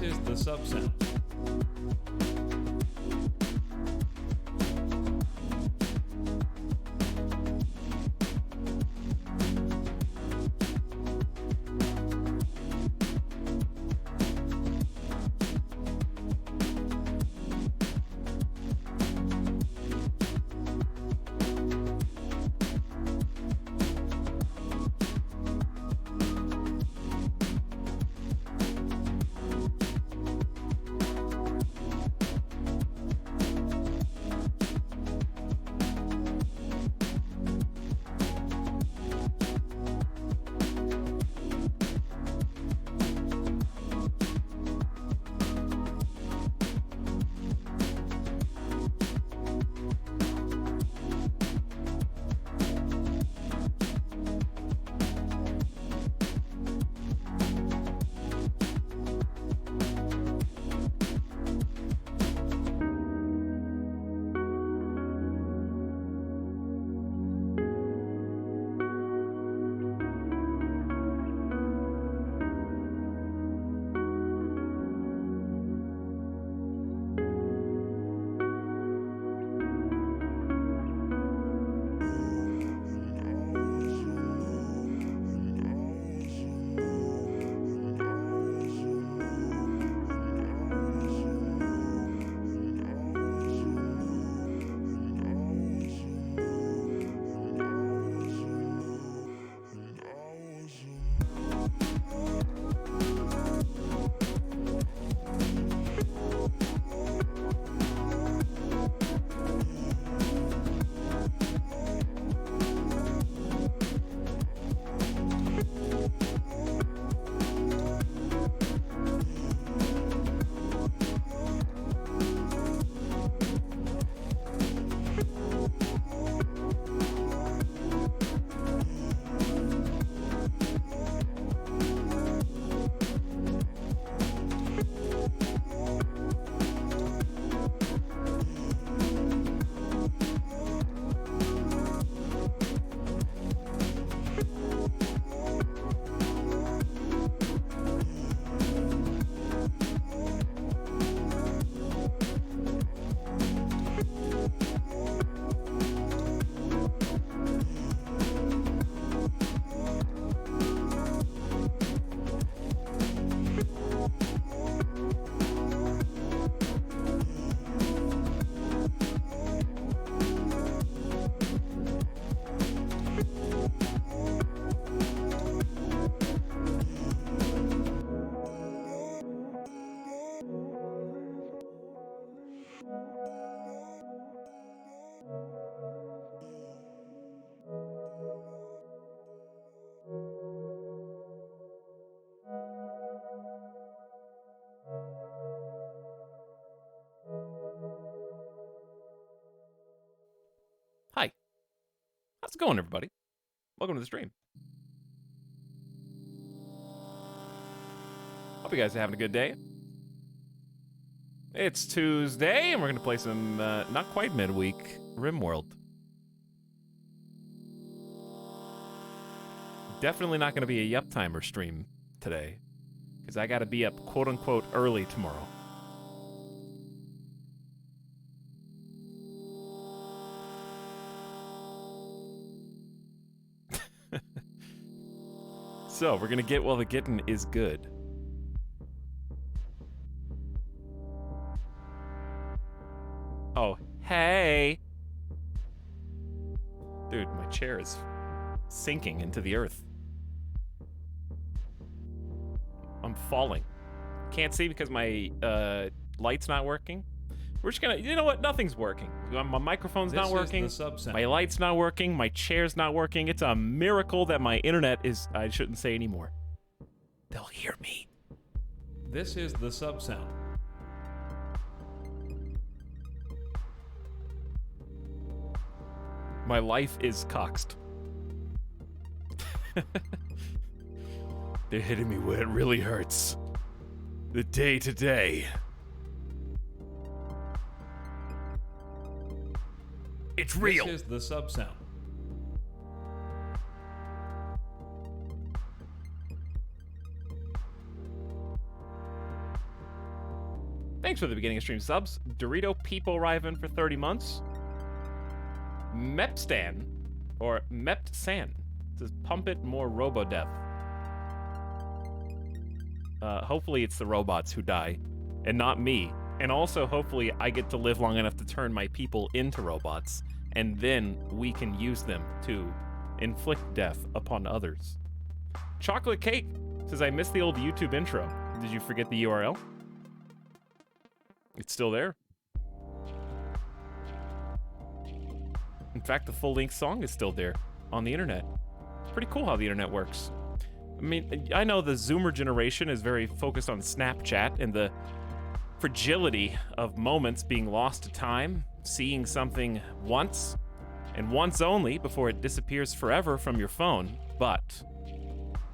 is the sub-sound. Hi. How's it going, everybody? Welcome to the stream. Hope you guys are having a good day. It's Tuesday, and we're going to play some, not quite midweek, RimWorld. Definitely not going to be a Yup Timer stream today, because I got to be up quote-unquote early tomorrow. So, we're going to get while the getting is good. Oh, hey! Dude, my chair is sinking into the earth. I'm falling. Can't see because my light's not working. We're just gonna, you know what? Nothing's working. My microphone's not working. My light's not working. My chair's not working. It's a miracle that my internet is, I shouldn't say anymore. They'll hear me. This is the sub-sound. My life is coxed. They're hitting me where it really hurts. The day to day. It's real. This is the sub-sound. Thanks for the beginning of stream subs. Dorito People Riven for 30 months. Mepstan, or Meptsan, says pump it more robo-death. Hopefully it's the robots who die, and not me. And also, hopefully, I get to live long enough to turn my people into robots, and then we can use them to inflict death upon others. Chocolate Cake says, I missed the old YouTube intro. Did you forget the URL? It's still there. In fact, the full-length song is still there on the internet. It's pretty cool how the internet works. I mean, I know the Zoomer generation is very focused on Snapchat and the fragility of moments being lost to time, seeing something once, and once only before it disappears forever from your phone. But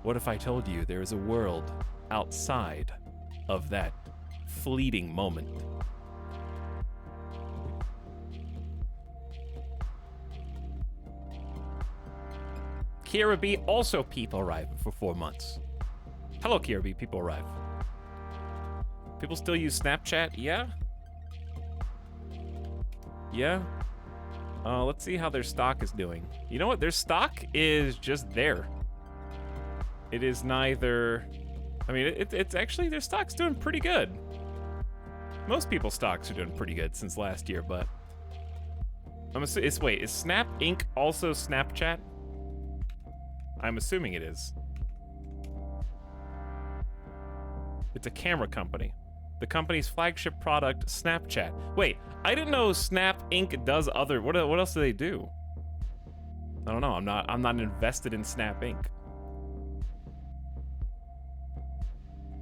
what if I told you there is a world outside of that fleeting moment? Kiera B also People Arrive for 4 months. Hello, Kiera B, People Arrive. People still use Snapchat? Yeah? Yeah? Let's see how their stock is doing. You know what? Their stock is just there. It is neither... I mean, it's actually, their stock's doing pretty good. Most people's stocks are doing pretty good since last year, but... wait, is Snap Inc. also Snapchat? I'm assuming it is. It's a camera company. The company's flagship product, Snapchat. Wait, I didn't know Snap Inc. does other... What else do they do? I don't know. I'm not invested in Snap Inc.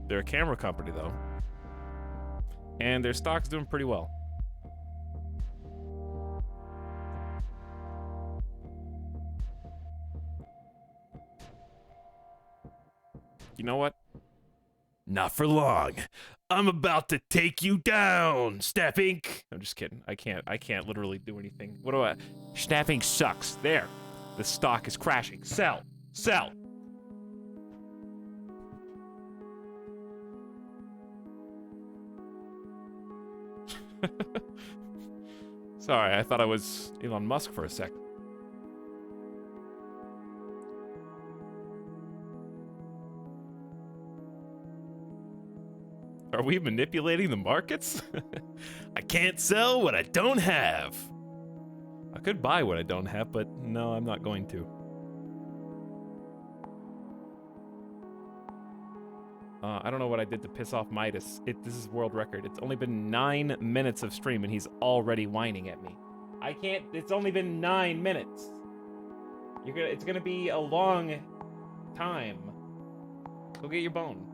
They're a camera company, though. And their stock's doing pretty well. You know what? Not for long. I'm about to take you down, Snap Inc. I'm just kidding. I can't literally do anything. What do I... Snap Inc. sucks. There. The stock is crashing. Sell. Sell. Sorry, I thought I was Elon Musk for a sec. Are we manipulating the markets? I can't sell what I don't have. I could buy what I don't have, but no, I'm not going to. I don't know what I did to piss off Midas. This is world record. It's only been 9 minutes of stream and he's already whining at me. I can't, it's only been 9 minutes. It's gonna be a long time. Go get your bone.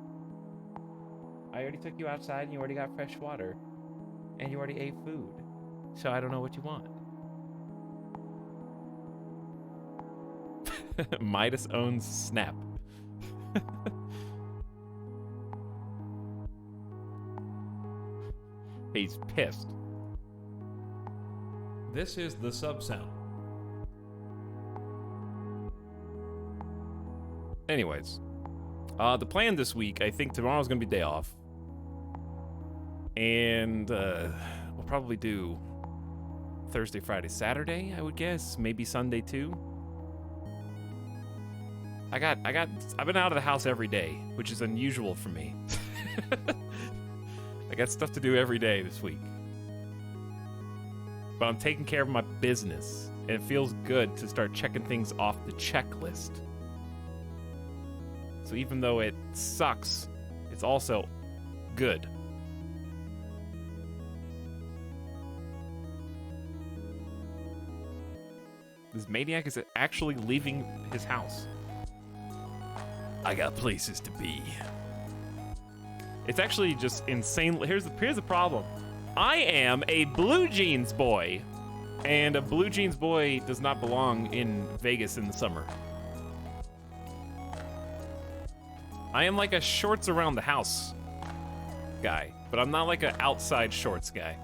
I already took you outside and you already got fresh water. And you already ate food. So I don't know what you want. Midas owns Snap. He's pissed. This is the sub sound. Anyways, the plan this week, I think tomorrow's gonna be day off. And we'll probably do Thursday, Friday, Saturday, I would guess. Maybe Sunday too. I've been out of the house every day, which is unusual for me. I got stuff to do every day this week. But I'm taking care of my business, and it feels good to start checking things off the checklist. So even though it sucks, it's also good. This maniac is actually leaving his house. I got places to be. It's actually just insane. Here's the problem. I am a blue jeans boy, and a blue jeans boy does not belong in Vegas in the summer. I am like a shorts around the house guy, but I'm not like an outside shorts guy.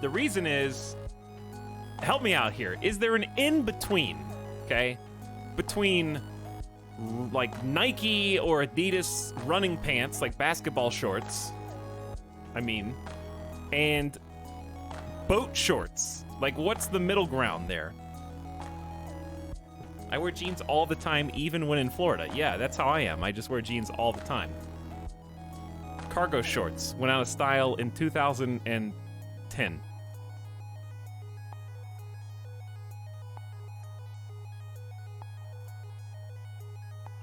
The reason is, help me out here. Is there an in-between, okay? Between like Nike or Adidas running pants, like basketball shorts. I mean, and boat shorts. Like, what's the middle ground there? I wear jeans all the time, even when in Florida. Yeah, that's how I am. I just wear jeans all the time. Cargo shorts went out of style in 2010.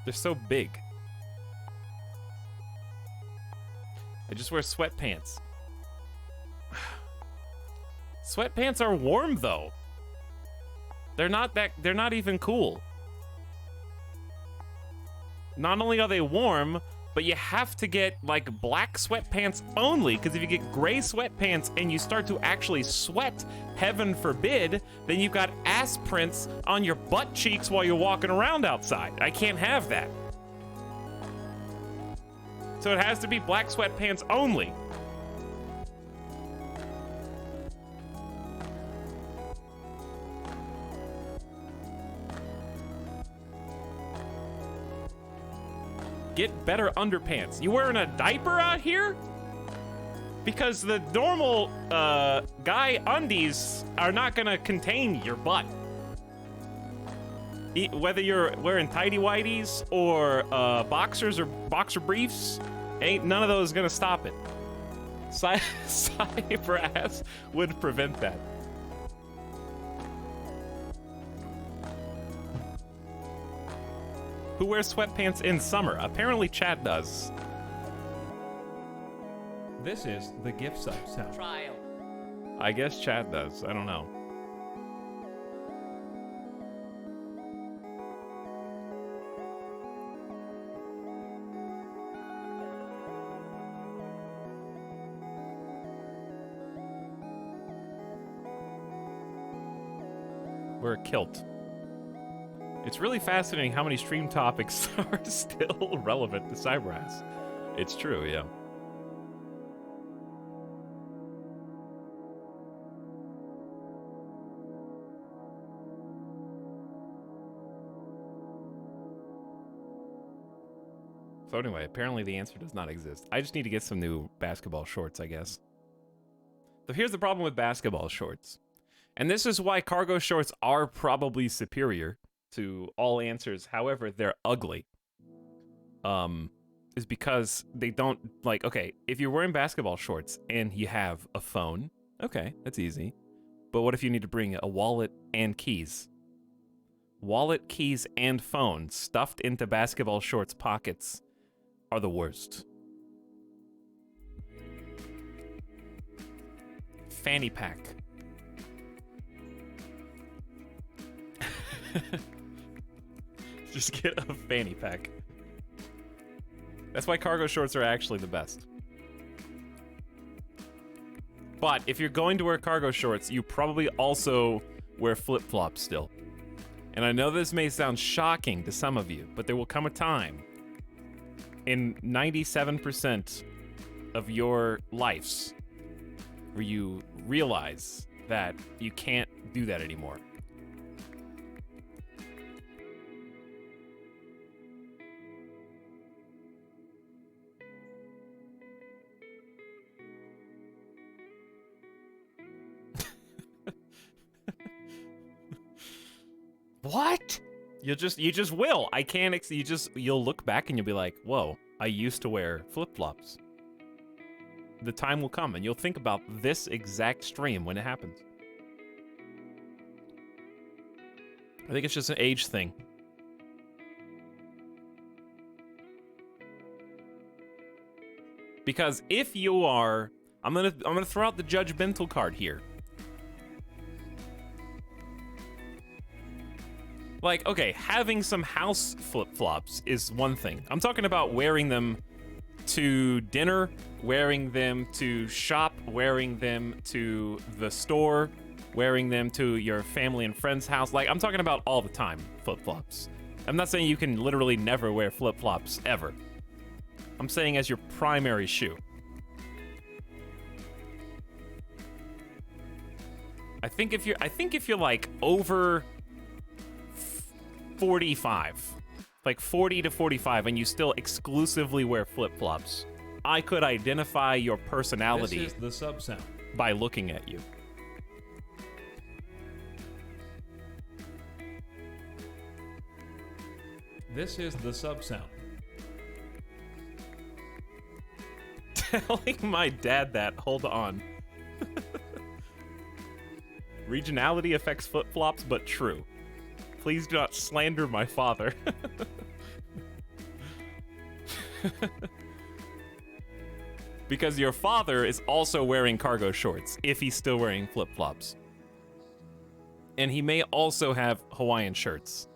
They're so big. I just wear sweatpants. Sweatpants are warm though. They're not even cool. Not only are they warm, but you have to get like black sweatpants only, because if you get gray sweatpants and you start to actually sweat, heaven forbid, then you've got ass prints on your butt cheeks while you're walking around outside. I can't have that. So it has to be black sweatpants only. Get better underpants. You wearing a diaper out here? Because the normal guy undies are not gonna contain your butt. Whether you're wearing tighty whities or boxers or boxer briefs, ain't none of those gonna stop it. Cyber ass would prevent that. Who wears sweatpants in summer? Apparently Chad does. This is the gift sub sound. Trial. I guess Chad does. I don't know. Wear a kilt. It's really fascinating how many stream topics are still relevant to Cyberass. It's true, yeah. So anyway, apparently the answer does not exist. I just need to get some new basketball shorts, I guess. So here's the problem with basketball shorts. And this is why cargo shorts are probably superior to all answers. However, they're ugly. Is because they don't, like, okay, if you're wearing basketball shorts and you have a phone, okay, that's easy. But what if you need to bring a wallet and keys? Wallet, keys, and phone stuffed into basketball shorts pockets are the worst. Fanny pack. Just get a fanny pack. That's why cargo shorts are actually the best. But if you're going to wear cargo shorts, you probably also wear flip-flops still. And I know this may sound shocking to some of you, but there will come a time in 97% of your lives where you realize that you can't do that anymore. What? You just will. I can't. You'll look back and you'll be like, whoa, I used to wear flip-flops. The time will come and you'll think about this exact stream when it happens. I think it's just an age thing. Because if you are, I'm gonna throw out the judgmental card here. Like, okay, having some house flip-flops is one thing. I'm talking about wearing them to dinner, wearing them to shop, wearing them to the store, wearing them to your family and friend's house. Like, I'm talking about all the time flip-flops. I'm not saying you can literally never wear flip-flops ever. I'm saying as your primary shoe. I think if you're like over 45, like 40 to 45, and you still exclusively wear flip-flops, I could identify your personality This is the sub-sound. by looking at you. This is the sub-sound. Telling my dad that, hold on. Regionality affects flip-flops, but true. Please do not slander my father. Because your father is also wearing cargo shorts, if he's still wearing flip-flops. And he may also have Hawaiian shirts.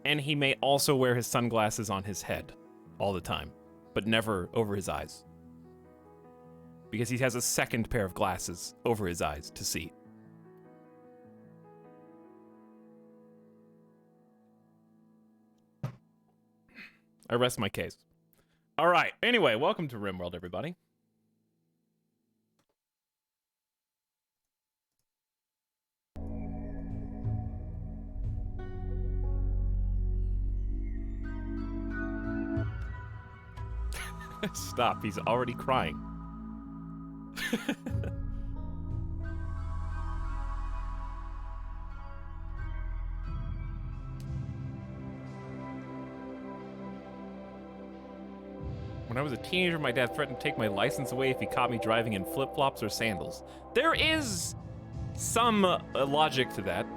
And he may also wear his sunglasses on his head all the time, but never over his eyes. Because he has a second pair of glasses over his eyes to see. I rest my case. All right. Anyway, welcome to RimWorld, everybody. Stop. He's already crying. When I was a teenager, my dad threatened to take my license away if he caught me driving in flip-flops or sandals. There is some logic to that.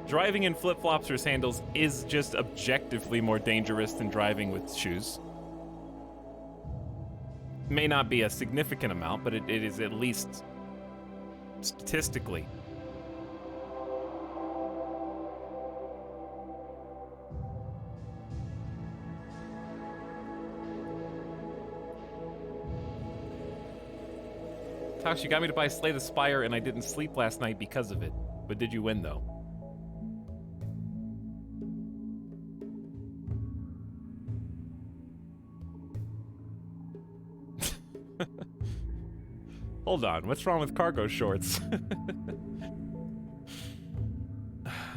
Driving in flip-flops or sandals is just objectively more dangerous than driving with shoes. May not be a significant amount, but it is at least statistically. Tosh, you got me to buy Slay the Spire, and I didn't sleep last night because of it. But did you win, though? Hold on, what's wrong with cargo shorts?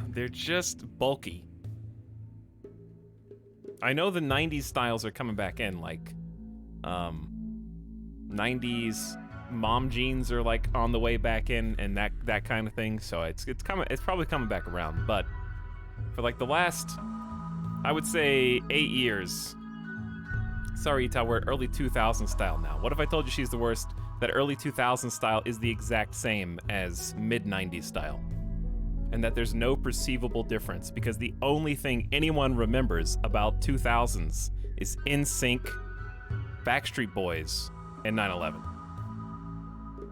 They're just bulky. I know the 90s styles are coming back in, like, 90s mom jeans are like on the way back in, and that kind of thing. So it's probably coming back around. But for like the last, I would say 8 years. Sorry, Ita, we're early 2000 style now. What if I told you she's the worst? That early 2000 style is the exact same as mid 90s style, and that there's no perceivable difference because the only thing anyone remembers about 2000s is NSYNC, Backstreet Boys, and 9/11.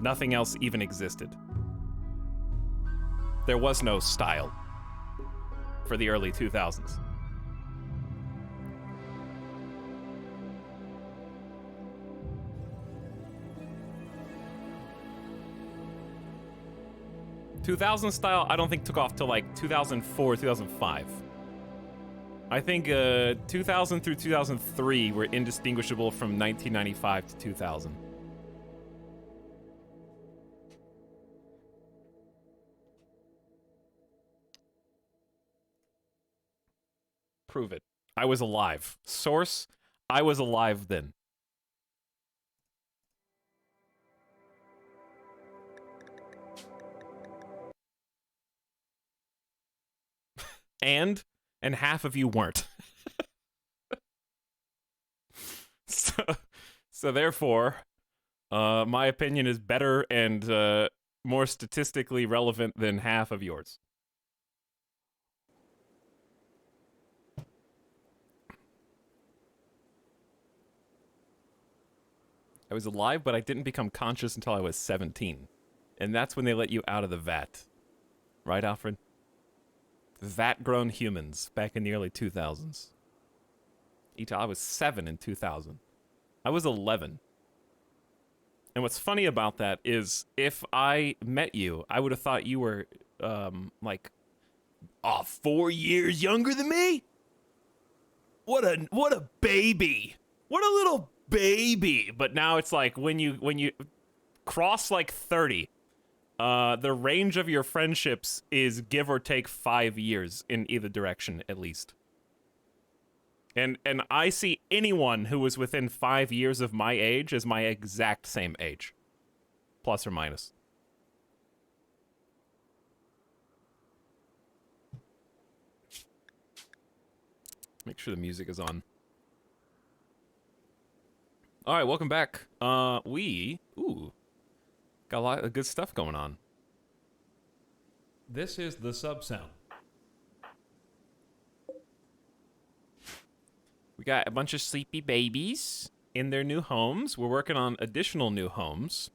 Nothing else even existed. There was no style for the early 2000s. '2000 style, I don't think took off till like 2004, 2005. I think 2000 through 2003 were indistinguishable from 1995 to 2000. Prove it. I was alive. Source, I was alive then. And half of you weren't. So therefore, my opinion is better and more statistically relevant than half of yours. I was alive, but I didn't become conscious until I was 17. And that's when they let you out of the vat. Right, Alfred? Vat-grown humans back in the early 2000s. Ita, I was 7 in 2000. I was 11. And what's funny about that is if I met you, I would have thought you were, like, 4 years younger than me? What a baby. What a little baby. But now it's like when you cross like 30, The range of your friendships is give or take 5 years in either direction, at least. And I see anyone who was within 5 years of my age as my exact same age, plus or minus. Make sure the music is on. All right, welcome back. Got a lot of good stuff going on. This is the sub sound. We got a bunch of sleepy babies in their new homes. We're working on additional new homes.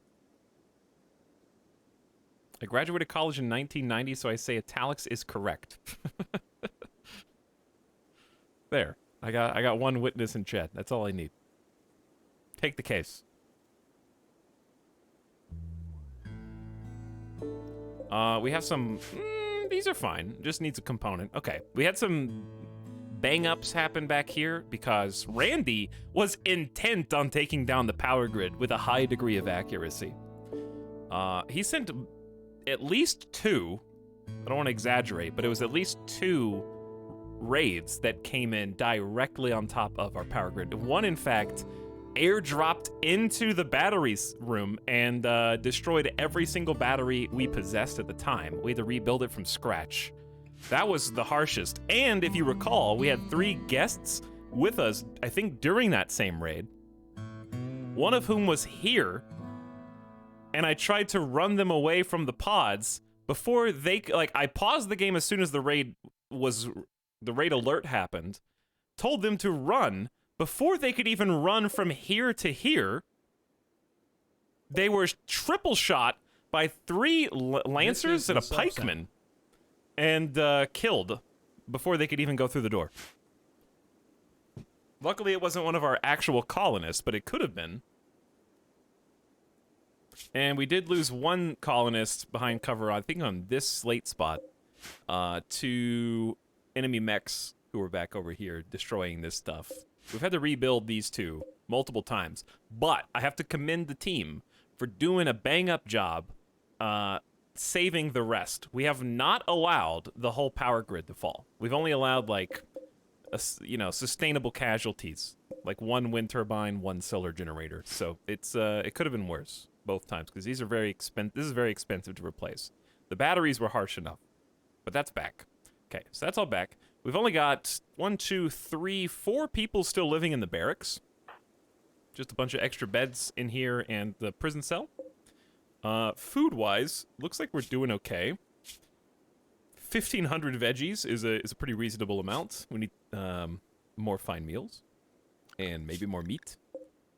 I graduated college in 1990, so I say Etalyx is correct. There. I got one witness in chat. That's all I need. Take the case. We have some... these are fine. Just needs a component. Okay. We had some bang-ups happen back here because Randy was intent on taking down the power grid with a high degree of accuracy. He sent at least 2, I don't want to exaggerate, but it was at least 2 raids that came in directly on top of our power grid. One, in fact, airdropped into the batteries room and destroyed every single battery we possessed at the time. We had to rebuild it from scratch. That was the harshest. And if you recall, we had 3 guests with us, I think, during that same raid. One of whom was here, and I tried to run them away from the pods before they, like, I paused the game as soon as the raid alert happened, told them to run. Before they could even run from here to here, they were triple shot by 3 lancers and a pikeman and killed before they could even go through the door. Luckily, it wasn't one of our actual colonists, but it could have been. And we did lose 1 colonist behind cover, I think on this slate spot, to enemy mechs who were back over here destroying this stuff. We've had to rebuild these 2 multiple times, but I have to commend the team for doing a bang-up job saving the rest. We have not allowed the whole power grid to fall. We've only allowed, like, sustainable casualties, like 1 wind turbine, 1 solar generator. So it's it could have been worse both times because these are very expensive. This is very expensive to replace. The batteries were harsh enough, but that's back. Okay, so that's all back. We've only got 1, 2, 3, 4 people still living in the barracks. Just a bunch of extra beds in here and the prison cell. Food-wise, looks like we're doing okay. 1,500 veggies is a pretty reasonable amount. We need more fine meals and maybe more meat.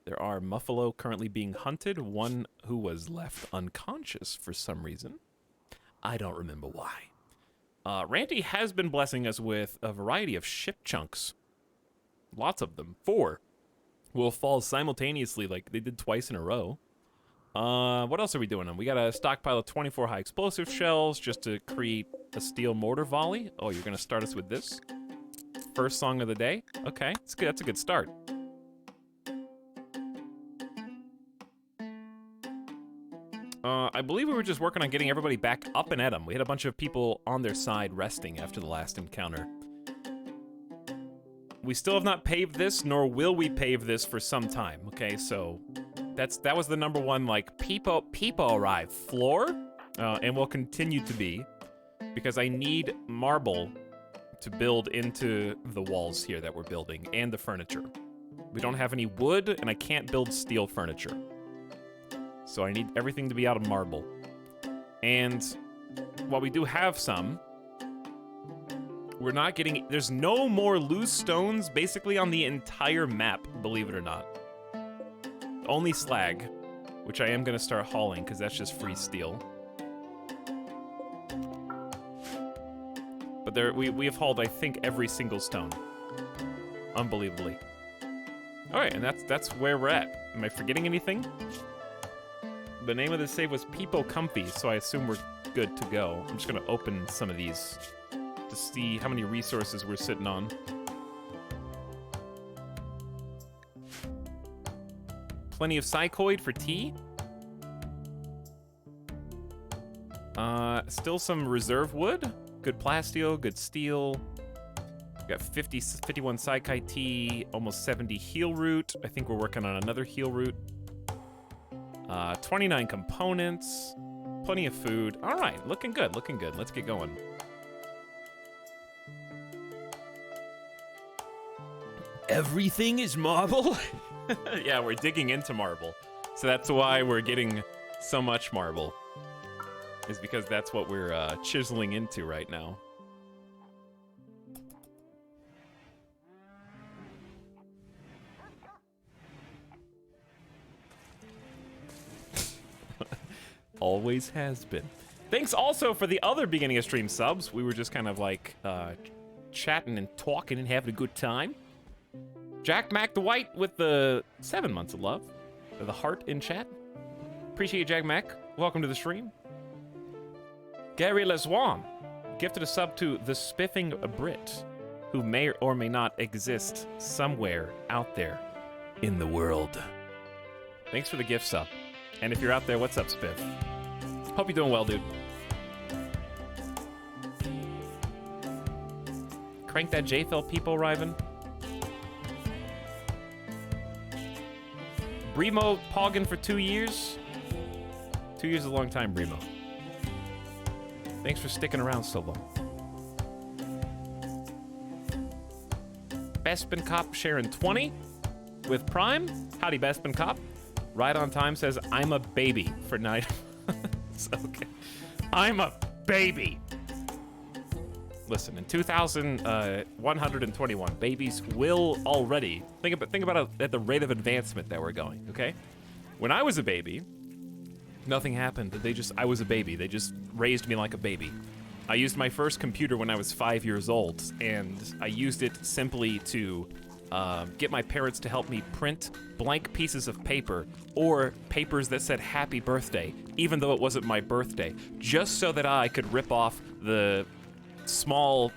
There are muffalo currently being hunted. 1 who was left unconscious for some reason. I don't remember why. Randy has been blessing us with a variety of ship chunks. Lots of them. 4 will fall simultaneously like they did twice in a row. What else are we doing? We got a stockpile of 24 high explosive shells just to create a steel mortar volley. Oh, you're going to start us with this? First song of the day? Okay, that's good. That's a good start. I believe we were just working on getting everybody back up and at them. We had a bunch of people on their side resting after the last encounter. We still have not paved this, nor will we pave this for some time, okay? So that was the number 1, like, people arrive floor, and will continue to be, because I need marble to build into the walls here that we're building, and the furniture. We don't have any wood, and I can't build steel furniture. So I need everything to be out of marble. And while we do have some, we're not getting... There's no more loose stones basically on the entire map, believe it or not. Only slag, which I am going to start hauling because that's just free steel. But there, we have hauled, I think, every single stone. Unbelievably. All right, and that's where we're at. Am I forgetting anything? The name of the save was Peepo Comfy, so I assume we're good to go. I'm just going to open some of these to see how many resources we're sitting on. Plenty of psychoid for tea. Still some reserve wood. Good plasteel, good steel. We got 51 Saikai tea, almost 70 heal root. I think we're working on another heal root. 29 components. Plenty of food. All right, looking good, looking good. Let's get going. Everything is marble? Yeah, we're digging into marble. So that's why we're getting so much marble. Is because that's what we're chiseling into right now. Always has been. Thanks also for the other beginning of stream subs. We were just kind of like chatting and talking and having a good time. Jack Mac the White with the 7 months of love. The heart in chat. Appreciate you, Jack Mac. Welcome to the stream. Gary Leswan gifted a sub to the Spiffing Brit, who may or may not exist somewhere out there in the world. Thanks for the gift sub. And if you're out there, what's up, Spiff? Hope you're doing well, dude. Crank that JFL people, Riven. Bremo pogging for 2 years. 2 years is a long time, Bremo. Thanks for sticking around so long. Bespin Cop sharing 20 with Prime. Howdy, Bespin Cop. Right on Time says, I'm a baby for 9 months. Okay. I'm a baby. Listen, in 2121, babies will already think about it at the rate of advancement that we're going. Okay, when I was a baby, nothing happened. I was a baby. They just raised me like a baby. I used my first computer when I was 5 years old, and I used it simply to get my parents to help me print blank pieces of paper or papers that said happy birthday, even though it wasn't my birthday, just so that I could rip off the small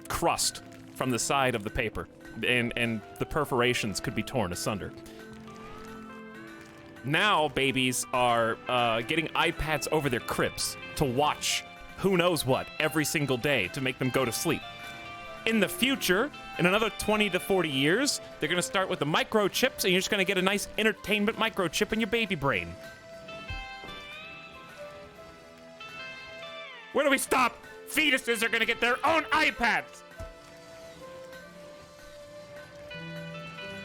crust from the side of the paper, and the perforations could be torn asunder. Now babies are getting iPads over their cribs to watch who knows what every single day to make them go to sleep. In the future, in another 20 to 40 years, they're gonna start with the microchips, and you're just gonna get a nice entertainment microchip in your baby brain. Where do we stop? Fetuses are gonna get their own iPads!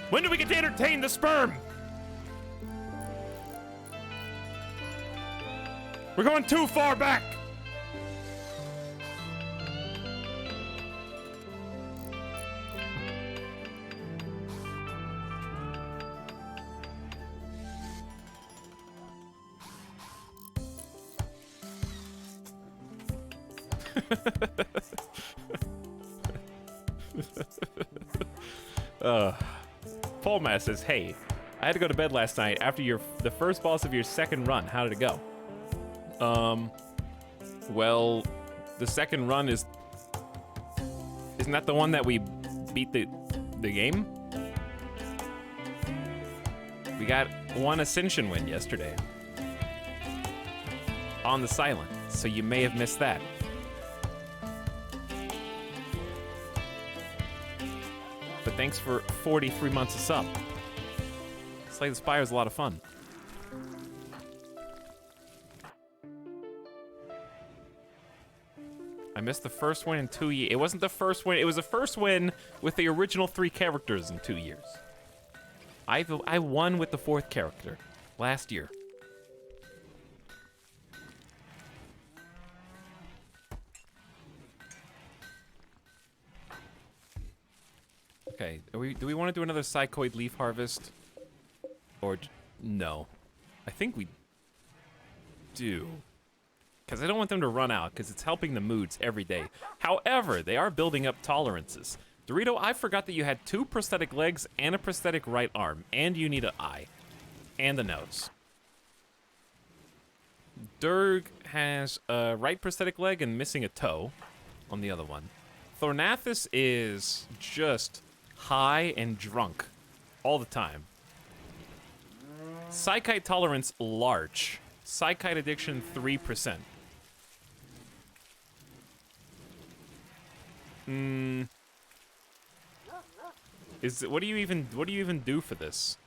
When do we get to entertain the sperm? We're going too far back! Paul Mass says, hey, I had to go to bed last night after the first boss of your second run. How did it go? Well, the second run isn't that the one that we beat the game? We got one Ascension win yesterday on the Silent, so you may have missed that. But thanks for 43 months of sub. Slay the Spire is a lot of fun. I missed the first win in 2 years. It wasn't the first win. It was the first win with the original 3 characters in 2 years. I won with the 4th character last year. Okay, do we want to do another Psychoid Leaf Harvest? Or no? I think we do. Because I don't want them to run out, because it's helping the moods every day. However, they are building up tolerances. Dorito, I forgot that you had 2 prosthetic legs and a prosthetic right arm, and you need an eye. And a nose. Durg has a right prosthetic leg and missing a toe on the other one. Thornathus is just high and drunk all the time. Psychite tolerance large. Psychite addiction 3%. What do you even do for this?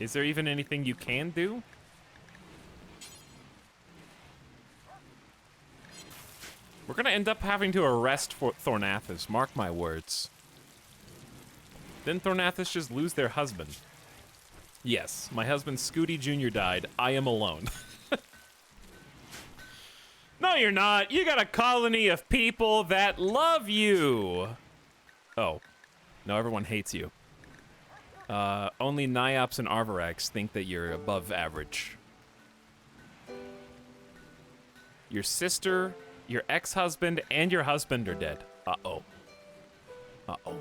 Is there even anything you can do? We're gonna end up having to arrest Thornathus, mark my words. Didn't Thornathus just lose their husband? Yes, my husband Scooty Jr. died. I am alone. No, you're not. You got a colony of people that love you. Oh. No, everyone hates you. Only Niops and Arvarax think that you're above average. Your sister, your ex-husband, and your husband are dead. Uh-oh. Uh-oh.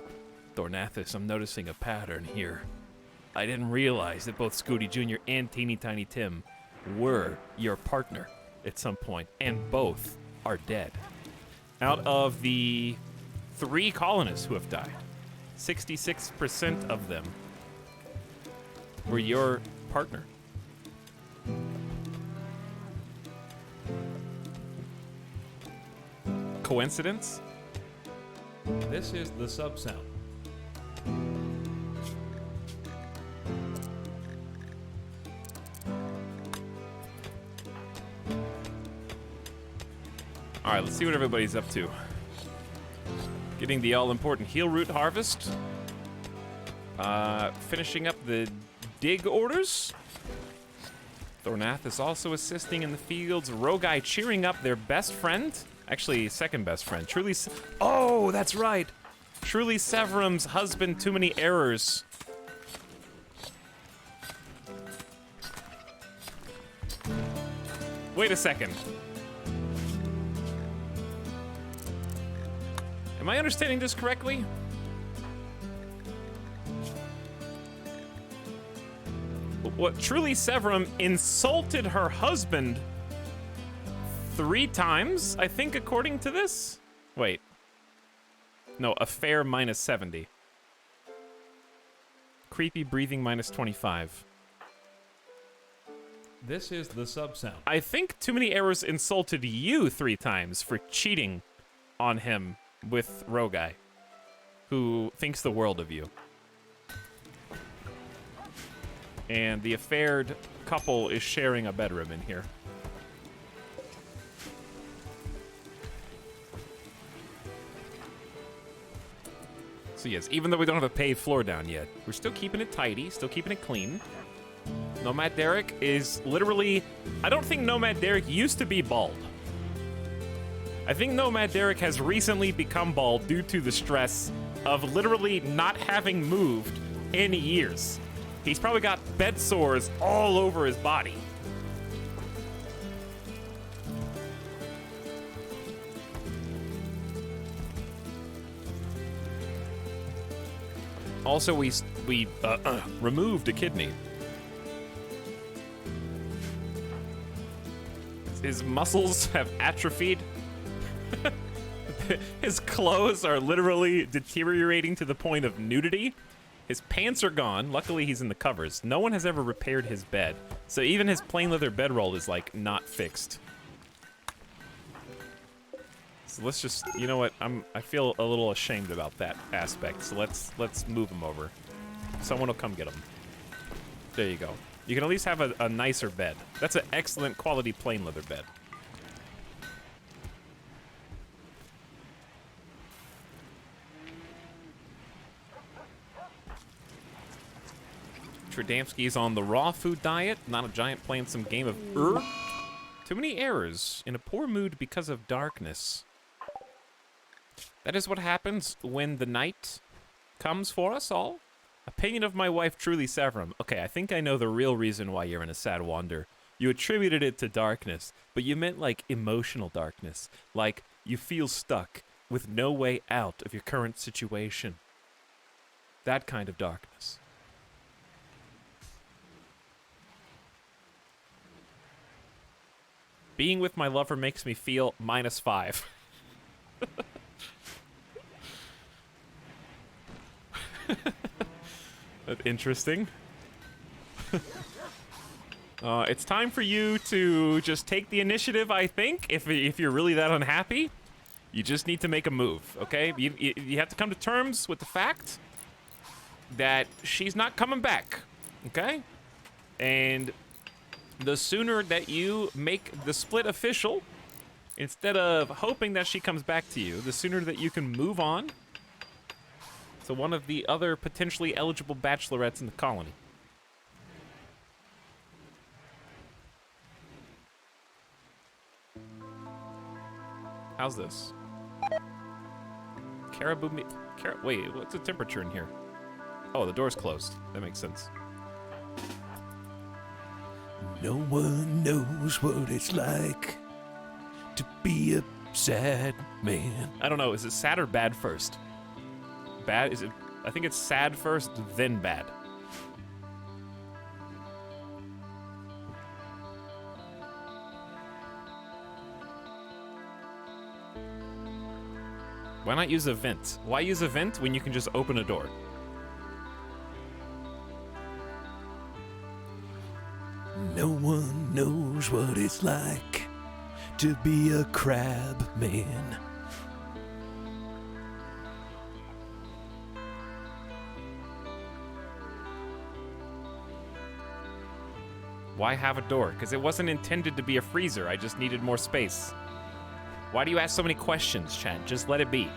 Thornathus, I'm noticing a pattern here. I didn't realize that both Scooty Jr. and Teeny Tiny Tim were your partner at some point, and both are dead. Out of the 3 colonists who have died, 66% of them were your partner. Coincidence? This is the sub-sound. All right, let's see what everybody's up to. Getting the all-important heal root harvest. Finishing up the dig orders. Thornath is also assisting in the fields. Rogai cheering up their best friend. Actually, second best friend. Oh, that's right. Truly Severum's husband, Too Many Errors. Wait a second. Am I understanding this correctly? What, Truly Severum insulted her husband 3 times, I think, according to this? Wait. No, affair minus 70. Creepy breathing minus 25. This is the sub-sound. I think Too Many Errors insulted you 3 times for cheating on him with Rogai, who thinks the world of you. And the affaired couple is sharing a bedroom in here. So yes, even though we don't have a paved floor down yet, we're still keeping it tidy, still keeping it clean. Nomad Derek is literally... I don't think Nomad Derek used to be bald. I think Nomad Derek has recently become bald due to the stress of literally not having moved in years. He's probably got bed sores all over his body. Also, we removed a kidney. His muscles have atrophied. His clothes are literally deteriorating to the point of nudity. His pants are gone. Luckily, he's in the covers. No one has ever repaired his bed. So even his plain leather bedroll is, like, not fixed. So let's just, you know what? I feel a little ashamed about that aspect. So let's move him over. Someone will come get him. There you go. You can at least have a nicer bed. That's an excellent quality plain leather bed. Tradamski's on the raw food diet, not a giant playing some game of Too Many Errors, in a poor mood because of darkness. That is what happens when the night comes for us all. Opinion of my wife, Truly Severum. Okay, I think I know the real reason why you're in a sad wander. You attributed it to darkness, but you meant like emotional darkness. Like you feel stuck with no way out of your current situation. That kind of darkness. Being with my lover makes me feel -5. That's interesting. It's time for you to just take the initiative, I think, if you're really that unhappy. You just need to make a move, okay? You have to come to terms with the fact that she's not coming back, okay? And the sooner that you make the split official, instead of hoping that she comes back to you, the sooner that you can move on to one of the other potentially eligible bachelorettes in the colony. How's this? Caribou meat. Wait, what's the temperature in here? Oh, the door's closed. That makes sense. No one knows what it's like to be a sad man. I don't know. Is it sad or bad first? Bad? Is it? I think it's sad first, then bad. Why not use a vent? Why use a vent when you can just open a door? No one knows what it's like to be a crab man. Why have a door? Because it wasn't intended to be a freezer. I just needed more space. Why do you ask so many questions, Chad? Just let it be.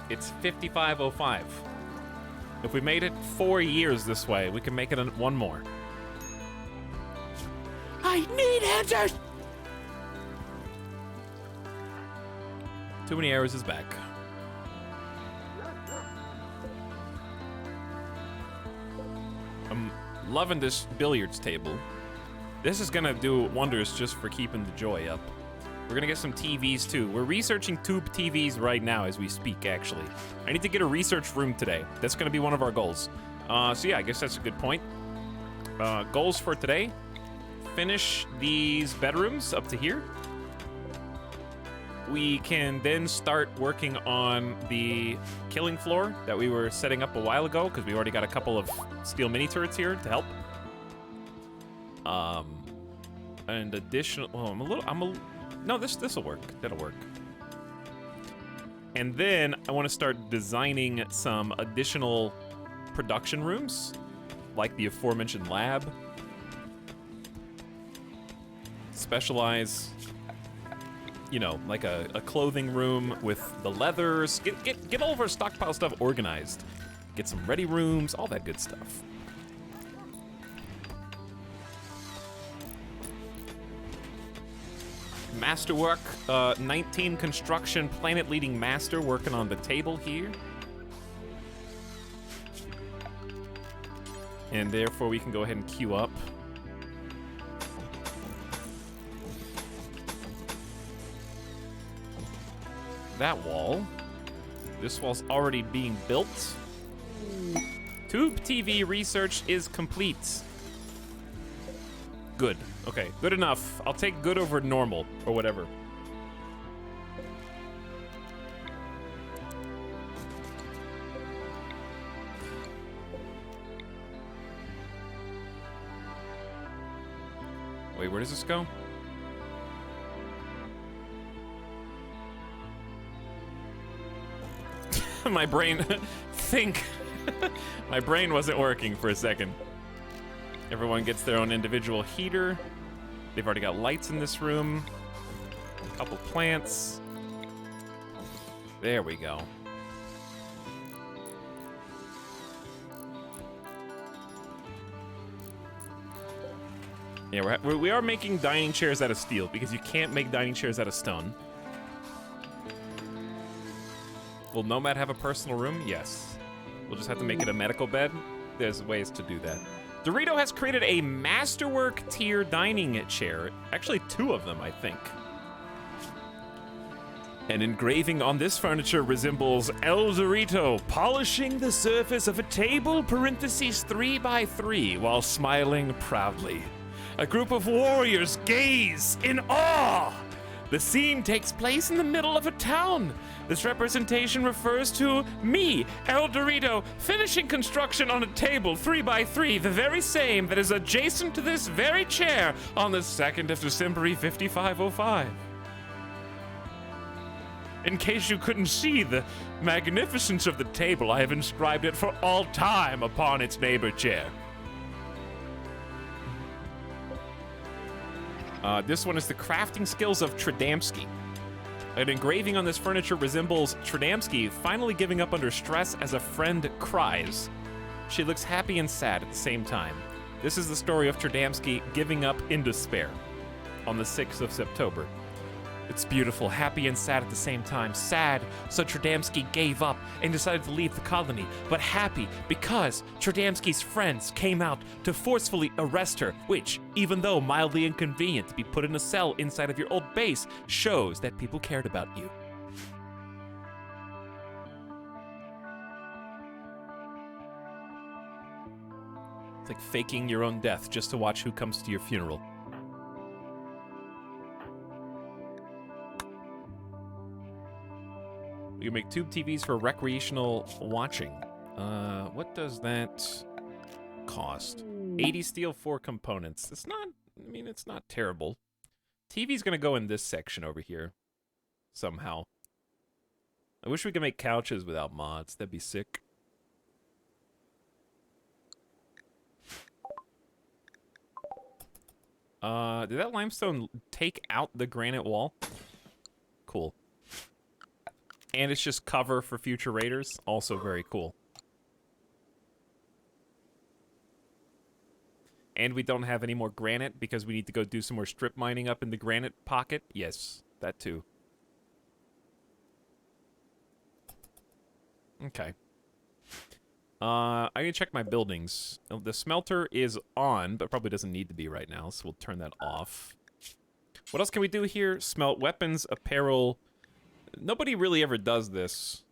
It's 55:05. If we made it 4 years this way, we can make it one more. I need answers! Too many errors is back. I'm loving this billiards table. This is gonna do wonders just for keeping the joy up. We're gonna get some TVs too. We're researching tube TVs right now as we speak, actually. I need to get a research room today. That's gonna be one of our goals. So yeah, I guess that's a good point. Goals for today. Finish these bedrooms up to here. We can then start working on the killing floor that we were setting up a while ago, because we already got a couple of steel mini turrets here to help. And additional. Oh, no, this'll work. That'll work. And then I want to start designing some additional production rooms, like the aforementioned lab. Specialize. You know, like a clothing room with the leathers. Get all of our stockpile stuff organized. Get some ready rooms, all that good stuff. Masterwork, 19 construction, planet leading master working on the table here. And therefore we can go ahead and queue up. That wall. This wall's already being built. Tube TV research is complete. Good. Okay, good enough. I'll take good over normal, or whatever. Wait, where does this go? My brain, my brain wasn't working for a second. Everyone gets their own individual heater. They've already got lights in this room. A couple plants. There we go. Yeah, we are making dining chairs out of steel because you can't make dining chairs out of stone. Will Nomad have a personal room? Yes. We'll just have to make it a medical bed. There's ways to do that. Dorito has created a Masterwork tier dining chair. Actually, 2 of them, I think. An engraving on this furniture resembles El Dorito polishing the surface of a table, parentheses 3 by 3, while smiling proudly. A group of warriors gaze in awe. The scene takes place in the middle of a town. This representation refers to me, El Dorito, finishing construction on a table 3x3, the very same that is adjacent to this very chair on the 2nd of December 5505. In case you couldn't see the magnificence of the table, I have inscribed it for all time upon its neighbor chair. This one is the crafting skills of Tradamski. An engraving on this furniture resembles Tradamski finally giving up under stress as a friend cries. She looks happy and sad at the same time. This is the story of Tradamski giving up in despair on the 6th of September. It's beautiful, happy and sad at the same time. Sad, so Tradamski gave up and decided to leave the colony, but happy because Tradamski's friends came out to forcefully arrest her, which, even though mildly inconvenient to be put in a cell inside of your old base, shows that people cared about you. It's like faking your own death just to watch who comes to your funeral. We can make tube TVs for recreational watching. What does that cost? 80 steel, 4 components. It's not, I mean, it's not terrible. TV's gonna go in this section over here. Somehow. I wish we could make couches without mods. That'd be sick. Did that limestone take out the granite wall? Cool. And it's just cover for future raiders. Also very cool. And we don't have any more granite because we need to go do some more strip mining up in the granite pocket. Yes, that too. Okay. I'm gonna check my buildings. The smelter is on, but probably doesn't need to be right now, so we'll turn that off. What else can we do here? Smelt weapons, apparel. Nobody really ever does this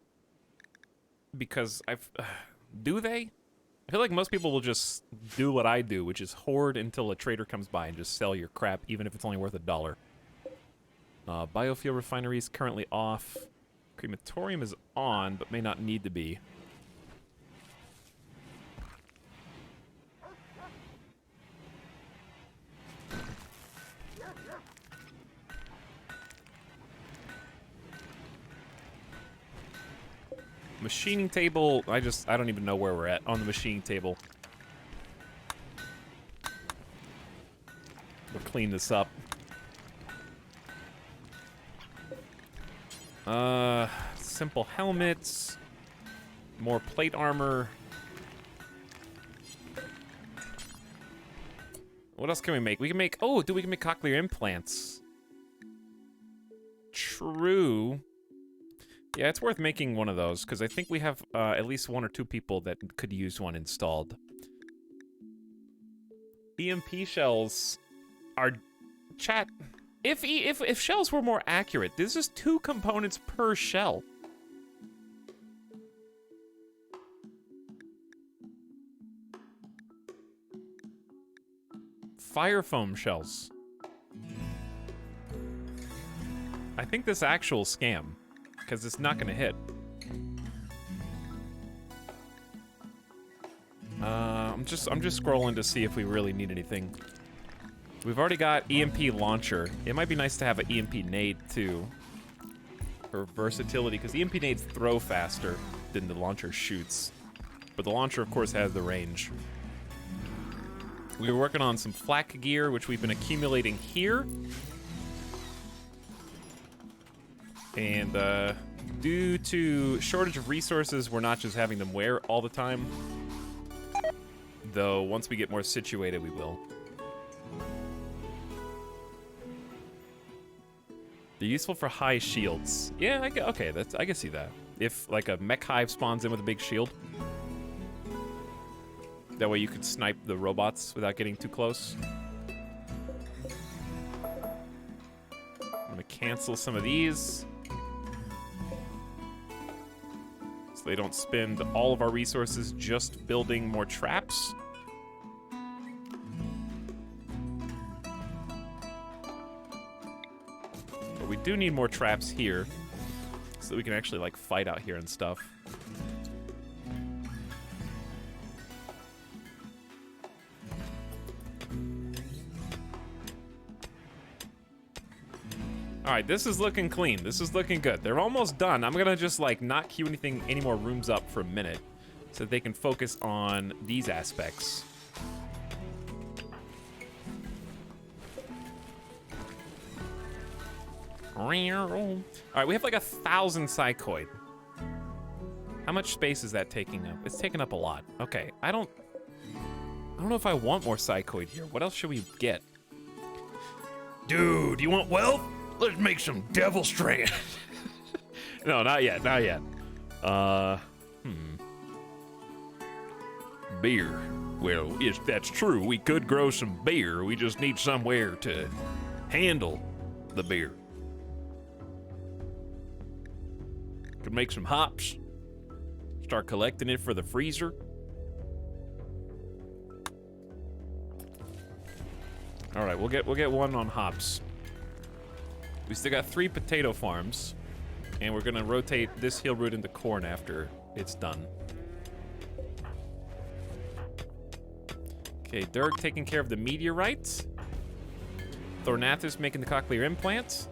because do they? I feel like most people will just do what I do, which is hoard until a trader comes by and just sell your crap, even if it's only worth $1. Biofuel refinery is currently off. Crematorium is on, but may not need to be. Machining table, I don't even know where we're at on the machining table. We'll clean this up. Simple helmets. More plate armor. What else can we make? We can make, we can make cochlear implants. True. Yeah, it's worth making one of those, because I think we have at least 1 or 2 people that could use one installed. EMP shells are... Chat, if shells were more accurate, this is 2 components per shell. Fire foam shells. I think this actual scam. Because it's not gonna hit. I'm just scrolling to see if we really need anything. We've already got EMP launcher. It might be nice to have an EMP nade too, for versatility, because EMP nades throw faster than the launcher shoots. But the launcher, of course, has the range. We were working on some flak gear, which we've been accumulating here. And due to shortage of resources, we're not just having them wear all the time. Though once we get more situated, we will. They're useful for high shields. Yeah, okay, I can see that. If like a mech hive spawns in with a big shield, that way you can snipe the robots without getting too close. I'm gonna cancel some of these. They don't spend all of our resources just building more traps. But we do need more traps here so that we can actually, like, fight out here and stuff. Alright, this is looking clean. This is looking good. They're almost done. I'm gonna just, like, not queue any more rooms up for a minute so that they can focus on these aspects. Alright, we have like 1,000 psychoid. How much space is that taking up? It's taking up a lot. Okay, I don't know if I want more psychoid here. What else should we get? Dude, you want wealth? Let's make some devil strand. No, not yet, not yet. Beer. Well, yes, that's true. We could grow some beer. We just need somewhere to handle the beer. Could make some hops. Start collecting it for the freezer. All right, we'll get one on hops. We still got 3 potato farms, and we're gonna rotate this hill root into corn after it's done. Okay, Dirk taking care of the meteorites. Thornathus making the cochlear implants.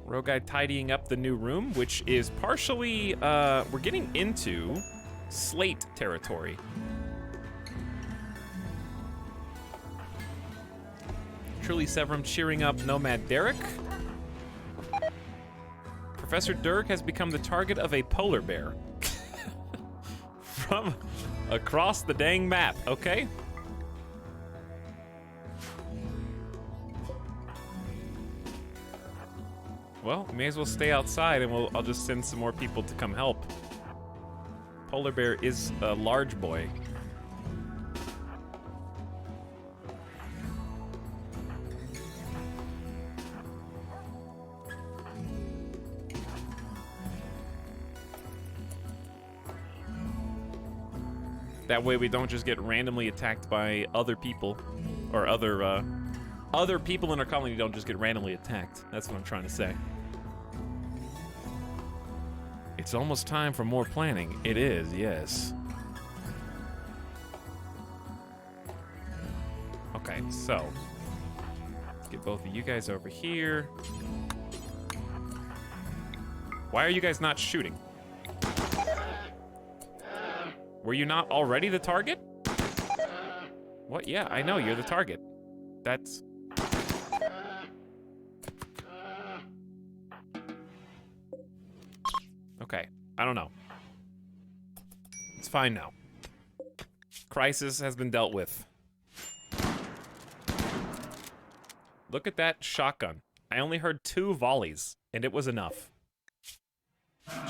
Roguy tidying up the new room, which is partially, we're getting into slate territory. Truly Severum cheering up Nomad Derek. Professor Dirk has become the target of a polar bear. From across the dang map, okay? Well, we may as well stay outside and I'll just send some more people to come help. Polar bear is a large boy. That way we don't just get randomly attacked by other people, or other people in our colony don't just get randomly attacked. That's what I'm trying to say. It's almost time for more planning. It is, yes. Okay, so let's get both of you guys over here. Why are you guys not shooting? Were you not already the target? What? Yeah, I know, you're the target. That's... Okay, I don't know. It's fine now. Crisis has been dealt with. Look at that shotgun. I only heard 2 volleys, and it was enough.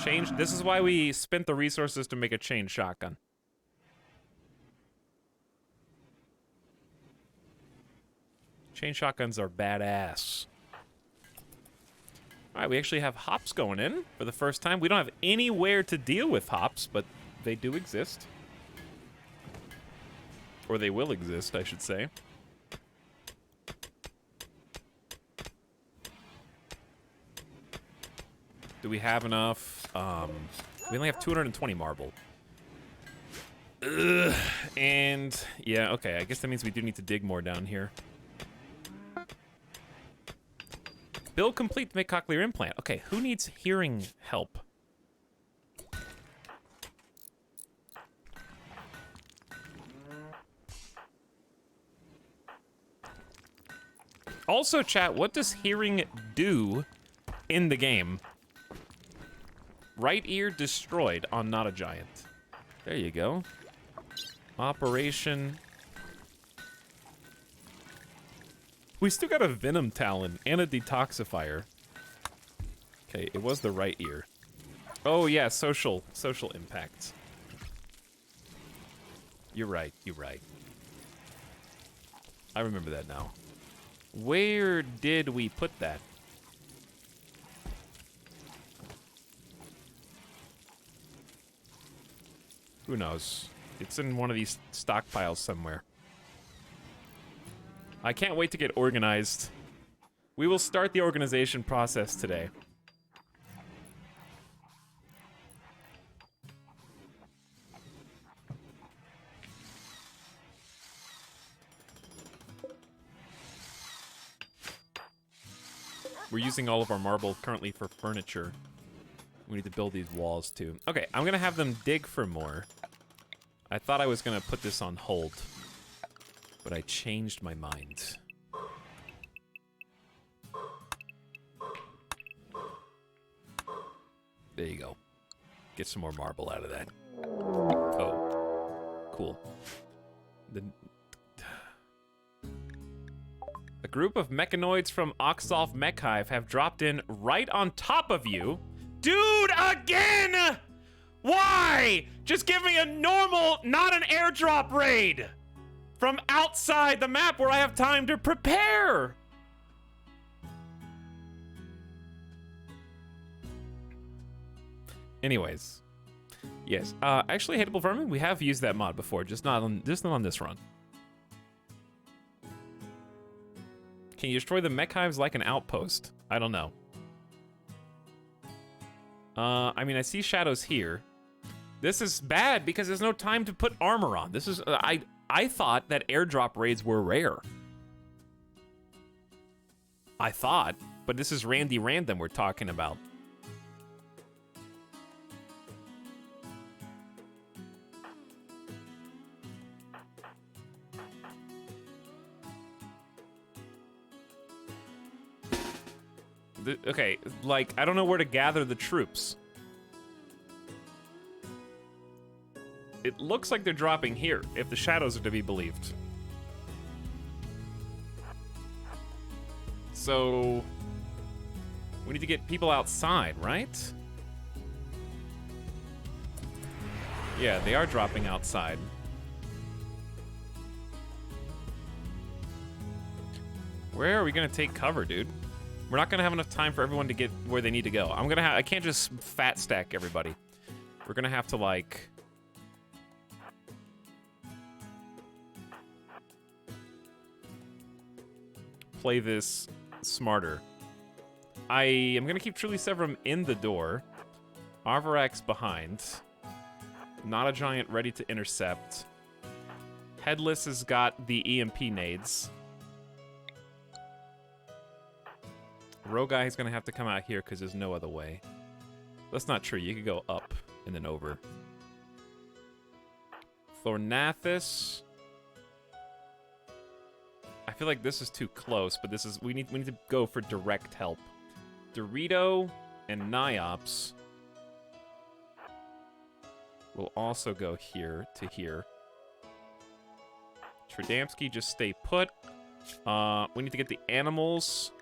This is why we spent the resources to make a chain shotgun. Chain shotguns are badass. All right, we actually have hops going in for the first time. We don't have anywhere to deal with hops, but they do exist. Or they will exist, I should say. Do we have enough? We only have 220 marble. Ugh. And yeah, okay, I guess that means we do need to dig more down here. Build complete to make cochlear implant. Okay, who needs hearing help? Also, chat, what does hearing do in the game? Right ear destroyed on Not a Giant. There you go. Operation. We still got a Venom Talon and a Detoxifier. Okay, it was the right ear. Oh yeah, social impacts. You're right, you're right. I remember that now. Where did we put that? Who knows? It's in one of these stockpiles somewhere. I can't wait to get organized. We will start the organization process today. We're using all of our marble currently for furniture. We need to build these walls too. Okay, I'm gonna have them dig for more. I thought I was gonna put this on hold, but I changed my mind. There you go. Get some more marble out of that. Oh, cool. A group of mechanoids from Oxolf Mech Hive have dropped in right on top of you. Dude, again! Why? Just give me a normal, not an airdrop raid from outside the map where I have time to prepare. Anyways, yes. Actually, Hateable Vermin, we have used that mod before, just not on this run. Can you destroy the mech hives like an outpost? I don't know. I mean, I see shadows here. This is bad because there's no time to put armor on. This is I thought that airdrop raids were rare. I thought, but this is Randy Random we're talking about. Okay, like, I don't know where to gather the troops. It looks like they're dropping here, if the shadows are to be believed. So, we need to get people outside, right? Yeah, they are dropping outside. Where are we gonna take cover, dude? We're not gonna have enough time for everyone to get where they need to go. I can't just fat stack everybody. We're gonna have to, like... play this smarter. I am gonna keep Truly Severum in the door. Arvarax behind. Not a Giant ready to intercept. Headless has got the EMP nades. Roguy is going to have to come out here because there's no other way. That's not true. You could go up and then over. Thornathus. I feel like this is too close, but this is we need to go for direct help. Dorito and Niops will also go here to here. Tradamski, just stay put. We need to get the animals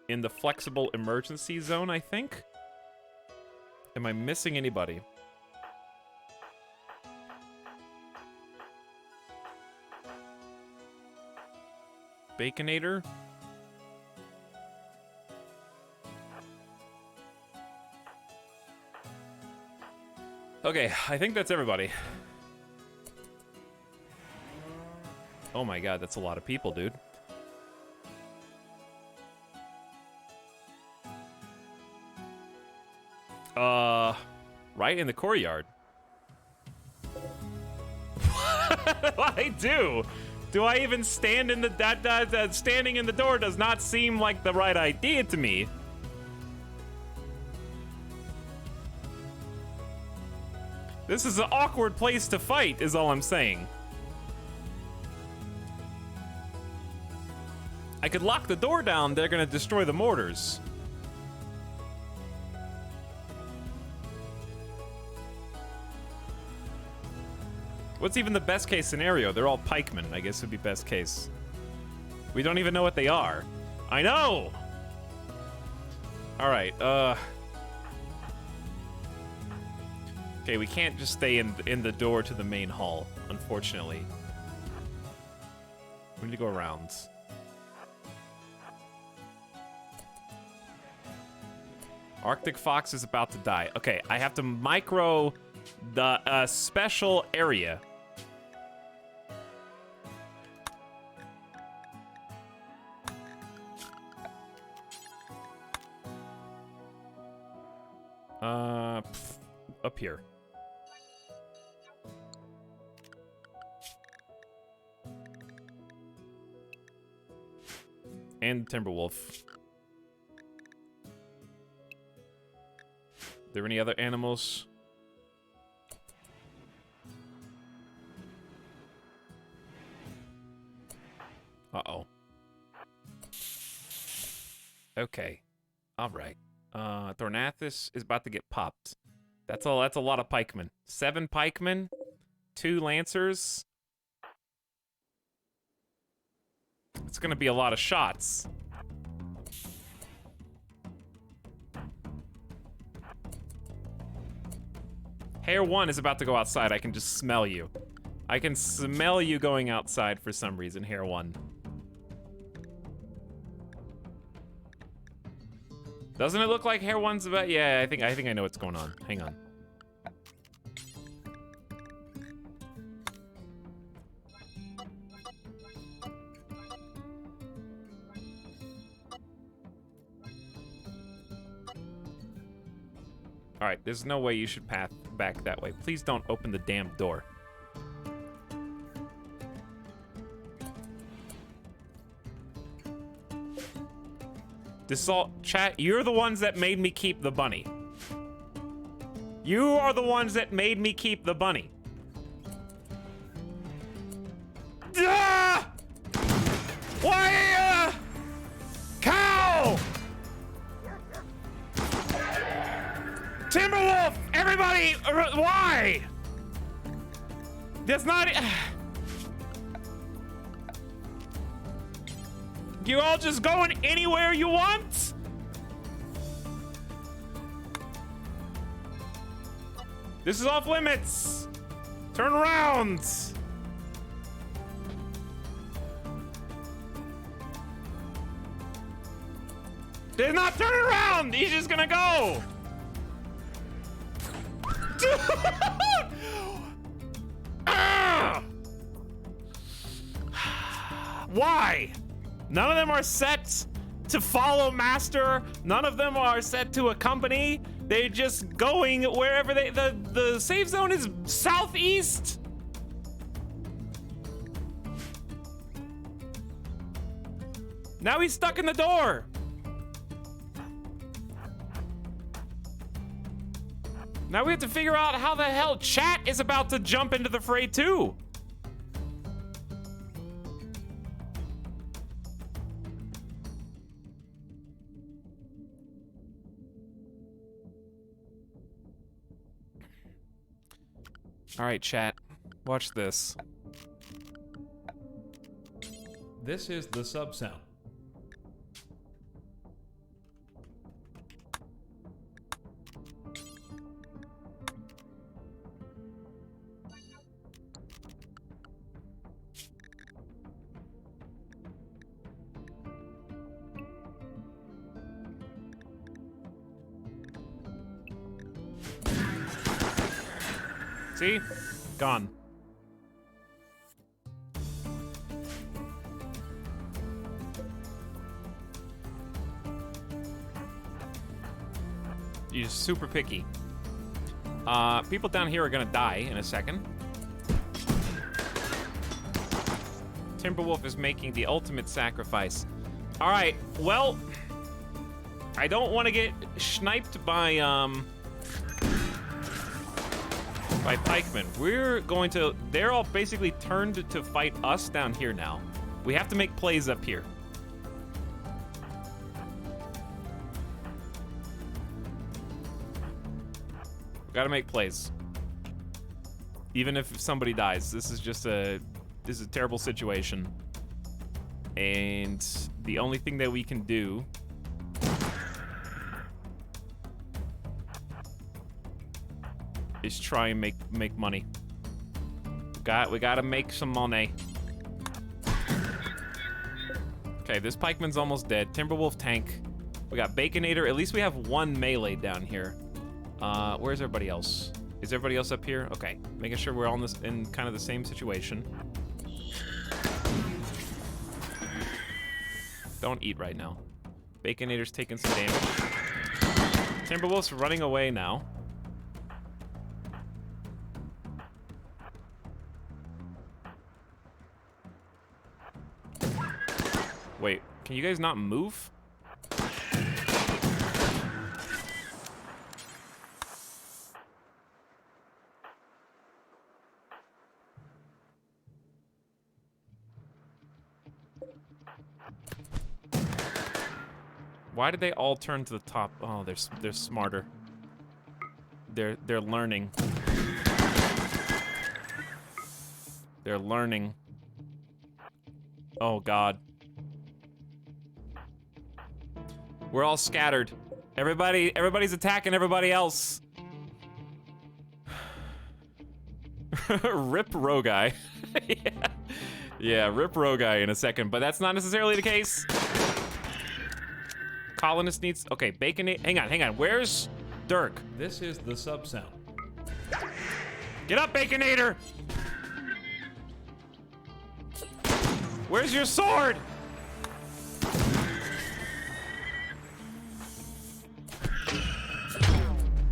in the flexible emergency zone, I think. Am I missing anybody? Baconator? Okay, I think that's everybody. Oh my god, that's a lot of people, dude. Right in the courtyard. What do I do? Do I even stand in the standing in the door does not seem like the right idea to me. This is an awkward place to fight, is all I'm saying. I could lock the door down, they're gonna destroy the mortars. What's even the best case scenario? They're all pikemen, I guess would be best case. We don't even know what they are. I know! Alright, okay, we can't just stay in the door to the main hall, unfortunately. We need to go around. Arctic Fox is about to die. Okay, I have to micro the special area. Up here. And Timberwolf. Are there any other animals? Uh-oh. Okay. All right. Thornathus is about to get popped. That's all. That's a lot of pikemen. 7 pikemen, 2 lancers. It's gonna be a lot of shots. Hare 1 is about to go outside. I can just smell you. I can smell you going outside for some reason, Hare 1. Doesn't it look like Hare 1's about? Yeah, I think I know what's going on. Hang on. All right, there's no way you should path back that way. Please don't open the damn door. This is all, chat, you're the ones that made me keep the bunny. You are the ones that made me keep the bunny. Ah! Why, cow! Timberwolf! Everybody! Why? That's not... You all just going anywhere you want? This is off limits. Turn around. They're not turning around. He's just gonna go. Dude! Ah! Why? None of them are set to follow master. None of them are set to accompany. They're just going wherever they... The safe zone is southeast. Now he's stuck in the door. Now we have to figure out how the hell chat is about to jump into the fray too. All right, chat. Watch this. This is the sub sound. See? Gone. You're super picky. People down here are gonna die in a second. Timberwolf is making the ultimate sacrifice. All right, well, I don't want to get sniped by pikemen. We're going to, they're all basically turned to fight us down here now. We have to make plays up here. We gotta make plays. Even if somebody dies, this is a terrible situation. And the only thing that we can do is try and make money. We gotta make some money. Okay, this pikeman's almost dead. Timberwolf tank. We got Baconator. At least we have one melee down here. Where's everybody else? Is everybody else up here? Okay, making sure we're all in kind of the same situation. Don't eat right now. Baconator's taking some damage. Timberwolf's running away now. Wait, can you guys not move? Why did they all turn to the top? Oh, they're smarter. They're learning. They're learning. Oh God. We're all scattered. Everybody's attacking everybody else. Rip Roguy. Yeah, rip Roguy in a second, but that's not necessarily the case. Colonist needs, okay, bacon, hang on, where's Dirk? This is the sub sound. Get up, Baconator! Where's your sword?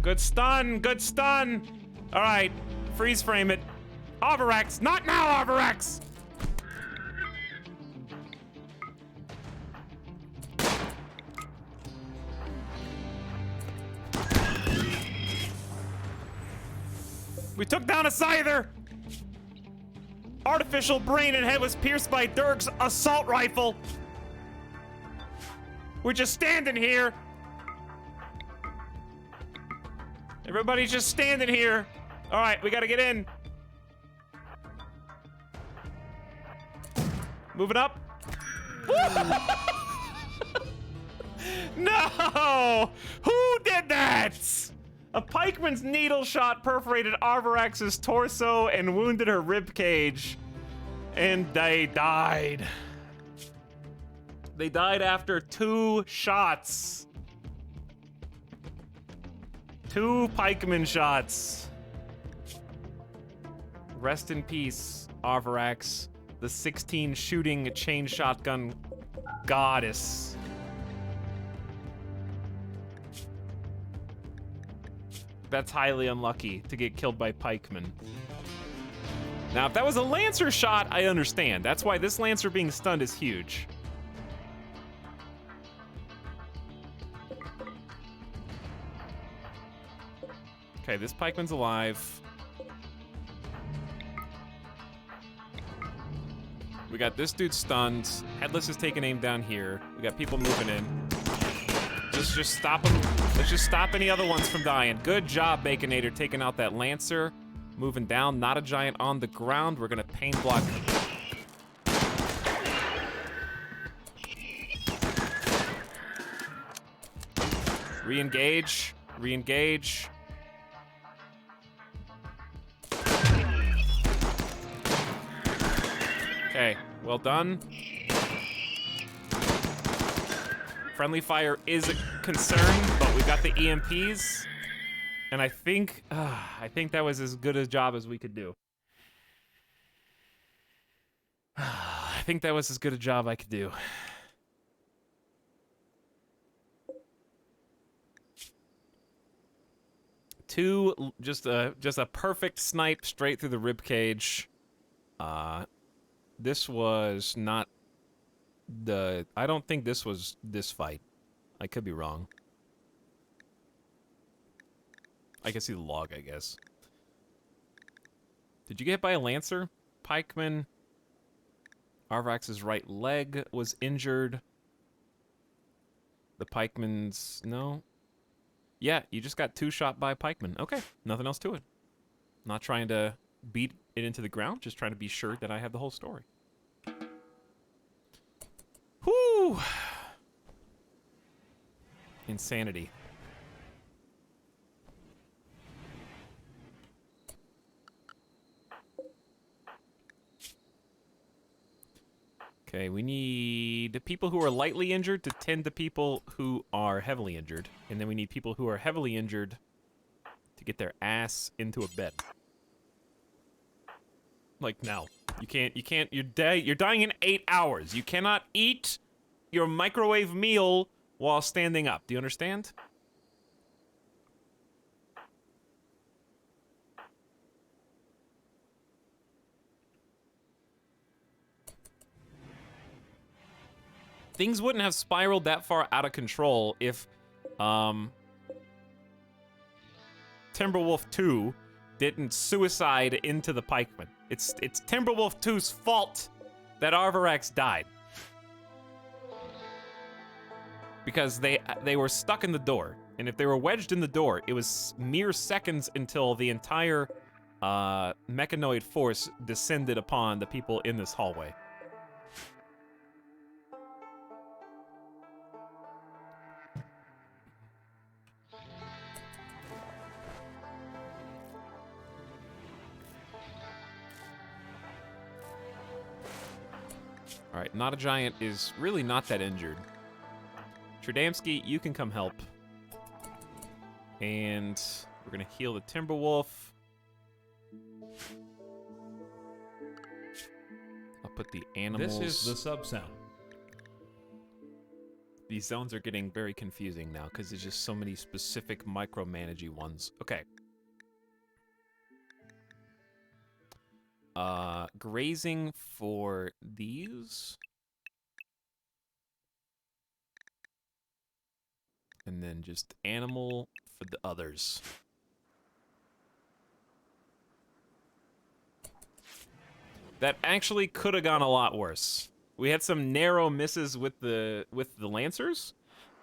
Good stun, good stun. All right, freeze frame it. Arvarax, not now, Arvarax! We took down a Scyther! Artificial brain and head was pierced by Dirk's assault rifle. We're just standing here. Everybody's just standing here. All right, we gotta get in. Moving up. No! Who did that? A pikeman's needle shot perforated Arvarax's torso and wounded her rib cage. And they died. They died after 2 shots. 2 pikeman shots. Rest in peace, Arvarax, the 16 shooting chain shotgun goddess. That's highly unlucky to get killed by pikemen. Now, if that was a Lancer shot, I understand. That's why this Lancer being stunned is huge. Okay, this pikeman's alive. We got this dude stunned. Headless is taking aim down here. We got people moving in. Just stop them. Let's just stop any other ones from dying. Good job, Baconator, taking out that Lancer. Moving down, not a giant on the ground. We're gonna pain block. Re-engage. Re-engage. Okay, well done. Friendly fire is a concern, but we've got the EMPs. And I think that was as good a job as we could do. I think that was as good a job I could do. Just a perfect snipe straight through the rib cage. This was not I don't think this was this fight. I could be wrong. I can see the log, I guess. Did you get hit by a Lancer? Pikeman. Arvarax's right leg was injured. The pikeman's... No? Yeah, you just got 2 shot by a pikeman. Okay, nothing else to it. Not trying to beat it into the ground, just trying to be sure that I have the whole story. Whew! Insanity. Okay, we need the people who are lightly injured to tend to people who are heavily injured. And then we need people who are heavily injured to get their ass into a bed. Like now. You're dying in 8 hours. You cannot eat your microwave meal while standing up. Do you understand? Things wouldn't have spiraled that far out of control if Timberwolf 2 didn't suicide into the pikeman. It's Timberwolf 2's fault that Arvorax died. Because they were stuck in the door. And if they were wedged in the door, it was mere seconds until the entire mechanoid force descended upon the people in this hallway. All right, Not a Giant is really not that injured. Tradamski, you can come help. And we're gonna heal the Timberwolf. I'll put the animals. This is the sub-sound. These zones are getting very confusing now because there's just so many specific micromanagey ones. Okay. Grazing for these. And then just animal for the others. That actually could have gone a lot worse. We had some narrow misses with the Lancers,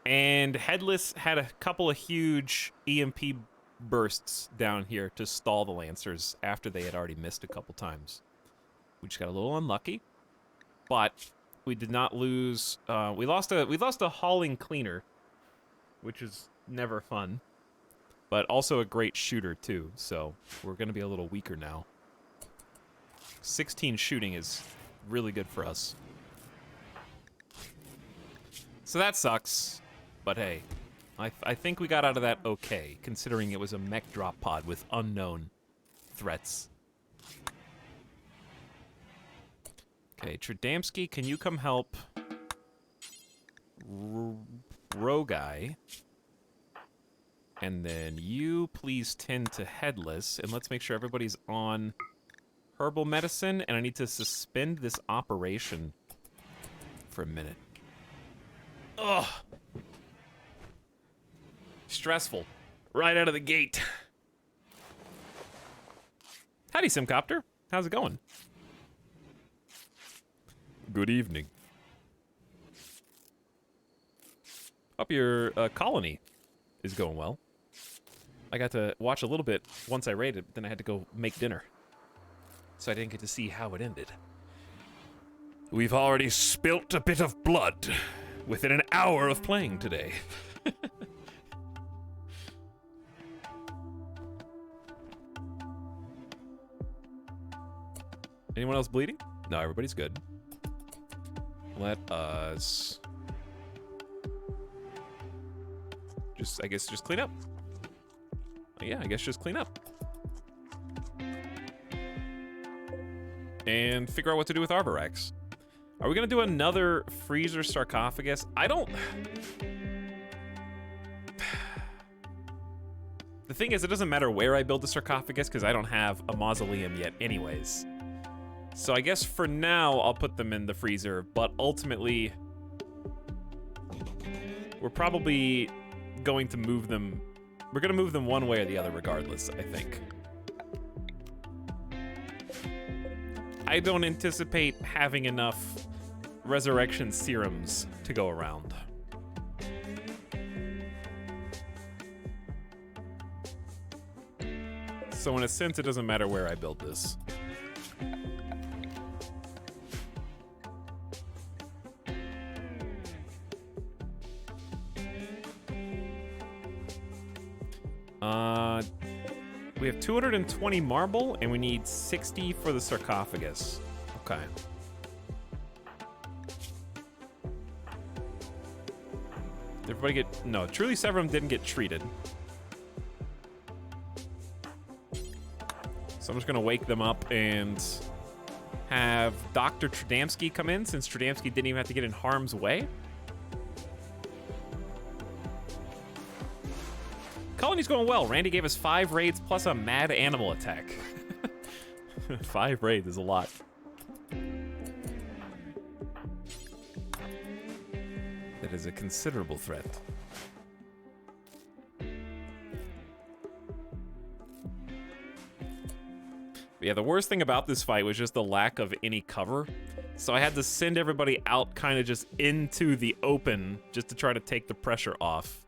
and Headless had a couple of huge EMP bursts down here to stall the Lancers after they had already missed a couple times. We just got a little unlucky, but we did not lose. We lost a hauling cleaner, which is never fun, but also a great shooter too. So we're gonna be a little weaker now. 16 shooting is really good for us. So that sucks, but hey, I think we got out of that okay, considering it was a mech drop pod with unknown threats. Okay, Tradamski, can you come help Roguy? And then you please tend to Headless, and let's make sure everybody's on herbal medicine, and I need to suspend this operation for a minute. Ugh. Stressful. Right out of the gate. Howdy, Simcopter. How's it going? Good evening. Hope your colony is going well. I got to watch a little bit once I raided, but then I had to go make dinner. So I didn't get to see how it ended. We've already spilt a bit of blood within an hour of playing today. Anyone else bleeding? No, everybody's good. Let us I guess just clean up. Yeah, I guess just clean up. And figure out what to do with Arvorax. Are we gonna do another freezer sarcophagus? The thing is, it doesn't matter where I build the sarcophagus because I don't have a mausoleum yet anyways. So I guess for now, I'll put them in the freezer, but ultimately, we're probably going to move them. We're gonna move them one way or the other regardless, I think. I don't anticipate having enough resurrection serums to go around. So in a sense, it doesn't matter where I build this. We have 220 marble, and we need 60 for the sarcophagus. Okay. Did everybody get... No, Truly Severum didn't get treated. So I'm just gonna wake them up and have Dr. Tradamski come in, since Tradamski didn't even have to get in harm's way. Colony's going well. Randy gave us 5 raids plus a mad animal attack. 5 raids is a lot. That is a considerable threat. Yeah, the worst thing about this fight was just the lack of any cover. So I had to send everybody out kind of just into the open just to try to take the pressure off.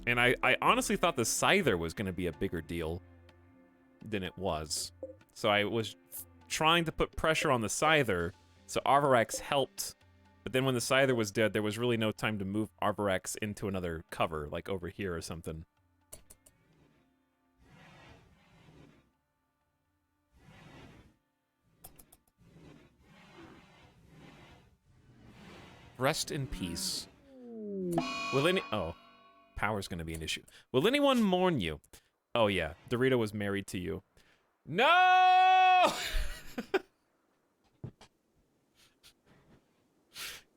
And I honestly thought the Scyther was going to be a bigger deal than it was. So I was trying to put pressure on the Scyther, so Arvarax helped. But then when the Scyther was dead, there was really no time to move Arvarax into another cover, like over here or something. Rest in peace. Will any... Oh. Power's gonna be an issue. Will anyone mourn you? Oh yeah, Dorito was married to you. No!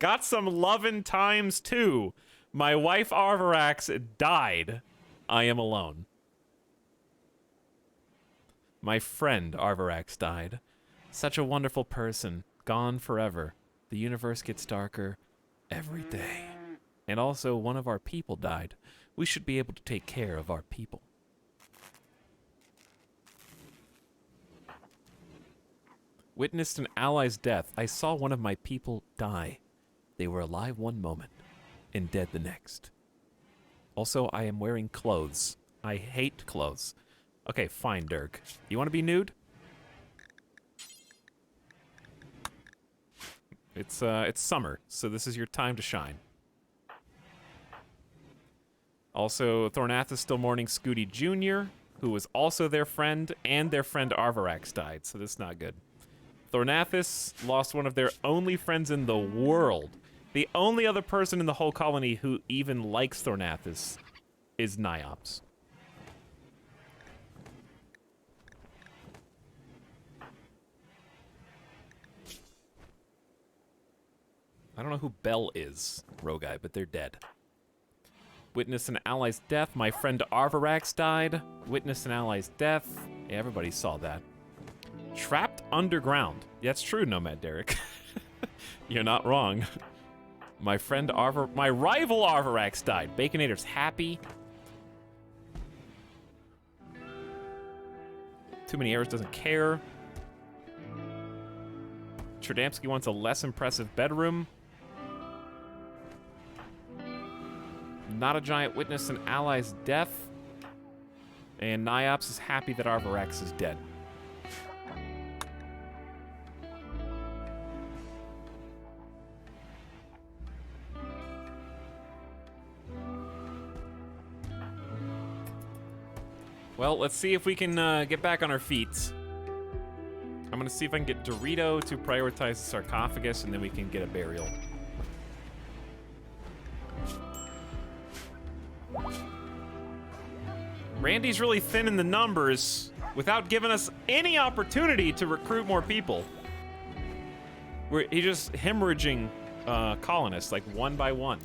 Got some lovin' times too. My wife Arvarax died. I am alone. My friend Arvarax died. Such a wonderful person. Gone forever. The universe gets darker every day. And also, one of our people died. We should be able to take care of our people. Witnessed an ally's death. I saw one of my people die. They were alive one moment and dead the next. Also, I am wearing clothes. I hate clothes. Okay, fine, Dirk. You want to be nude? It's summer, so this is your time to shine. Also, Thornathus still mourning Scooty Jr., who was also their friend, and their friend Arvarax died, so this is not good. Thornathus lost one of their only friends in the world. The only other person in the whole colony who even likes Thornathus is Niops. I don't know who Bell is, Rogai, but they're dead. Witnessed an ally's death. My friend Arvarax died. Witnessed an ally's death. Yeah, everybody saw that. Trapped underground. Yeah, that's true, Nomad Derek. You're not wrong. My friend my rival Arvarax died. Baconator's happy. Too many errors, doesn't care. Tradamski wants a less impressive bedroom. Not a giant witnessed an ally's death. And Niops is happy that Arvarax is dead. Well, let's see if we can get back on our feet. I'm gonna see if I can get Dorito to prioritize the sarcophagus, and then we can get a burial. Randy's really thin in the numbers without giving us any opportunity to recruit more people. He's just hemorrhaging colonists, like one by one.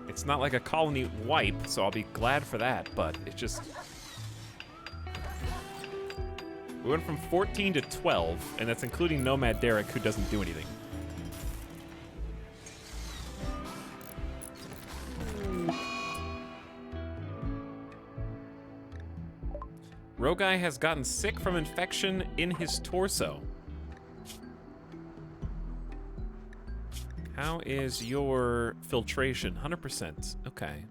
It's not like a colony wipe, so I'll be glad for that, but it's just... We went from 14 to 12, and that's including Nomad Derek, who doesn't do anything. Rogai has gotten sick from infection in his torso. How is your filtration? 100%. Okay.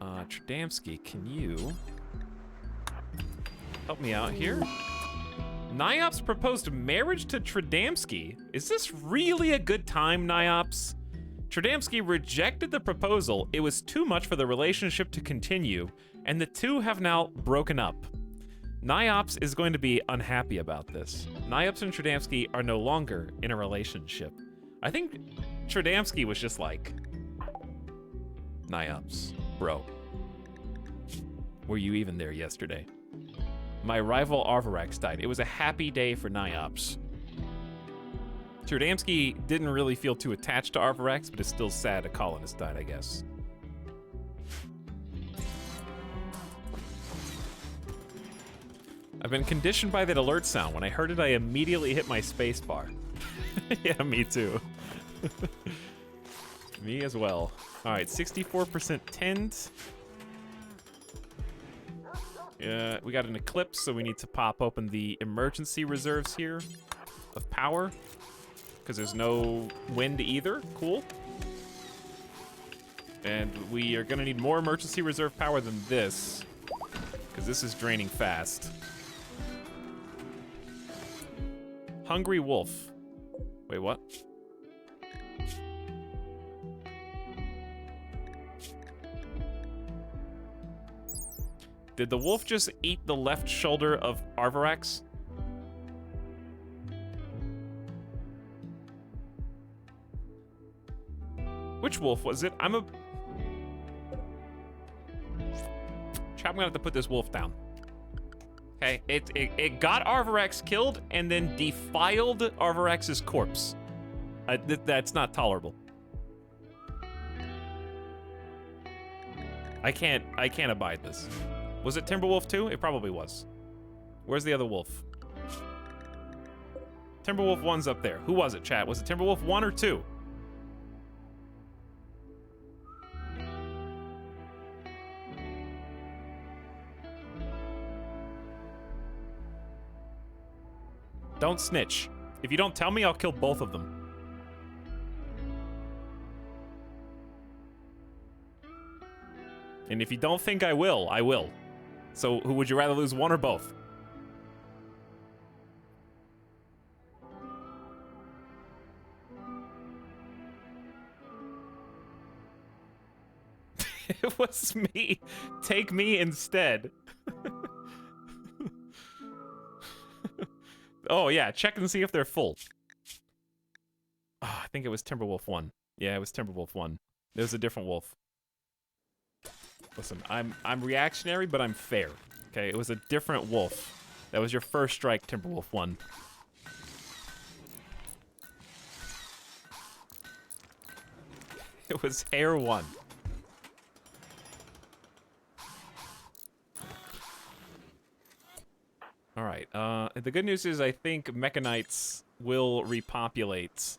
Tradamski, can you help me out here? Niops proposed marriage to Tradamski. Is this really a good time, Niops? Tradamski rejected the proposal. It was too much for the relationship to continue, and the two have now broken up. Niops is going to be unhappy about this. Niops and Tradamski are no longer in a relationship. I think Tradamski was just like, Niops, bro, were you even there yesterday? My rival Arvarax died. It was a happy day for Niops. Tradamski didn't really feel too attached to Arvarax, but is still sad a colonist died, I guess. I've been conditioned by that alert sound. When I heard it, I immediately hit my space bar. Yeah, me too. Me as well. All right, 64% tend. We got an eclipse, so we need to pop open the emergency reserves here of power, because there's no wind either. Cool. And we are gonna need more emergency reserve power than this, because this is draining fast. Hungry wolf. Wait, what? Did the wolf just eat the left shoulder of Arvarax? Which wolf was it? I'm gonna have to put this wolf down. Okay, it got Arvarax killed and then defiled Arvarax's corpse. That's not tolerable. I can't abide this. Was it Timberwolf 2? It probably was. Where's the other wolf? Timberwolf 1's up there. Who was it, chat? Was it Timberwolf 1 or 2? Don't snitch. If you don't tell me, I'll kill both of them. And if you don't think I will, I will. So, who would you rather lose, one or both? It was me. Take me instead. Oh, yeah, check and see if they're full. Oh, I think it was Timberwolf 1. Yeah, it was Timberwolf 1. It was a different wolf. Listen, I'm reactionary, but I'm fair. Okay, it was a different wolf. That was your first strike, Timberwolf 1. It was Hair 1. All right. The good news is I think Mechanites will repopulate.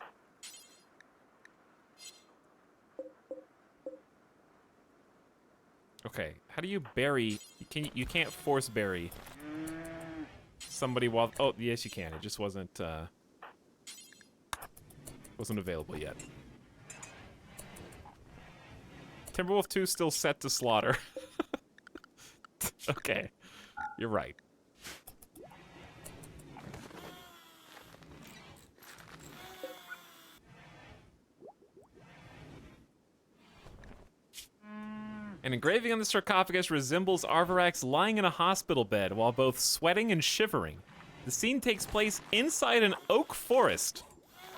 Okay. How do you bury? You can't force bury somebody while. Oh, yes, you can. It just wasn't available yet. Timberwolf 2 still set to slaughter. Okay, you're right. An engraving on the sarcophagus resembles Arvarax lying in a hospital bed while both sweating and shivering. The scene takes place inside an oak forest.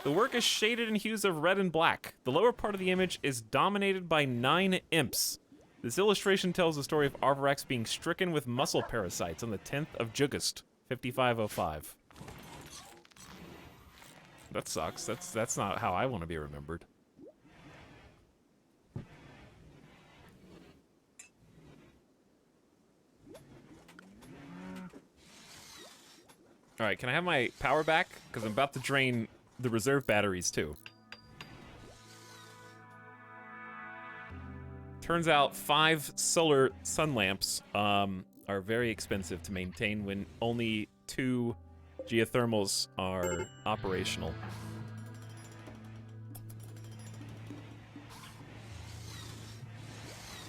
The work is shaded in hues of red and black. The lower part of the image is dominated by 9 imps. This illustration tells the story of Arvarax being stricken with muscle parasites on the 10th of Jugust, 5505. That sucks. That's not how I want to be remembered. All right, can I have my power back? Because I'm about to drain the reserve batteries, too. Turns out 5 solar sun lamps are very expensive to maintain when only 2 geothermals are operational.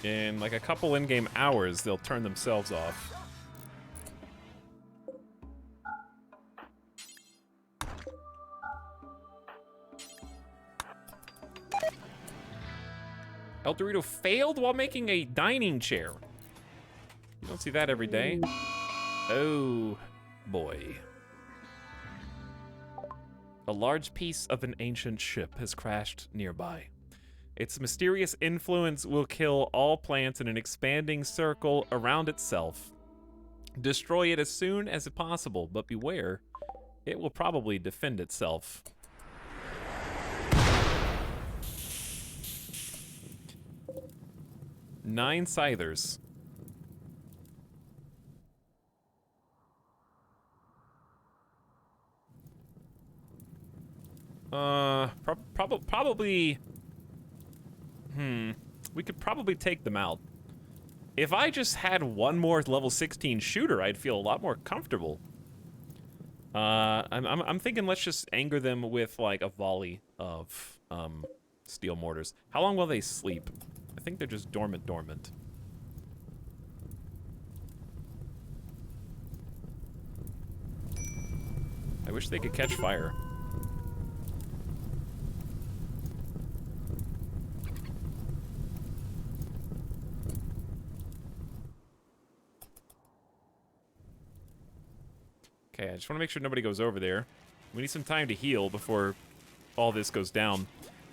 In like a couple in-game hours, they'll turn themselves off. El Dorito failed while making a dining chair. You don't see that every day. Oh, boy. A large piece of an ancient ship has crashed nearby. Its mysterious influence will kill all plants in an expanding circle around itself. Destroy it as soon as possible, but beware, it will probably defend itself. Nine scythers. Probably. We could probably take them out. If I just had one more level 16 shooter, I'd feel a lot more comfortable. I'm thinking let's just anger them with like a volley of steel mortars. How long will they sleep? I think they're just dormant. I wish they could catch fire. Okay, I just want to make sure nobody goes over there. We need some time to heal before all this goes down.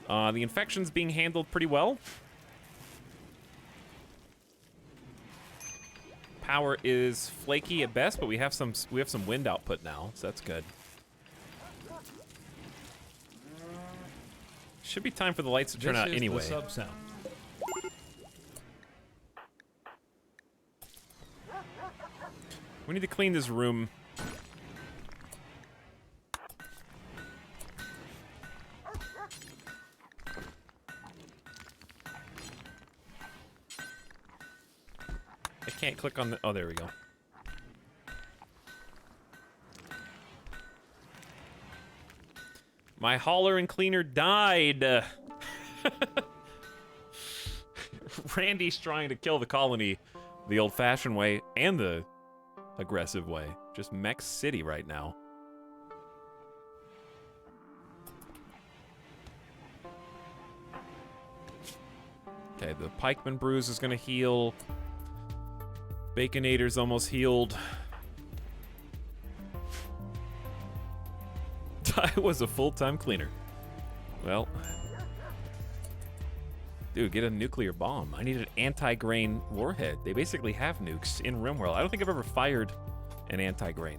The infection's being handled pretty well. Power is flaky at best, but we have some wind output now, so that's good. Should be time for the lights to turn out anyway. This is the sub-sound. We need to clean this room. I can't click on the... Oh, there we go. My hauler and cleaner died. Randy's trying to kill the colony the old-fashioned way and the aggressive way. Just mech city right now. Okay, the pikeman bruise is gonna heal. Baconator's almost healed. I was a full-time cleaner. Well. Dude, get a nuclear bomb. I need an anti-grain warhead. They basically have nukes in RimWorld. I don't think I've ever fired an anti-grain.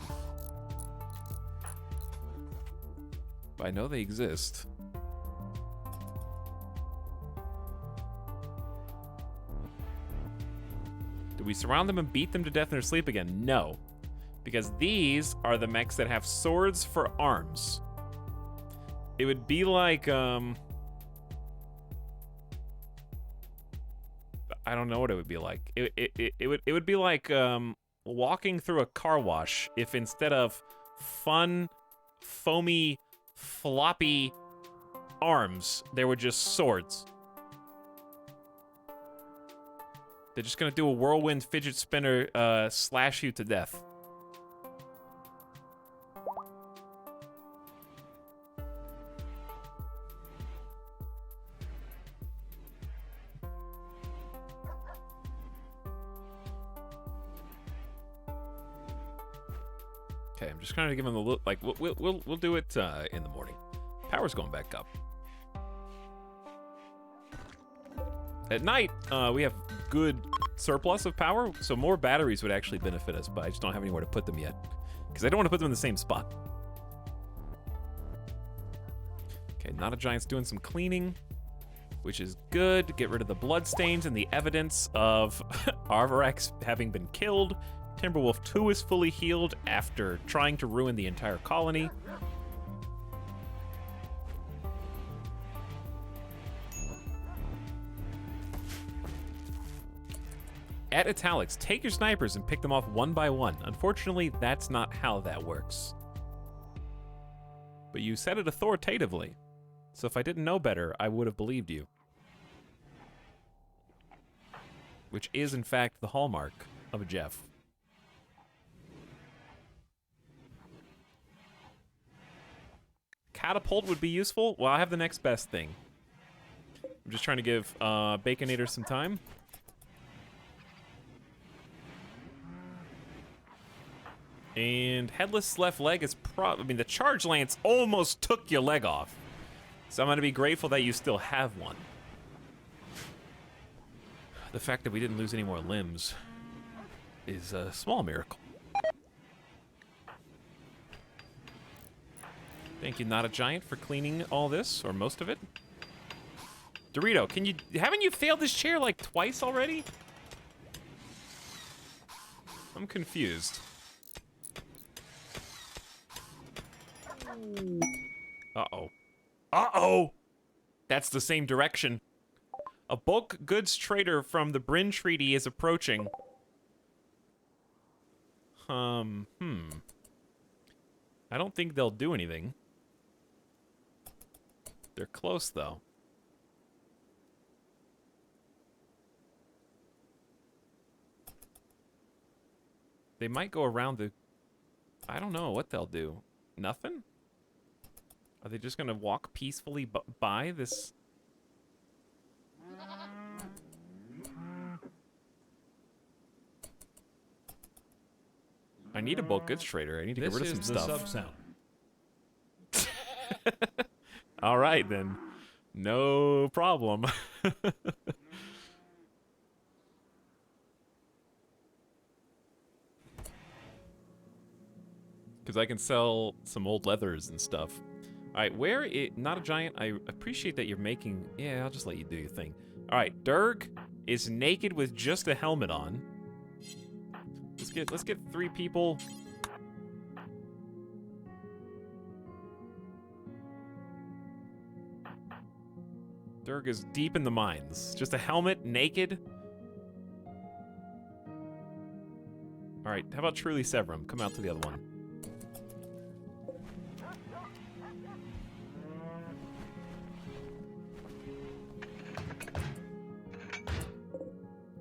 But I know they exist. Do we surround them and beat them to death in their sleep again? No. Because these are the mechs that have swords for arms. It would be like, I don't know what it would be like. It would be like walking through a car wash if instead of fun, foamy, floppy arms, there were just swords. They're just gonna do a whirlwind fidget spinner, slash you to death. Okay, I'm just trying to give them the look. Like we'll do it in the morning. Power's going back up. At night, we have good surplus of power, so more batteries would actually benefit us, but I just don't have anywhere to put them yet. Because I don't want to put them in the same spot. Okay, Not a Giant's doing some cleaning, which is good. Get rid of the bloodstains and the evidence of Arvorax having been killed. Timberwolf 2 is fully healed after trying to ruin the entire colony. At Etalyx, take your snipers and pick them off one by one. Unfortunately, that's not how that works. But you said it authoritatively, so if I didn't know better, I would have believed you. Which is, in fact, the hallmark of a Jeff. Catapult would be useful. Well, I have the next best thing. I'm just trying to give Baconator some time. And Headless left leg is I mean, the Charge Lance almost took your leg off. So I'm going to be grateful that you still have one. The fact that we didn't lose any more limbs is a small miracle. Thank you, Not a Giant, for cleaning all this, or most of it. Dorito, haven't you failed this chair like twice already? I'm confused. Uh-oh. Uh-oh! That's the same direction. A bulk goods trader from the Bryn Treaty is approaching. I don't think they'll do anything. They're close, though. They might go around the... I don't know what they'll do. Nothing? Are they just gonna walk peacefully by this? I need a bulk goods trader. I need to get rid of some stuff. This is the sub sound. All right, then. No problem. Because I can sell some old leathers and stuff. All right, where it not a giant. I appreciate that you're making. Yeah, I'll just let you do your thing. All right, Durg is naked with just a helmet on. Let's get 3 people. Durg is deep in the mines. Just a helmet, naked. All right, how about Truly Severum? Come out to the other one.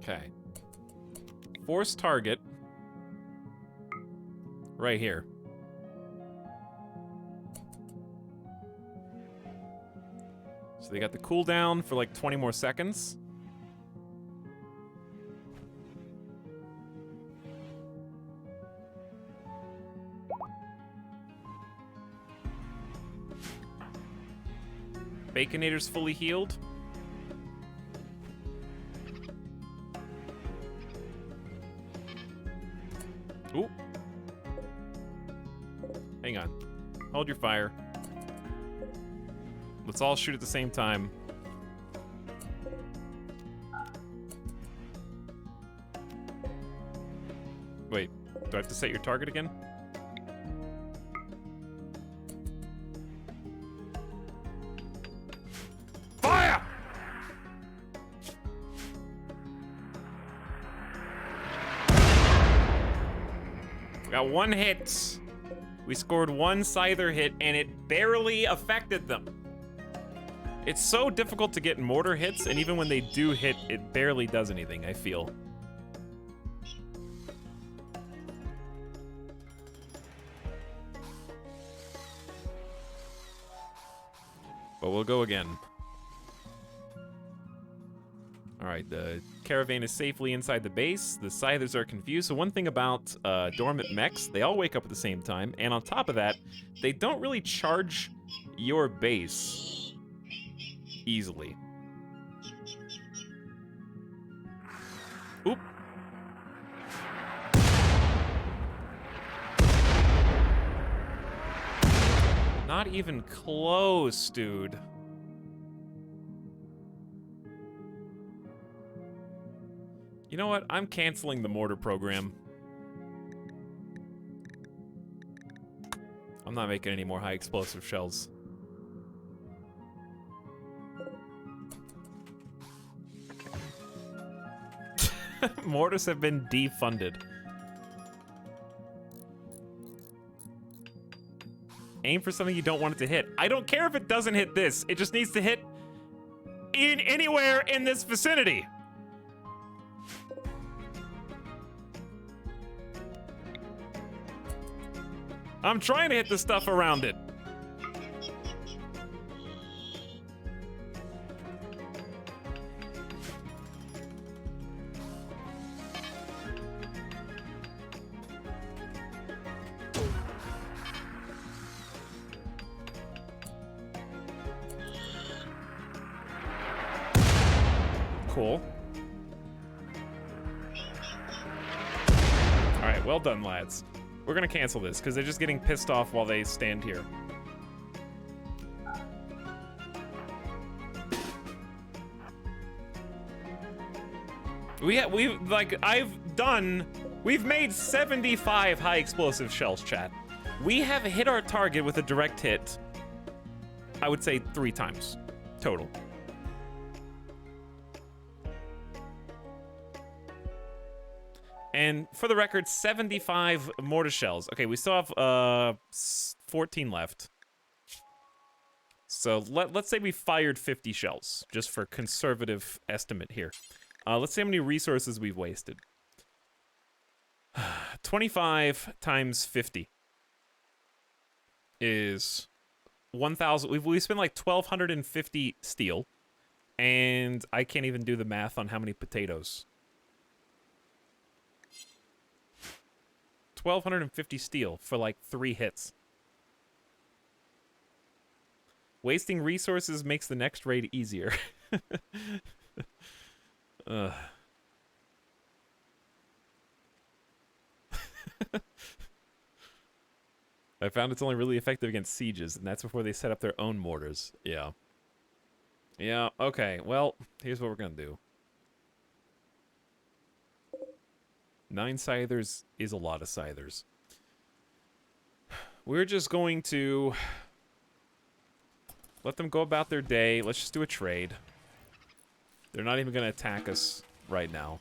Okay. Force target. Right here. So they got the cooldown for like 20 more seconds. Baconator's fully healed. Ooh. Hang on. Hold your fire. Let's all shoot at the same time. Wait, do I have to set your target again? Fire! We got 1 hit. We scored 1 Scyther hit, and it barely affected them. It's so difficult to get mortar hits, and even when they do hit, it barely does anything, I feel. But we'll go again. Alright, the caravan is safely inside the base. The Scythers are confused. So one thing about dormant mechs, they all wake up at the same time. And on top of that, they don't really charge your base easily. Oop. Not even close, dude. You know what? I'm canceling the mortar program. I'm not making any more high explosive shells. Mortars have been defunded. Aim for something you don't want it to hit. I don't care if it doesn't hit this. It just needs to hit in anywhere in this vicinity. I'm trying to hit the stuff around it. Cool. All right, well done, lads. We're gonna cancel this because they're just getting pissed off while they stand here. We've made 75 high explosive shells, chat. We have hit our target with a direct hit I would say 3 times total. And for the record, 75 mortar shells. Okay, we still have 14 left. So let's say we fired 50 shells, just for conservative estimate here. Let's see how many resources we've wasted. 25 times 50 is 1,000. We spent like 1,250 steel, and I can't even do the math on how many potatoes. 1,250 steel for like 3 hits. Wasting resources makes the next raid easier. I found it's only really effective against sieges, and that's before they set up their own mortars. Yeah. Yeah, okay. Well, here's what we're gonna do. 9 scythers is a lot of scythers. We're just going to let them go about their day. Let's just do a trade. They're not even going to attack us right now.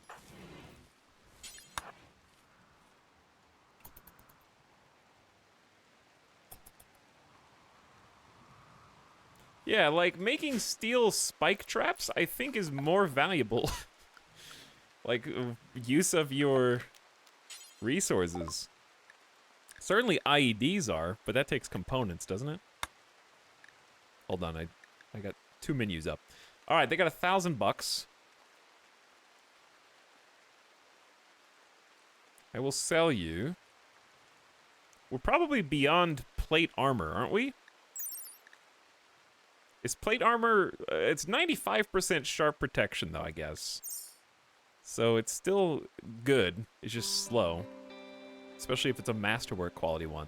Yeah, like, making steel spike traps, I think, is more valuable. Like, use of your resources. Certainly IEDs are, but that takes components, doesn't it? Hold on, I got 2 menus up. All right, they got $1,000. I will sell you. We're probably beyond plate armor, aren't we? Is plate armor... it's 95% sharp protection, though, I guess. So it's still good. It's just slow. Especially if it's a masterwork quality one.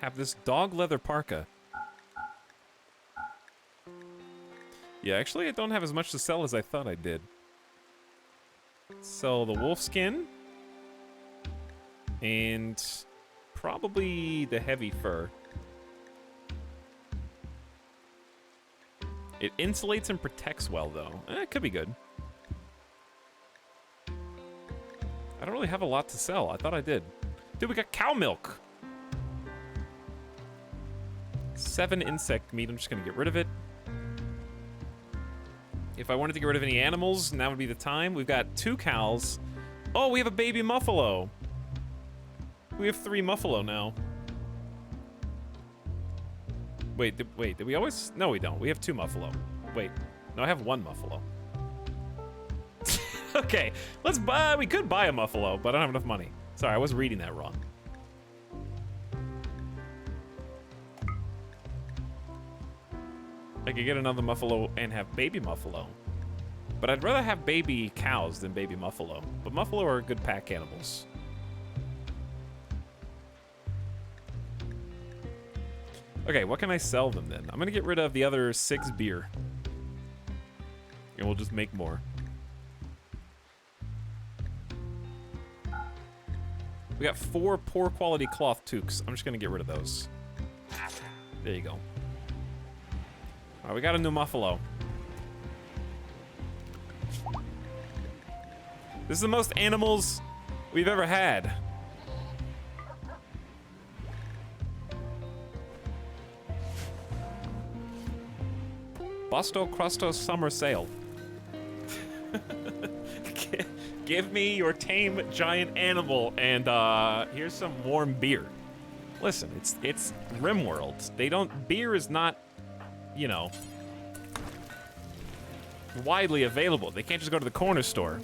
Have this dog leather parka. Yeah, actually I don't have as much to sell as I thought I did. Sell the wolf skin. And probably the heavy fur. It insulates and protects well, though. It could be good. I don't really have a lot to sell. I thought I did. Dude, we got cow milk. 7 insect meat. I'm just going to get rid of it. If I wanted to get rid of any animals, now would be the time. We've got 2 cows. Oh, we have a baby muffalo. We have 3 muffalo now. Wait, did we always? No, we don't. We have 2 muffalo. Wait, no, I have 1 muffalo. Okay, let's buy. We could buy a muffalo, but I don't have enough money. Sorry, I was reading that wrong. I could get another muffalo and have baby muffalo. But I'd rather have baby cows than baby muffalo. But muffalo are good pack animals. Okay, what can I sell them then? I'm gonna get rid of the other 6 beer. And we'll just make more. We got 4 poor quality cloth toques. I'm just gonna get rid of those. There you go. Alright, we got a new muffalo. This is the most animals we've ever had. Busto Crusto Summer Sale. Give me your tame giant animal and here's some warm beer. Listen, it's RimWorld. They don't... beer is not, you know, widely available. They can't just go to the corner store.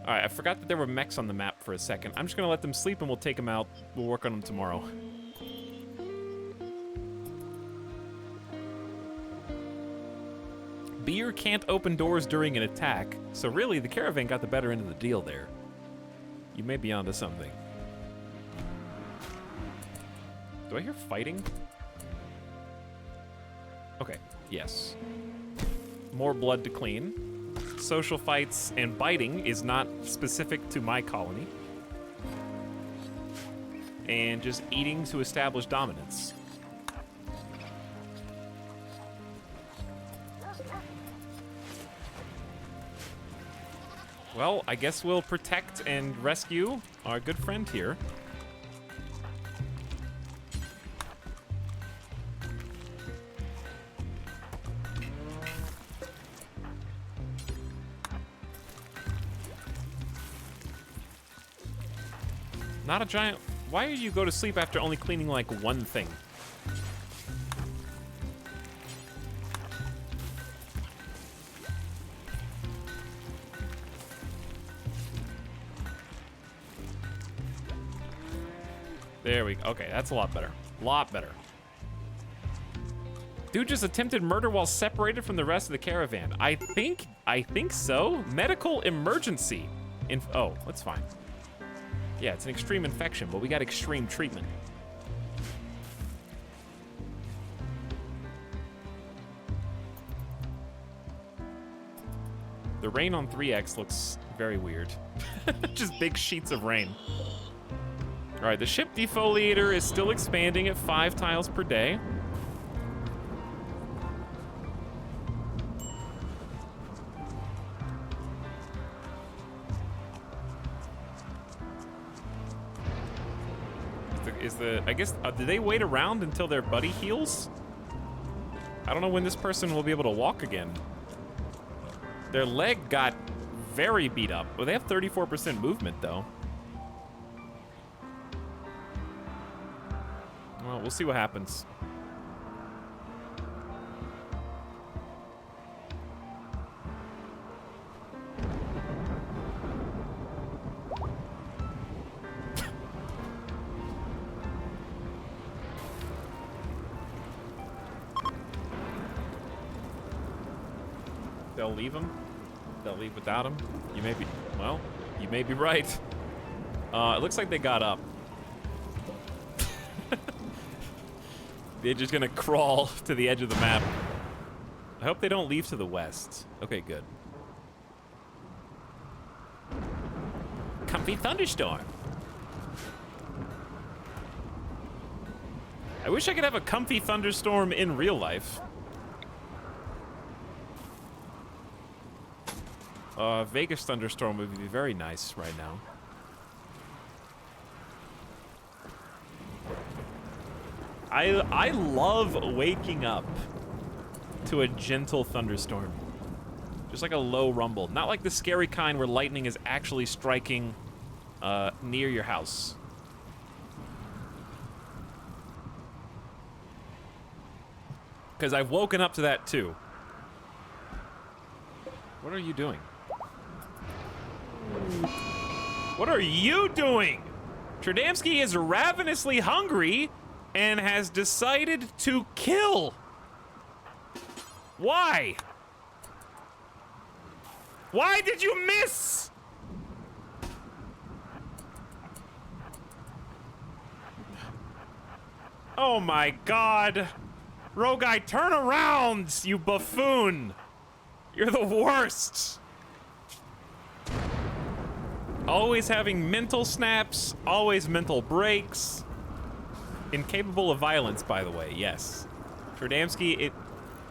Alright, I forgot that there were mechs on the map for a second. I'm just gonna let them sleep and we'll take them out. We'll work on them tomorrow. Beer can't open doors during an attack, so really the caravan got the better end of the deal there. You may be onto something. Do I hear fighting? Okay, yes. More blood to clean. Social fights and biting is not specific to my colony. And just eating to establish dominance. Well, I guess we'll protect and rescue our good friend here. Not a giant... Why do you go to sleep after only cleaning, like, one thing? There we go. Okay, that's a lot better. Lot better. Dude just attempted murder while separated from the rest of the caravan. I think so. Medical emergency. Oh, that's fine. Yeah, it's an extreme infection, but we got extreme treatment. The rain on 3X looks very weird. Just big sheets of rain. All right, the ship defoliator is still expanding at 5 tiles per day. I guess, do they wait around until their buddy heals? I don't know when this person will be able to walk again. Their leg got very beat up. Well, they have 34% movement, though. Well, we'll see what happens. They'll leave him. They'll leave without him. You may be, well, you may be right. It looks like they got up. They're just gonna crawl to the edge of the map. I hope they don't leave to the west. Okay, good. Comfy thunderstorm. I wish I could have a comfy thunderstorm in real life. Vegas thunderstorm would be very nice right now. I love waking up to a gentle thunderstorm. Just like a low rumble. Not like the scary kind where lightning is actually striking near your house. Because I've woken up to that too. What are you doing? What are you doing? Tradamski is ravenously hungry and has decided to kill. Why? Why did you miss? Oh my God. Rogai, turn around, you buffoon. You're the worst. Always having mental snaps, always mental breaks. Incapable of violence, by the way, yes. Tradamski,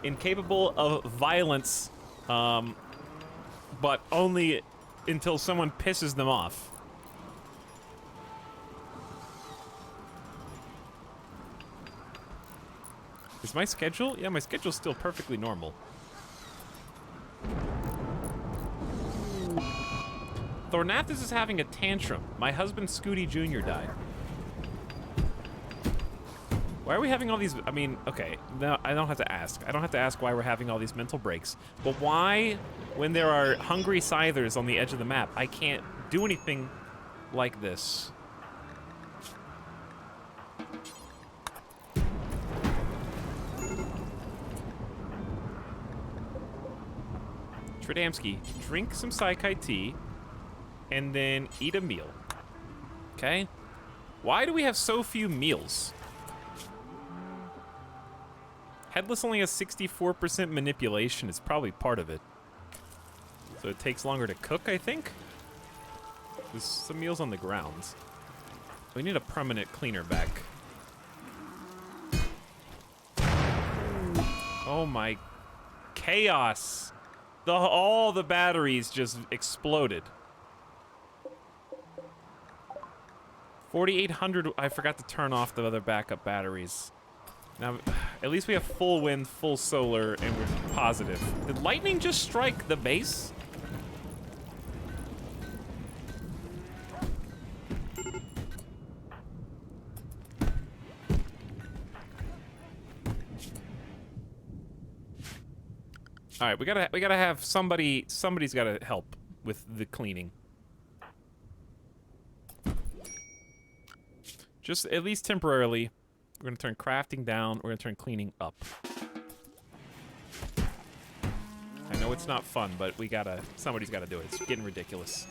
incapable of violence, but only until someone pisses them off. Is my schedule? Yeah, my schedule's still perfectly normal. Thornathus is having a tantrum. My husband Scooty Jr. died. Why are we having all these? I mean, okay, no, I don't have to ask. I don't have to ask why we're having all these mental breaks. But why, when there are hungry scythers on the edge of the map, I can't do anything like this? Tradamski, drink some Psychi tea, and then eat a meal. Okay. Why do we have so few meals? Headless only has 64% manipulation. It's probably part of it. So it takes longer to cook, I think? There's some meals on the ground. We need a permanent cleaner back. Oh my... Chaos! All the batteries just exploded. 4,800... I forgot to turn off the other backup batteries. Now, at least we have full wind, full solar, and we're positive. Did lightning just strike the base? All right, we gotta have somebody's gotta help with the cleaning. Just at least temporarily. We're gonna turn crafting down, we're gonna turn cleaning up. I know it's not fun, but somebody's gotta do it. It's getting ridiculous.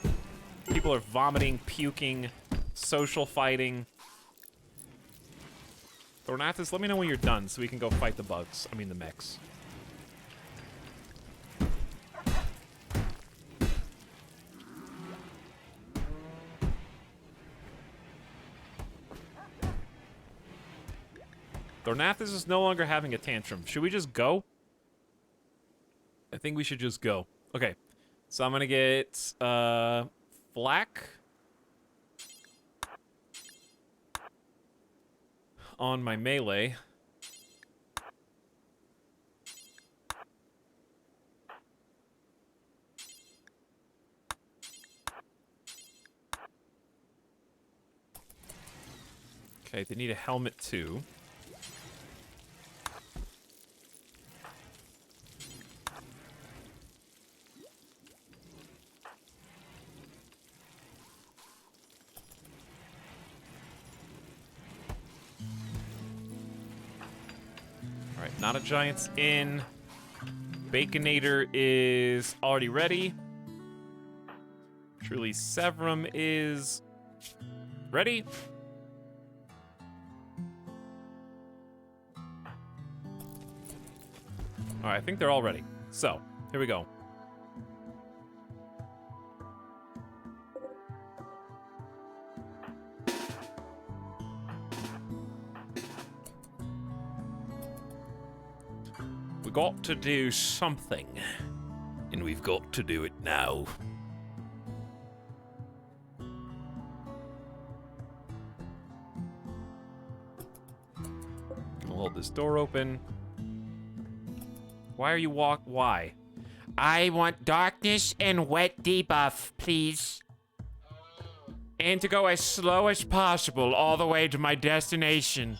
People are vomiting, puking, social fighting. Thornathus, let me know when you're done so we can go fight the bugs. I mean the mechs. Thornathus is no longer having a tantrum. Should we just go? I think we should just go. Okay. So I'm gonna get flak on my melee. Okay, they need a helmet too. Not a Giant's in. Baconator is already ready. Truly Severum is ready. All right, I think they're all ready. So, here we go. Got to do something, and we've got to do it now. Gonna hold this door open. Why are you why? I want darkness and wet debuff, please. And to go as slow as possible all the way to my destination.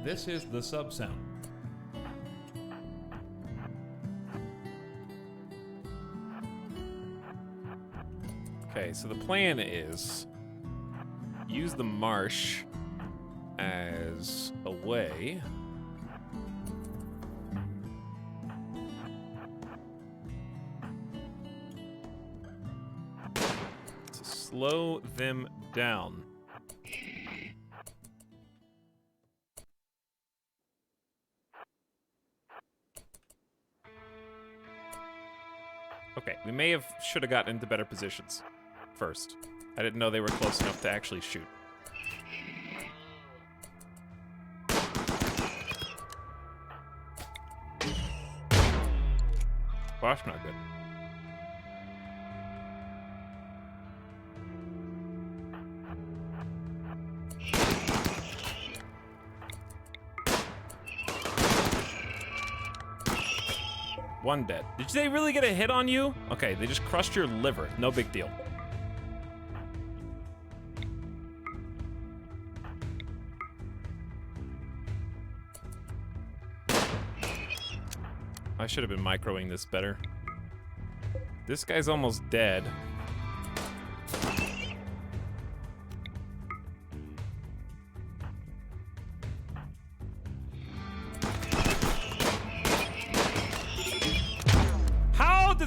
This is the sub sound. Okay, so the plan is use the marsh as a way to slow them down. Okay, we may have should have gotten into better positions first. I didn't know they were close enough to actually shoot. Well, that's not good. One dead. Did they really get a hit on you? Okay, they just crushed your liver. No big deal. I should have been microing this better. This guy's almost dead.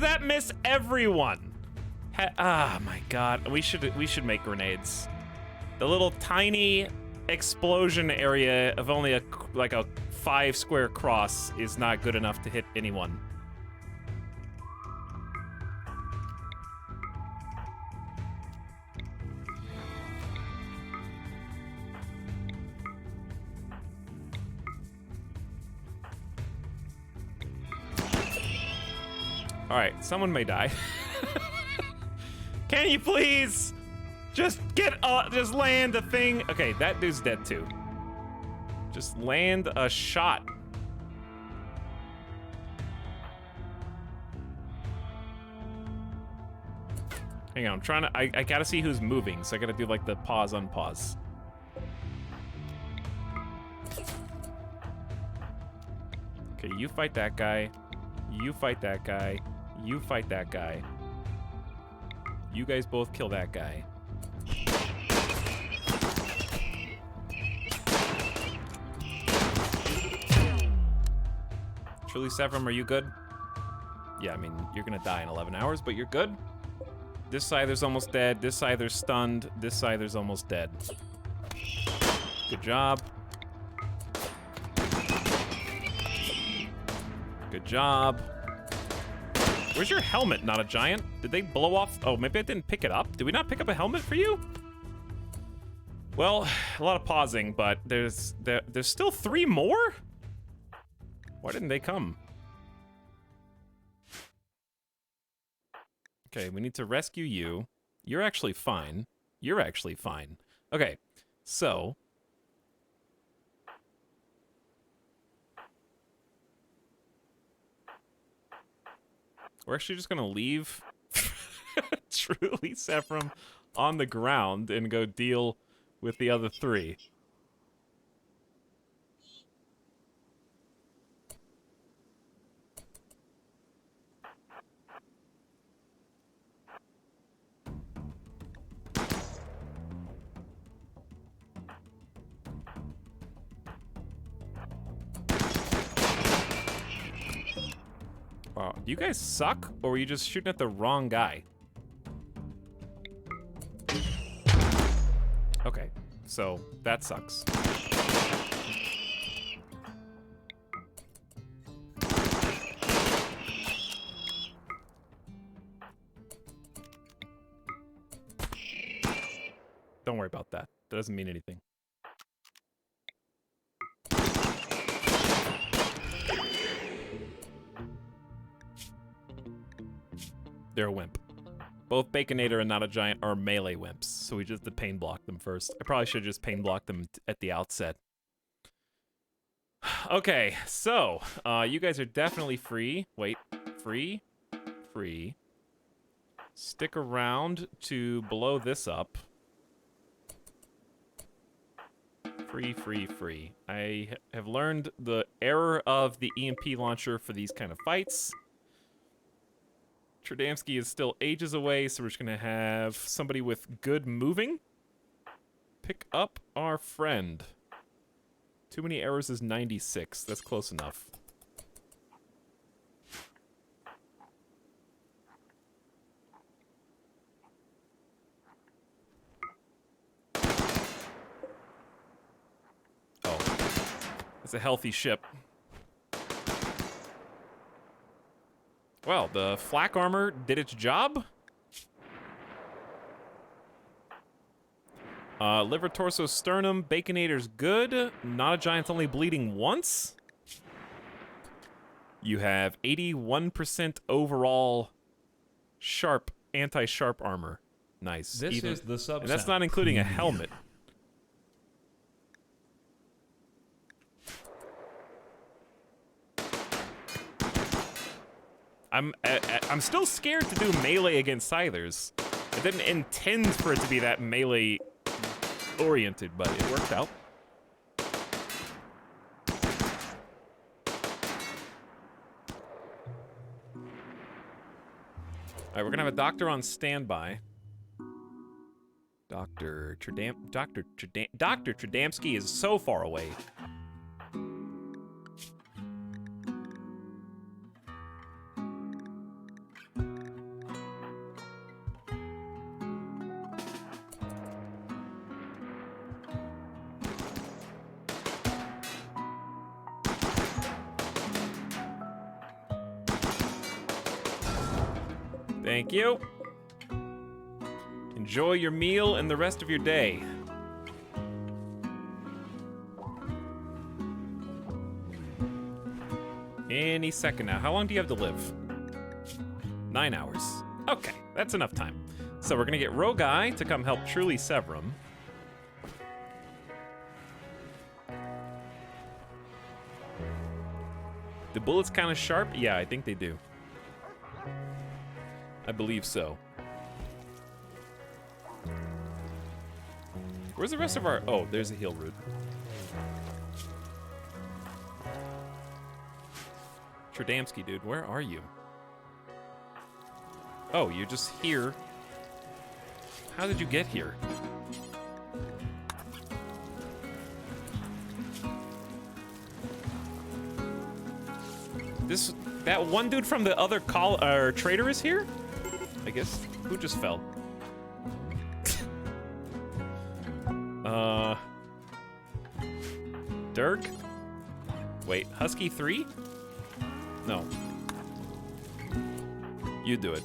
did that miss everyone? My god, we should make grenades. The little tiny explosion area of only a 5 square cross is not good enough to hit anyone. All right, someone may die. Can you please just just land a thing? Okay, that dude's dead too. Just land a shot. Hang on, I'm trying to, I gotta see who's moving, so I gotta do like the pause, unpause. Okay, you fight that guy. You fight that guy. You fight that guy. You guys both kill that guy. Truly, Severum, are you good? Yeah, I mean, you're gonna die in 11 hours, but you're good. This Scyther's almost dead. This Scyther's stunned. This Scyther's almost dead. Good job. Good job. Where's your helmet, not a giant? Did they blow off? Oh, maybe I didn't pick it up. Did we not pick up a helmet for you? Well, a lot of pausing, but there's still 3 more? Why didn't they come? Okay, we need to rescue you. You're actually fine. You're actually fine. Okay, so... we're actually just gonna leave Truly Severum on the ground and go deal with the other 3. Wow, do you guys suck, or were you just shooting at the wrong guy? Okay, so that sucks. Don't worry about that. That doesn't mean anything. They're a wimp. Both Baconator and Not a Giant are melee wimps, so we just pain block them first. I probably should have just pain blocked them at the outset. Okay, so, you guys are definitely free. Wait, free? Free. Stick around to blow this up. Free, free, free. I have learned the error of the EMP launcher for these kind of fights. Tradamski is still ages away, so we're just gonna have somebody with good moving pick up our friend. Too many errors is 96. That's close enough. Oh. It's a healthy ship. Well, the flak armor did its job. Liver, torso, sternum, Baconator's good. Not a Giant's only bleeding once. You have 81% overall sharp, anti-sharp armor. Nice. This is the subset. And that's not including a helmet. I'm still scared to do melee against Scythers. I didn't intend for it to be that melee oriented, but it worked out. Alright, we're gonna have a doctor on standby. Dr. Tradamski is so far away. Thank you. Enjoy your meal and the rest of your day. Any second now. How long do you have to live? 9 hours. Okay, that's enough time. So we're gonna get Roguy to come help Truly Severum. The bullets kind of sharp? Yeah, I think they do. I believe so. Where's the rest of our... Oh, there's a heal route. Tradamski, dude, where are you? Oh, you're just here. How did you get here? That one dude from the other trader is here? I guess. Who just fell? Dirk? Wait, Husky 3? No. You do it.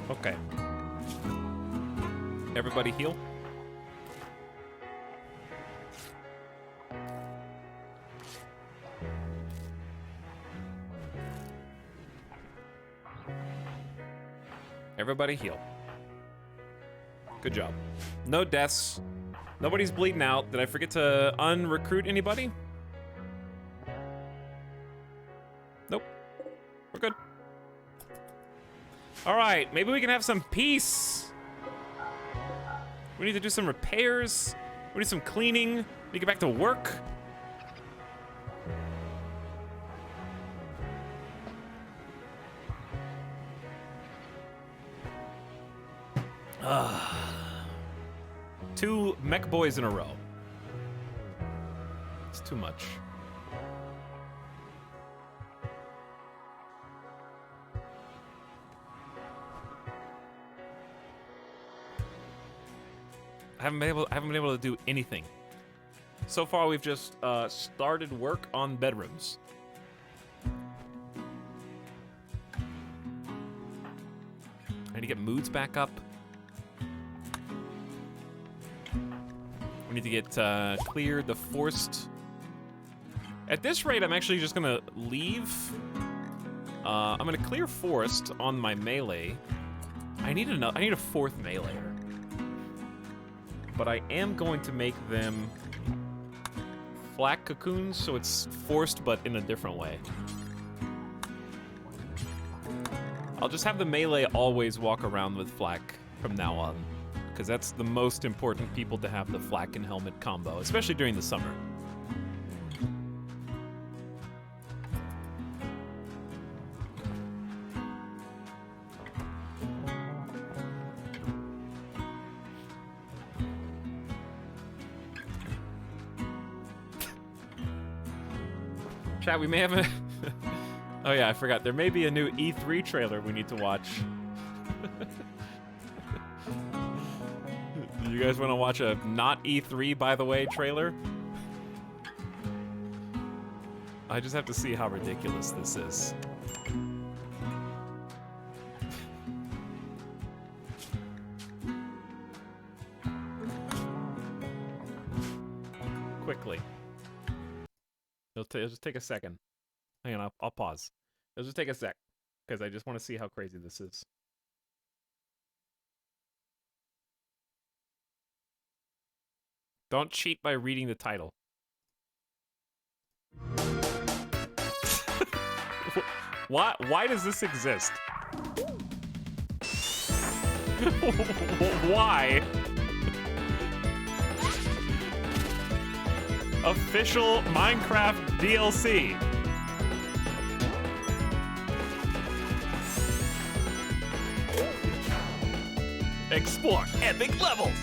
Okay. Everybody heal. Everybody heal. Good job. No deaths. Nobody's bleeding out. Did I forget to unrecruit anybody? Nope. We're good. All right, maybe we can have some peace. We need to do some repairs. We need some cleaning. We need to get back to work. Two mech boys in a row. It's too much. I haven't been able to do anything. So far, we've just started work on bedrooms. I need to get moods back up. We need to get cleared the forced. At this rate, I'm actually just gonna leave. I'm gonna clear forced on my melee. I need a fourth meleeer. But I am going to make them flak cocoons, so it's forced but in a different way. I'll just have the melee always walk around with flak from now on, because that's the most important people to have the flak and helmet combo, especially during the summer. Chat, we may have a... Oh yeah, I forgot. There may be a new E3 trailer we need to watch. Do you guys want to watch a not E3, by the way, trailer? I just have to see how ridiculous this is. Quickly. It'll just take a second. Hang on, I'll pause. It'll just take a sec, because I just want to see how crazy this is. Don't cheat by reading the title. Why does this exist? Why? Official Minecraft DLC. Explore epic levels.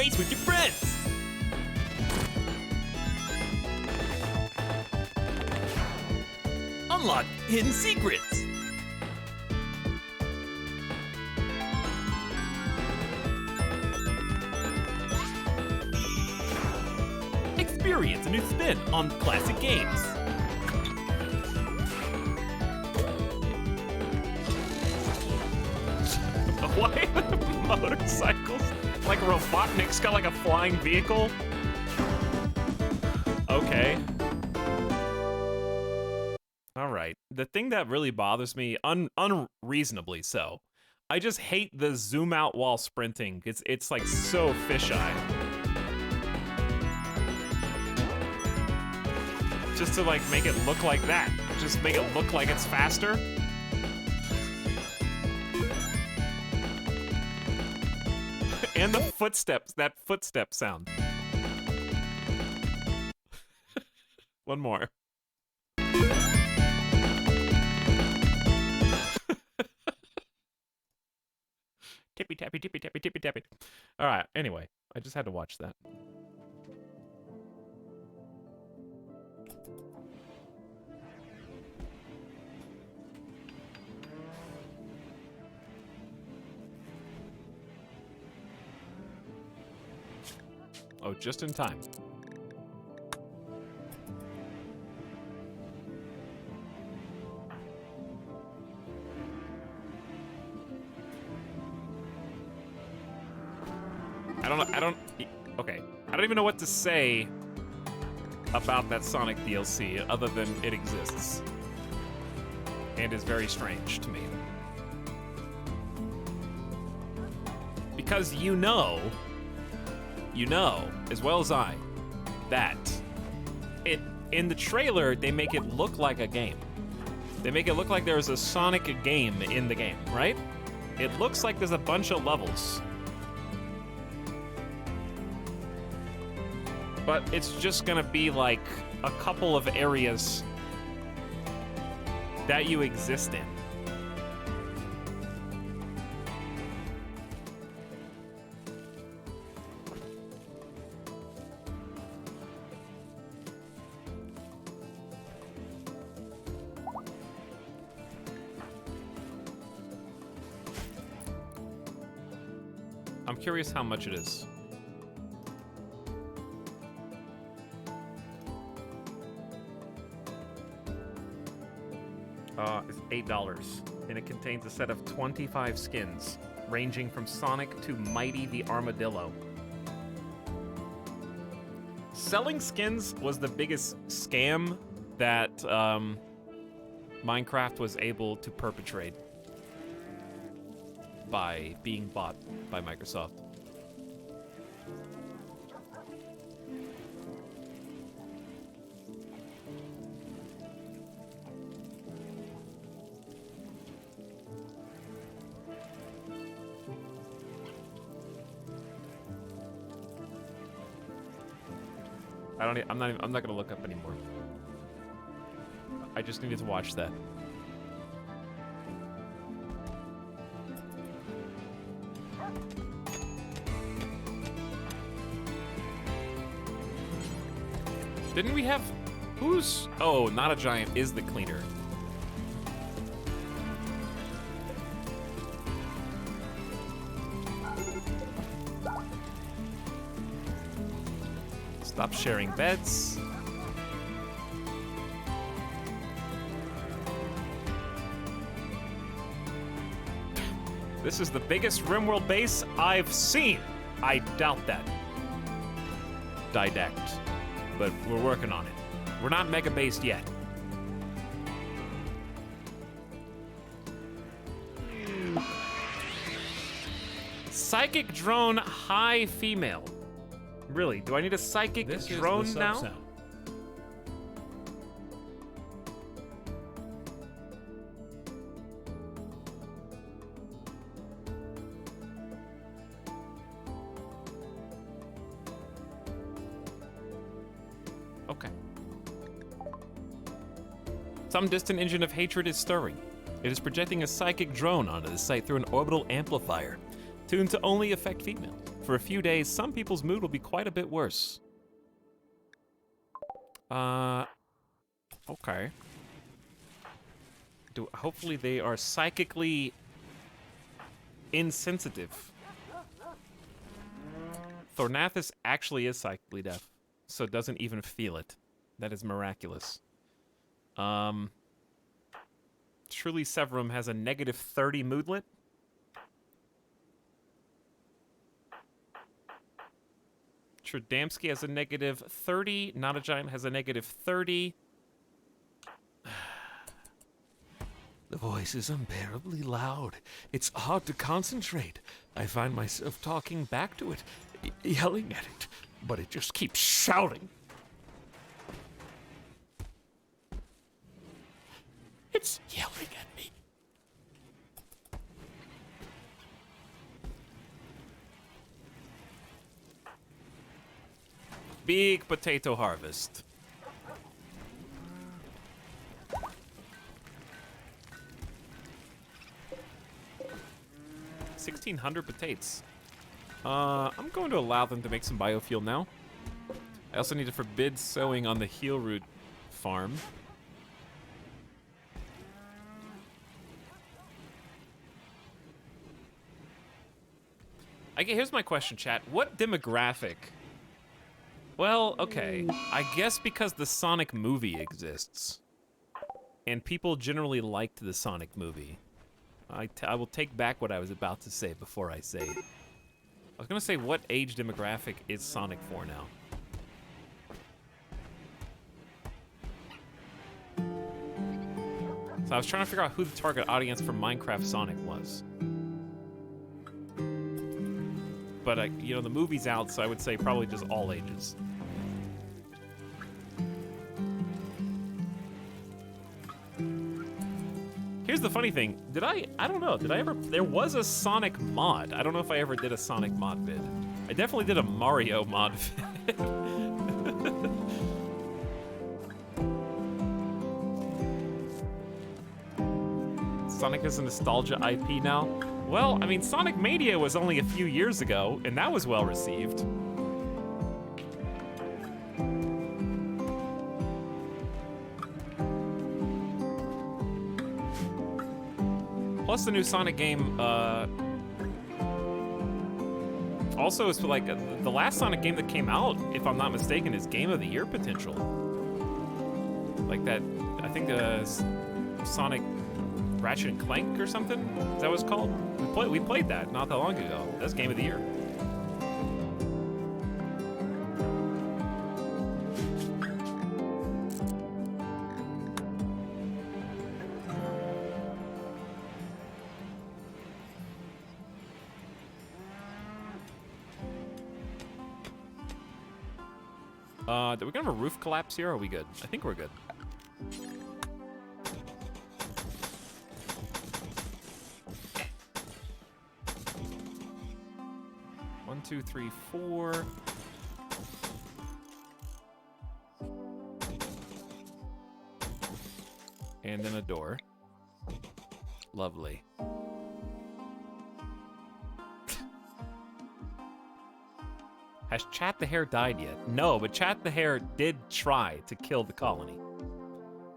race with your friends. Unlock hidden secrets. Experience a new spin on classic games. Why motorcycles? Like Robotnik's got like a flying vehicle? Okay. Alright. The thing that really bothers me, unreasonably so, I just hate the zoom out while sprinting. It's like so fisheye. Just to like make it look like that. Just make it look like it's faster. And the footsteps, that footstep sound. One more. Tippy tappy, tippy tappy, tippy tappy. All right, anyway, I just had to watch that. Oh, just in time. Okay. I don't even know what to say about that Sonic DLC other than it exists. And is very strange to me. Because you know, as well as I, that in the trailer, they make it look like a game. They make it look like there's a Sonic game in the game, right? It looks like there's a bunch of levels. But it's just gonna be like a couple of areas that you exist in. I'm curious how much it is. It's $8, and it contains a set of 25 skins, ranging from Sonic to Mighty the Armadillo. Selling skins was the biggest scam that Minecraft was able to perpetrate by being bought by Microsoft. I'm not gonna look up anymore. I just needed to watch that. Didn't we have... Who's... Oh, not a giant is the cleaner. Stop sharing beds. This is the biggest RimWorld base I've seen. I doubt that. Didact. But we're working on it. We're not mega based yet. Psychic drone high female. Really? Do I need a psychic drone now? Sound. Okay. Some distant engine of hatred is stirring. It is projecting a psychic drone onto the site through an orbital amplifier. Tuned to only affect females. For a few days, some people's mood will be quite a bit worse. Okay. Hopefully they are psychically insensitive. Thornathus actually is psychically deaf, so doesn't even feel it. That is miraculous. Truly Severum has a negative 30 moodlet. Tradamski has a negative 30. Not a Giant has a negative 30. The voice is unbearably loud. It's hard to concentrate. I find myself talking back to it, yelling at it, but it just keeps shouting. It's yelling at me. Big potato harvest. $1,600 potatoes. I'm going to allow them to make some biofuel now. I also need to forbid sowing on the heel root farm. Here's my question, chat. What demographic? Well, okay. I guess because the Sonic movie exists. And people generally liked the Sonic movie. I will take back what I was about to say before I say it. I was going to say, what age demographic is Sonic for now? So I was trying to figure out who the target audience for Minecraft Sonic was. But, you know, the movie's out, so I would say probably just all ages. Here's the funny thing. I don't know, there was a Sonic mod. I don't know if I ever did a Sonic mod vid. I definitely did a Mario mod vid. Sonic is a nostalgia IP now. Well, I mean, Sonic Mania was only a few years ago, and that was well received. Plus, the new Sonic game, also is like the last Sonic game that came out, if I'm not mistaken, is Game of the Year potential. Like that, I think Sonic Ratchet and Clank or something? Is that what it's called? We played that not that long ago. That's Game of the Year. Are we gonna have a roof collapse here, or are we good? I think we're good. One, two, three, four. And then a door. Lovely. Has Chat the Hare died yet? No, but Chat the Hare did try to kill the colony.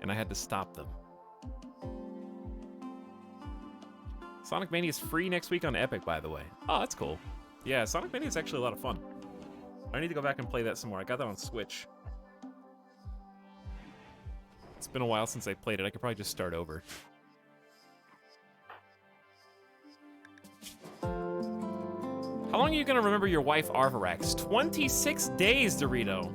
And I had to stop them. Sonic Mania is free next week on Epic, by the way. Oh, that's cool. Yeah, Sonic Mania is actually a lot of fun. I need to go back and play that some more. I got that on Switch. It's been a while since I played it. I could probably just start over. How long are you gonna remember your wife, Arvarax? 26 days, Dorito.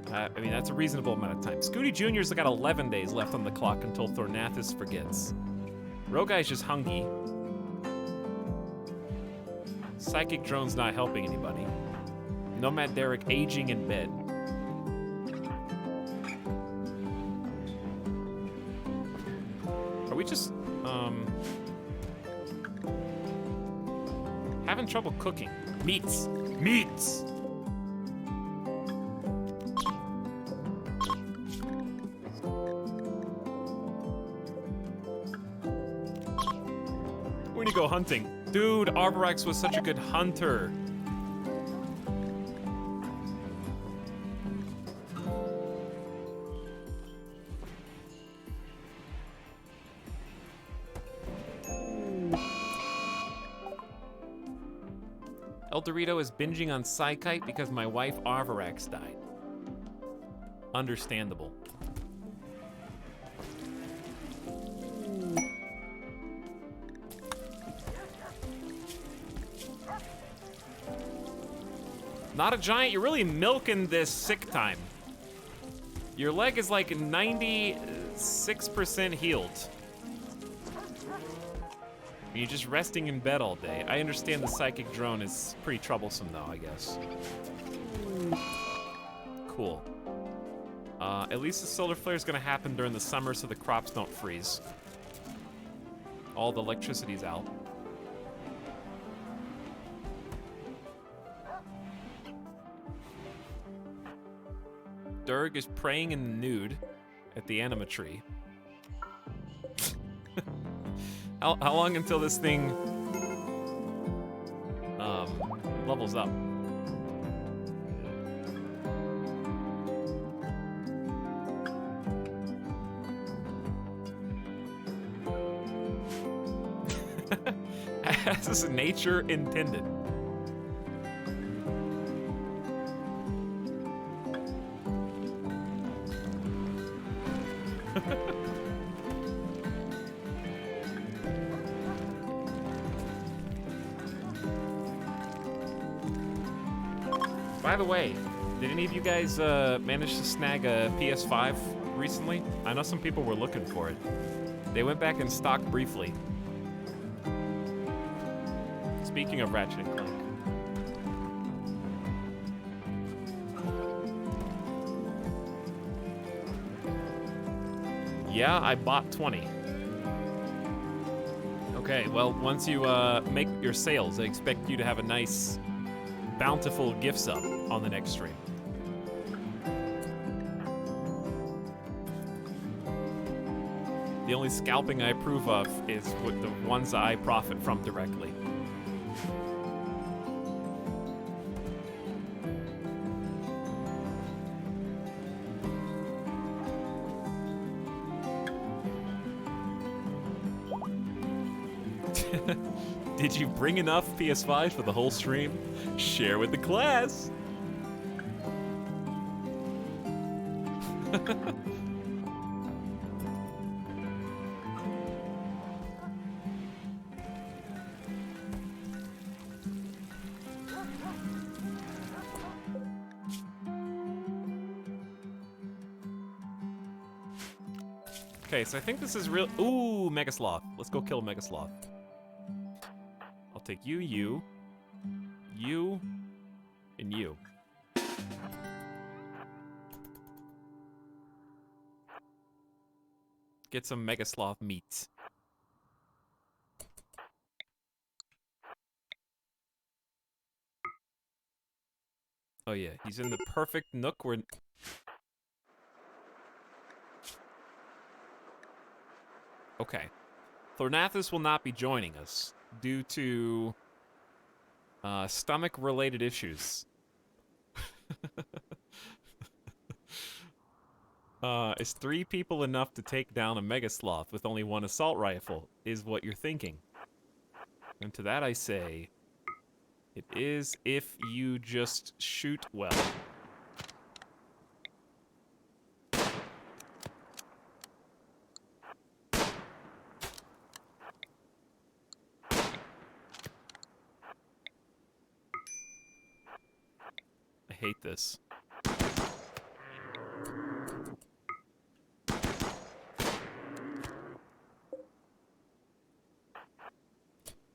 I mean, that's a reasonable amount of time. Scooty Jr.'s got 11 days left on the clock until Thornathus forgets. Rogai's just hungry. Psychic drone's not helping anybody. Nomad Derek aging in bed. Are we just, having trouble cooking? Meats! Meats! We're gonna go hunting. Dude, Arborex was such a good hunter. El Dorito is binging on Psykite because my wife Arvorax died. Understandable. Not a giant, you're really milking this sick time. Your leg is like 96% healed. You're just resting in bed all day. I understand the psychic drone is pretty troublesome though, I guess. Cool. At least the solar flare is gonna happen during the summer so the crops don't freeze. All the electricity's out. Durg is praying in the nude at the anima tree. How long until this thing levels up? As is nature intended. By the way, did any of you guys manage to snag a PS5 recently? I know some people were looking for it. They went back in stock briefly. Speaking of Ratchet and Clank. Yeah, I bought 20. Okay, well, once you make your sales, I expect you to have a nice, bountiful gift sub on the next stream. The only scalping I approve of is with the ones I profit from directly. Did you bring enough PS5s for the whole stream? Share with the class! Okay, so I think this is real. Ooh, Mega Sloth. Let's go kill Mega Sloth. I'll take you, you, and you. Get some Mega Sloth meat. Oh yeah, he's in the perfect nook where... Okay. Thornathus will not be joining us due to stomach-related issues. Is 3 people enough to take down a Mega Sloth with only 1 assault rifle, is what you're thinking. And to that I say, it is if you just shoot well. I hate this.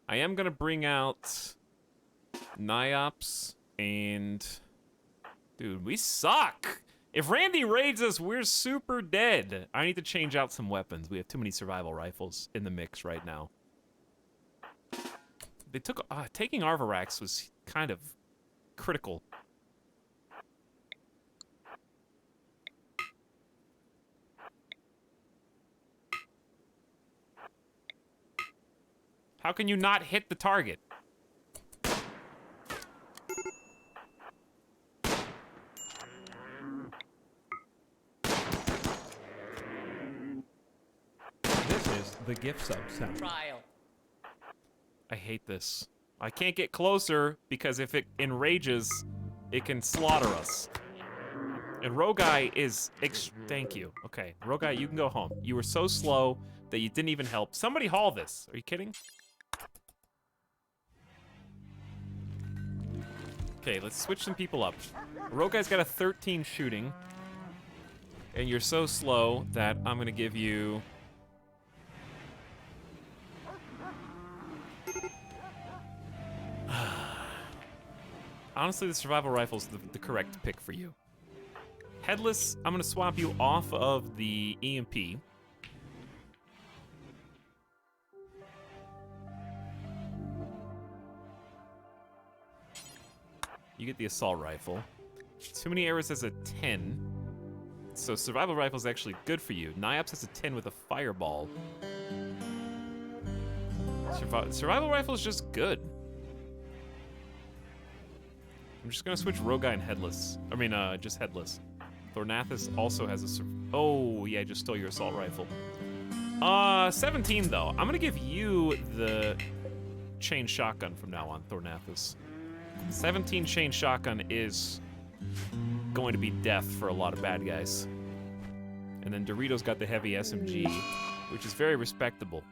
I am gonna bring out Niops and... Dude, we suck! If Randy raids us, we're super dead. I need to change out some weapons. We have too many survival rifles in the mix right now. They took... taking Arvorax was kind of critical. How can you not hit the target? This is the gift sub sound. Trial. I hate this. I can't get closer because if it enrages, it can slaughter us. And Rogai is thank you. Okay, Rogai, you can go home. You were so slow that you didn't even help. Somebody haul this. Are you kidding? Okay, let's switch some people up. Rogai's got a 13 shooting. And you're so slow that I'm gonna give you... Honestly, the survival rifle's the correct pick for you. Headless, I'm gonna swap you off of the EMP. You get the assault rifle. Too many arrows has a 10. So survival rifle is actually good for you. Niops has a 10 with a fireball. Survival rifle is just good. I'm just gonna switch Rogai and Headless. I mean, just Headless. Thornathus also has a oh, yeah, I just stole your assault rifle. 17 though. I'm gonna give you the chain shotgun from now on, Thornathus. 17 chain shotgun is going to be death for a lot of bad guys. And then Dorito's got the heavy SMG, which is very respectable.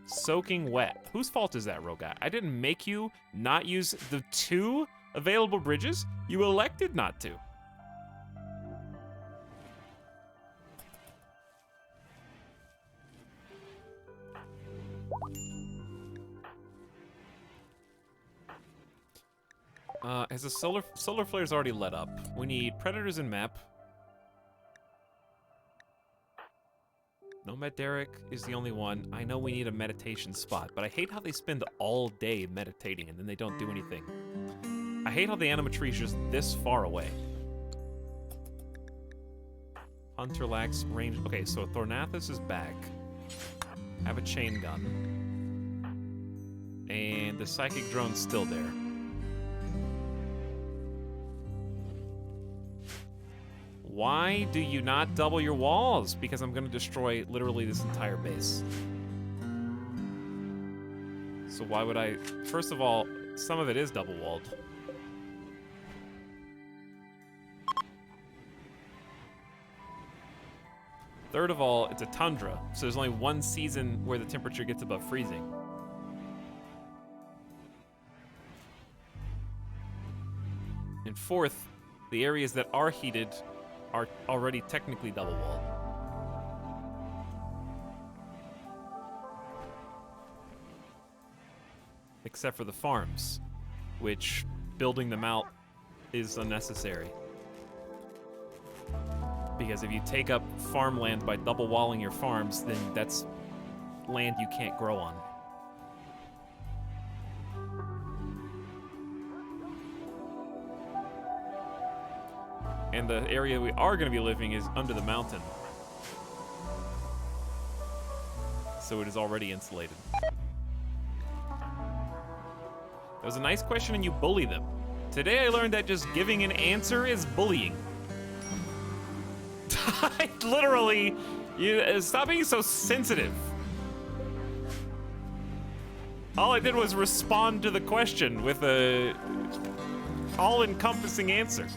Soaking wet. Whose fault is that, Rogai? I didn't make you not use the 2 available bridges. You elected not to. Has the solar flare's already lit up. We need predators in map. Nomad Derek is the only one. I know we need a meditation spot, but I hate how they spend all day meditating and then they don't do anything. I hate how the animatree's just this far away. Hunter lacks range. Okay, so Thornathus is back. Have a chain gun. And the psychic drone's still there. Why do you not double your walls? Because I'm gonna destroy literally this entire base. So why would I? First of all, some of it is double walled. Third of all, it's a tundra, so there's only one season where the temperature gets above freezing. And fourth, the areas that are heated are already technically double walled. Except for the farms, which building them out is unnecessary. Because if you take up farmland by double walling your farms, then that's land you can't grow on. And the area we are going to be living is under the mountain. So it is already insulated. That was a nice question and you bully them. Today I learned that just giving an answer is bullying. Literally, stop being so sensitive. All I did was respond to the question with a all-encompassing answer.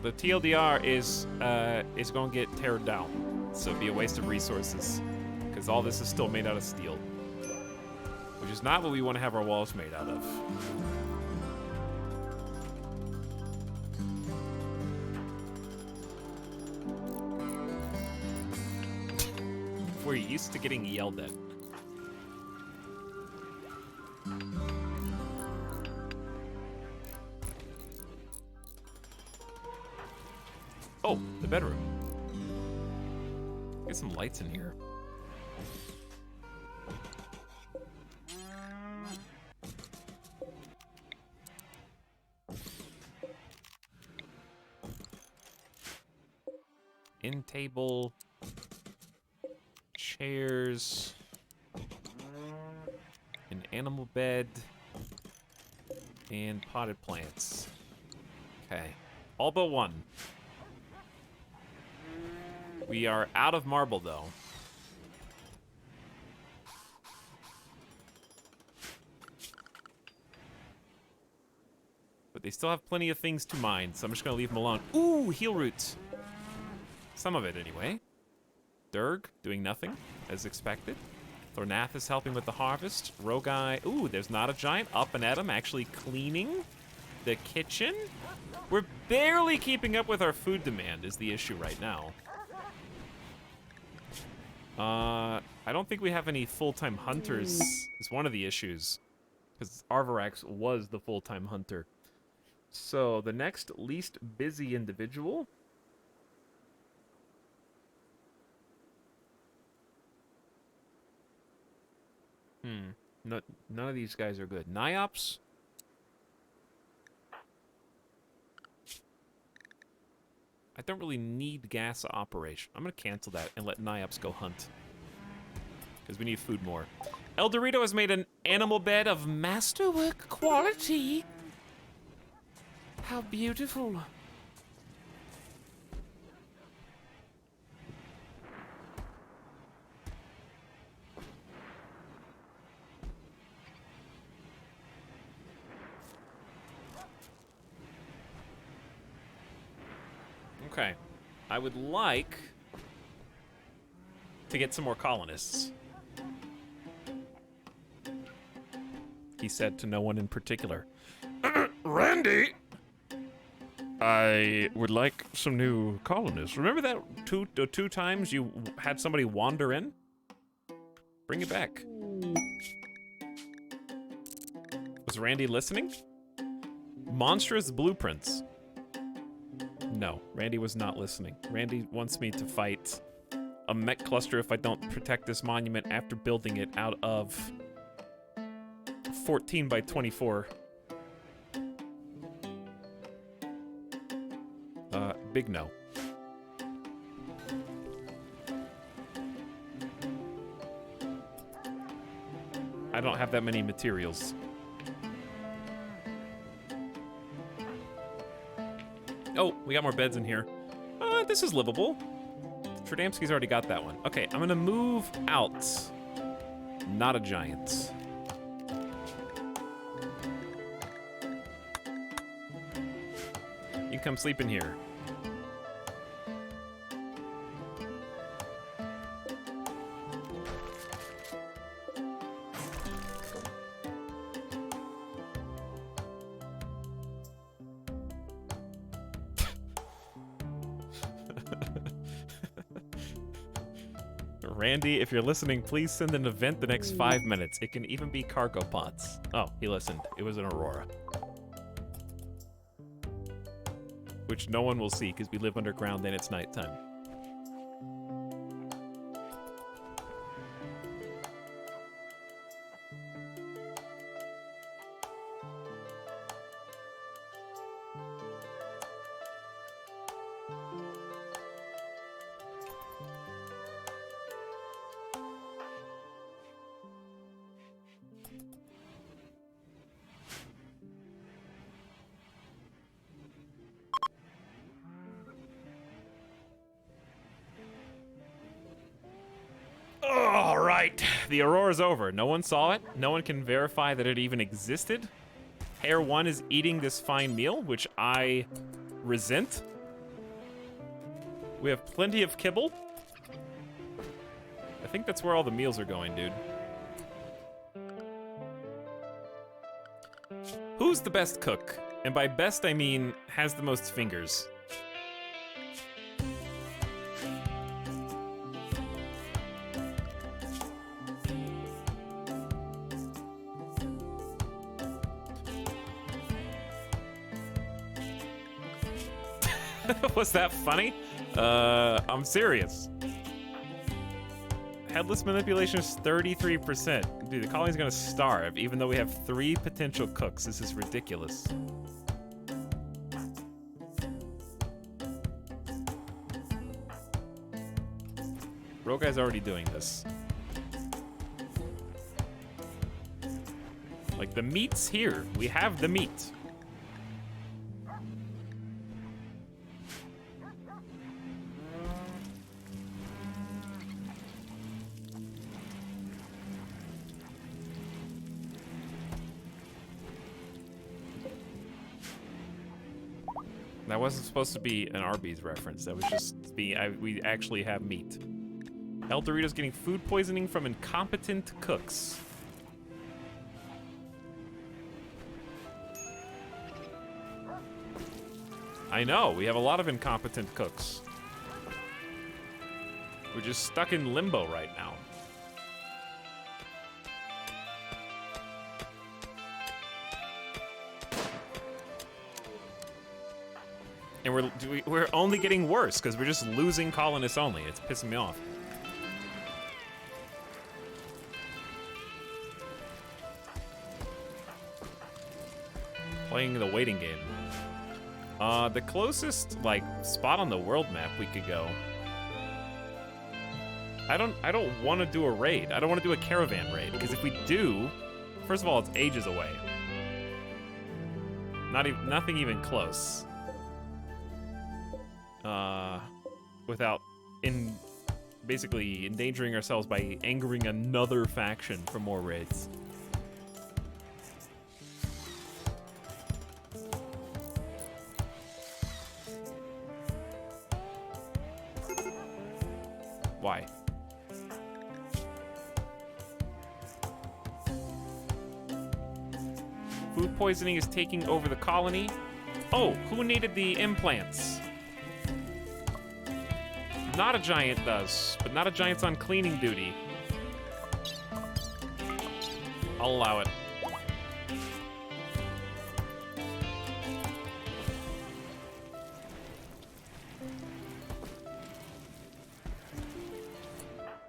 The TLDR is going to get teared down, so it'd be a waste of resources, because all this is still made out of steel, which is not what we want to have our walls made out of. We're used to getting yelled at. Oh, the bedroom. get some lights in here. In table, chairs, an animal bed, and potted plants. Okay, all but one. We are out of marble, though. But they still have plenty of things to mine, so I'm just gonna leave them alone. Ooh, heal roots. Some of it, anyway. Durg, doing nothing, as expected. Thornath is helping with the harvest. Rogai, ooh, there's not a giant. Up and at him, actually cleaning the kitchen. We're barely keeping up with our food demand is the issue right now. I don't think we have any full-time hunters is one of the issues. Because Arvarax was the full-time hunter. So, the next least busy individual... None of these guys are good. Niops? I don't really need gas operation. I'm going to cancel that and let Niops go hunt. Because we need food more. El Dorito has made an animal bed of masterwork quality. How beautiful. Okay. I would like to get some more colonists. He said to no one in particular. Randy! I would like some new colonists. Remember that two times you had somebody wander in? Bring it back. Was Randy listening? Monstrous blueprints. No, Randy was not listening. Randy wants me to fight a mech cluster if I don't protect this monument after building it out of 14 by 24. Big no. I don't have that many materials. Oh, we got more beds in here. This is livable. Tradamski's already got that one. Okay, I'm gonna move out. Not a giant. You can come sleep in here. Randy, if you're listening, please send an event the next 5 minutes. It can even be cargo pods. Oh, he listened. It was an aurora. Which no one will see because we live underground and it's nighttime. The aurora's over. No one saw it. No one can verify that it even existed. Pair 1 is eating this fine meal, which I resent. We have plenty of kibble. I think that's where all the meals are going, dude. Who's the best cook? And by best, I mean has the most fingers. Was that funny? I'm serious. Headless manipulation is 33%. Dude, the colony's gonna starve, even though we have 3 potential cooks. This is ridiculous. Rogai's already doing this. Like, the meat's here. We have the meat. That wasn't supposed to be an Arby's reference. That was just we actually have meat. El Dorito's getting food poisoning from incompetent cooks. I know, we have a lot of incompetent cooks. We're just stuck in limbo right now. And we're only getting worse because we're just losing colonists only. It's pissing me off. Playing the waiting game. The closest like spot on the world map we could go. I don't want to do a raid. I don't want to do a caravan raid because if we do, first of all, it's ages away. Nothing even close. Without basically endangering ourselves by angering another faction for more raids. Why? Food poisoning is taking over the colony. Oh, who needed the implants? Not a giant does, but not a giant's on cleaning duty. I'll allow it.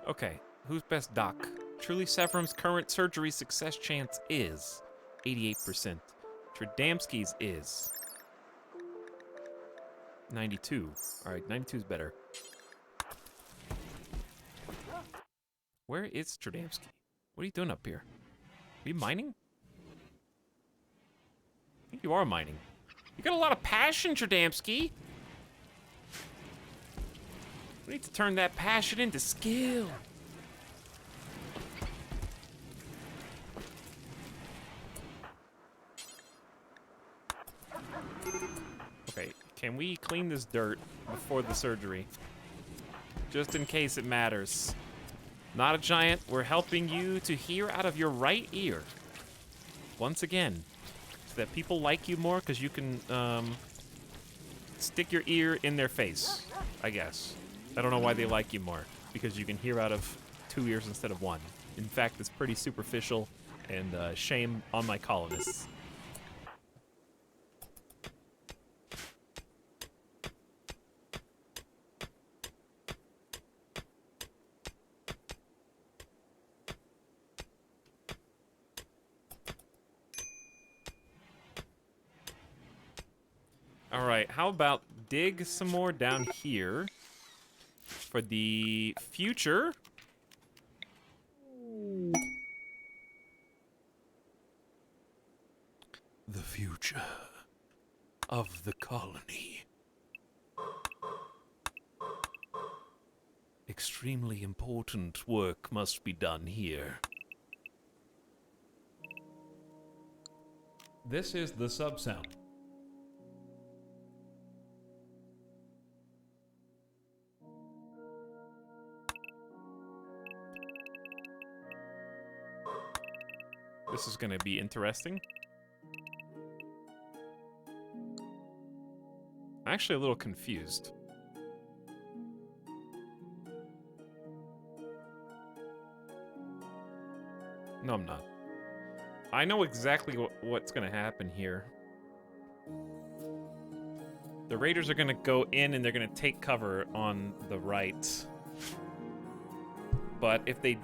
Okay, who's best doc? Truly Severum's current surgery success chance is 88%. Tradamski's is 92. All right, 92 is better. Where is Tradamski? What are you doing up here? Are you mining? I think you are mining. You got a lot of passion, Tradamski. We need to turn that passion into skill. Okay, can we clean this dirt before the surgery? Just in case it matters. Not a giant, we're helping you to hear out of your right ear. Once again, so that people like you more because you can stick your ear in their face, I guess. I don't know why they like you more, because you can hear out of 2 ears instead of 1. In fact, it's pretty superficial, and shame on my colonists. All right, how about dig some more down here for the future? The future of the colony. Extremely important work must be done here. This is the sub-sound. This is gonna be interesting. I'm actually a little confused. No, I'm not. I know exactly what's gonna happen here. The raiders are gonna go in and they're gonna take cover on the right. But if they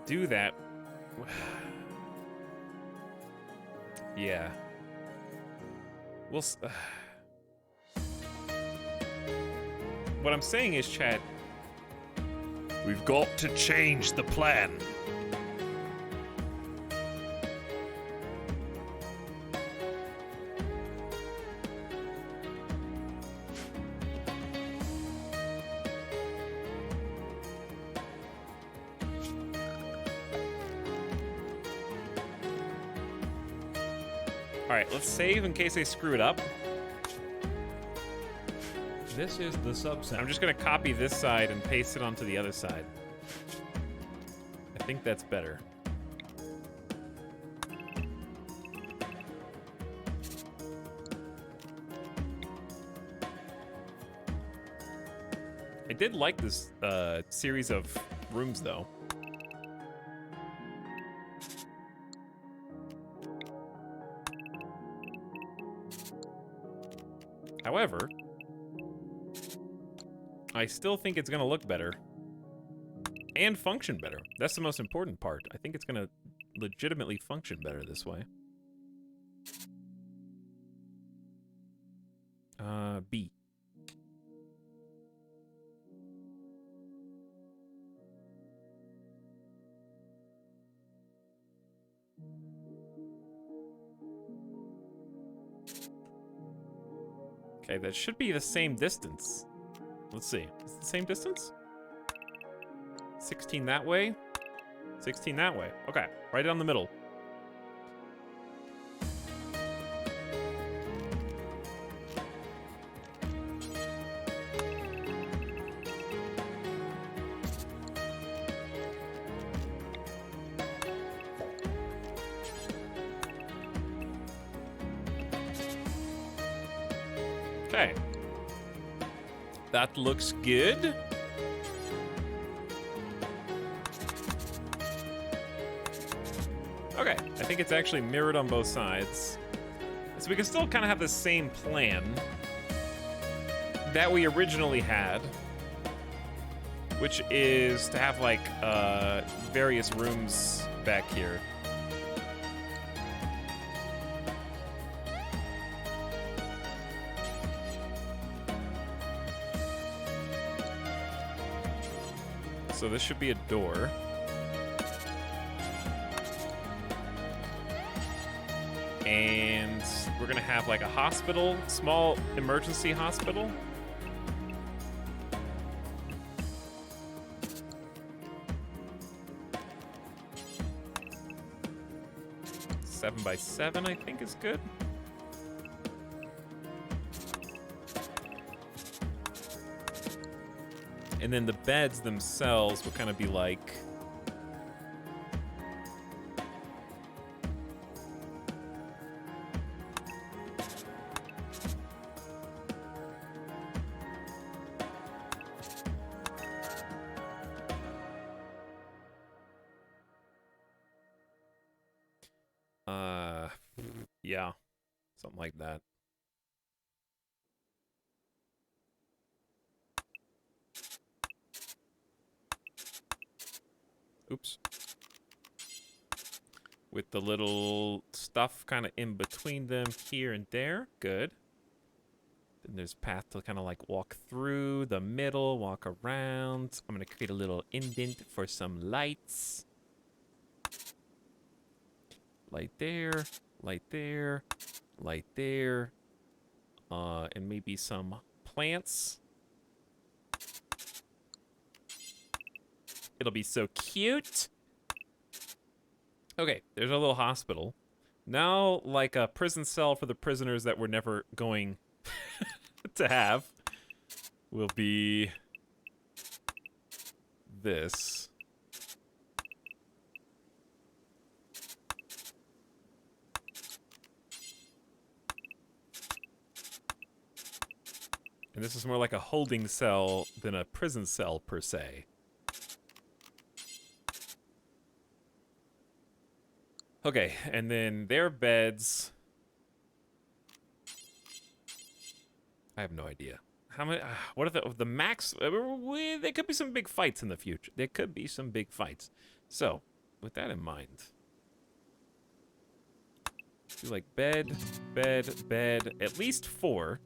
do that... yeah. We'll... what I'm saying is, chat, we've got to change the plan. Alright, let's save in case they screw it up. This is the subset. I'm just gonna copy this side and paste it onto the other side. I think that's better. I did like this series of rooms, though. However, I still think it's gonna look better and function better. That's the most important part. I think it's gonna legitimately function better this way. B. Okay, that should be the same distance. Let's see. Is it the same distance? 16 that way? 16 that way. Okay, right down the middle. Okay. That looks good. Okay, I think it's actually mirrored on both sides. So we can still kind of have the same plan that we originally had, which is to have like various rooms back here. So this should be a door. And we're gonna have like a hospital, small emergency hospital. Seven by 7, I think, is good. And then the beds themselves will kind of be like... yeah, something like that. Oops. With the little stuff kind of in between them here and there. Good. Then there's a path to kind of like walk through the middle, walk around. I'm going to create a little indent for some lights. Light there, light there, light there. And maybe some plants. It'll be so cute. Okay, there's our little hospital. Now, like a prison cell for the prisoners that we're never going to have, will be this. And this is more like a holding cell than a prison cell, per se. Okay, and then their beds... I have no idea. how many? What are the max? There could be some big fights in the future. There could be some big fights. So, with that in mind, do like bed, at least 4.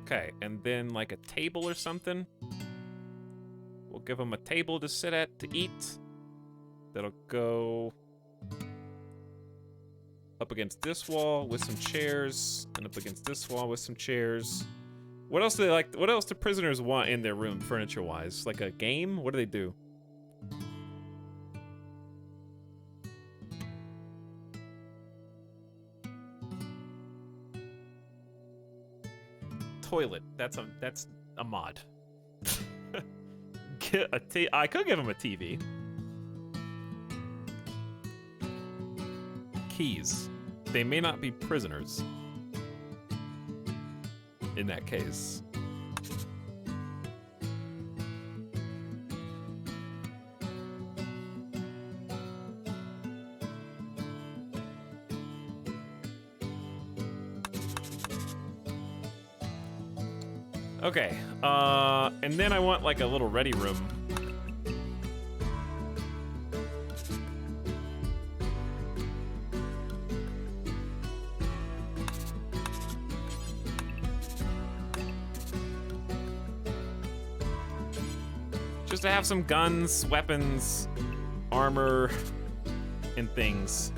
Okay, and then like a table or something. We'll give them a table to sit at to eat. That'll go up against this wall with some chairs, and up against this wall with some chairs. What else do they like? What else do prisoners want in their room, furniture-wise? Like a game? What do they do? Toilet. That's a mod. Get a I could give him a TV. Keys. They may not be prisoners. In that case. Okay, and then I want like a little ready room. Just to have some guns, weapons, armor, and things.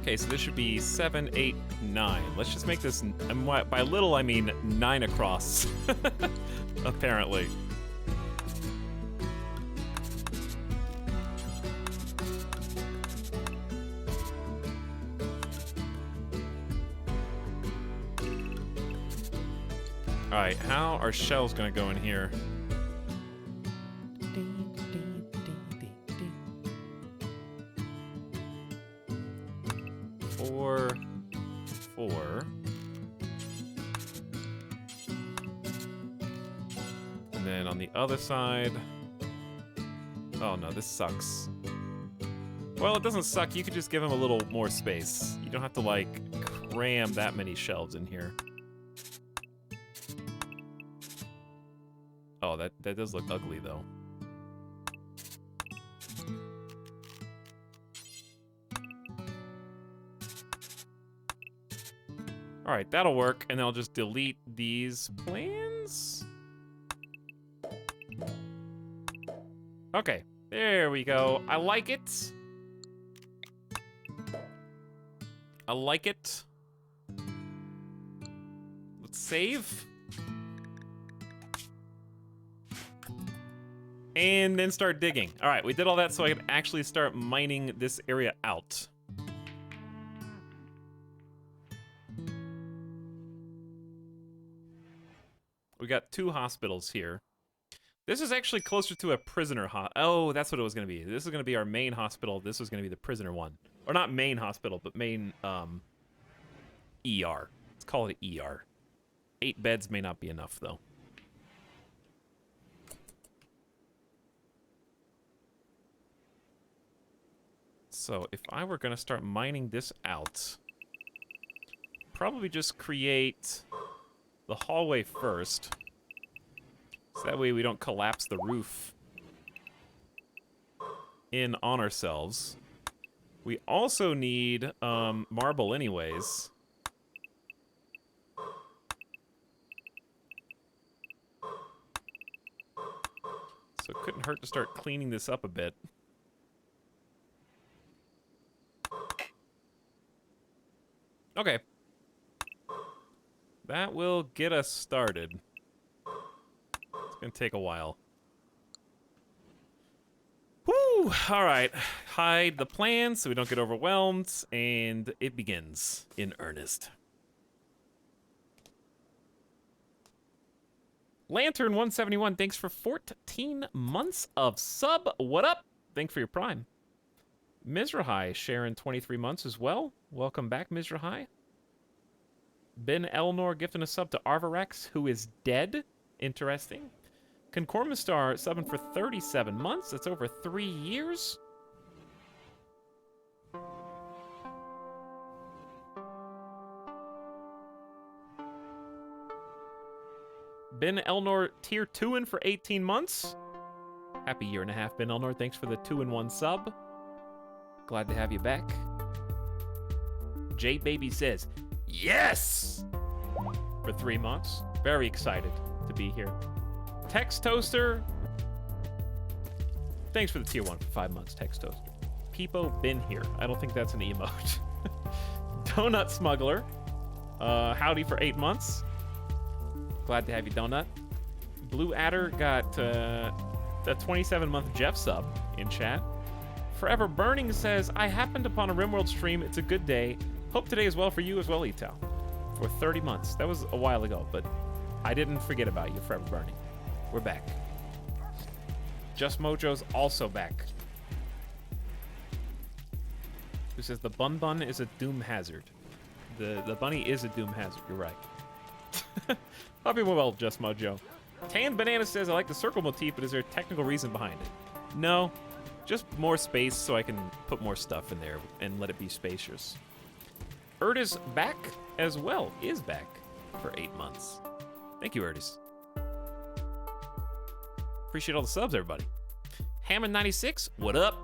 Okay, so this should be 7, 8, 9. Let's just make this, and by little I mean 9 across, apparently. All right, how are shelves gonna go in here? 4, 4. And then on the other side... Oh no, this sucks. Well, it doesn't suck. You could just give him a little more space. You don't have to, like, cram that many shelves in here. Oh, that does look ugly, though. All right, that'll work, and then I'll just delete these plans. Okay, there we go. I like it. I like it. Let's save. And then start digging. All right, we did all that so I could actually start mining this area out. We got 2 hospitals here. This is actually closer to a prisoner oh, that's what it was going to be. This is going to be our main hospital. This was going to be the prisoner one. Or not main hospital, but main ER. Let's call it an ER. 8 beds may not be enough, though. So if I were going to start mining this out, probably just create the hallway first. So that way we don't collapse the roof in on ourselves. We also need marble anyways. So it couldn't hurt to start cleaning this up a bit. Okay. That will get us started. It's gonna take a while. Woo! Alright. Hide the plans so we don't get overwhelmed, and it begins in earnest. Lantern171, thanks for 14 months of sub. What up? Thanks for your prime. Mizrahai, Sharon, 23 months as well. Welcome back, Mizrahai. Ben Elnor gifting a sub to Arvarex, who is dead. Interesting. Concormistar subbing for 37 months. That's over 3 years. Ben Elnor tier 2-in for 18 months. Happy year and a half, Ben Elnor. Thanks for the 2-in-1 sub. Glad to have you back. Jade Baby says, yes! For 3 months. Very excited to be here. Text Toaster. Thanks for the tier 1 for 5 months, Text Toaster. Peepo been here. I don't think that's an emote. Donut Smuggler. Howdy for 8 months. Glad to have you, Donut. Blue Adder got a 27-month Jeff sub in chat. Forever Burning says, I happened upon a RimWorld stream. It's a good day. Hope today is well for you as well, Etal. For 30 months. That was a while ago, but I didn't forget about you, Forever Burning. We're back. Just Mojo's also back. Who says the Bun Bun is a doom hazard. The bunny is a doom hazard, you're right. Hope you're well, Just Mojo. Tan Banana says, I like the circle motif, but is there a technical reason behind it? No, just more space so I can put more stuff in there and let it be spacious. Erdis back as well, is back for 8 months. Thank you, Erdis. Appreciate all the subs, everybody. Hammond96, what up?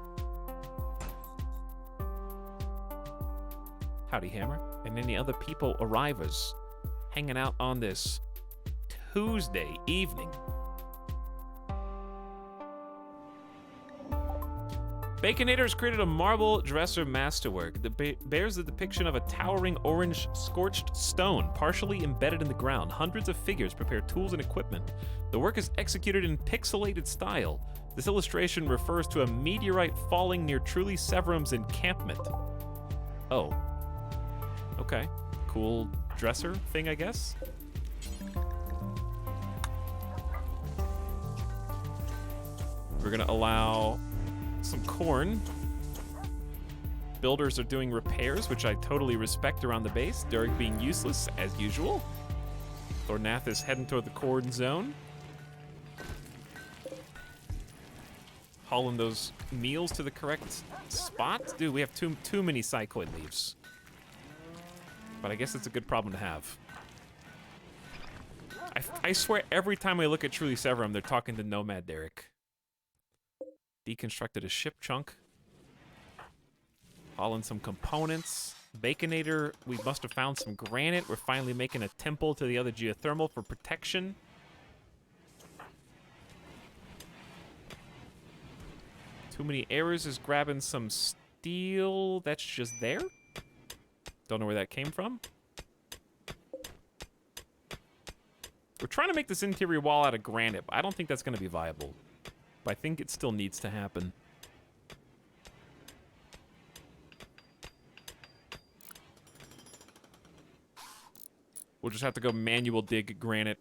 Howdy, Hammer. And any other people arrivers hanging out on this Tuesday evening. Baconator has created a marble dresser masterwork that bears the depiction of a towering orange scorched stone partially embedded in the ground. Hundreds of figures prepare tools and equipment. The work is executed in pixelated style. This illustration refers to a meteorite falling near Truly Severum's encampment. Oh. Okay. Cool dresser thing, I guess. We're gonna allow some corn. Builders are doing repairs, which I totally respect around the base. Derek being useless, as usual. Thornath is heading toward the corn zone. Hauling those meals to the correct spot. Dude, we have too many cycloid leaves. But I guess it's a good problem to have. I swear every time I look at Truly Severum, they're talking to Nomad Derek. Deconstructed a ship chunk. Hauling some components. Baconator, we must have found some granite. We're finally making a temple to the other geothermal for protection. Too Many Errors is grabbing some steel that's just there. Don't know where that came from. We're trying to make this interior wall out of granite, but I don't think that's going to be viable. But I think it still needs to happen. We'll just have to go manual dig granite.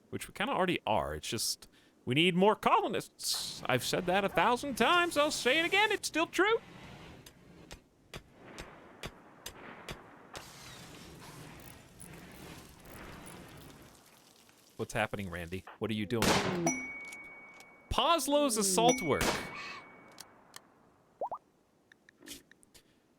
Which we kind of already are. It's just, we need more colonists. I've said that 1,000 times. I'll say it again. It's still true. What's happening, Randy? What are you doing? Poslo's assault work.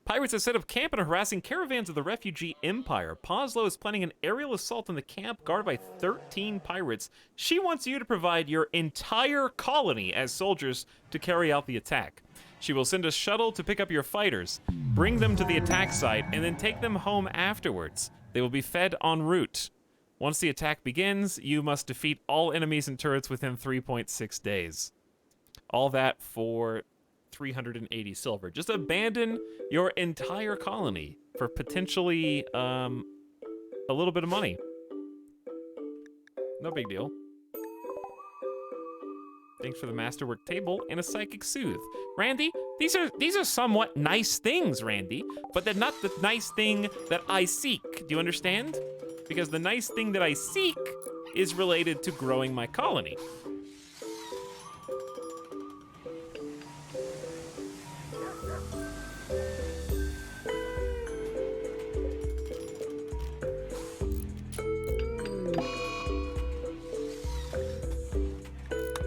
Pirates have set up camp and are harassing caravans of the refugee empire. Poslo is planning an aerial assault on the camp guarded by 13 pirates. She wants you to provide your entire colony as soldiers to carry out the attack. She will send a shuttle to pick up your fighters, bring them to the attack site, and then take them home afterwards. They will be fed en route. Once the attack begins, you must defeat all enemies and turrets within 3.6 days. All that for 380 silver. Just abandon your entire colony for potentially a little bit of money. No big deal. Thanks for the masterwork table and a psychic soothe. Randy, these are somewhat nice things, Randy, but they're not the nice thing that I seek. Do you understand? Because the nice thing that I seek is related to growing my colony.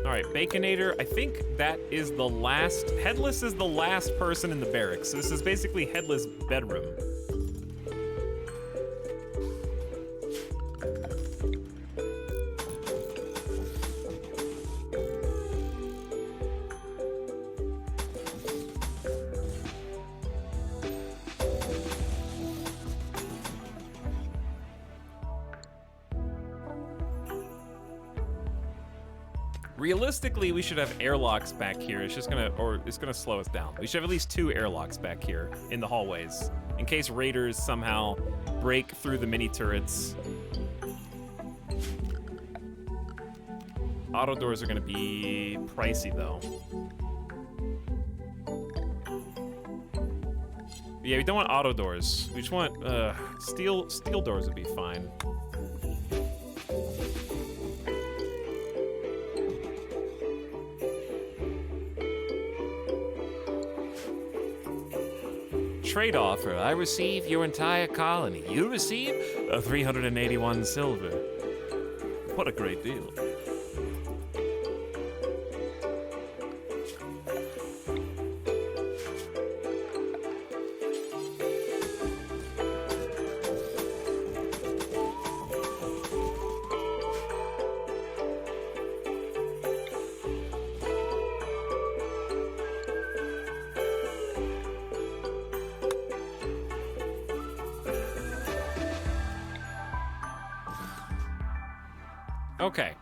All right, Baconator, I think that is the last, Headless is the last person in the barracks. So this is basically Headless' bedroom. Realistically, we should have airlocks back here. It's just gonna, or it's gonna slow us down. We should have at least 2 airlocks back here in the hallways, in case raiders somehow break through the mini turrets. Auto doors are gonna be pricey though. Yeah, we don't want auto doors. We just want steel doors would be fine. Trade offer. I receive your entire colony. You receive 381 silver. What a great deal. Okay,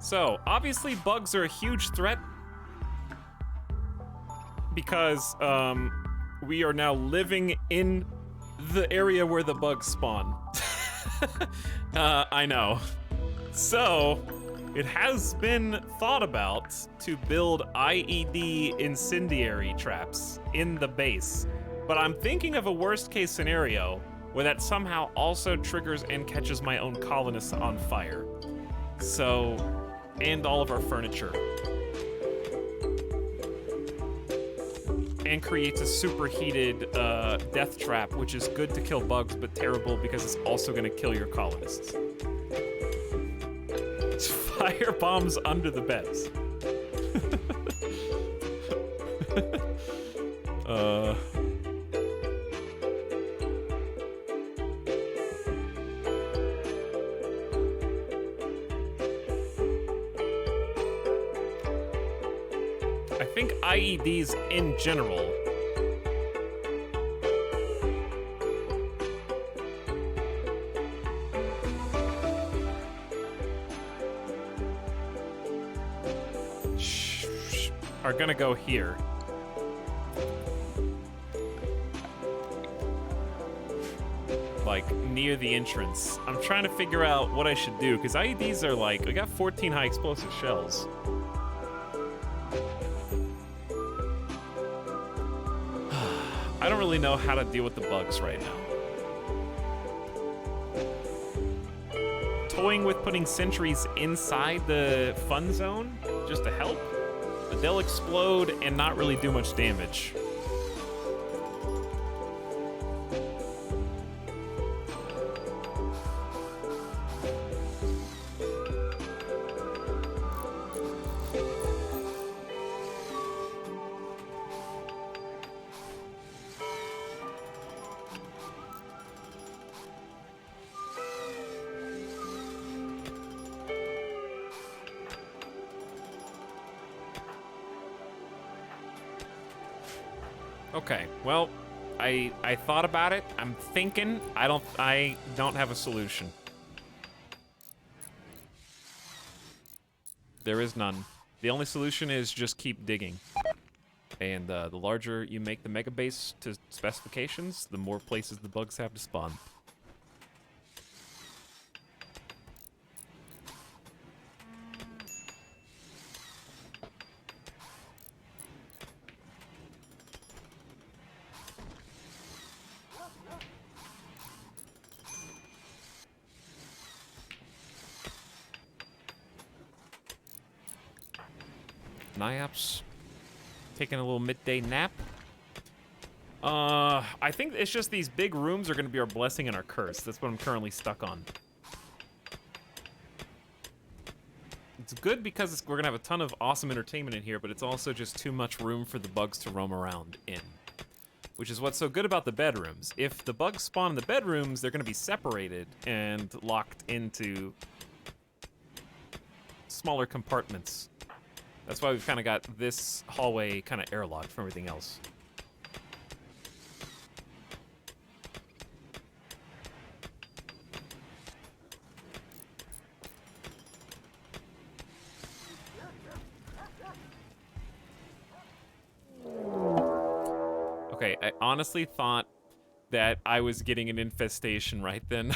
so obviously bugs are a huge threat because we are now living in the area where the bugs spawn. I know. So it has been thought about to build IED incendiary traps in the base, but I'm thinking of a worst case scenario where that somehow also triggers and catches my own colonists on fire. So, and all of our furniture. And creates a superheated death trap, which is good to kill bugs, but terrible because it's also gonna kill your colonists. It's fire bombs under the beds. I think IEDs in general are gonna go here. Like, near the entrance. I'm trying to figure out what I should do, because IEDs are like, we got 14 high explosive shells. I don't really know how to deal with the bugs right now. Toying with putting sentries inside the fun zone just to help, but they'll explode and not really do much damage. Okay, well, I thought about it. I'm thinking. I don't have a solution. There is none. The only solution is just keep digging. And the larger you make the mega base to specifications, the more places the bugs have to spawn. Niops taking a little midday nap. I think it's just these big rooms are going to be our blessing and our curse. That's what I'm currently stuck on. It's good because we're going to have a ton of awesome entertainment in here, but it's also just too much room for the bugs to roam around in. Which is what's so good about the bedrooms. If the bugs spawn in the bedrooms, they're going to be separated and locked into smaller compartments. That's why we've kind of got this hallway kind of airlocked from everything else. Okay, I honestly thought that I was getting an infestation right then.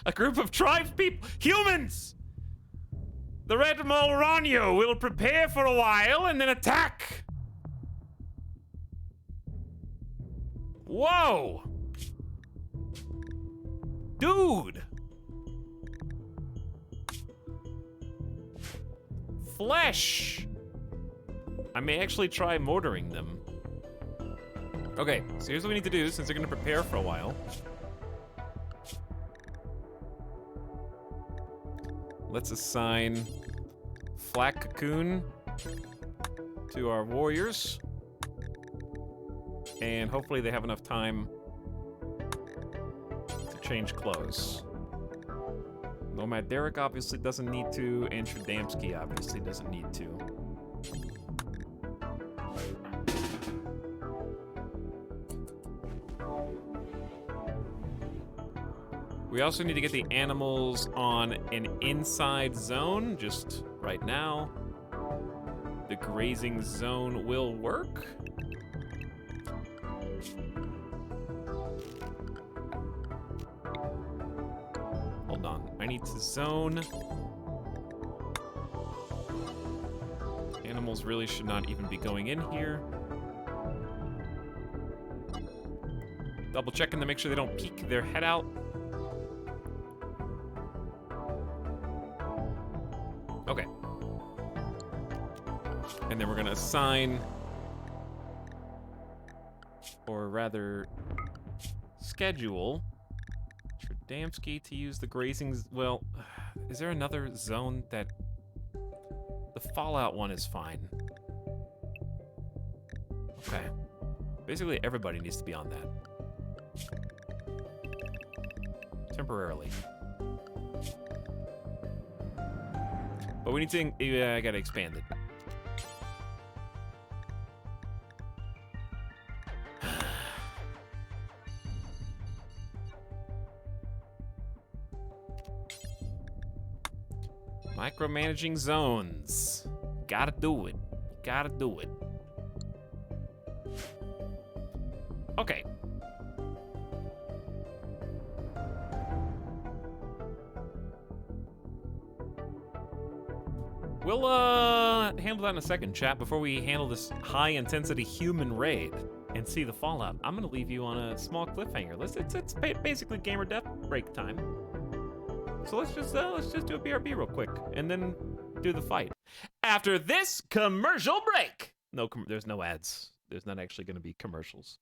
A group of tribe people, humans! The Red Mulronio will prepare for a while and then attack. Whoa! Dude! Flesh! I may actually try mortaring them. Okay, so here's what we need to do since they're gonna prepare for a while. Let's assign Flak Cocoon to our warriors. And hopefully they have enough time to change clothes. Nomad Derek obviously doesn't need to, and Shadamsky obviously doesn't need to. We also need to get the animals on an inside zone, just right now. The grazing zone will work. Hold on, I need to zone. Animals really should not even be going in here. Double checking to make sure they don't peek their head out. Okay. And then we're gonna assign, or rather, schedule Shadamsky to use the grazing. Well, is there another zone that the Fallout one is fine? Okay. Basically, everybody needs to be on that temporarily. But we need to, I gotta expand it. Micromanaging zones. Gotta do it. Gotta do it. Okay. We'll handle that in a second, chat, before we handle this high-intensity human raid and see the fallout. I'm gonna leave you on a small cliffhanger. It's basically gamer death break time. So let's just do a BRB real quick and then do the fight after this commercial break. No, there's no ads. There's not actually gonna be commercials,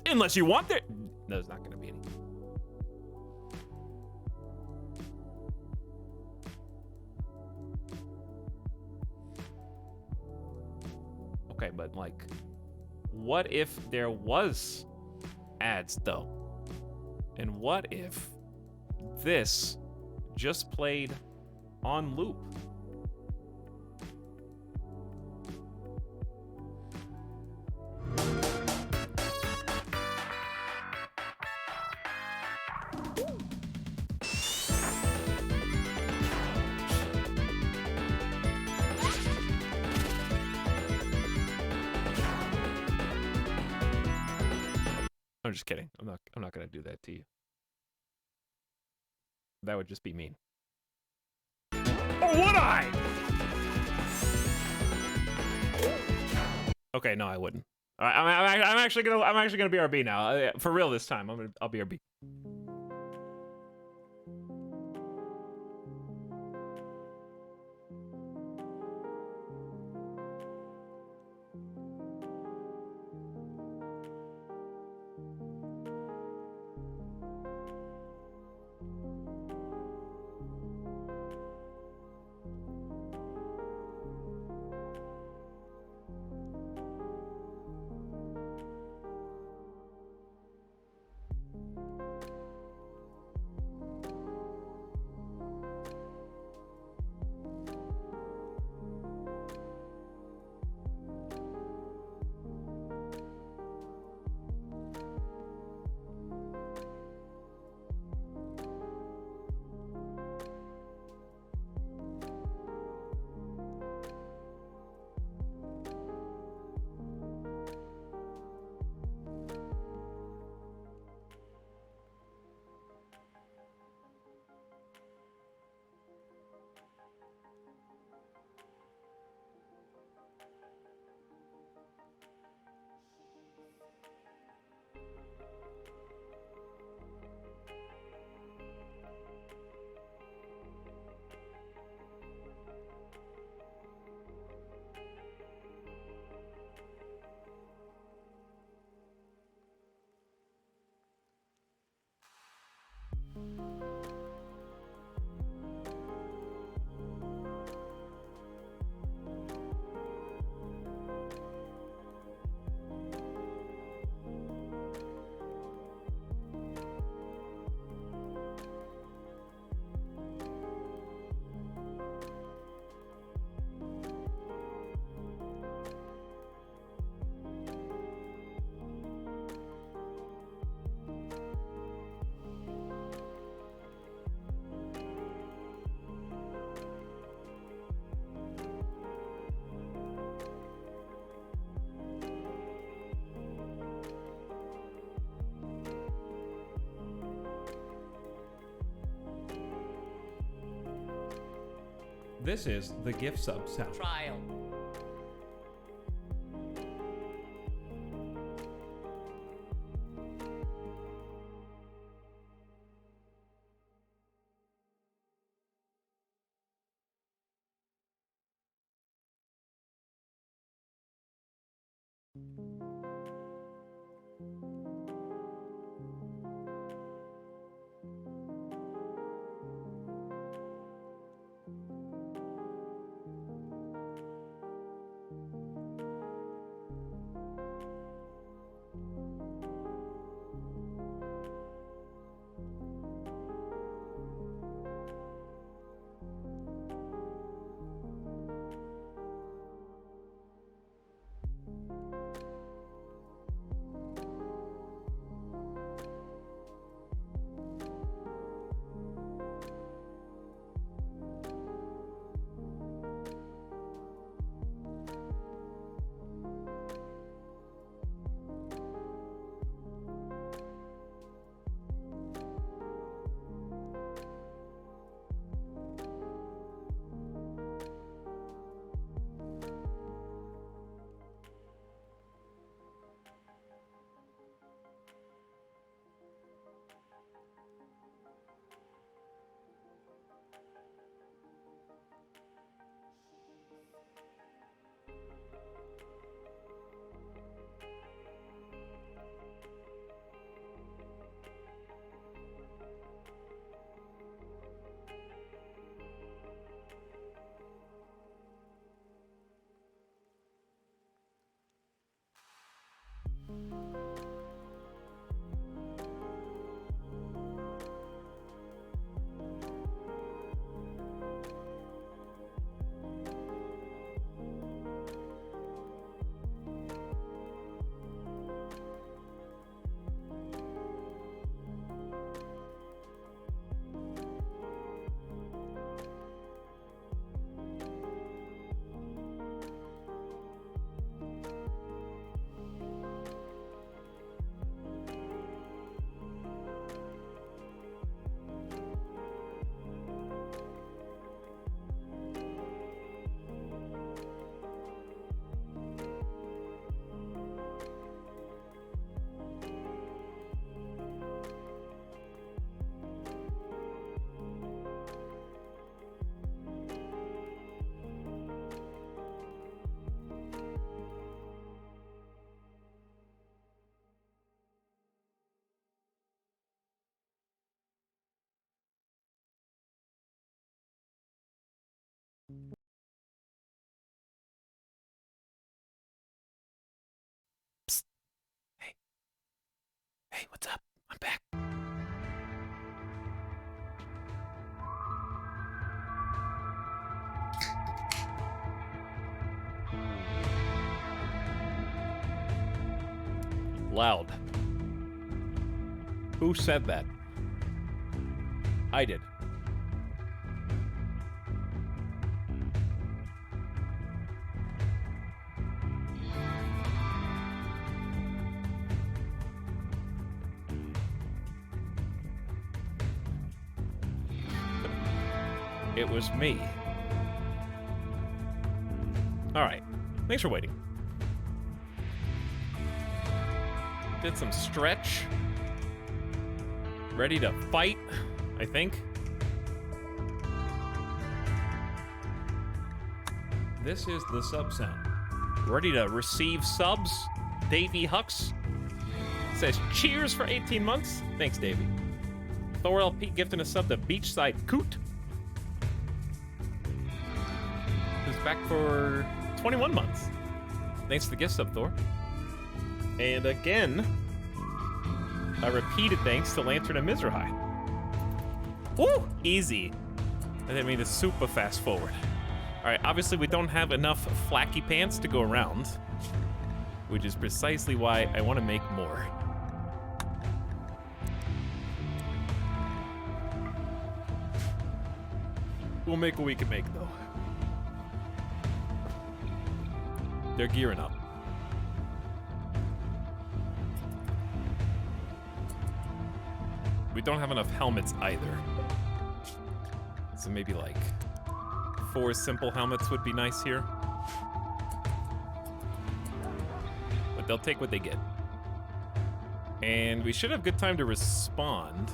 unless you want there. No, there's not gonna be any. Okay, but like, what if there was ads though? And what if this just played on loop? I'm just kidding. I'm not gonna do that to you. That would just be mean. Or would I? Okay, no, I wouldn't. All right, I'm actually gonna BRB now. For real this time. I'll BRB. This is the gift sub sound. Trial. Hey, what's up? I'm back. Loud. Who said that? I did. It was me. Alright. Thanks for waiting. Did some stretch. Ready to fight, I think. This is the sub sound. Ready to receive subs. Davey Hux says, cheers for 18 months. Thanks, Davey. Thor LP gifting a sub to Beachside Coot. Who's back for 21 months. Thanks for the gift sub, Thor. And again, a repeated thanks to Lantern and Mizrahi. Woo! Easy. I didn't mean to super fast forward. Alright, obviously we don't have enough flaky pants to go around, which is precisely why I want to make more. We'll make what we can make, though. They're gearing up. We don't have enough helmets either. So maybe like 4 simple helmets would be nice here. But they'll take what they get. And we should have good time to respond.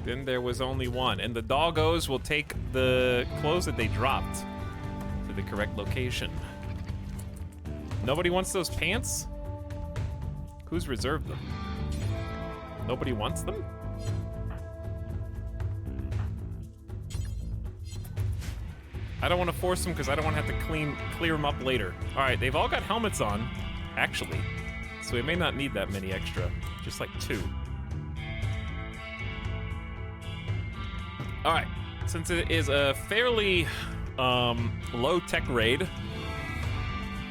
Then there was only one, and the doggos will take the clothes that they dropped to the correct location. Nobody wants those pants? Who's reserved them? Nobody wants them? I don't want to force them because I don't want to have to clear them up later. All right, they've all got helmets on, actually, so we may not need that many extra, just like 2. All right, since it is a fairly low-tech raid,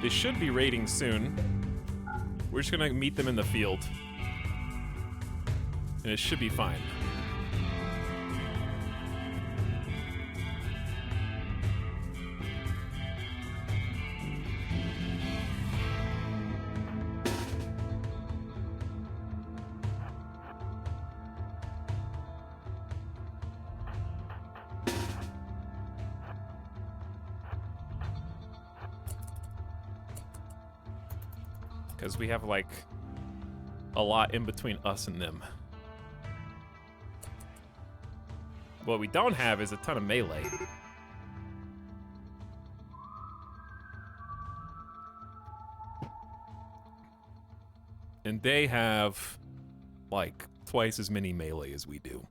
they should be raiding soon. We're just gonna meet them in the field, and it should be fine. Because we have, like, a lot in between us and them. What we don't have is a ton of melee. And they have, like, twice as many melee as we do.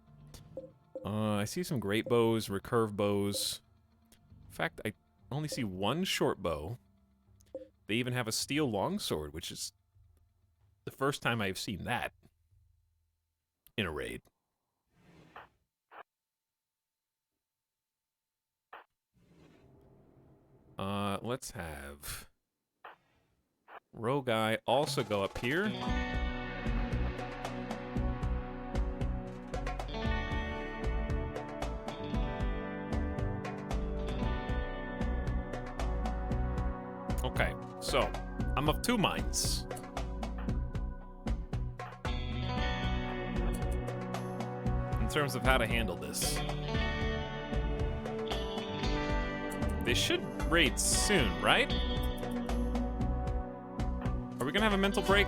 I see some great bows, recurve bows. In fact, I only see one short bow. They even have a steel longsword, which is the first time I've seen that in a raid. Let's have Roguy also go up here. Okay, so I'm of 2 minds. In terms of how to handle this. They should raid soon, right? Are we gonna have a mental break?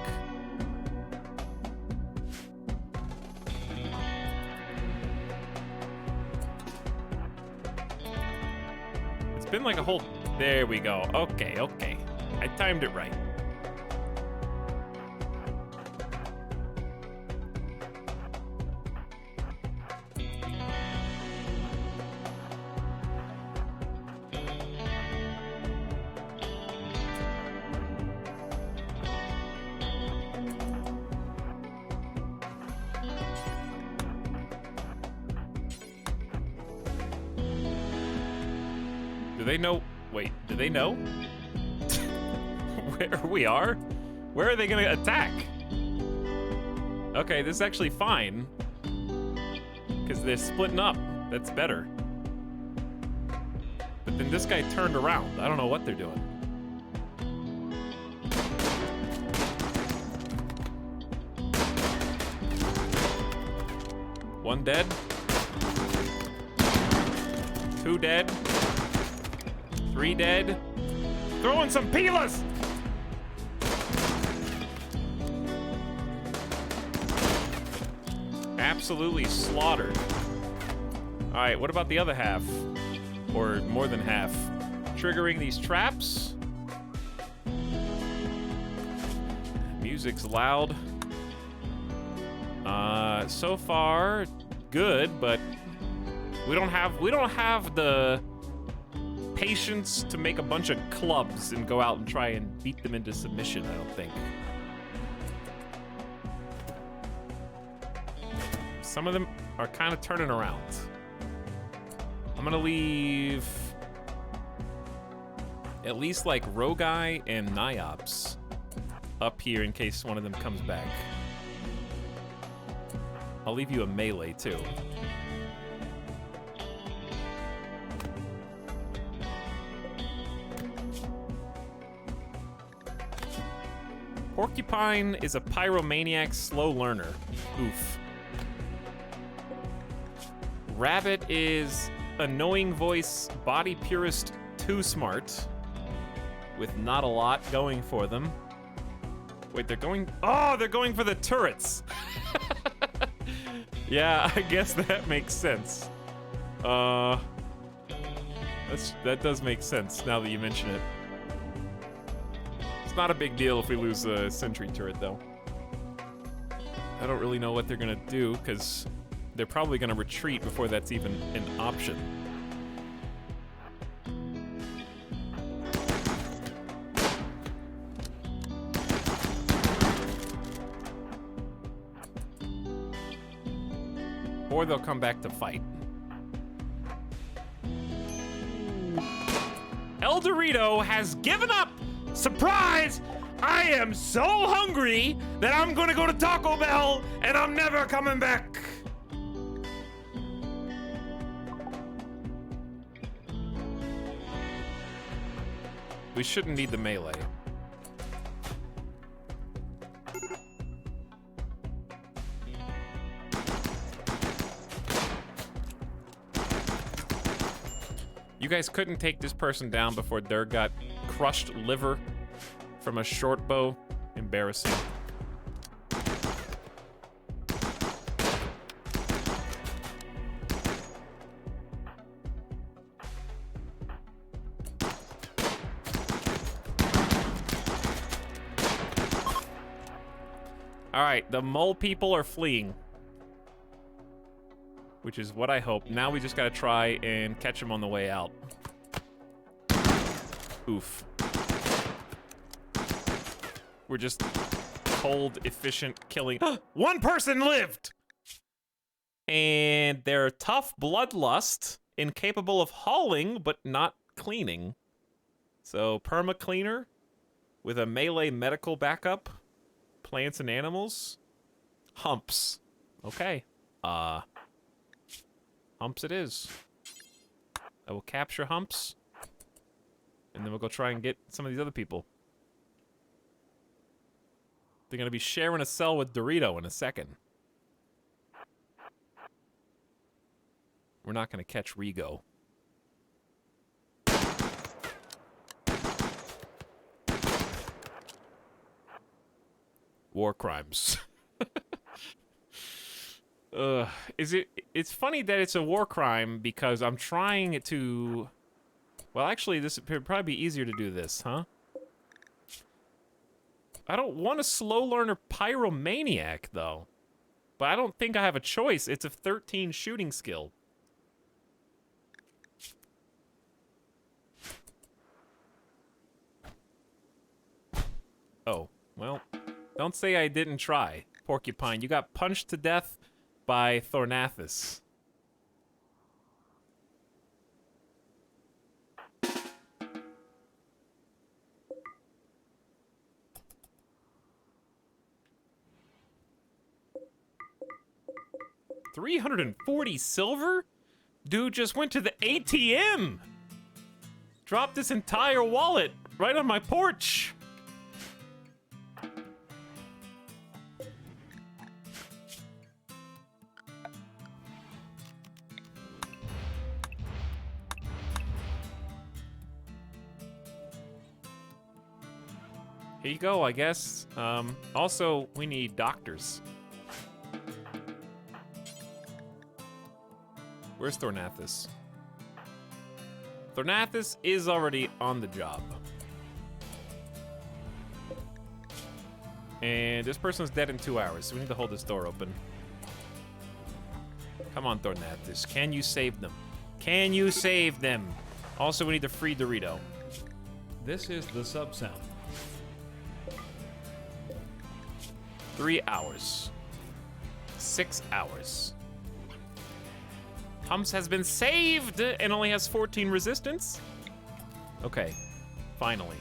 It's been like a whole... There we go. Okay, okay. I timed it right. Do they know? Wait, do they know where we are? Where are they gonna attack? Okay, this is actually fine. Because they're splitting up. That's better. But then this guy turned around. I don't know what they're doing. One dead. 2 dead. 3 dead. Throwing some peelers! Absolutely slaughtered. Alright, what about the other half? Or more than half? Triggering these traps. Music's loud. So far, good, but we don't have the patience to make a bunch of clubs and go out and try and beat them into submission, I don't think. Some of them are kind of turning around. I'm gonna leave at least like Roguy and Niops up here in case one of them comes back. I'll leave you a melee too. Porcupine is a pyromaniac slow learner. Oof. Rabbit is annoying voice, body purist, too smart, with not a lot going for them. Wait, they're going for the turrets. Yeah, I guess that makes sense. That does make sense now that you mention it. It's not a big deal if we lose a sentry turret, though. I don't really know what they're gonna do, because they're probably gonna retreat before that's even an option. Or they'll come back to fight. El Dorito has given up! Surprise! I am so hungry that I'm gonna go to Taco Bell and I'm never coming back! We shouldn't need the melee. You guys couldn't take this person down before Dirk got crushed liver from a short bow. Embarrassing. All right, the mole people are fleeing, which is what I hope. Now we just gotta try and catch them on the way out. Oof. We're just cold, efficient killing. One person lived! And they're tough bloodlust, incapable of hauling, but not cleaning. So, perma cleaner with a melee medical backup. Plants and animals. Humps. Okay. Humps it is. I will capture Humps. And then we'll go try and get some of these other people. They're gonna be sharing a cell with Dorito in a second. We're not gonna catch Rigo. War crimes. It's funny that it's a war crime because I'm trying to... Well, actually, this would probably be easier to do this, huh? I don't want a slow learner pyromaniac, though. But I don't think I have a choice. It's a 13 shooting skill. Oh, well, don't say I didn't try, Porcupine. You got punched to death by Thornathus. $340 silver? Dude just went to the ATM! Dropped this entire wallet right on my porch! Here you go, I guess. Also, we need doctors. Where's Thornathus? Thornathus is already on the job. And this person's dead in 2 hours, so we need to hold this door open. Come on, Thornathus. Can you save them? Can you save them? Also, we need to free Dorito. This is the sub-sound. 3 hours. 6 hours. Humps has been saved and only has 14 resistance. Okay, finally.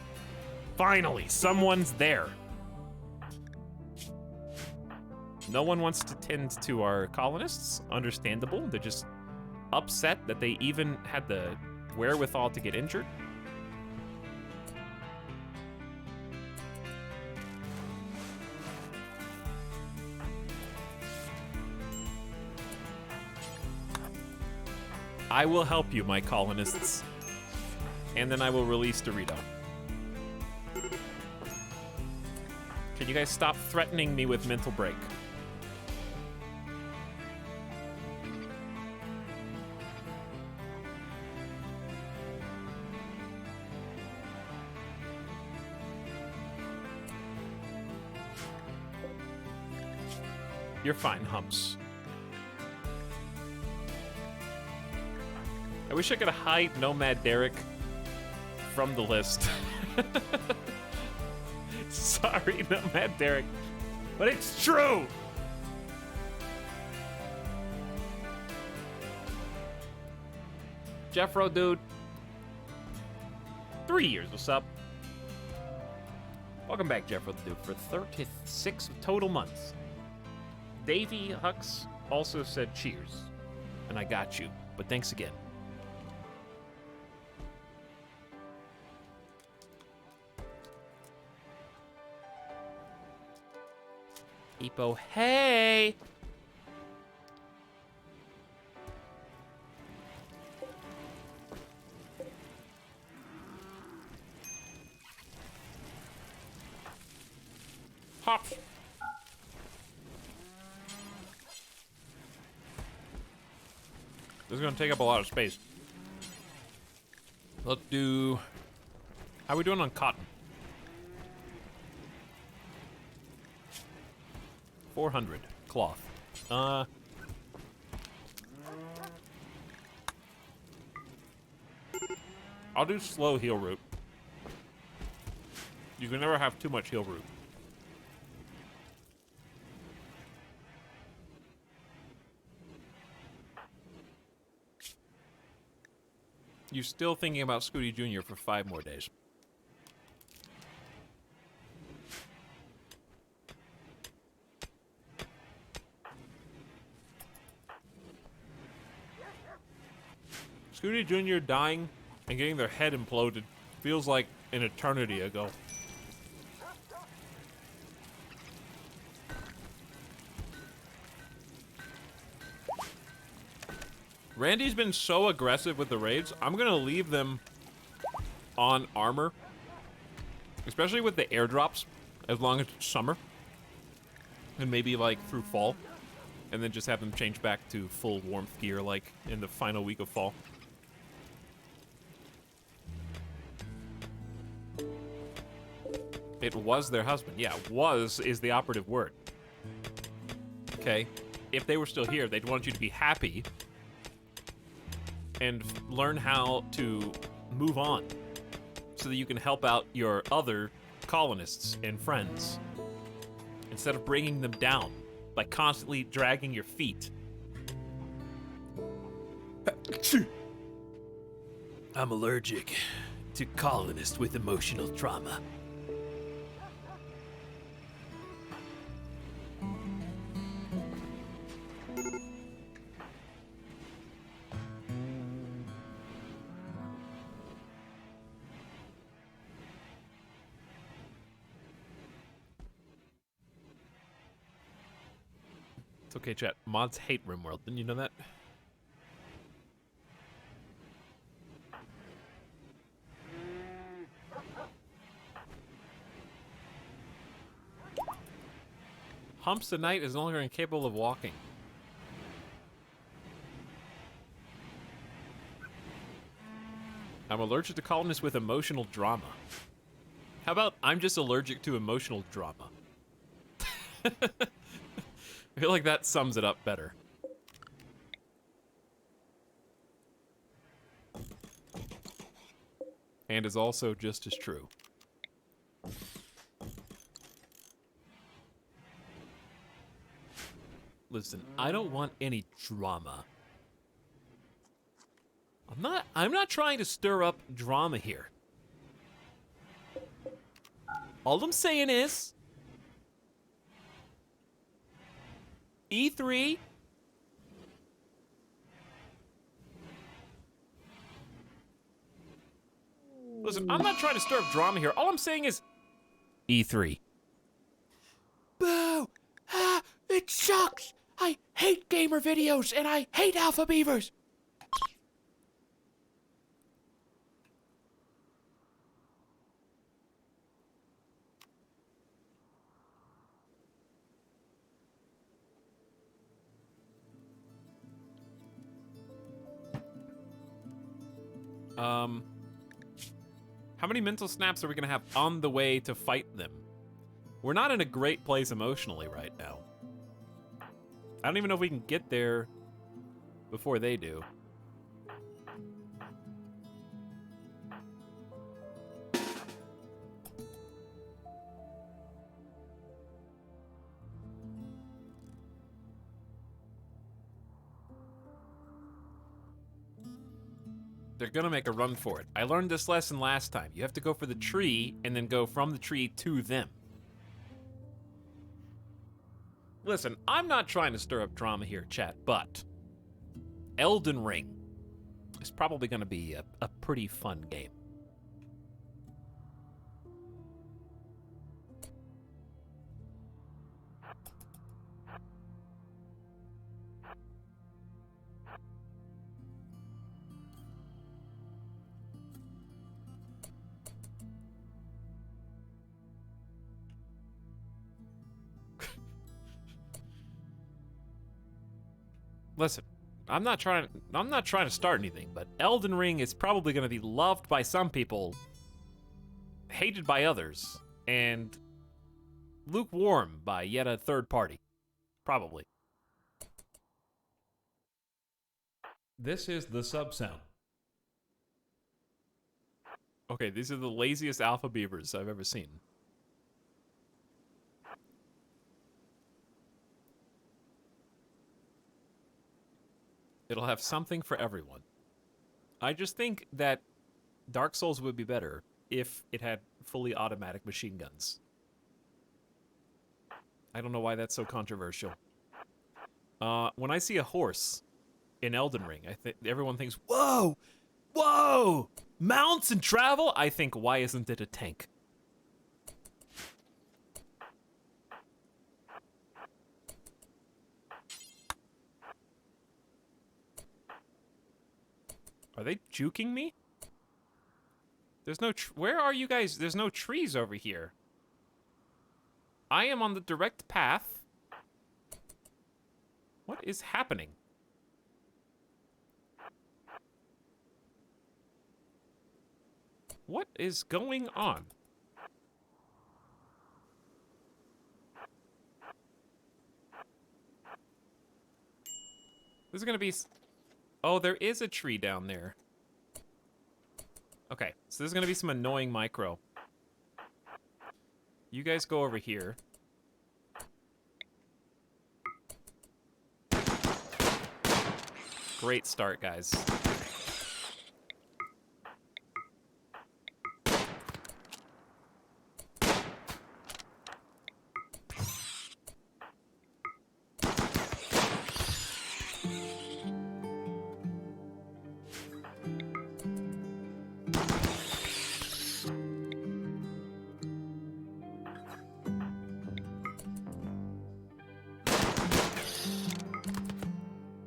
Finally, someone's there. No one wants to tend to our colonists. Understandable. They're just upset that they even had the wherewithal to get injured. I will help you, my colonists. And then I will release Dorito. Can you guys stop threatening me with mental break? You're fine, Humps. I wish I could hide Nomad Derek from the list. Sorry, Nomad Derek, but it's true! Jeffro, dude. 3 years, what's up? Welcome back, Jeffro, dude, for 36 total months. Davey Hux also said cheers, and I got you, but thanks again. Epo, hey! Hops. This is gonna take up a lot of space. Let's do... How are we doing on cotton? 400 cloth. I'll do slow heel root. You can never have too much heel root. You're still thinking about Scooty Jr. for 5 more days. Scooty Jr. dying and getting their head imploded feels like an eternity ago. Randy's been so aggressive with the raids, I'm gonna leave them on armor. Especially with the airdrops, as long as it's summer. And maybe like through fall. And then just have them change back to full warmth gear like in the final week of fall. It was their husband. Yeah, was is the operative word. Okay, if they were still here, they'd want you to be happy and learn how to move on so that you can help out your other colonists and friends instead of bringing them down by constantly dragging your feet. I'm allergic to colonists with emotional trauma. It's okay, chat. Mods hate RimWorld. Didn't you know that? Humps the Knight is no longer incapable of walking. I'm allergic to colonists with emotional drama. How about I'm just allergic to emotional drama? I feel like that sums it up better. And is also just as true. Listen, I don't want any drama. I'm not trying to stir up drama here. All I'm saying is E3 Listen, I'm not trying to stir up drama here. All I'm saying is E3. Boo! Ah, it sucks! I hate gamer videos and I hate alpha beavers! How many mental snaps are we gonna have on the way to fight them? We're not in a great place emotionally right now. I don't even know if we can get there before they do. They're gonna make a run for it. I learned this lesson last time. You have to go for the tree and then go from the tree to them. Listen, I'm not trying to stir up drama here, chat, but Elden Ring is probably gonna be a pretty fun game. Listen, I'm not trying to start anything, but Elden Ring is probably going to be loved by some people, hated by others, and lukewarm by yet a third party. Probably. This is the sub sound. Okay, these are the laziest alpha beavers I've ever seen. It'll have something for everyone. I just think that Dark Souls would be better if it had fully automatic machine guns. I don't know why that's so controversial. When I see a horse in Elden Ring, I think everyone thinks, "Whoa! Whoa! Mounts and travel?" I think, why isn't it a tank? Are they juking me? There's no where are you guys? There's no trees over here. I am on the direct path. What is happening? What is going on? This is gonna be... Oh, there is a tree down there. Okay, so there's gonna be some annoying micro. You guys go over here. Great start, guys.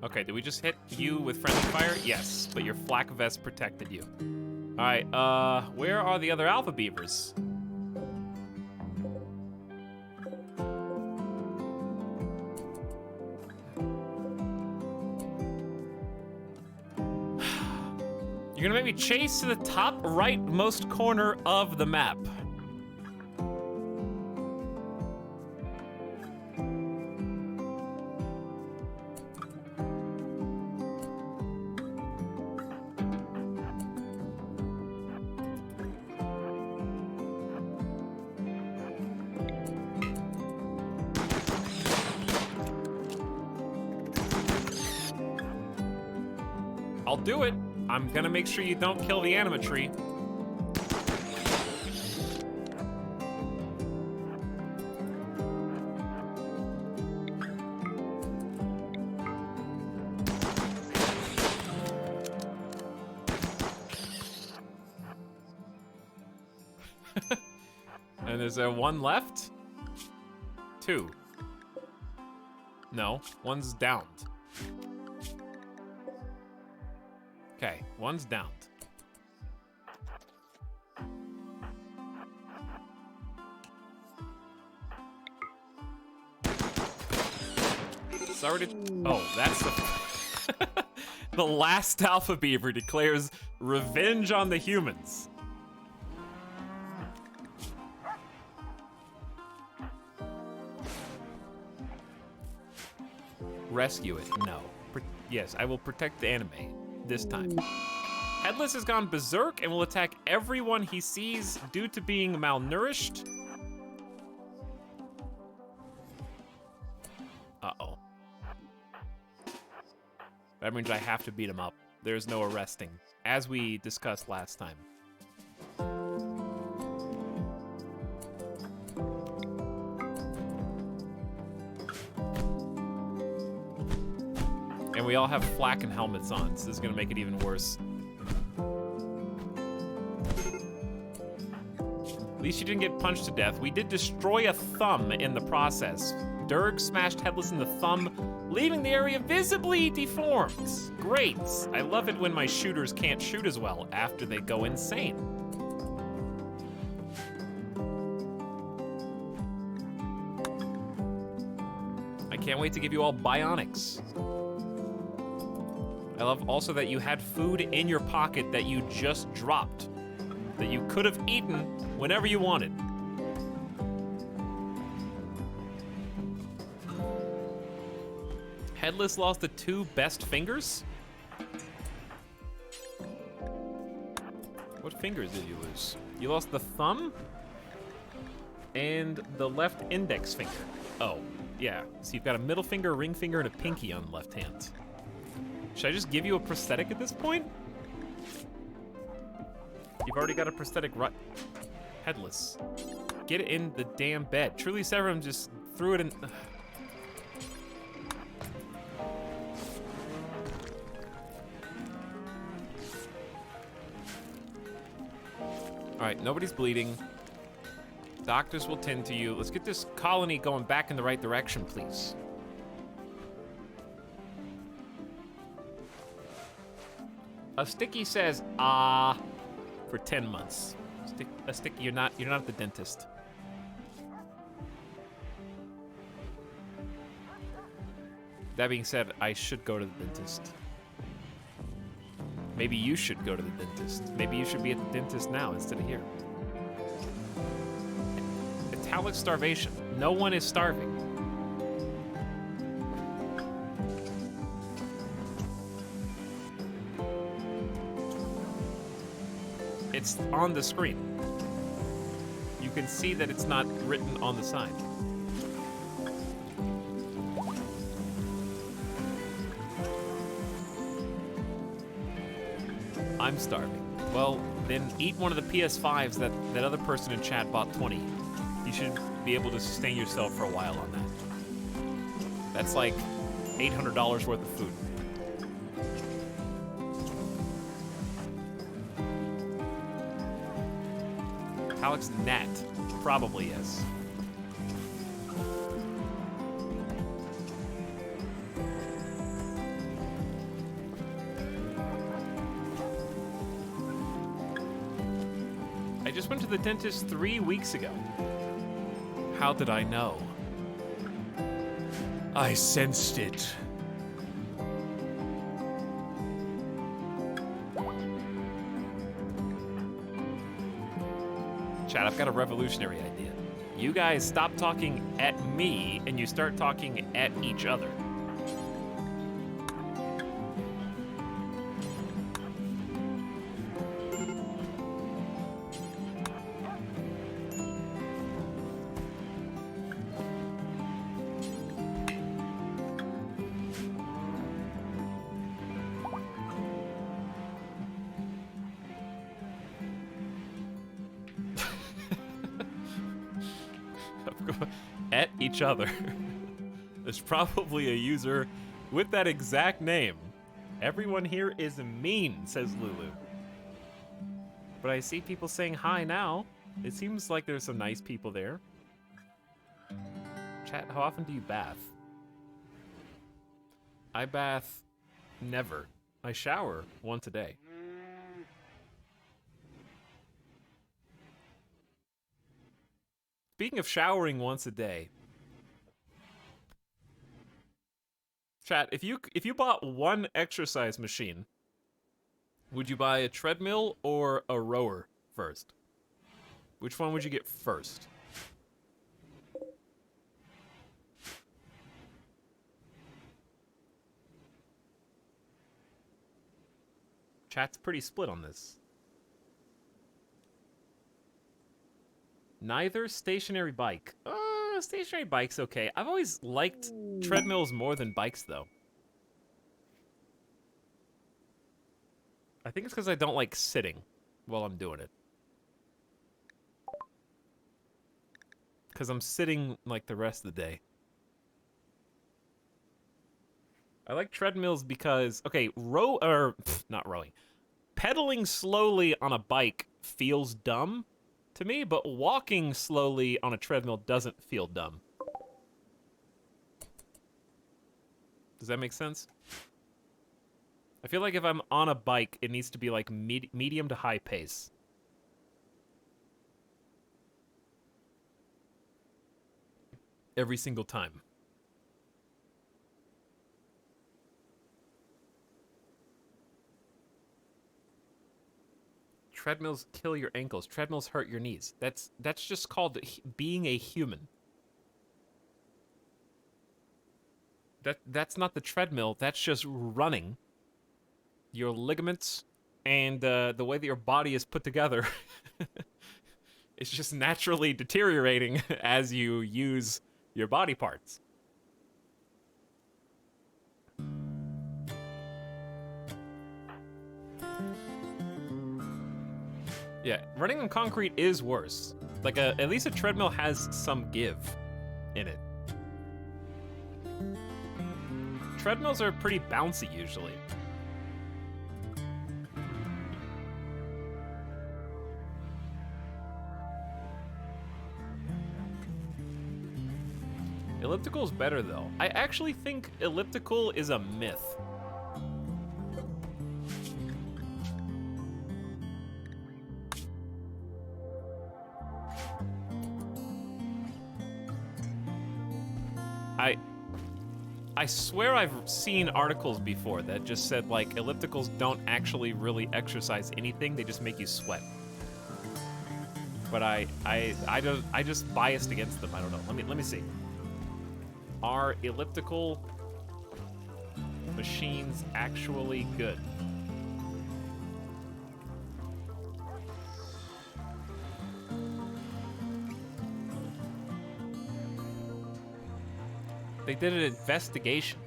Okay, did we just hit you with friendly fire? Yes, but your flak vest protected you. Alright, where are the other alpha beavers? You're gonna make me chase to the top rightmost corner of the map. I'll do it. I'm gonna make sure you don't kill the anima tree. And is there one left? Two. No, one's downed. Okay, one's downed. Sorry to... Oh, that's the... The last alpha beaver declares revenge on the humans. Rescue it. No. Yes, I will protect the anime this time. Headless has gone berserk and will attack everyone he sees due to being malnourished. Uh-oh. That means I have to beat him up. There's no arresting, as we discussed last time. And we all have flak and helmets on, so this is gonna make it even worse. At least you didn't get punched to death. We did destroy a thumb in the process. Durg smashed Headless in the thumb, leaving the area visibly deformed. Great. I love it when my shooters can't shoot as well after they go insane. I can't wait to give you all bionics. I love also that you had food in your pocket that you just dropped, that you could have eaten whenever you wanted. Headless lost the 2 best fingers? What fingers did you lose? You lost the thumb and the left index finger. Oh, yeah. So you've got a middle finger, ring finger, and a pinky on the left hand. Should I just give you a prosthetic at this point? You've already got a prosthetic Headless. Get it in the damn bed. Truly Severum just threw it in. All right, nobody's bleeding. Doctors will tend to you. Let's get this colony going back in the right direction, please. A Sticky says, for 10 months. A Sticky, you're not at the dentist. That being said, I should go to the dentist. Maybe you should go to the dentist. Maybe you should be at the dentist now instead of here. Etalyx starvation. No one is starving. It's on the screen. You can see that it's not written on the sign. I'm starving. Well, then eat one of the PS5s that other person in chat bought 20. You should be able to sustain yourself for a while on that. That's like $800 worth of food. Alex Nat, probably yes. I just went to the dentist 3 weeks ago. How did I know? I sensed it. Chat, I've got a revolutionary idea. You guys stop talking at me and you start talking at each other. At each other. There's probably a user with that exact name. Everyone here is mean, says Lulu. But I see people saying hi now. It seems like there's some nice people there. Chat, how often do you bath? I bath never. I shower once a day. Speaking of showering once a day, Chat, if you bought one exercise machine, would you buy a treadmill or a rower first? Which one would you get first? Chat's pretty split on this. Neither stationary bike. Stationary bike's okay. I've always liked treadmills more than bikes, though. I think it's because I don't like sitting while I'm doing it. Because I'm sitting like the rest of the day. I like treadmills because, okay, not rowing. Pedaling slowly on a bike feels dumb to me, but walking slowly on a treadmill doesn't feel dumb. Does that make sense? I feel like if I'm on a bike, it needs to be like medium to high pace. Every single time. Treadmills kill your ankles. Treadmills hurt your knees. That's just called being a human. That's not the treadmill. That's just running. Your ligaments and the way that your body is put together, it's just naturally deteriorating as you use your body parts. Yeah, running on concrete is worse. Like, at least a treadmill has some give in it. Treadmills are pretty bouncy, usually. Elliptical's better, though. I actually think elliptical is a myth. I swear I've seen articles before that just said, like, ellipticals don't actually really exercise anything, they just make you sweat. But I just biased against them. I don't know. Let me see. Are elliptical machines actually good? They did an investigation.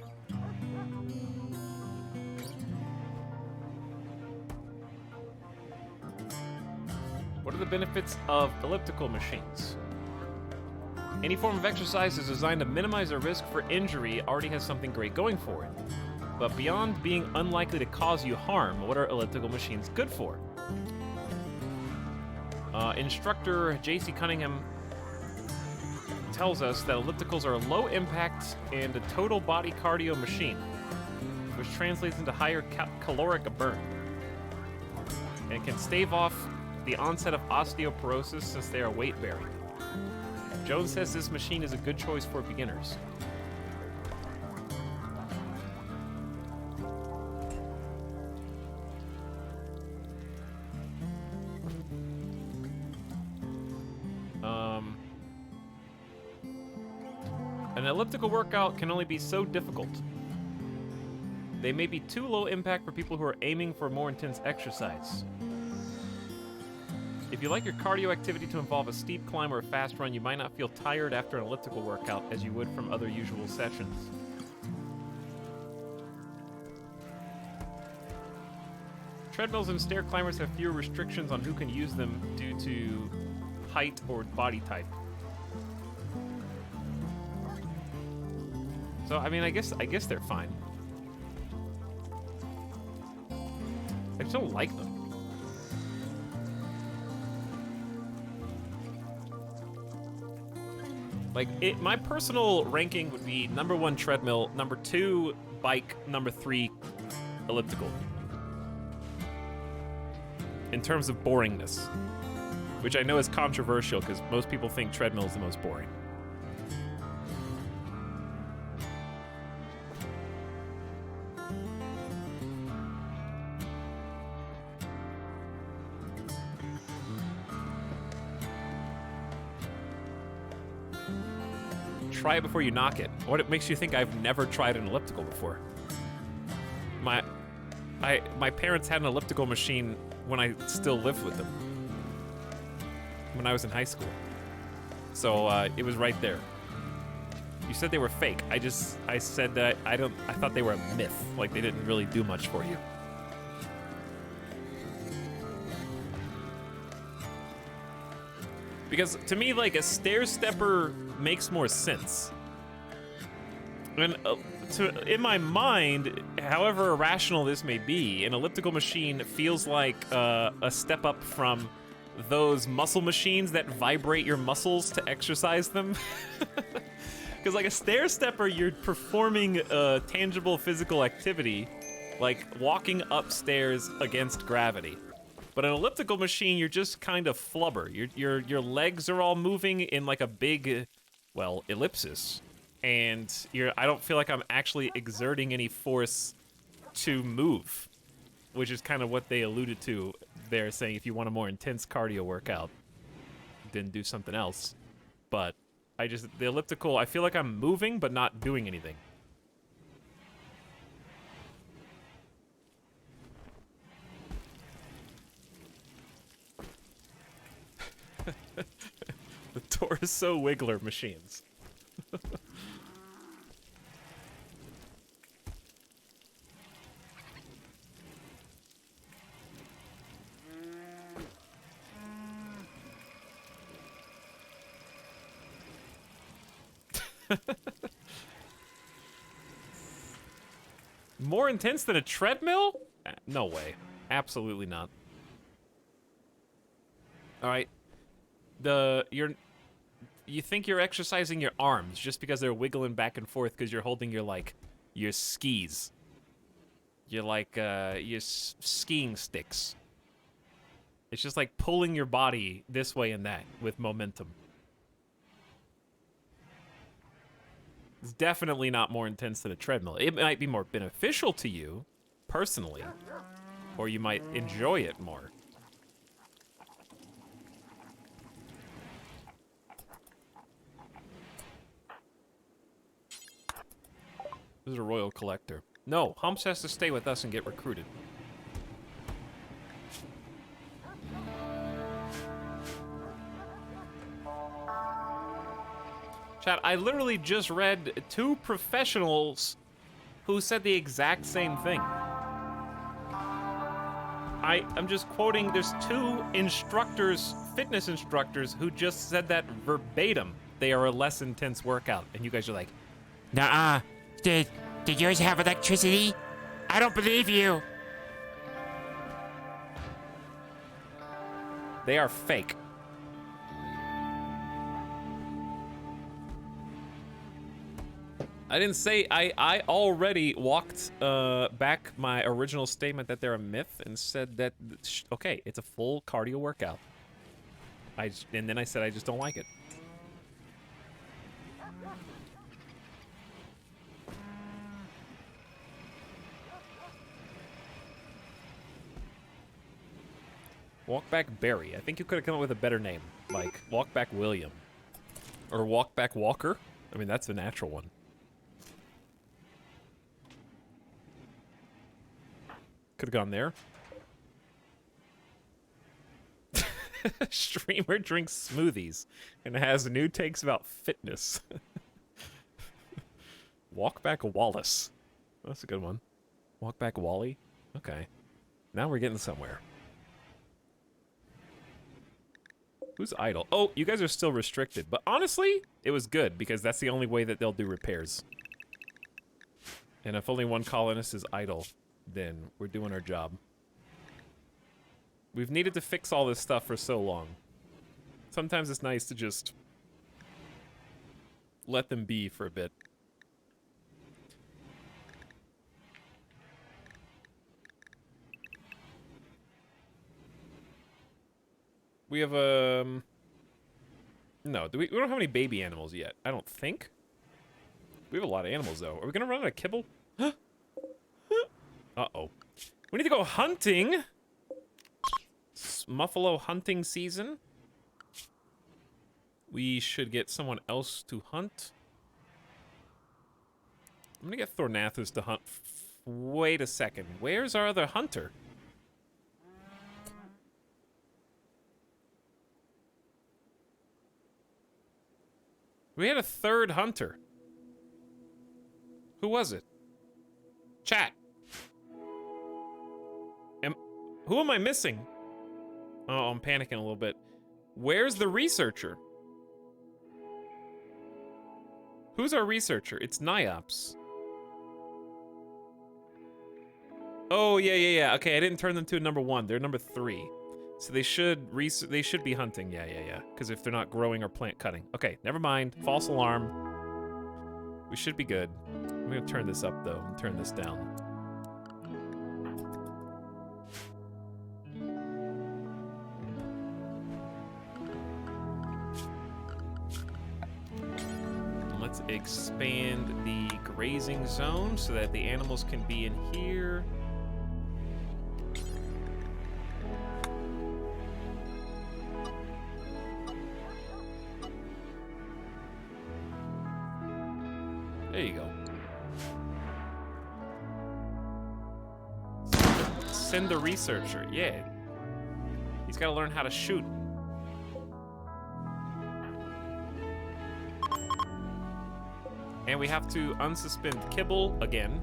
What are the benefits of elliptical machines? Any form of exercise is designed to minimize the risk for injury already has something great going for it. But beyond being unlikely to cause you harm, what are elliptical machines good for? Instructor J.C. Cunningham tells us that ellipticals are a low impact and a total body cardio machine, which translates into higher caloric burn, and can stave off the onset of osteoporosis since they are weight bearing. Jones says this machine is a good choice for beginners. An elliptical workout can only be so difficult. They may be too low impact for people who are aiming for more intense exercise. If you like your cardio activity to involve a steep climb or a fast run, you might not feel tired after an elliptical workout as you would from other usual sessions. Treadmills and stair climbers have fewer restrictions on who can use them due to height or body type. So, I mean, I guess they're fine. I just don't like them. Like, my personal ranking would be number 1 treadmill, number 2 bike, number 3 elliptical. In terms of boringness, which I know is controversial because most people think treadmill is the most boring. try it before you knock it. What makes you think I've never tried an elliptical before? My parents had an elliptical machine when I still lived with them. When I was in high school. So it was right there. You said they were fake. I said that I thought they were a myth. Like they didn't really do much for you. Because to me, like, a stair stepper makes more sense. And in my mind, however irrational this may be, an elliptical machine feels like a step up from those muscle machines that vibrate your muscles to exercise them. Because like a stair stepper, you're performing a tangible physical activity, like walking upstairs against gravity. But an elliptical machine, you're just kind of flubber. Your legs are all moving in like a big, well, ellipsis. And I don't feel like I'm actually exerting any force to move, which is kind of what they alluded to there, saying if you want a more intense cardio workout, then do something else. But the elliptical, I feel like I'm moving but not doing anything. The torso wiggler machines. More intense than a treadmill? No way. Absolutely not. All right. You think you're exercising your arms just because they're wiggling back and forth because you're holding your skis. You're like your skiing sticks. It's just like pulling your body this way and that with momentum. It's definitely not more intense than a treadmill. It might be more beneficial to you, personally, or you might enjoy it more. This is a royal collector. No, Humps has to stay with us and get recruited. Chat, I literally just read 2 professionals who said the exact same thing. I'm just quoting, there's 2 instructors, fitness instructors, who just said that verbatim. They are a less intense workout. And you guys are like, Nuh-uh. Did yours have electricity? I don't believe you. they are fake. I didn't say, I already walked back my original statement that they're a myth and said that, okay, it's a full cardio workout. And then I said I just don't like it. Walk back Barry. I think you could have come up with a better name, like Walk back William. Or Walk back Walker. I mean, that's the natural one. Could have gone there. Streamer drinks smoothies and has new takes about fitness. Walk back Wallace. That's a good one. Walk back Wally. Okay. Now we're getting somewhere. Who's idle? Oh, you guys are still restricted. But honestly, it was good because that's the only way that they'll do repairs. And if only one colonist is idle, then we're doing our job. We've needed to fix all this stuff for so long. Sometimes it's nice to just let them be for a bit. We have no, we don't have any baby animals yet. I don't think. We have a lot of animals though. Are we gonna run out of kibble? Uh-oh. We need to go hunting. It's Muffalo hunting season. We should get someone else to hunt. I'm gonna get Thornathus to hunt. Wait a second. Where's our other hunter? We had a third hunter. Who was it? Chat. Who am I missing? Oh, I'm panicking a little bit. Where's the researcher? Who's our researcher? It's Niops. Oh, yeah. Okay, I didn't turn them to number 1. They're number 3. So they should be hunting. Yeah. Because if they're not growing or plant cutting. Okay, never mind. False alarm. We should be good. I'm gonna turn this up though and turn this down. Let's expand the grazing zone so that the animals can be in here. There you go. Send the researcher. Yeah. He's got to learn how to shoot. And we have to unsuspend kibble again.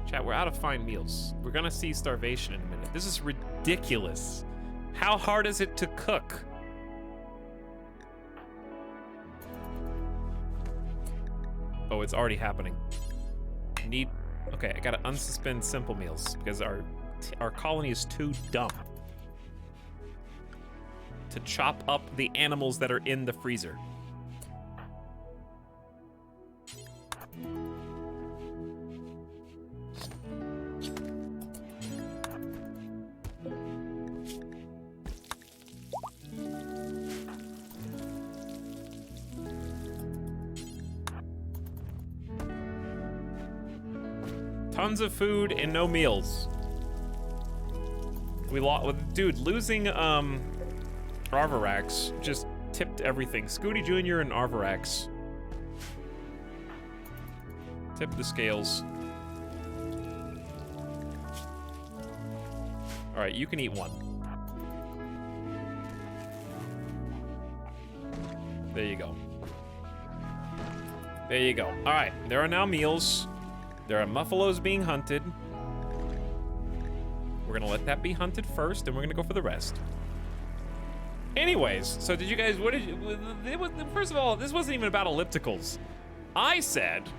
Chat, we're out of fine meals. We're gonna see starvation in a minute. This is ridiculous. How hard is it to cook? Oh, it's already happening. Okay, I gotta unsuspend simple meals because our colony is too dumb to chop up the animals that are in the freezer. Tons of food and no meals. We lost, dude. Losing Arvarax just tipped everything. Scooty Jr. and Arvarax tipped the scales. All right, you can eat one. There you go. There you go. All right, there are now meals. There are muffalos being hunted. We're gonna let that be hunted first, and we're gonna go for the rest. Anyways, so did you guys, first of all, this wasn't even about ellipticals. I said,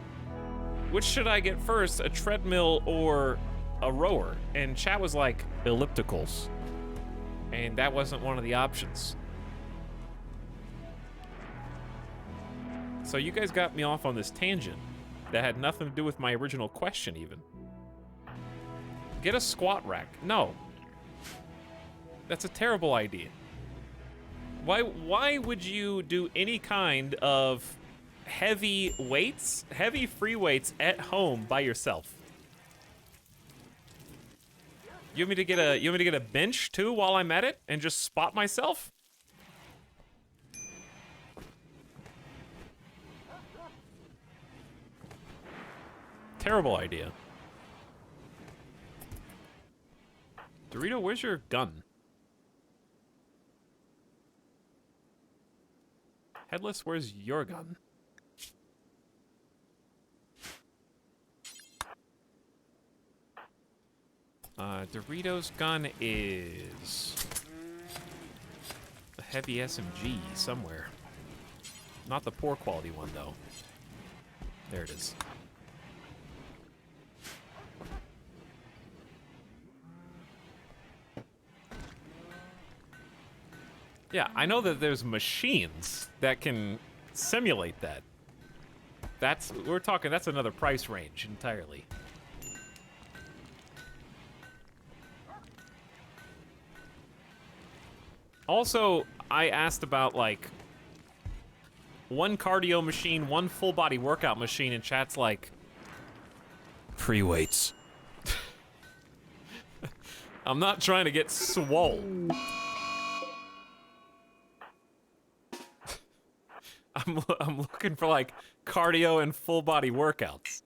which should I get first, a treadmill or a rower? And chat was like, ellipticals. And that wasn't one of the options. So you guys got me off on this tangent that had nothing to do with my original question even. Get a squat rack. No. That's a terrible idea. Why would you do any kind of heavy weights, heavy free weights at home by yourself? You want me to get a bench too while I'm at it and just spot myself? Terrible idea. Dorito, where's your gun? Headless, where's your gun? Dorito's gun is a heavy SMG somewhere. Not the poor quality one, though. There it is. Yeah, I know that there's machines that can simulate that. That's another price range entirely. Also, I asked about like one cardio machine, one full body workout machine, and chat's like free weights. I'm not trying to get swole. I'm looking for like cardio and full body workouts.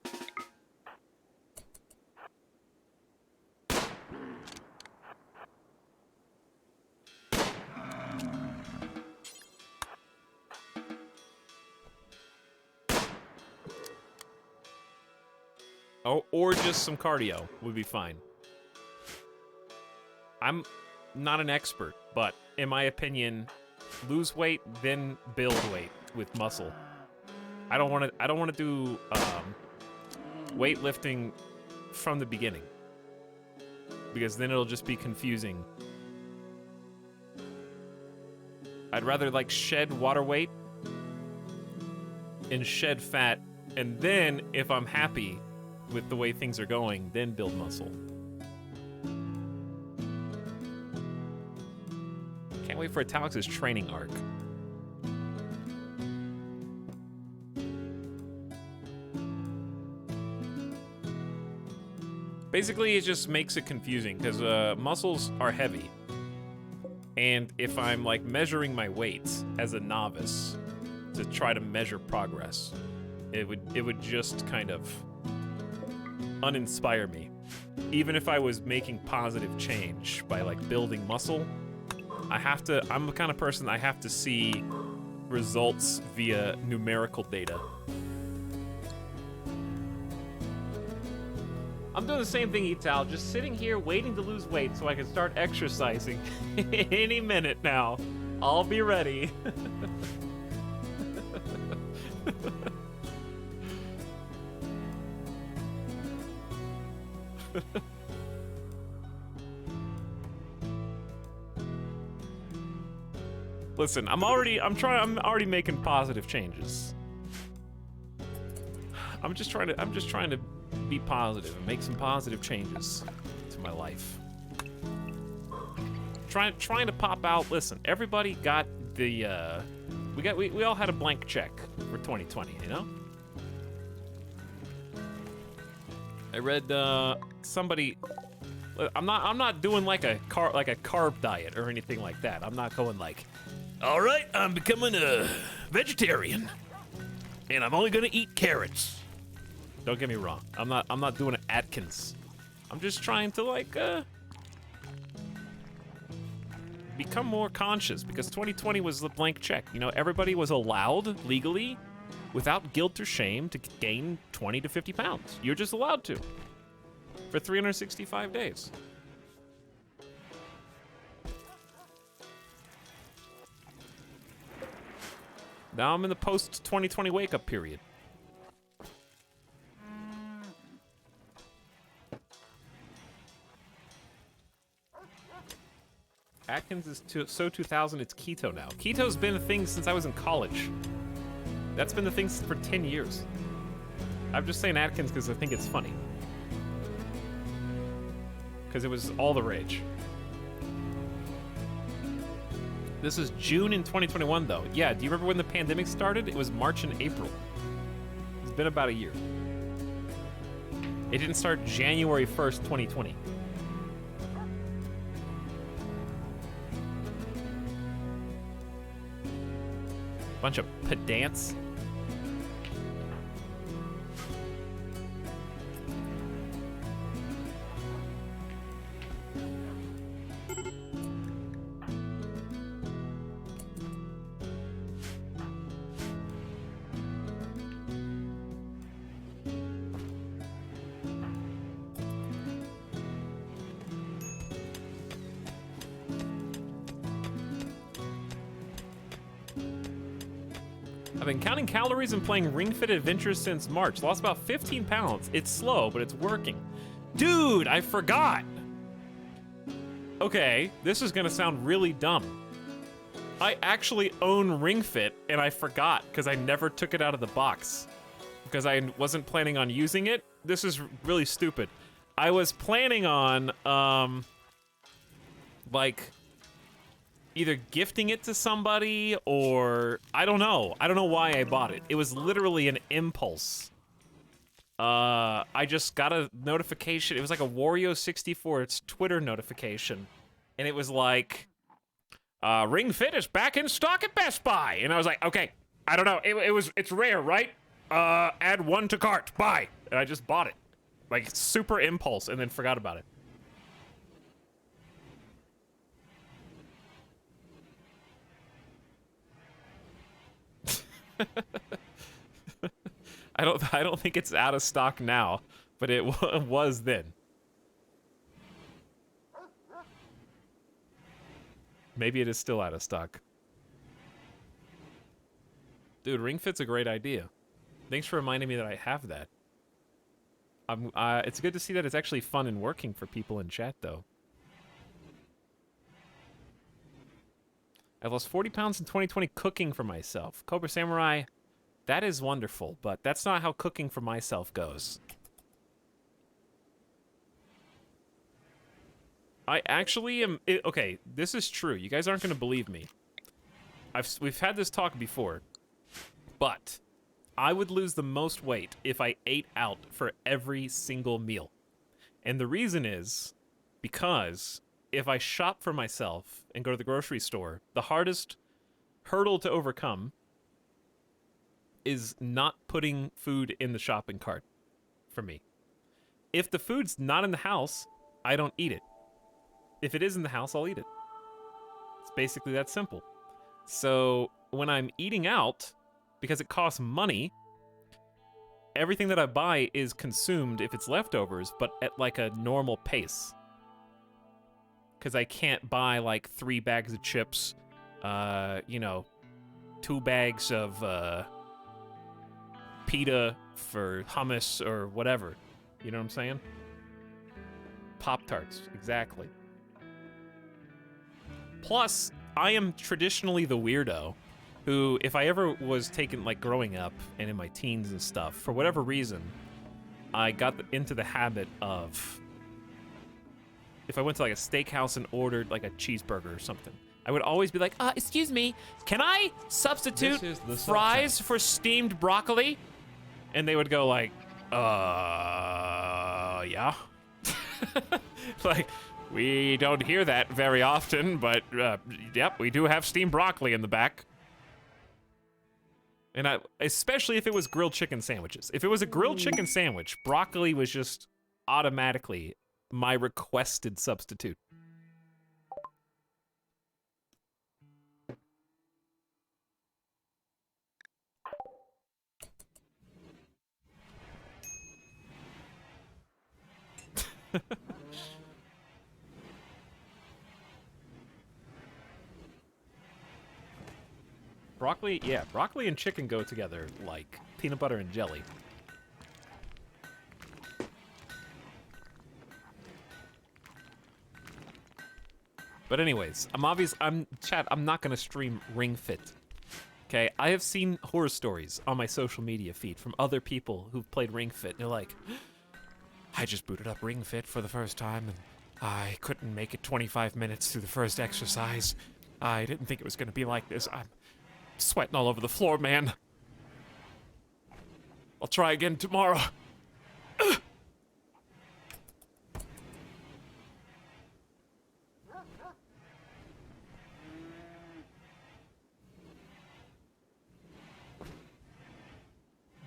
Oh, or just some cardio would be fine. I'm not an expert, but in my opinion, lose weight, then build weight with muscle. I don't want to do weightlifting from the beginning, because then it'll just be confusing. I'd rather like shed water weight and shed fat, and then if I'm happy with the way things are going, then build muscle. Can't wait for Etalyx's training arc. Basically, it just makes it confusing, because muscles are heavy. And if I'm like measuring my weights as a novice to try to measure progress, it would just kind of uninspire me. Even if I was making positive change by like building muscle, I'm the kind of person I have to see results via numerical data. I'm doing the same thing, Etal, just sitting here waiting to lose weight so I can start exercising. Any minute now. I'll be ready. Listen, I'm already making positive changes. I'm just trying to be positive and make some positive changes to my life. Trying to pop out. Listen, everybody got the we all had a blank check for 2020, you know? I read somebody. I'm not doing like a carb diet or anything like that. I'm not going like, all right, I'm becoming a vegetarian, and I'm only gonna eat carrots. Don't get me wrong. I'm not doing an Atkins. I'm just trying to like become more conscious, because 2020 was the blank check. You know, everybody was allowed legally, without guilt or shame, to gain 20 to 50 pounds. You're just allowed to for 365 days. Now I'm in the post-2020 wake-up period. Atkins is so 2000, it's keto now. Keto's been a thing since I was in college. That's been the thing for 10 years. I'm just saying Atkins because I think it's funny. Because it was all the rage. This is June in 2021, though. Yeah, do you remember when the pandemic started? It was March and April. It's been about a year. It didn't start January 1st, 2020. Bunch of pedants. I've been counting calories and playing Ring Fit Adventures since March. Lost about 15 pounds. It's slow, but it's working. Dude, I forgot. Okay, this is gonna sound really dumb. I actually own Ring Fit, and I forgot because I never took it out of the box because I wasn't planning on using it. This is really stupid. I was planning on, like, either gifting it to somebody or I don't know. I don't know why I bought it. It was literally an impulse. I just got a notification. It was like a Wario64. It's Twitter notification, and it was like, Ring Fit is back in stock at Best Buy. And I was like, okay, I don't know. It's rare, right? add 1 to cart, buy. And I just bought it. Like, super impulse, and then forgot about it. I don't think it's out of stock now, but it was then. Maybe it is still out of stock. Dude, Ring Fit's a great idea. Thanks for reminding me that I have that. It's good to see that it's actually fun and working for people in chat, though. I lost 40 pounds in 2020 cooking for myself. Cobra Samurai, that is wonderful, but that's not how cooking for myself goes. I actually am... okay, this is true. You guys aren't going to believe me. We've had this talk before, but I would lose the most weight if I ate out for every single meal. And the reason is because if I shop for myself and go to the grocery store, the hardest hurdle to overcome is not putting food in the shopping cart for me. If the food's not in the house, I don't eat it. If it is in the house, I'll eat it. It's basically that simple. So when I'm eating out, because it costs money, everything that I buy is consumed if it's leftovers, but at like a normal pace. Because I can't buy like 3 bags of chips, you know, 2 bags of pita for hummus or whatever. You know what I'm saying? Pop-Tarts, exactly. Plus, I am traditionally the weirdo who, if I ever was taken, like, growing up and in my teens and stuff, for whatever reason, I got into the habit of, if I went to, like, a steakhouse and ordered, like, a cheeseburger or something, I would always be like, excuse me, can I substitute fries for steamed broccoli? And they would go like, yeah. Like, we don't hear that very often, but, yep, we do have steamed broccoli in the back. And especially if it was grilled chicken sandwiches. If it was a grilled chicken sandwich, broccoli was just automatically my requested substitute. Broccoli, yeah, broccoli and chicken go together like peanut butter and jelly. But anyways, Chad, I'm not gonna stream Ring Fit. Okay, I have seen horror stories on my social media feed from other people who've played Ring Fit, and they're like, I just booted up Ring Fit for the first time, and I couldn't make it 25 minutes through the first exercise. I didn't think it was gonna be like this. I'm sweating all over the floor, man. I'll try again tomorrow.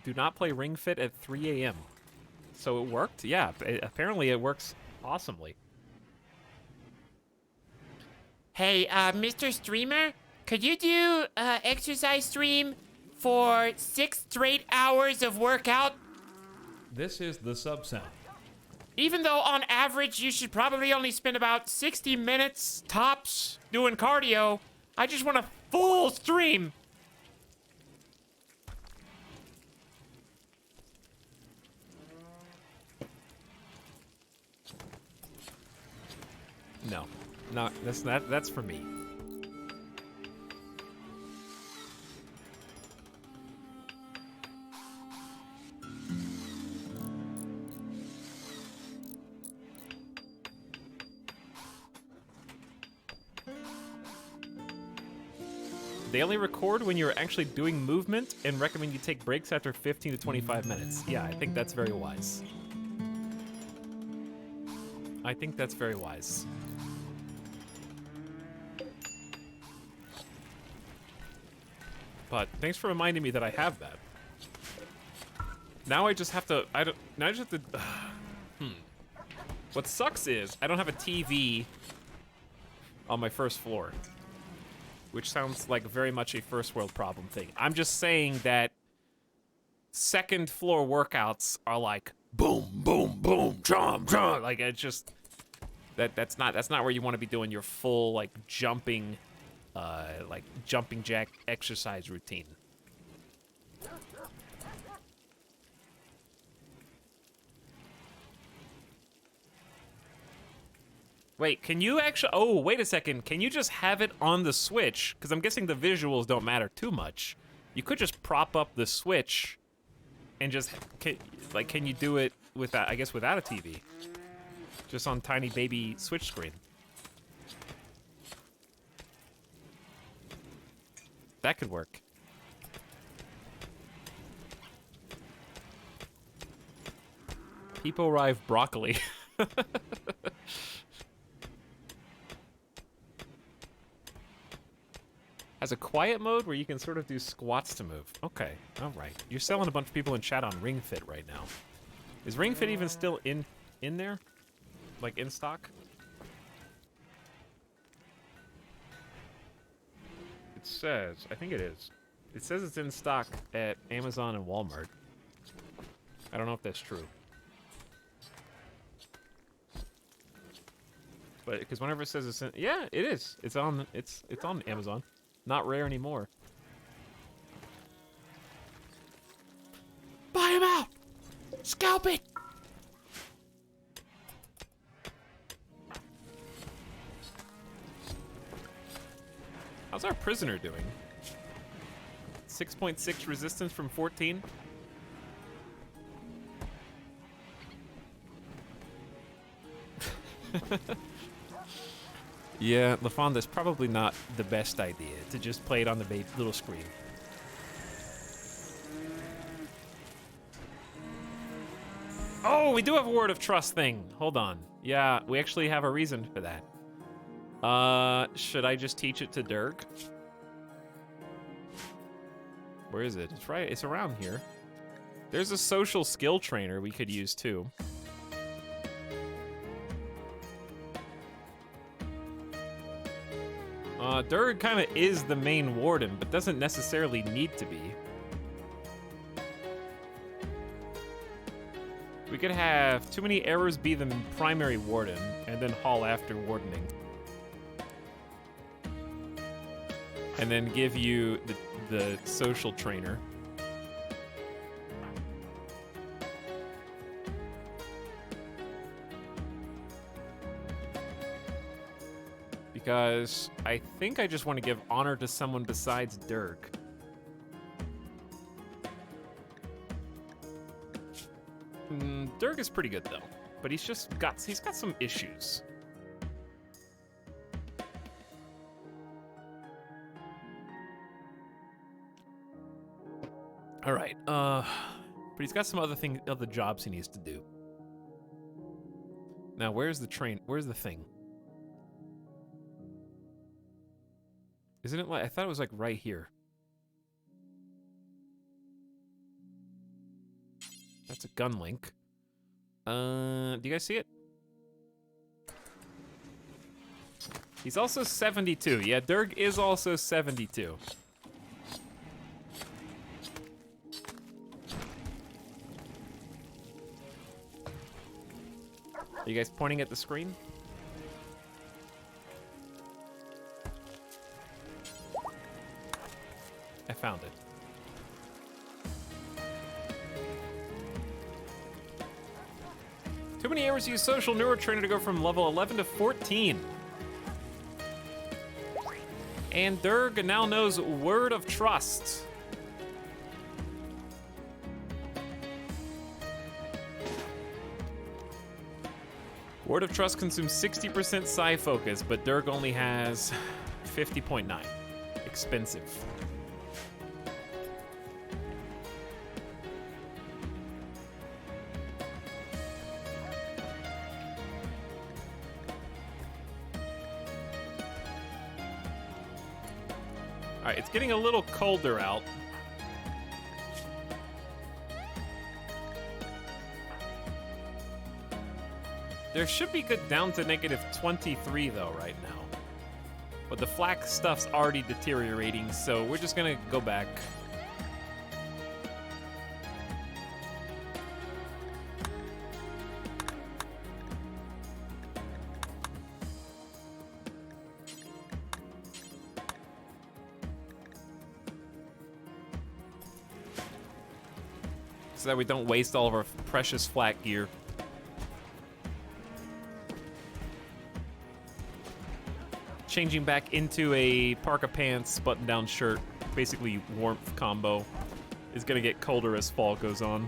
Do not play Ring Fit at 3 a.m. So it worked? Yeah, apparently it works awesomely. Hey, Mr. Streamer, could you do exercise stream for 6 straight hours of workout? This is the sub sound. Even though on average you should probably only spend about 60 minutes tops doing cardio, I just want a full stream. No, that's for me. They only record when you're actually doing movement and recommend you take breaks after 15 to 25 minutes. Yeah, I think that's very wise. I think that's very wise. But thanks for reminding me that I have that. Now I just have to, now I just have to, What sucks is, I don't have a TV on my first floor. Which sounds like very much a first world problem thing. I'm just saying that second floor workouts are like, boom, boom, boom, drum, drum. Like, it's just, that's not where you want to be doing your full, like, jumping jack exercise routine. Wait, can you actually... Oh, wait a second. Can you just have it on the Switch? Because I'm guessing the visuals don't matter too much. You could just prop up the Switch and just... Can you do it without... I guess without a TV? Just on tiny baby Switch screen. That could work. People arrive broccoli. Has a quiet mode where you can sort of do squats to move. Okay, all right. You're selling a bunch of people in chat on Ring Fit right now. Is Ring Fit even still in there? Like in stock? It says, I think it is. It says it's in stock at Amazon and Walmart. I don't know if that's true. But because whenever it says it's in, yeah, it is. It's on Amazon. Not rare anymore. Buy him out! Scalp it! How's our prisoner doing? 6.6 resistance from 14? Yeah, LaFonda's probably not the best idea to just play it on the little screen. Oh, we do have a word of trust thing. Hold on. Yeah, we actually have a reason for that. Should I just teach it to Dirk? Where is it? It's right, it's around here. There's a social skill trainer we could use too. Durg kind of is the main warden, but doesn't necessarily need to be. We could have too many errors be the primary warden, and then haul after wardening. And then give you the social trainer. Because I think I just want to give honor to someone besides Dirk. Dirk is pretty good though, but he's got some issues. All right, but he's got some other jobs he needs to do. Now, where's the thing? Isn't it like, I thought it was like right here. That's a gun link. Do you guys see it? He's also 72. Yeah, Dirk is also 72. Are you guys pointing at the screen? I found it. Too many hours use social neurotrainer to go from level 11 to 14. And Durg now knows word of trust. Word of trust consumes 60% psi focus, but Durg only has 50.9. Expensive. It's getting a little colder out. There should be good down to -23 though right now. But the flak stuff's already deteriorating, so we're just gonna go back. So that we don't waste all of our precious flak gear. Changing back into a parka pants, button-down shirt, basically warmth combo, is gonna get colder as fall goes on.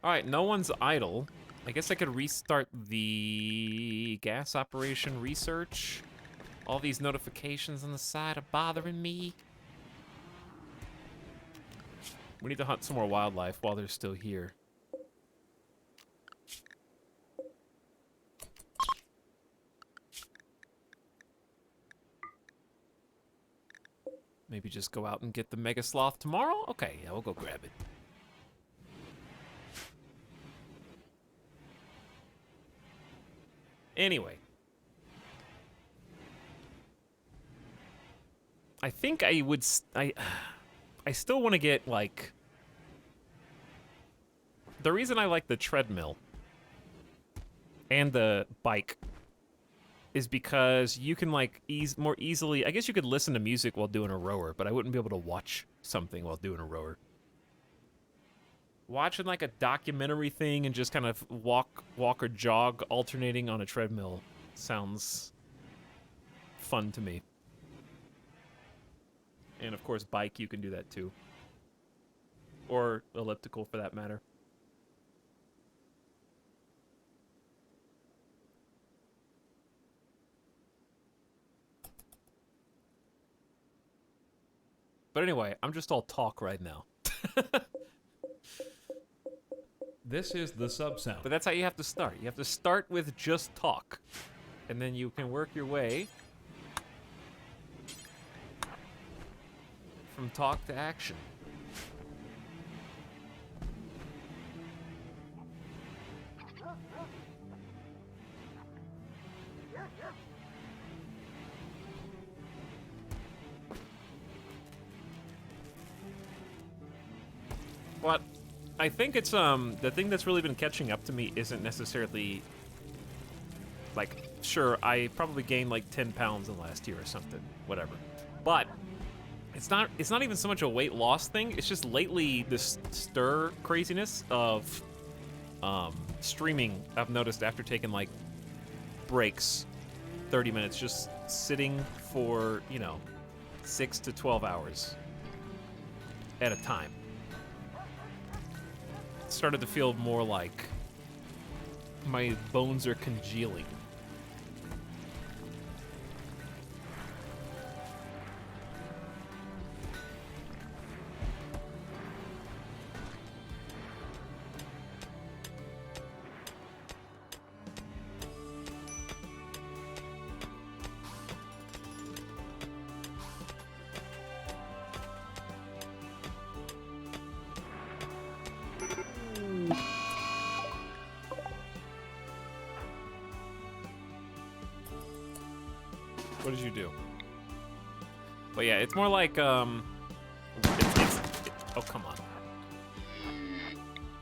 All right, no one's idle. I guess I could restart the gas operation research. All these notifications on the side are bothering me. We need to hunt some more wildlife while they're still here. Maybe just go out and get the mega sloth tomorrow? Okay, yeah, we'll go grab it. Anyway. I think I would... I still want to get, like... The reason I like the treadmill and the bike is because you can, like, more easily... I guess you could listen to music while doing a rower, but I wouldn't be able to watch something while doing a rower. Watching, like, a documentary thing and just kind of walk or jog alternating on a treadmill sounds fun to me. And, of course, bike, you can do that, too. Or elliptical, for that matter. But anyway, I'm just all talk right now. This is the sub-sound. But that's how you have to start. You have to start with just talk. And then you can work your way from talk to action. But I think it's the thing that's really been catching up to me isn't necessarily like, sure, I probably gained like 10 pounds in the last year or something, whatever. But it's not even so much a weight loss thing. It's just lately this stir craziness of streaming I've noticed after taking like breaks, 30 minutes, just sitting for, you know, 6 to 12 hours at a time. It started to feel more like my bones are congealing. What did you do? But yeah, it's more like, oh, come on.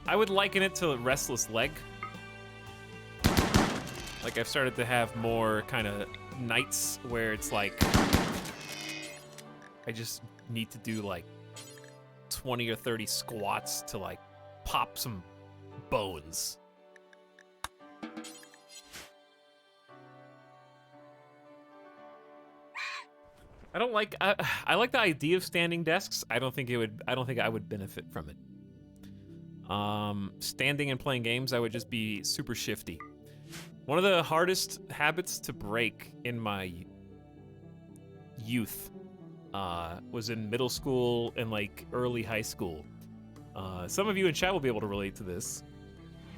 I would liken it to a restless leg. Like, I've started to have more kind of nights where it's like, I just need to do like 20 or 30 squats to like pop some bones. I don't like. I like the idea of standing desks. I don't think I would benefit from it. Standing and playing games, I would just be super shifty. One of the hardest habits to break in my youth was in middle school and like early high school. Some of you in chat will be able to relate to this.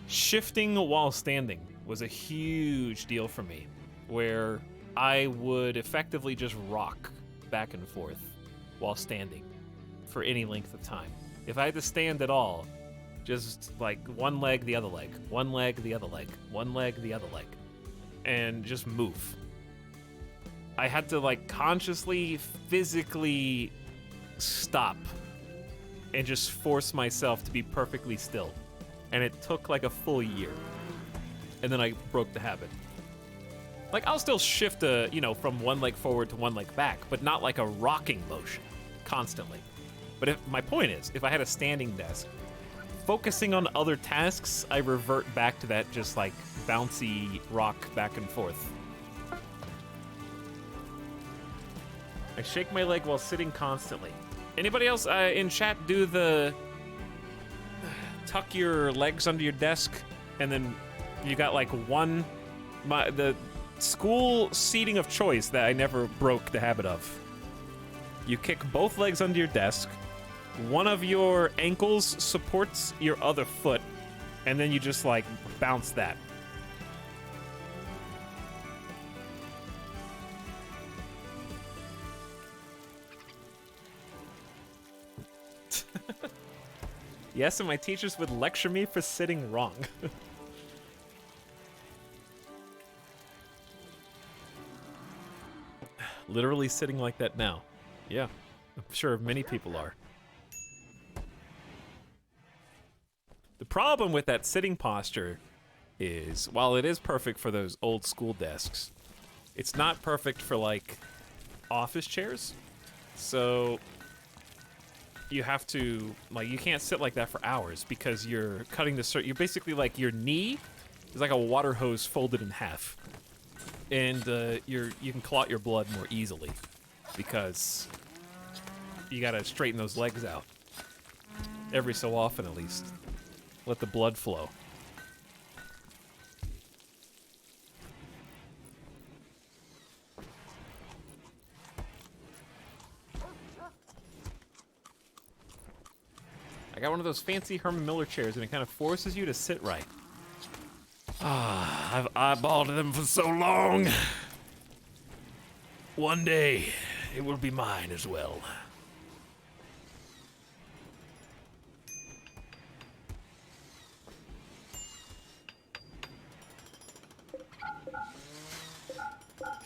Shifting while standing was a huge deal for me, where I would effectively just rock back and forth while standing for any length of time. If I had to stand at all, just like one leg, the other leg, one leg, the other leg, one leg, the other leg, and just move. I had to like consciously, physically stop and just force myself to be perfectly still. And it took like a full year. And then I broke the habit. Like, I'll still shift, from one leg forward to one leg back, but not like a rocking motion constantly. But my point is, if I had a standing desk, focusing on other tasks, I revert back to that just like bouncy rock back and forth. I shake my leg while sitting constantly. Anybody else in chat do the tuck your legs under your desk and then you got like the school seating of choice that I never broke the habit of. You kick both legs under your desk, one of your ankles supports your other foot, and then you just like bounce that. Yes, and my teachers would lecture me for sitting wrong. Literally sitting like that now. Yeah, I'm sure many people are. The problem with that sitting posture is, while it is perfect for those old school desks, it's not perfect for like office chairs. So you have to, like, you can't sit like that for hours because you're cutting the you're basically like, your knee is like a water hose folded in half. And you can clot your blood more easily because you gotta straighten those legs out. Every so often, at least. Let the blood flow. I got one of those fancy Herman Miller chairs, and it kind of forces you to sit right. Ah, I've eyeballed them for so long. One day, it will be mine as well.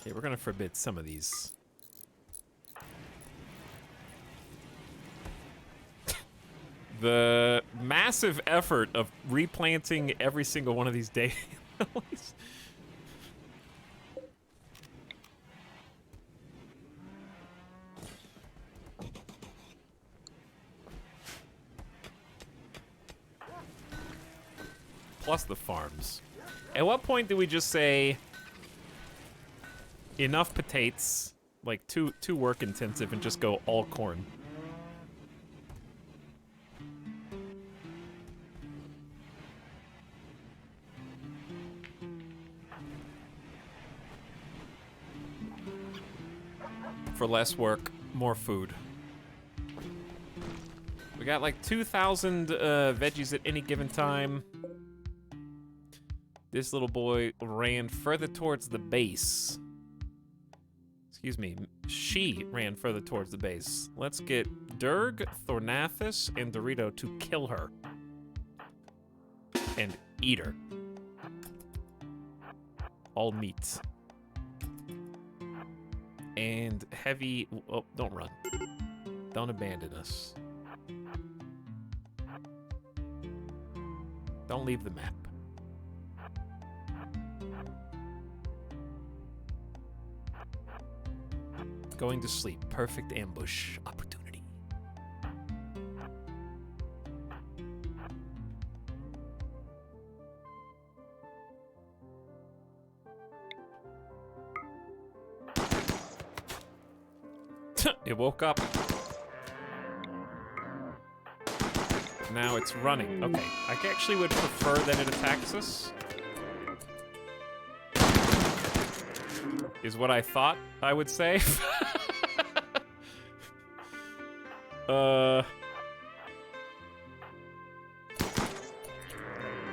Okay, we're gonna forbid some of these. The massive effort of replanting every single one of these days. Plus the farms. At what point do we just say enough potatoes, like too work intensive, and just go all corn? For less work, more food. We got like 2,000 veggies at any given time. This little boy ran further towards the base. Excuse me, she ran further towards the base. Let's get Durg, Thornathus, and Dorito to kill her. And eat her. All meat. And heavy... Oh, don't run. Don't abandon us. Don't leave the map. Going to sleep. Perfect ambush opportunity. It woke up. Now it's running. Okay, I actually would prefer that it attacks us. Is what I thought I would say.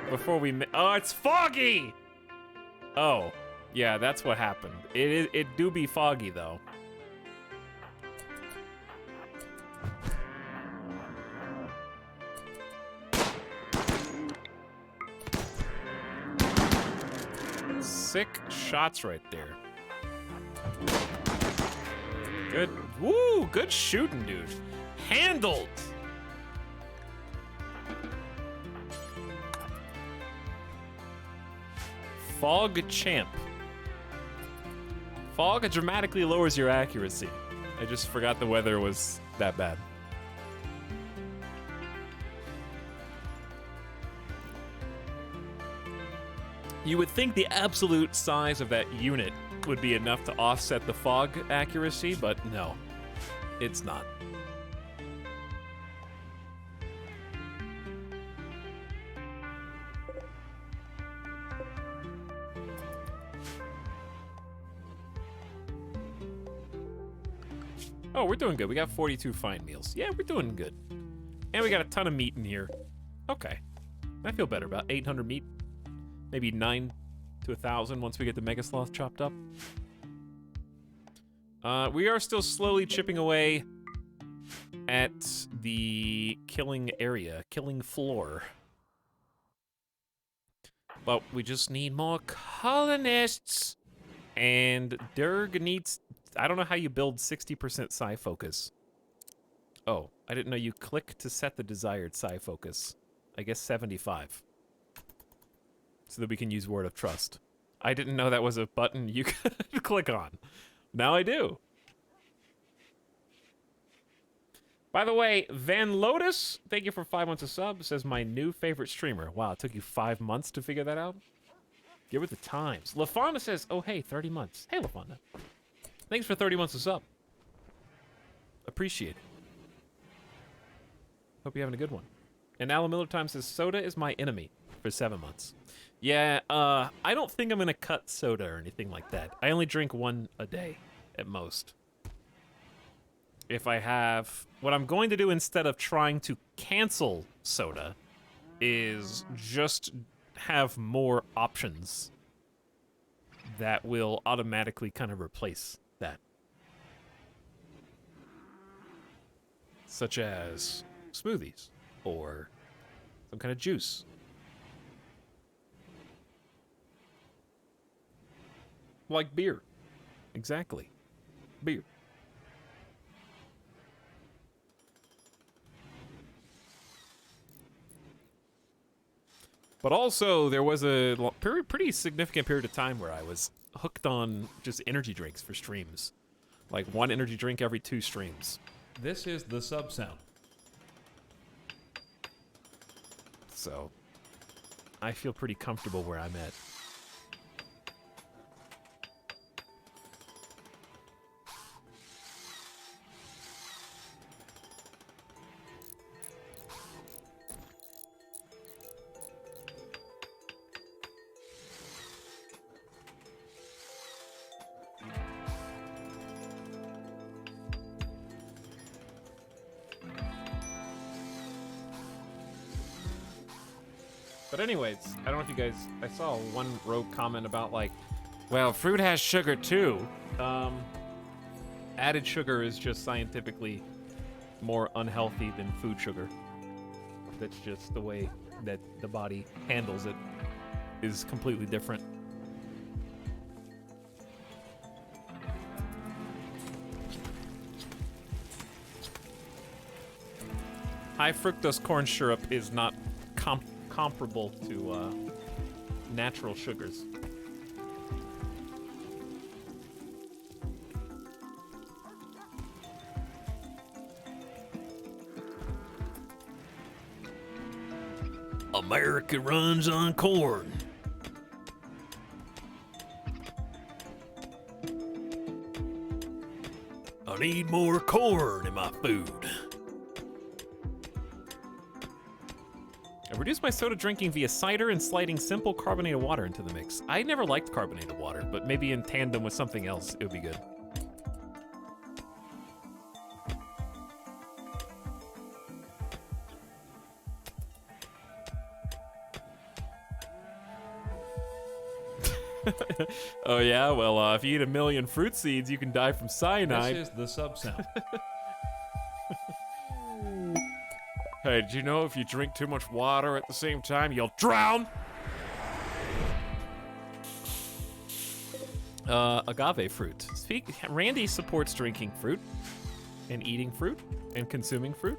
Before we oh, it's foggy! Oh, yeah, that's what happened. It do be foggy, though. sick shots right there. Good. Woo! Good shooting, dude. Handled. Fog Champ. Fog dramatically lowers your accuracy. I just forgot the weather was that bad. You would think the absolute size of that unit would be enough to offset the fog accuracy, but no, it's not. Oh, we're doing good. We got 42 fine meals. Yeah, we're doing good. And we got a ton of meat in here. Okay. I feel better. About 800 meat. Maybe 9 to 1,000 once we get the Mega Sloth chopped up. We are still slowly chipping away at the killing area, killing floor. But we just need more colonists. And Durg needs... I don't know how you build 60% psi focus. Oh, I didn't know you click to set the desired psi focus. I guess 75. So that we can use Word of Trust. I didn't know that was a button you could click on. Now I do. By the way, Van Lotus, thank you for 5 months of sub, says my new favorite streamer. Wow, it took you 5 months to figure that out? Give it the times. LaFonda says, oh hey, 30 months. Hey LaFonda. Thanks for 30 months of sub. Appreciate it. Hope you're having a good one. And Alan Miller Time says, soda is my enemy for 7 months. Yeah, I don't think I'm gonna cut soda or anything like that. I only drink 1 a day at most. If I have... What I'm going to do instead of trying to cancel soda is just have more options that will automatically kind of replace that. Such as smoothies or some kind of juice. Like beer. Exactly. Beer. But also, there was a pretty significant period of time where I was hooked on just energy drinks for streams. Like 1 energy drink every 2 streams. This is the sub sound. So, I feel pretty comfortable where I'm at. But anyways, I don't know if you guys... I saw one rogue comment about, like, well, fruit has sugar, too. Added sugar is just scientifically more unhealthy than food sugar. That's just the way that the body handles it is completely different. High fructose corn syrup is not comparable to natural sugars. America runs on corn. I need more corn in my food. I reduced my soda drinking via cider and sliding simple carbonated water into the mix. I never liked carbonated water, but maybe in tandem with something else, it would be good. Oh yeah, well, if you eat 1,000,000 fruit seeds, you can die from cyanide. This is the sub sound. Hey, did you know if you drink too much water at the same time, you'll drown? Agave fruit. Randy supports drinking fruit and eating fruit and consuming fruit.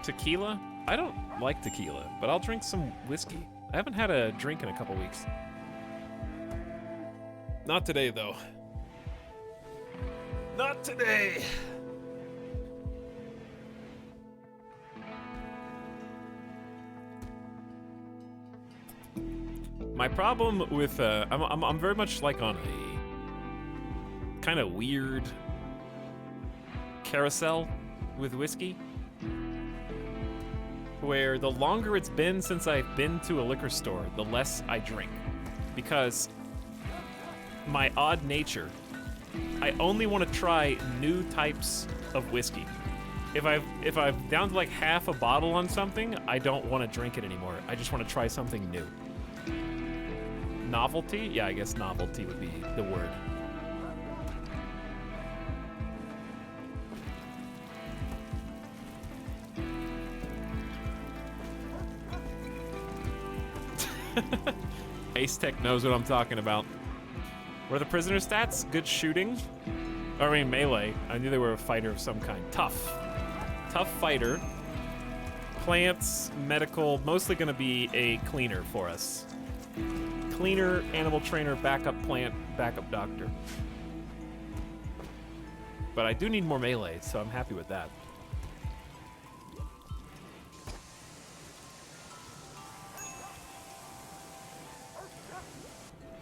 Tequila? I don't like tequila, but I'll drink some whiskey. I haven't had a drink in a couple weeks. Not today, though. Not today. My problem with I'm very much like on a kind of weird carousel with whiskey, where the longer it's been since I've been to a liquor store, the less I drink, because my odd nature, I only want to try new types of whiskey. If I've down to like half a bottle on something, I don't want to drink it anymore. I just want to try something new. Novelty? Yeah, I guess novelty would be the word. Ace Tech knows what I'm talking about. What are the prisoner stats? Good shooting. I mean, melee. I knew they were a fighter of some kind. Tough. Tough fighter. Plants, medical, mostly gonna be a cleaner for us. Cleaner, animal trainer, backup plant, backup doctor. But I do need more melee, so I'm happy with that.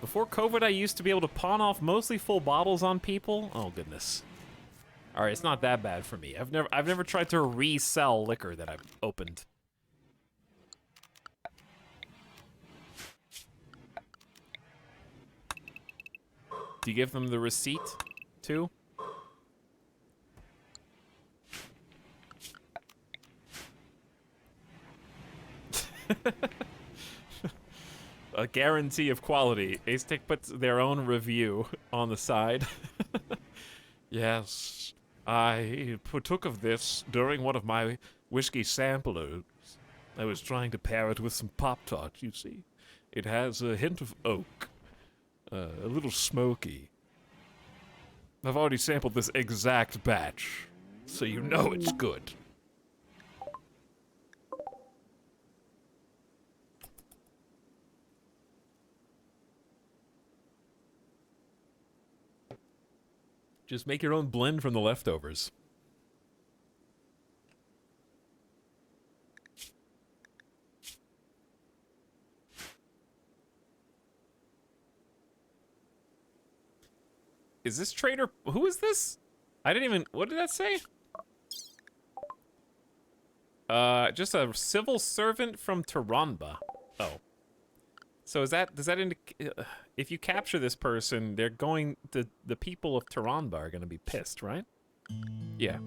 Before COVID, I used to be able to pawn off mostly full bottles on people. Oh goodness. All right, it's not that bad for me. I've never tried to resell liquor that I've opened. Do you give them the receipt too? A guarantee of quality. Aztec puts their own review on the side. Yes, I partook of this during one of my whiskey samplers. I was trying to pair it with some Pop-Tart, you see. It has a hint of oak, a little smoky. I've already sampled this exact batch, so you know it's good. Just make your own blend from the leftovers. Is this trader? Who is this? I didn't even. What did that say? Just a civil servant from Taranba. Oh. So is that, does that indicate, if you capture this person, they're going, the people of Taranba are going to be pissed, right? Yeah.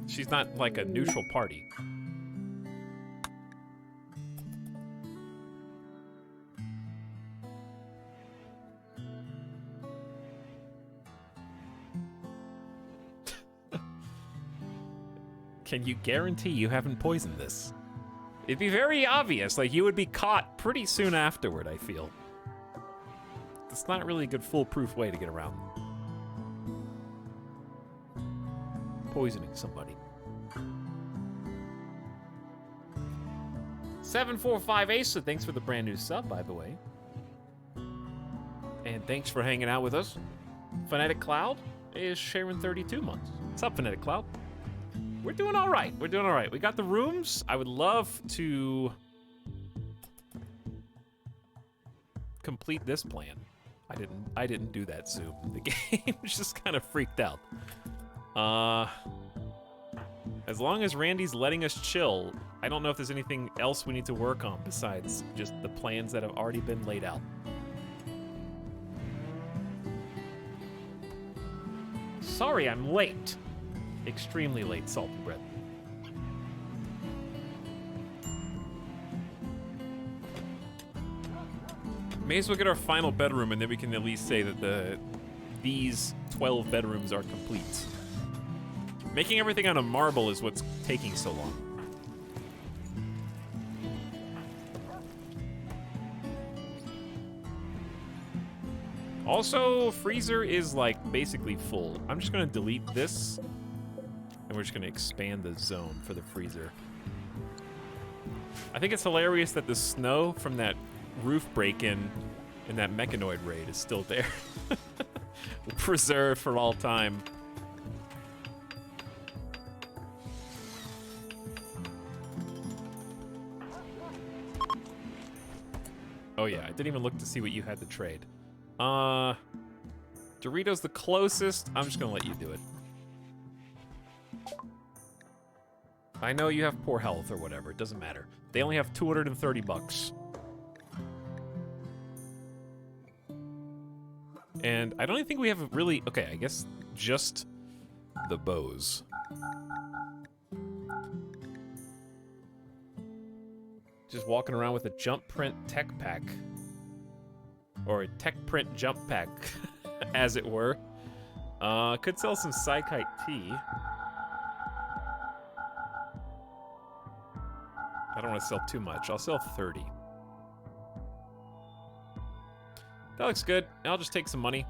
She's not like a neutral party. Can you guarantee you haven't poisoned this? It'd be very obvious, like you would be caught pretty soon afterward, I feel. It's not really a good foolproof way to get around poisoning somebody. 745 Asa, thanks for the brand new sub, by the way. And thanks for hanging out with us. Phonetic Cloud is sharing 32 months. What's up, Phonetic Cloud? We're doing all right. We're doing all right. We got the rooms. I would love to complete this plan. I didn't do that soon. The game just kind of freaked out. As long as Randy's letting us chill, I don't know if there's anything else we need to work on besides just the plans that have already been laid out. Sorry, I'm late. Extremely late, salty bread. May as well get our final bedroom, and then we can at least say that these 12 bedrooms are complete. Making everything out of marble is what's taking so long. Also, freezer is like basically full. I'm just gonna delete this, and we're just gonna expand the zone for the freezer. I think it's hilarious that the snow from that roof break-in in that mechanoid raid is still there. Preserved for all time. Oh yeah, I didn't even look to see what you had to trade. Doritos the closest. I'm just gonna let you do it. I know you have poor health or whatever, it doesn't matter. They only have 230 bucks. And I don't even think we have a really, okay, I guess just the bows. Just walking around with a jump print tech pack. Or a tech print jump pack, as it were. Could sell some Psykite tea. I don't want to sell too much. I'll sell 30. That looks good. I'll just take some money.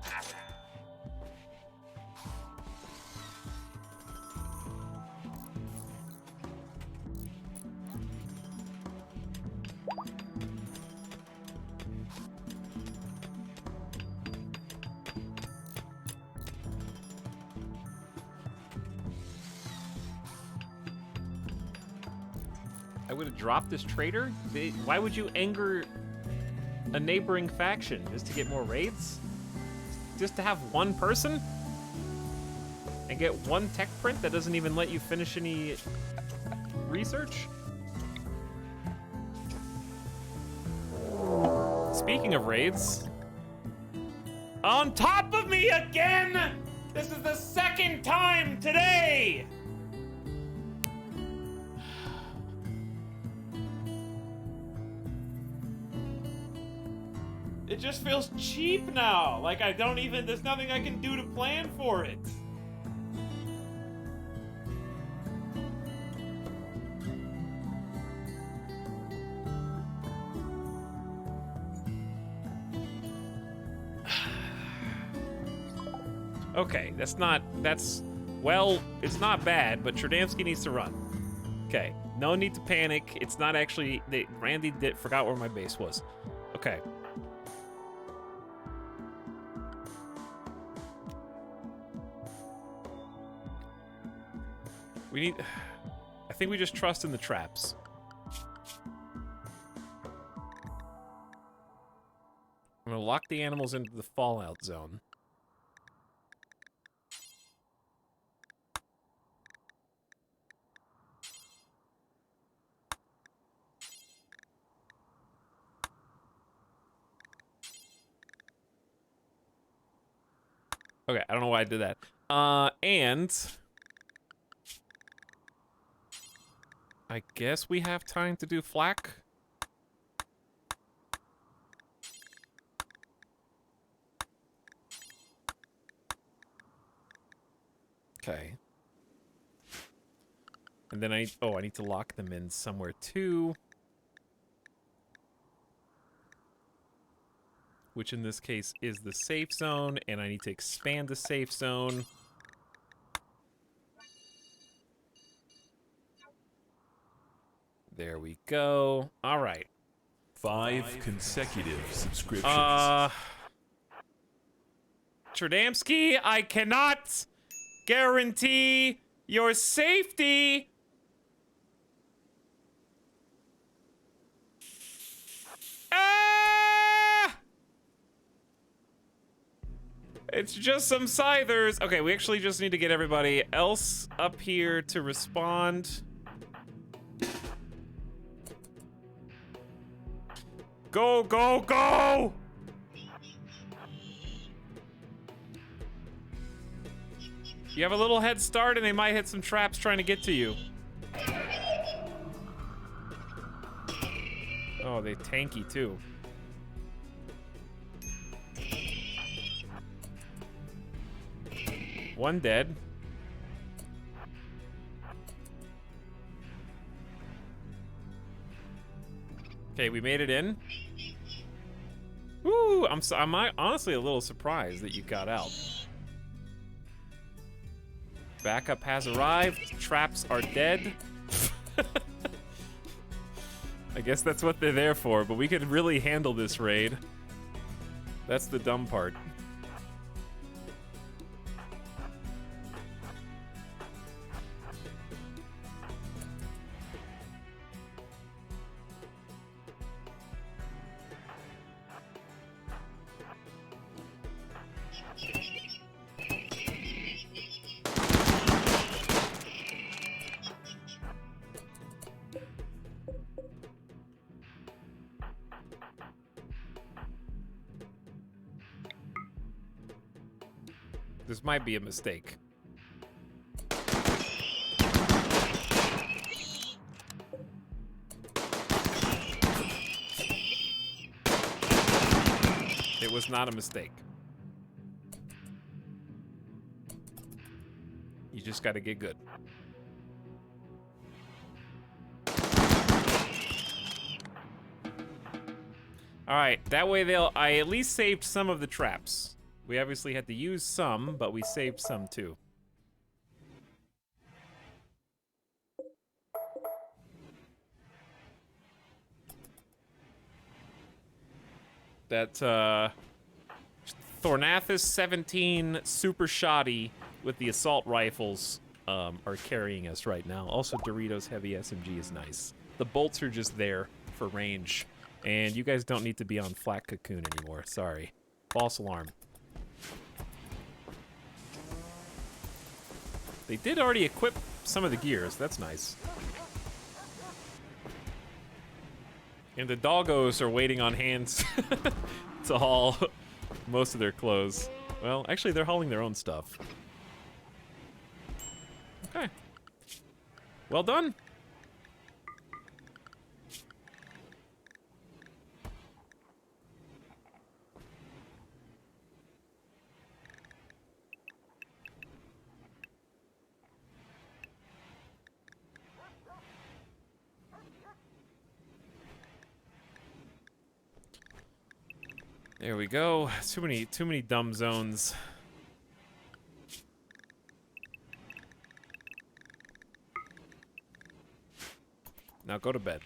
I would have dropped this trader? Why would you anger a neighboring faction? Just to get more raids? Just to have one person? And get one tech print that doesn't even let you finish any research? Speaking of raids... On top of me again! This is the second time today! It just feels cheap now. Like I don't even, there's nothing I can do to plan for it. Okay, well, it's not bad, but Tradamski needs to run. Okay, no need to panic. It's not actually, Randy forgot where my base was. Okay. I think we just trust in the traps. I'm gonna lock the animals into the fallout zone. Okay, I don't know why I did that. And... I guess we have time to do flak. Okay. And then I need to lock them in somewhere too. Which in this case is the safe zone, and I need to expand the safe zone. There we go. All right. 5 consecutive subscriptions. Tradamski, I cannot guarantee your safety. Ah! It's just some scythers. Okay, we actually just need to get everybody else up here to respond. Go, go, go! You have a little head start and they might hit some traps trying to get to you. Oh, they tanky too. One dead. Okay, we made it in. Woo! I'm honestly a little surprised that you got out. Backup has arrived. Traps are dead. I guess that's what they're there for, but we could really handle this raid. That's the dumb part. This might be a mistake. It was not a mistake. You just gotta get good. Alright, that way I at least saved some of the traps. We obviously had to use some, but we saved some too. That, Thornathus 17 super shoddy with the assault rifles are carrying us right now. Also, Doritos Heavy SMG is nice. The bolts are just there for range. And you guys don't need to be on Flak Cocoon anymore. Sorry. False alarm. They did already equip some of the gears. That's nice. And the doggos are waiting on hands to haul most of their clothes. Well, actually, they're hauling their own stuff. Okay. Well done. There we go. Too many dumb zones. Now go to bed.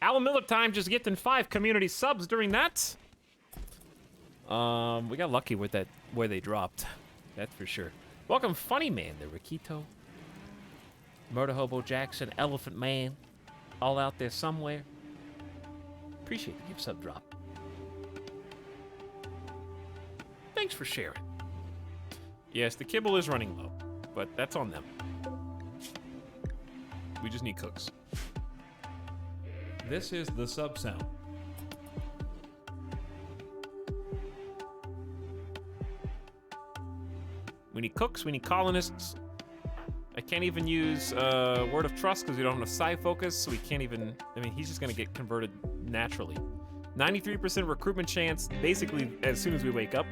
Alan Miller time just getting 5 community subs during that. We got lucky with that where they dropped. That's for sure. Welcome, Funny Man, the Rikito. Murder Hobo Jackson, Elephant Man, all out there somewhere. Appreciate the gift sub drop. Thanks for sharing. Yes, the kibble is running low, but that's on them. We just need cooks. This is the sub sound. We need cooks, we need colonists. I can't even use Word of Trust because we don't have Psi Focus, so we can't even... I mean, he's just going to get converted naturally. 93% recruitment chance, basically, as soon as we wake up.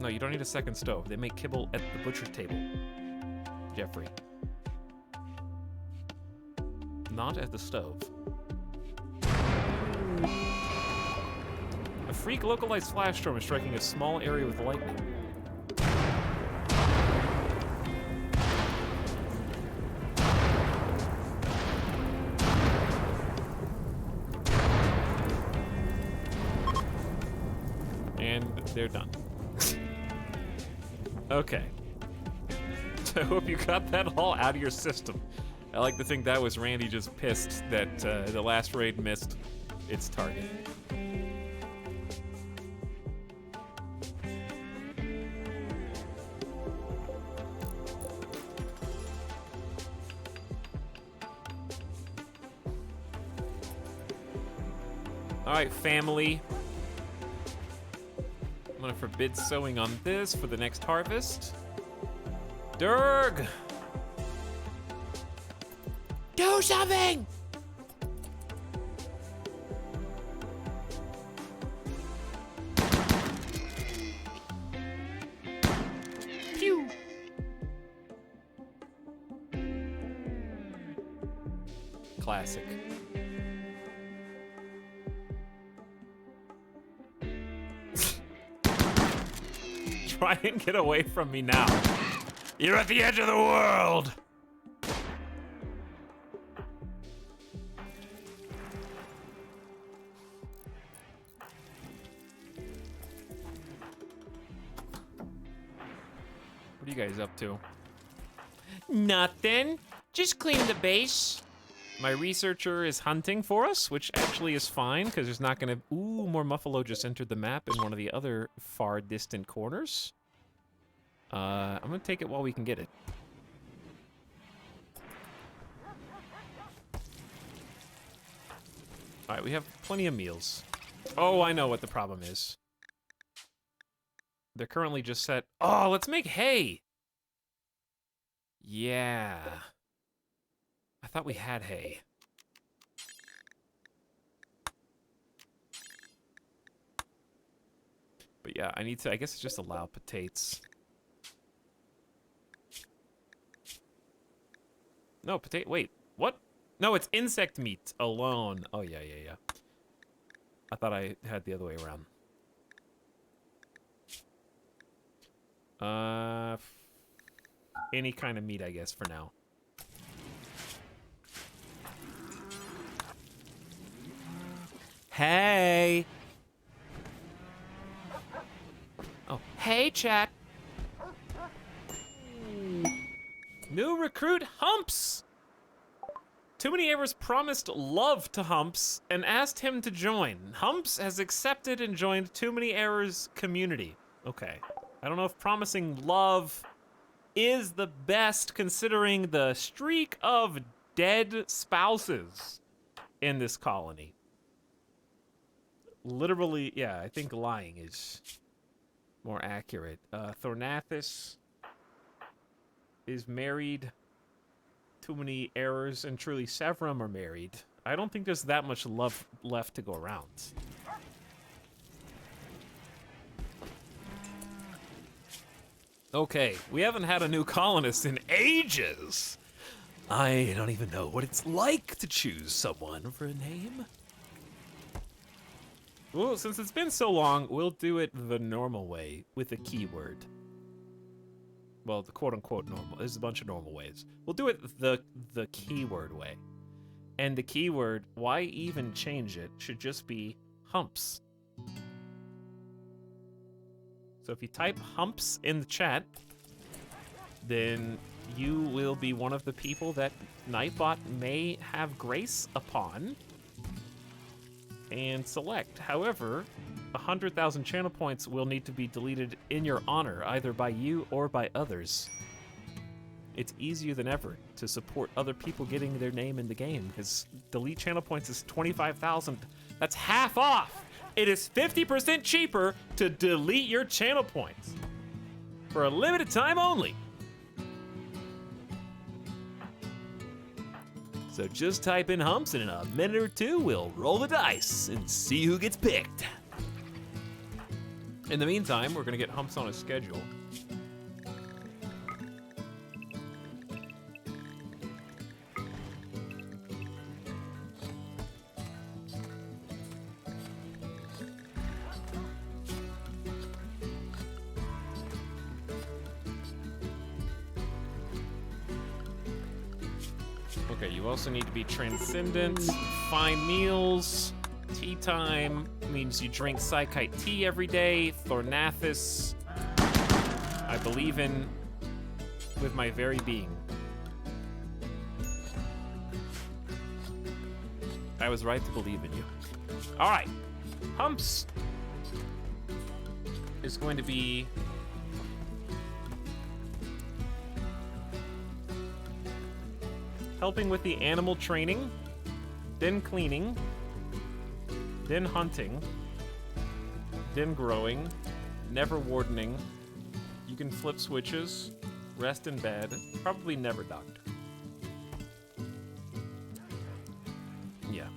No, you don't need a second stove. They make kibble at the butcher table, Jeffrey. Not at the stove. A freak localized flash storm is striking a small area with lightning. They're done. Okay. I hope you got that all out of your system. I like to think that was Randy just pissed that the last raid missed its target. All right, family. I'm gonna forbid sowing on this for the next harvest. Durg! Do something! classic. Try and get away from me now. You're at the edge of the world! What are you guys up to? Nothing. Just clean the base. My researcher is hunting for us, which actually is fine, because there's not gonna... Ooh, more Muffalo just entered the map in one of the other far distant corners. I'm gonna take it while we can get it. Alright, we have plenty of meals. Oh, I know what the problem is. They're currently just set... Oh, let's make hay! Yeah. I thought we had hay. But yeah, I need to... I guess it's just allow potatoes. No, potato... Wait, what? No, it's insect meat alone. Oh, yeah. I thought I had the other way around. Any kind of meat, I guess, for now. Hey! Oh, hey, chat. New recruit Humps! Too Many Errors promised love to Humps and asked him to join. Humps has accepted and joined Too Many Errors community. Okay. I don't know if promising love is the best considering the streak of dead spouses in this colony. Literally, yeah, I think lying is more accurate. Thornathus is married. Too Many Errors and Truly Severum are married. I don't think there's that much love left to go around. Okay, we haven't had a new colonist in ages. I don't even know what it's like to choose someone for a name. Well, since it's been so long, we'll do it the normal way with a keyword. Well, the quote-unquote normal. There's a bunch of normal ways. We'll do it the keyword way. And the keyword, why even change it, should just be humps. So if you type humps in the chat, then you will be one of the people that Nightbot may have grace upon and select. However, 100,000 channel points will need to be deleted in your honor, either by you or by others. It's easier than ever to support other people getting their name in the game, because delete channel points is 25,000. That's half off. It is 50% cheaper to delete your channel points for a limited time only. So just type in humps, and in a minute or two, we'll roll the dice and see who gets picked. In the meantime, we're gonna get humps on a schedule. Okay, you also need to be transcendent, find meals, tea time means you drink Psychite tea every day, Thornathus, I believe in with my very being. I was right to believe in you. All right, Humps is going to be helping with the animal training, then cleaning, then hunting, then growing, never wardening. You can flip switches, rest in bed, probably never doctor. Yeah.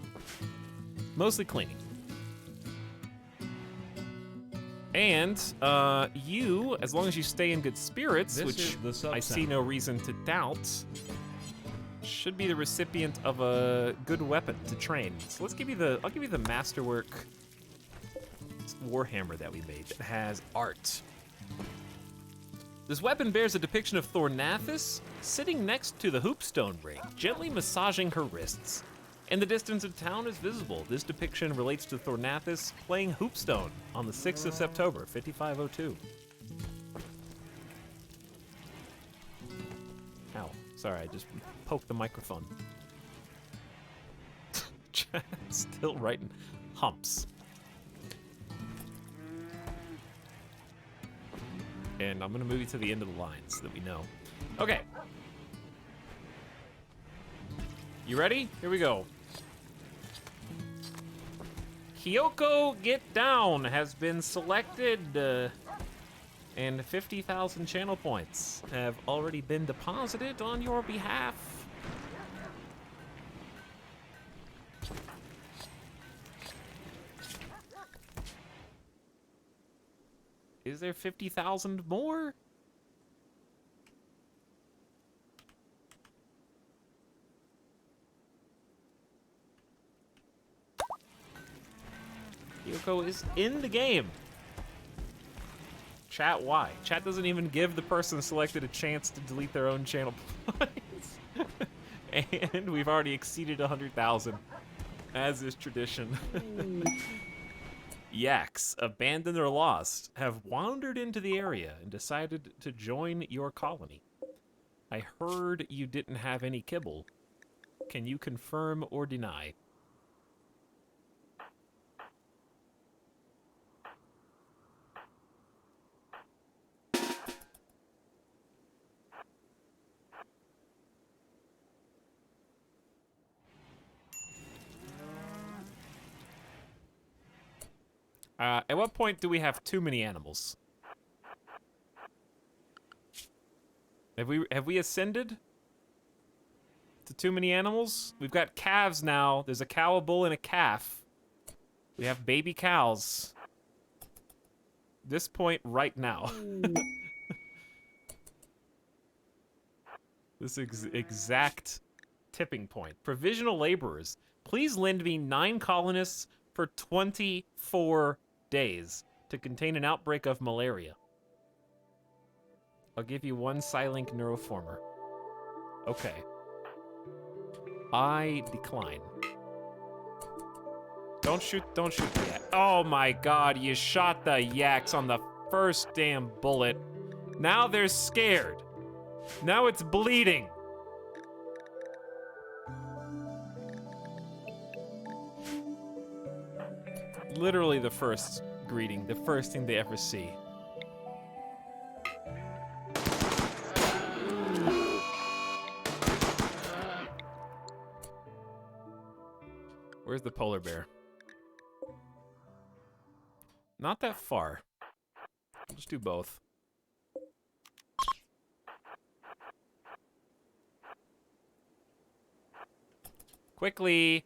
Mostly cleaning. And you, as long as you stay in good spirits, which I see no reason to doubt, should be the recipient of a good weapon to train. So let's give you the, I'll give you the Masterwork Warhammer that we made that has art. This weapon bears a depiction of Thornathus sitting next to the hoopstone ring, gently massaging her wrists. In the distance of town is visible. This depiction relates to Thornathus playing hoopstone on the 6th of September, 5502. Ow, sorry, I just poked the microphone. Still writing humps. And I'm gonna move you to the end of the line so that we know. Okay. You ready? Here we go. Kyoko Get Down has been selected, and 50,000 channel points have already been deposited on your behalf. Is there 50,000 more? Kyoko is in the game. Chat, why? Chat doesn't even give the person selected a chance to delete their own channel points. And we've already exceeded 100,000, as is tradition. Yaks, abandoned or lost, have wandered into the area and decided to join your colony. I heard you didn't have any kibble. Can you confirm or deny? At what point do we have too many animals? Have we ascended to too many animals? We've got calves now. There's a cow, a bull, and a calf. We have baby cows. This point right now. This exact tipping point. Provisional laborers. Please lend me 9 colonists for 24 days to contain an outbreak of malaria. I'll give you 1 Silink neuroformer. Okay. I decline. Don't shoot the yak. Oh my god, you shot the yaks on the first damn bullet. Now they're scared. Now it's bleeding. Literally the first greeting, the first thing they ever see. Where's the polar bear? Not that far. I'll just do both. Quickly!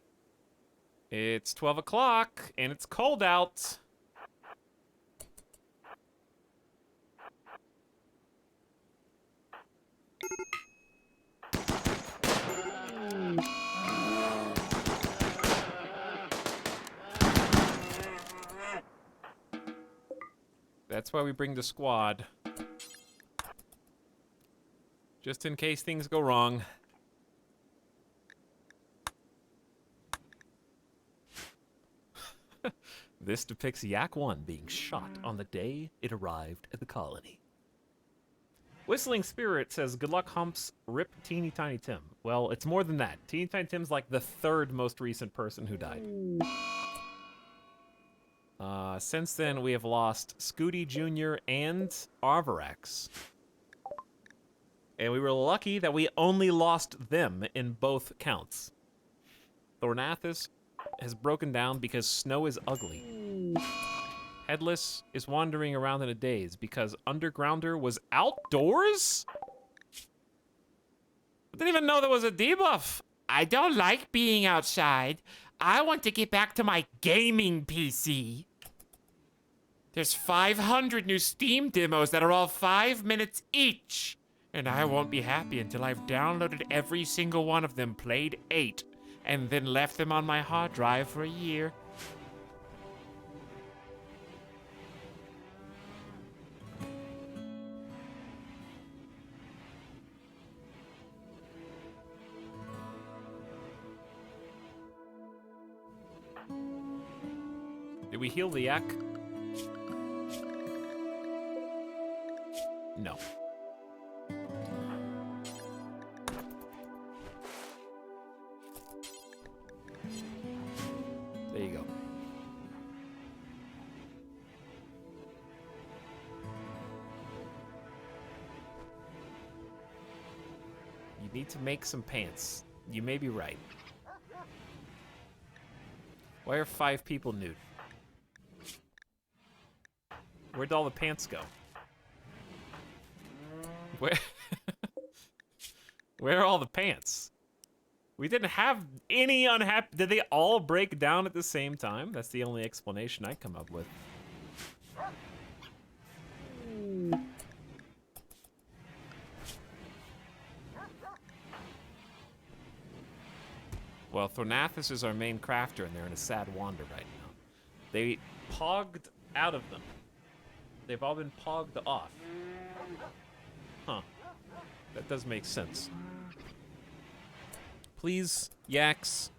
It's 12 o'clock, and it's cold out. That's why we bring the squad. Just in case things go wrong. This depicts Yak 1 being shot on the day it arrived at the colony. Whistling Spirit says, good luck humps, rip Teeny Tiny Tim. Well, it's more than that. Teeny Tiny Tim's like the 3rd most recent person who died. Since then, we have lost Scooty Jr. and Arvarax. And we were lucky that we only lost them in both counts. Thornathus has broken down because snow is ugly. Headless is wandering around in a daze because Undergrounder was outdoors? I didn't even know there was a debuff. I don't like being outside. I want to get back to my gaming PC. There's 500 new Steam demos that are all 5 minutes each. And I won't be happy until I've downloaded every single one of them, played 8, and then left them on my hard drive for a year. Did we heal the yak? No. There you go. You need to make some pants. You may be right. Why are 5 people nude? Where'd all the pants go? Where are all the pants? We didn't have any unhappy... Did they all break down at the same time? That's the only explanation I come up with. Well, Thornathus is our main crafter, and they're in a sad wander right now. They pogged out of them. They've all been pogged off. Huh. That does make sense. Please, yaks,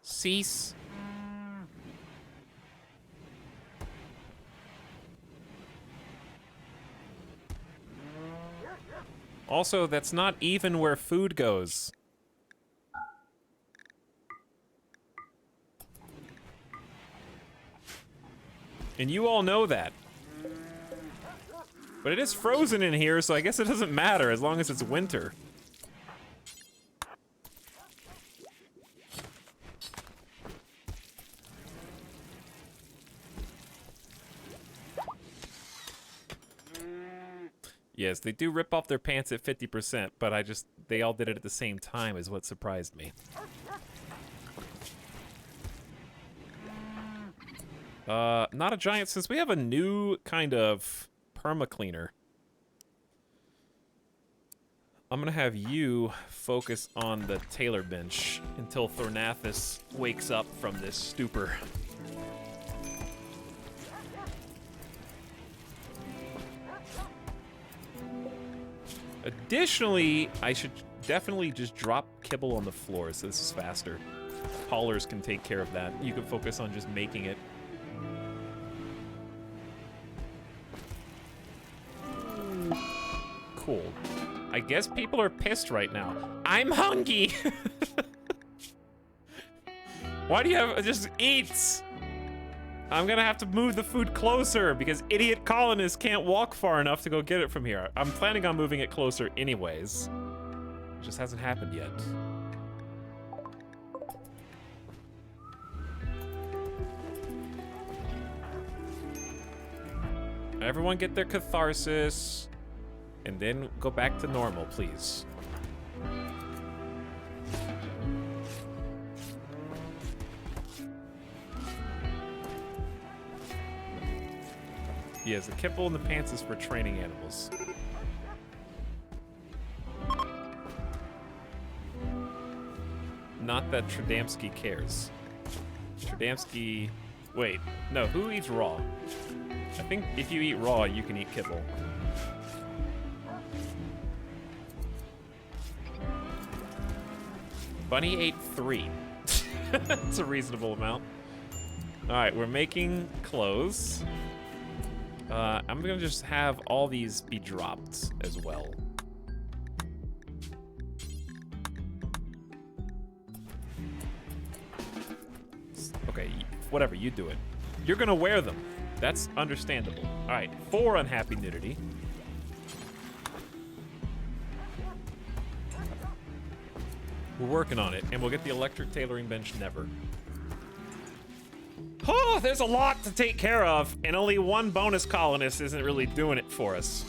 cease. Also, that's not even where food goes. And you all know that. But it is frozen in here, so I guess it doesn't matter as long as it's winter. Yes, they do rip off their pants at 50%, but they all did it at the same time is what surprised me. Not a giant, since we have a new kind of perma cleaner. I'm gonna have you focus on the tailor bench until Thornathus wakes up from this stupor. Additionally, I should definitely just drop kibble on the floor so this is faster. Haulers can take care of that. You can focus on just making it. Cool. I guess people are pissed right now. I'm hungry! Why do you have... Just eat! I'm gonna have to move the food closer because idiot colonists can't walk far enough to go get it from here. I'm planning on moving it closer anyways. It just hasn't happened yet. Everyone get their catharsis. And then go back to normal, please. Yes, the kibble in the pants is for training animals. Not that Tradamski cares. Tradamski... Wait, no, who eats raw? I think if you eat raw, you can eat kibble. Bunny ate 3. That's a reasonable amount. Alright, we're making clothes. I'm gonna just have all these be dropped as well. Okay, whatever, you do it. You're gonna wear them. That's understandable. Alright, 4 unhappy nudity. We're working on it, and we'll get the electric tailoring bench never. Oh, there's a lot to take care of, and only one bonus colonist isn't really doing it for us.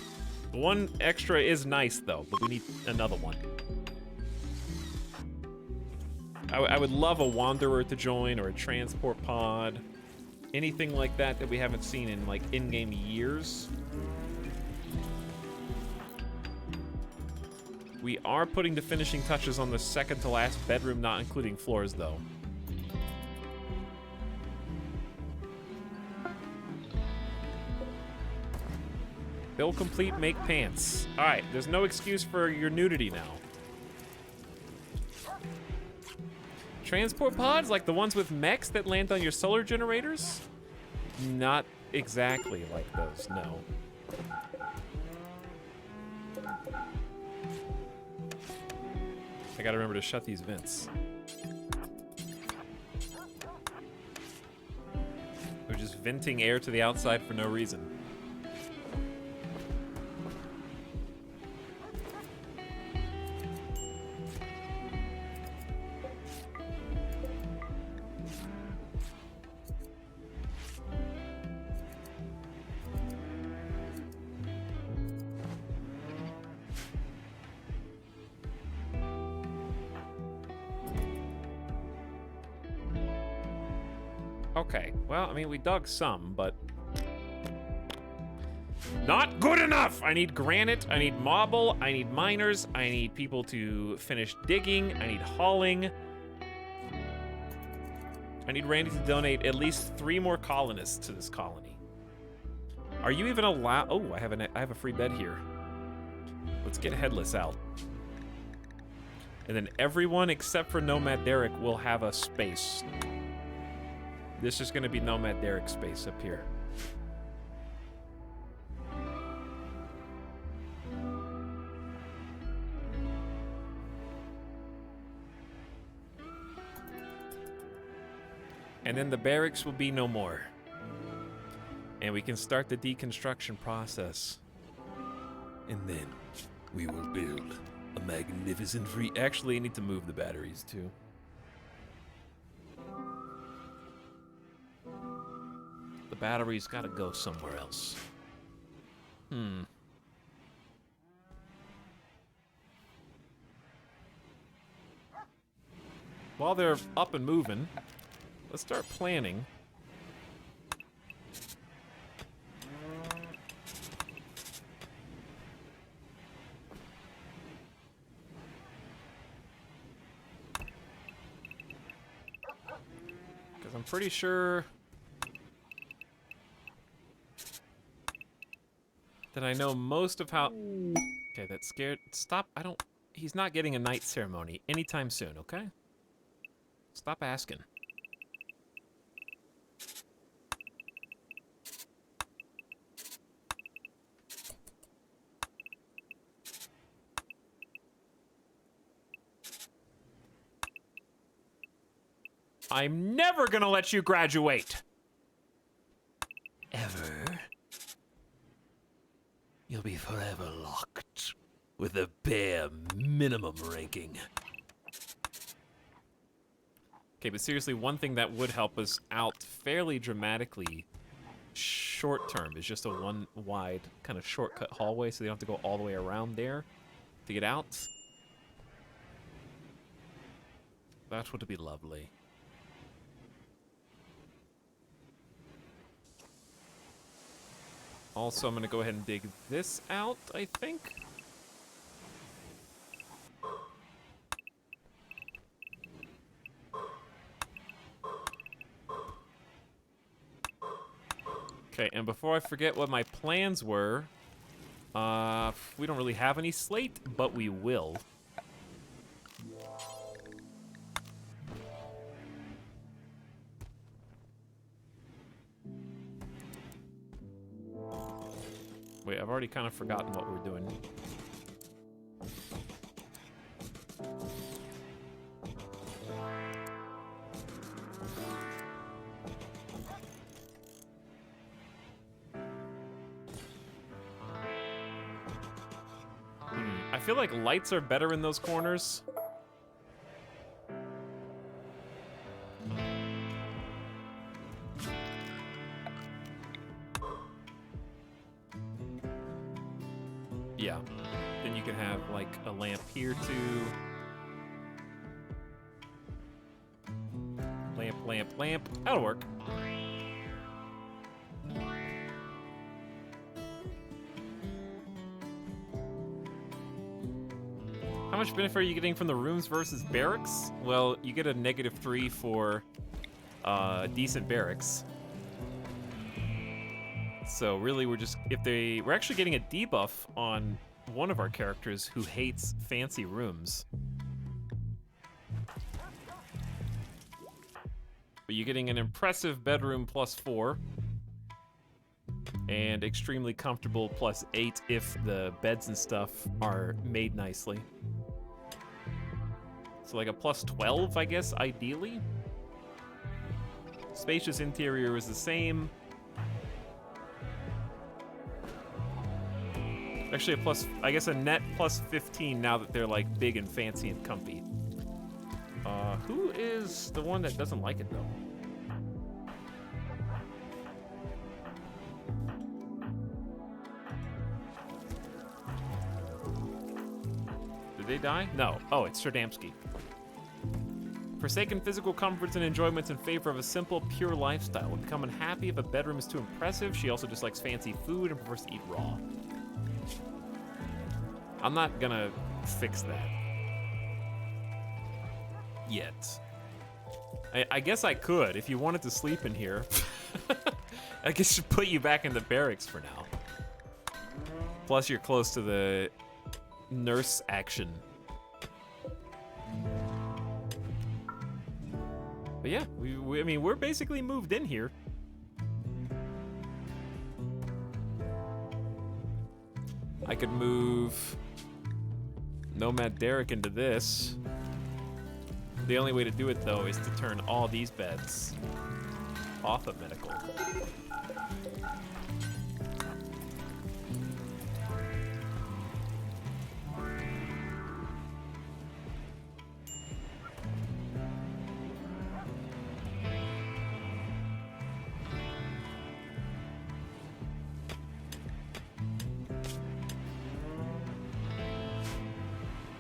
The one extra is nice, though, but we need another one. I would love a wanderer to join, or a transport pod. Anything like that that we haven't seen in, like, in-game years. We are putting the finishing touches on the second to last bedroom, not including floors, though. Build complete, make pants. All right, there's no excuse for your nudity now. Transport pods, like the ones with mechs that land on your solar generators? Not exactly like those, no. I gotta remember to shut these vents. They're just venting air to the outside for no reason. Okay, well, I mean, we dug some, but not good enough! I need granite, I need marble, I need miners, I need people to finish digging, I need hauling. I need Randy to donate at least 3 more colonists to this colony. Are you even allowed? Oh, I have a free bed here. Let's get Headless out. And then everyone except for Nomad Derek will have a space. This is going to be Nomad Derek's space up here. And then the barracks will be no more. And we can start the deconstruction process. And then we will build a magnificent free... Actually, I need to move the batteries too. The batteries gotta go somewhere else. While they're up and moving, let's start planning. Because I'm pretty sure that I know most of how... Okay, that scared... Stop, I don't... He's not getting a night ceremony anytime soon, okay? Stop asking. I'm never gonna let you graduate! Ever? You'll be forever locked with a bare minimum ranking. Okay, but seriously, one thing that would help us out fairly dramatically short term is just a one wide kind of shortcut hallway so they don't have to go all the way around there to get out. That would be lovely. Also, I'm going to go ahead and dig this out, I think. Okay, and before I forget what my plans were, we don't really have any slate, but we will. Wait, I've already kind of forgotten what we're doing. I feel like lights are better in those corners. Yeah. Then you can have like a lamp here too. Lamp, lamp, lamp. That'll work. How much benefit are you getting from the rooms versus barracks? Well, you get a -3 for decent barracks. So really, we're actually getting a debuff on one of our characters who hates fancy rooms. But you're getting an impressive bedroom +4 and extremely comfortable +8 if the beds and stuff are made nicely. So like a +12, I guess, ideally. Spacious interior is the same. Actually, I guess a net +15 now that they're like big and fancy and comfy. Who is the one that doesn't like it though? Did they die? No. Oh, it's Stradamski. Forsaken physical comforts and enjoyments in favor of a simple, pure lifestyle. Will become unhappy if a bedroom is too impressive. She also dislikes fancy food and prefers to eat raw. I'm not gonna fix that. Yet. I guess I could if you wanted to sleep in here. I guess should put you back in the barracks for now. Plus you're close to the nurse action. But yeah, I mean, we're basically moved in here. I could move Nomad Derek into this. The only way to do it, though, is to turn all these beds off of medical.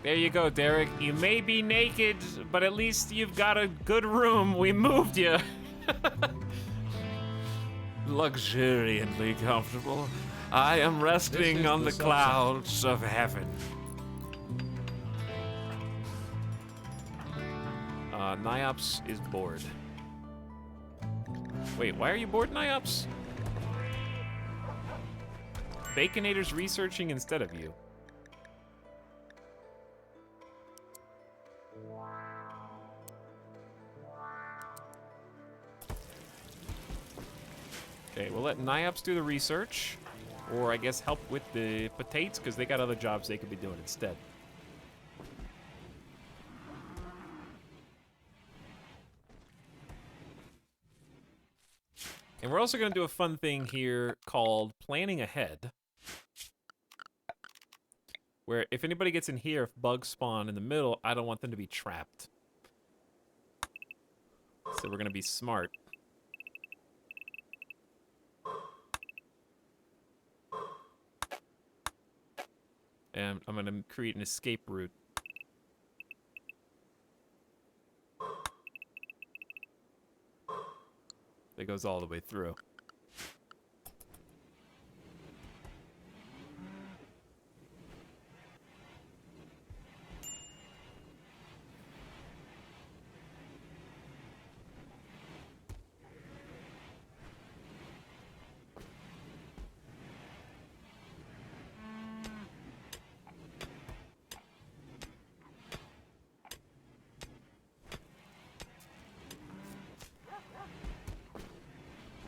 There you go, Derek. You may be naked, but at least you've got a good room. We moved you. Luxuriantly comfortable. I am resting on the clouds of heaven. Niops is bored. Wait, why are you bored, Niops? Baconator's researching instead of you. Okay, we'll let Niops do the research, or I guess help with the potatoes, because they got other jobs they could be doing instead. And we're also going to do a fun thing here called planning ahead, where if anybody gets in here, if bugs spawn in the middle, I don't want them to be trapped. So we're going to be smart. And I'm going to create an escape route. That goes all the way through.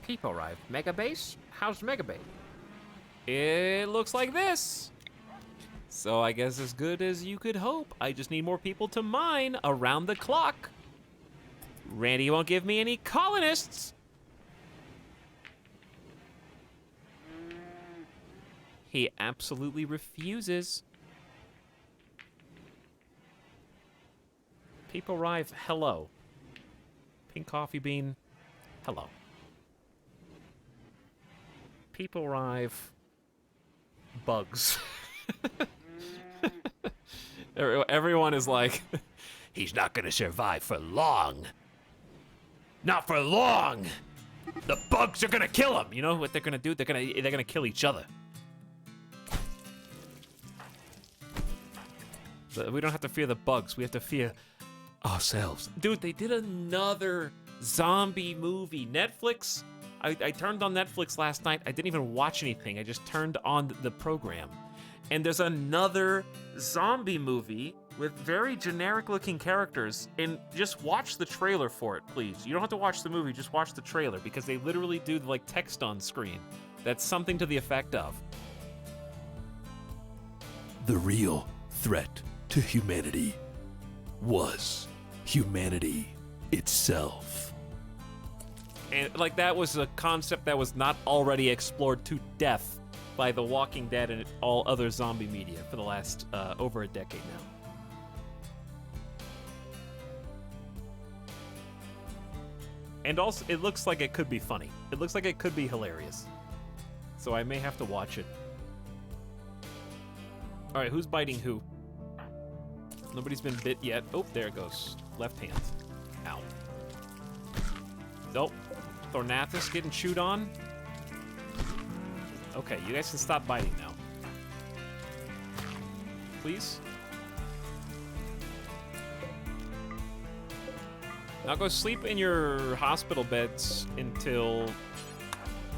People arrived. Mega base? How's Mega base? It looks like this. So I guess as good as you could hope. I just need more people to mine around the clock. Randy won't give me any colonists. He absolutely refuses. People arrive. Hello. Pink coffee bean. Hello. People arrive. Bugs. Everyone is like, he's not gonna survive for long. Not for long. The bugs are gonna kill him. You know what they're gonna do? They're gonna kill each other. We don't have to fear the bugs. We have to fear ourselves. Dude, they did another zombie movie. Netflix. I turned on Netflix last night. I didn't even watch anything. I just turned on the program. And there's another zombie movie with very generic looking characters. And just watch the trailer for it, please. You don't have to watch the movie, just watch the trailer, because they literally do like text on screen. That's something to the effect of. The real threat to humanity was humanity itself. And like that was a concept that was not already explored to death by The Walking Dead and all other zombie media for the last over a decade now. And also, it looks like it could be funny. It looks like it could be hilarious. So I may have to watch it. All right, who's biting who? Nobody's been bit yet. Oh, there it goes. Left hand. Ow. Nope. Thornathus getting chewed on. Okay, you guys can stop biting now. Please? Now go sleep in your hospital beds until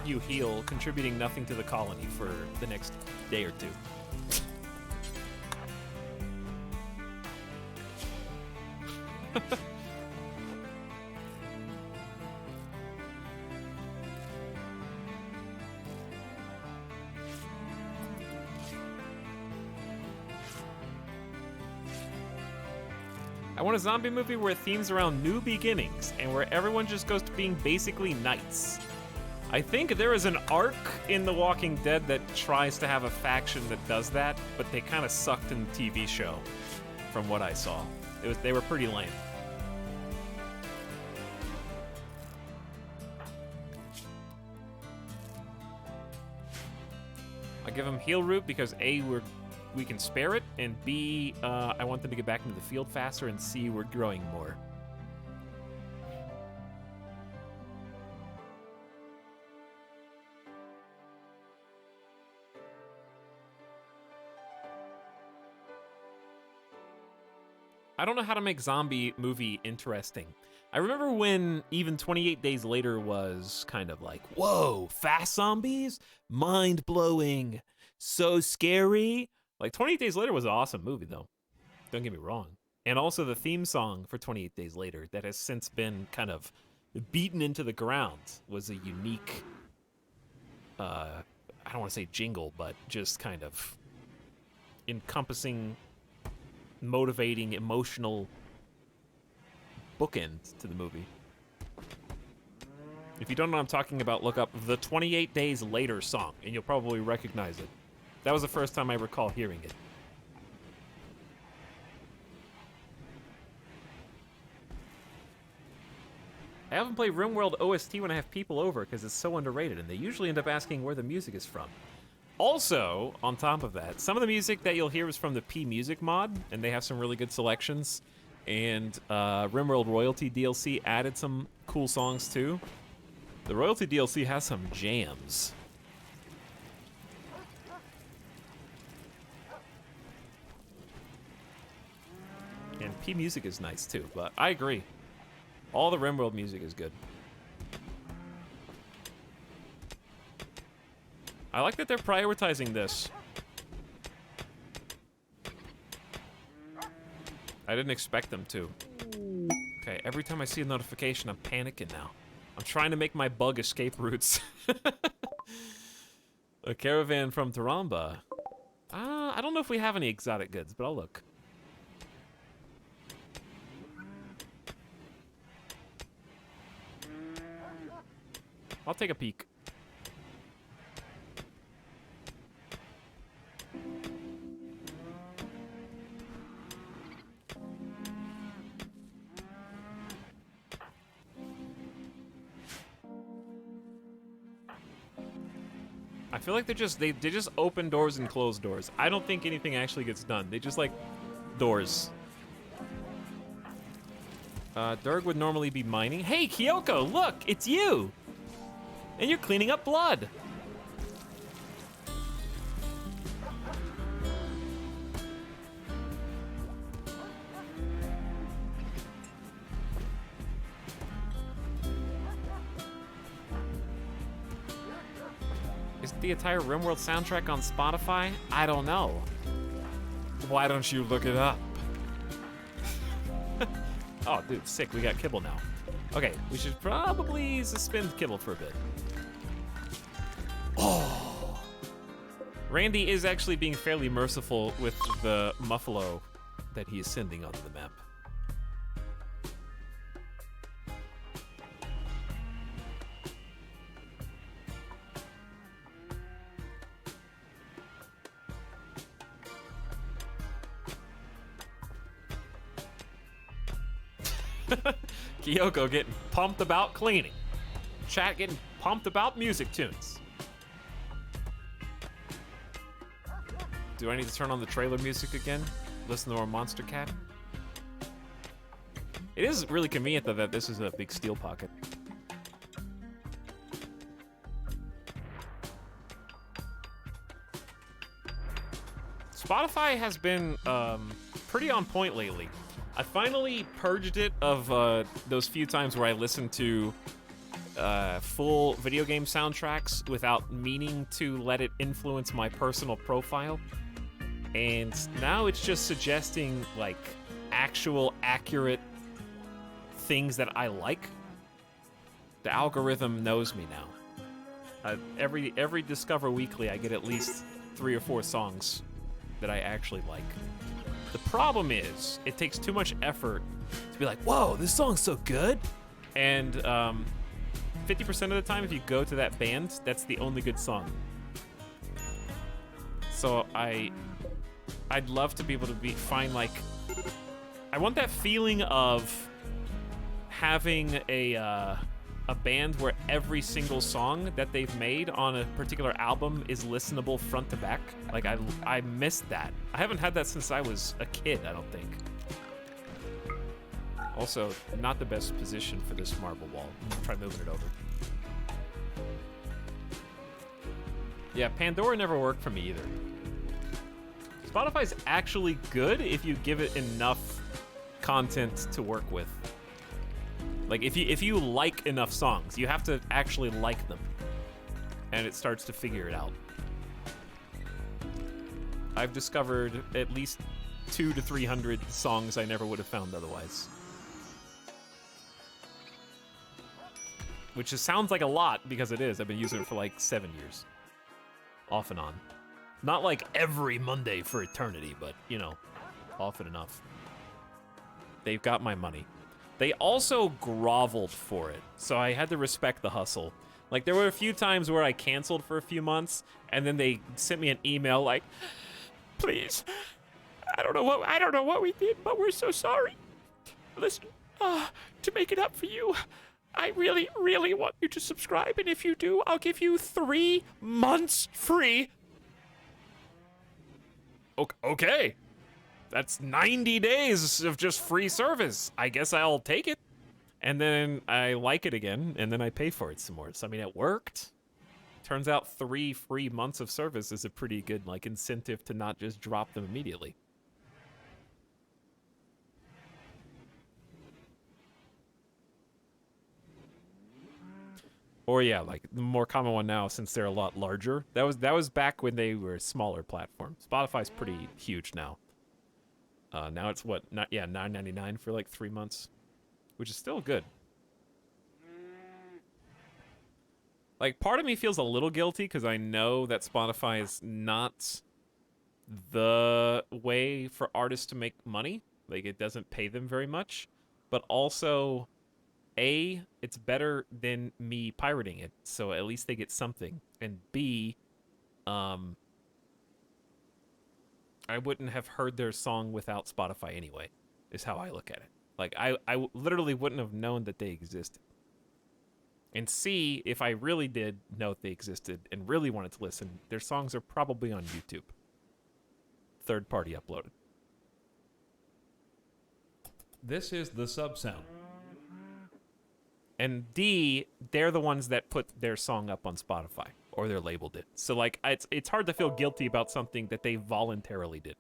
you heal, contributing nothing to the colony for the next day or two. I want a zombie movie where it themes around new beginnings and where everyone just goes to being basically knights. I think there is an arc in The Walking Dead that tries to have a faction that does that, but they kind of sucked in the TV show, from what I saw. They were pretty lame. I give them heal root because A, we can spare it, and B, I want them to get back into the field faster, and C, we're growing more. I don't know how to make zombie movie interesting. I remember when even 28 Days Later was kind of like, whoa, fast zombies? Mind-blowing. So scary. Like, 28 Days Later was an awesome movie, though. Don't get me wrong. And also the theme song for 28 Days Later that has since been kind of beaten into the ground was a unique, I don't want to say jingle, but just kind of encompassing, motivating, emotional bookend to the movie. If you don't know what I'm talking about, look up the 28 Days Later song, and you'll probably recognize it. That was the first time I recall hearing it. I haven't played RimWorld OST when I have people over because it's so underrated, and they usually end up asking where the music is from. Also, on top of that, some of the music that you'll hear is from the P Music mod, and they have some really good selections. And RimWorld Royalty DLC added some cool songs too. The Royalty DLC has some jams. And P Music is nice too, but I agree. All the RimWorld music is good. I like that they're prioritizing this. I didn't expect them to. Okay, every time I see a notification, I'm panicking now. I'm trying to make my bug escape routes. A caravan from Taramba. I don't know if we have any exotic goods, but I'll look. I'll take a peek. I feel like they just open doors and close doors. I don't think anything actually gets done. They just like doors. Durg would normally be mining. Hey, Kyoko, look, it's you! And you're cleaning up blood. the entire RimWorld soundtrack on Spotify? I don't know. Why don't you look it up? Oh, dude, sick. We got Kibble now. Okay, we should probably suspend Kibble for a bit. Oh. Randy is actually being fairly merciful with the Muffalo that he is sending onto the map. Kyoko getting pumped about cleaning. Chat getting pumped about music tunes. Do I need to turn on the trailer music again? Listen to our Monster Cat? It is really convenient, though, that this is a big steel pocket. Spotify has been pretty on point lately. I finally purged it of those few times where I listened to full video game soundtracks without meaning to let it influence my personal profile. And now it's just suggesting, like, actual, accurate things that I like. The algorithm knows me now. Every Discover Weekly, I get at least 3 or 4 songs that I actually like. The problem is, it takes too much effort to be like, whoa, this song's so good. And 50% of the time, if you go to that band, that's the only good song. So I'd love to be able to find, like, I want that feeling of having a band where every single song that they've made on a particular album is listenable front to back. Like, I missed that. I haven't had that since I was a kid, I don't think. Also, not the best position for this marble wall. Try moving it over. Yeah, Pandora never worked for me either. Spotify's actually good if you give it enough content to work with. Like, if you like enough songs, you have to actually like them, and it starts to figure it out. I've discovered at least 200 to 300 songs I never would have found otherwise. Which just sounds like a lot, because it is. I've been using it for like 7 years. Off and on. Not like every Monday for eternity, but, you know, often enough. They've got my money. They also groveled for it, so I had to respect the hustle. Like, there were a few times where I canceled for a few months, and then they sent me an email like, please, I don't know what we did, but we're so sorry. Listen, to make it up for you, I really, really want you to subscribe, and if you do, I'll give you 3 months free. Okay. That's 90 days of just free service. I guess I'll take it. And then I like it again, and then I pay for it some more. So, I mean, it worked. Turns out 3 free months of service is a pretty good, like, incentive to not just drop them immediately. Or yeah, like the more common one now, since they're a lot larger. That was back when they were a smaller platform. Spotify's pretty huge now. Now it's what? $9.99 for like 3 months, which is still good. Like, part of me feels a little guilty because I know that Spotify is not the way for artists to make money. Like, it doesn't pay them very much, but also, A, it's better than me pirating it, so at least they get something. And B, I wouldn't have heard their song without Spotify anyway, is how I look at it. Like, I literally wouldn't have known that they existed. And C, if I really did know they existed and really wanted to listen, their songs are probably on YouTube. Third party uploaded. This is the sub sound. And D, they're the ones that put their song up on Spotify, or they're labeled it. So, like, it's hard to feel guilty about something that they voluntarily did.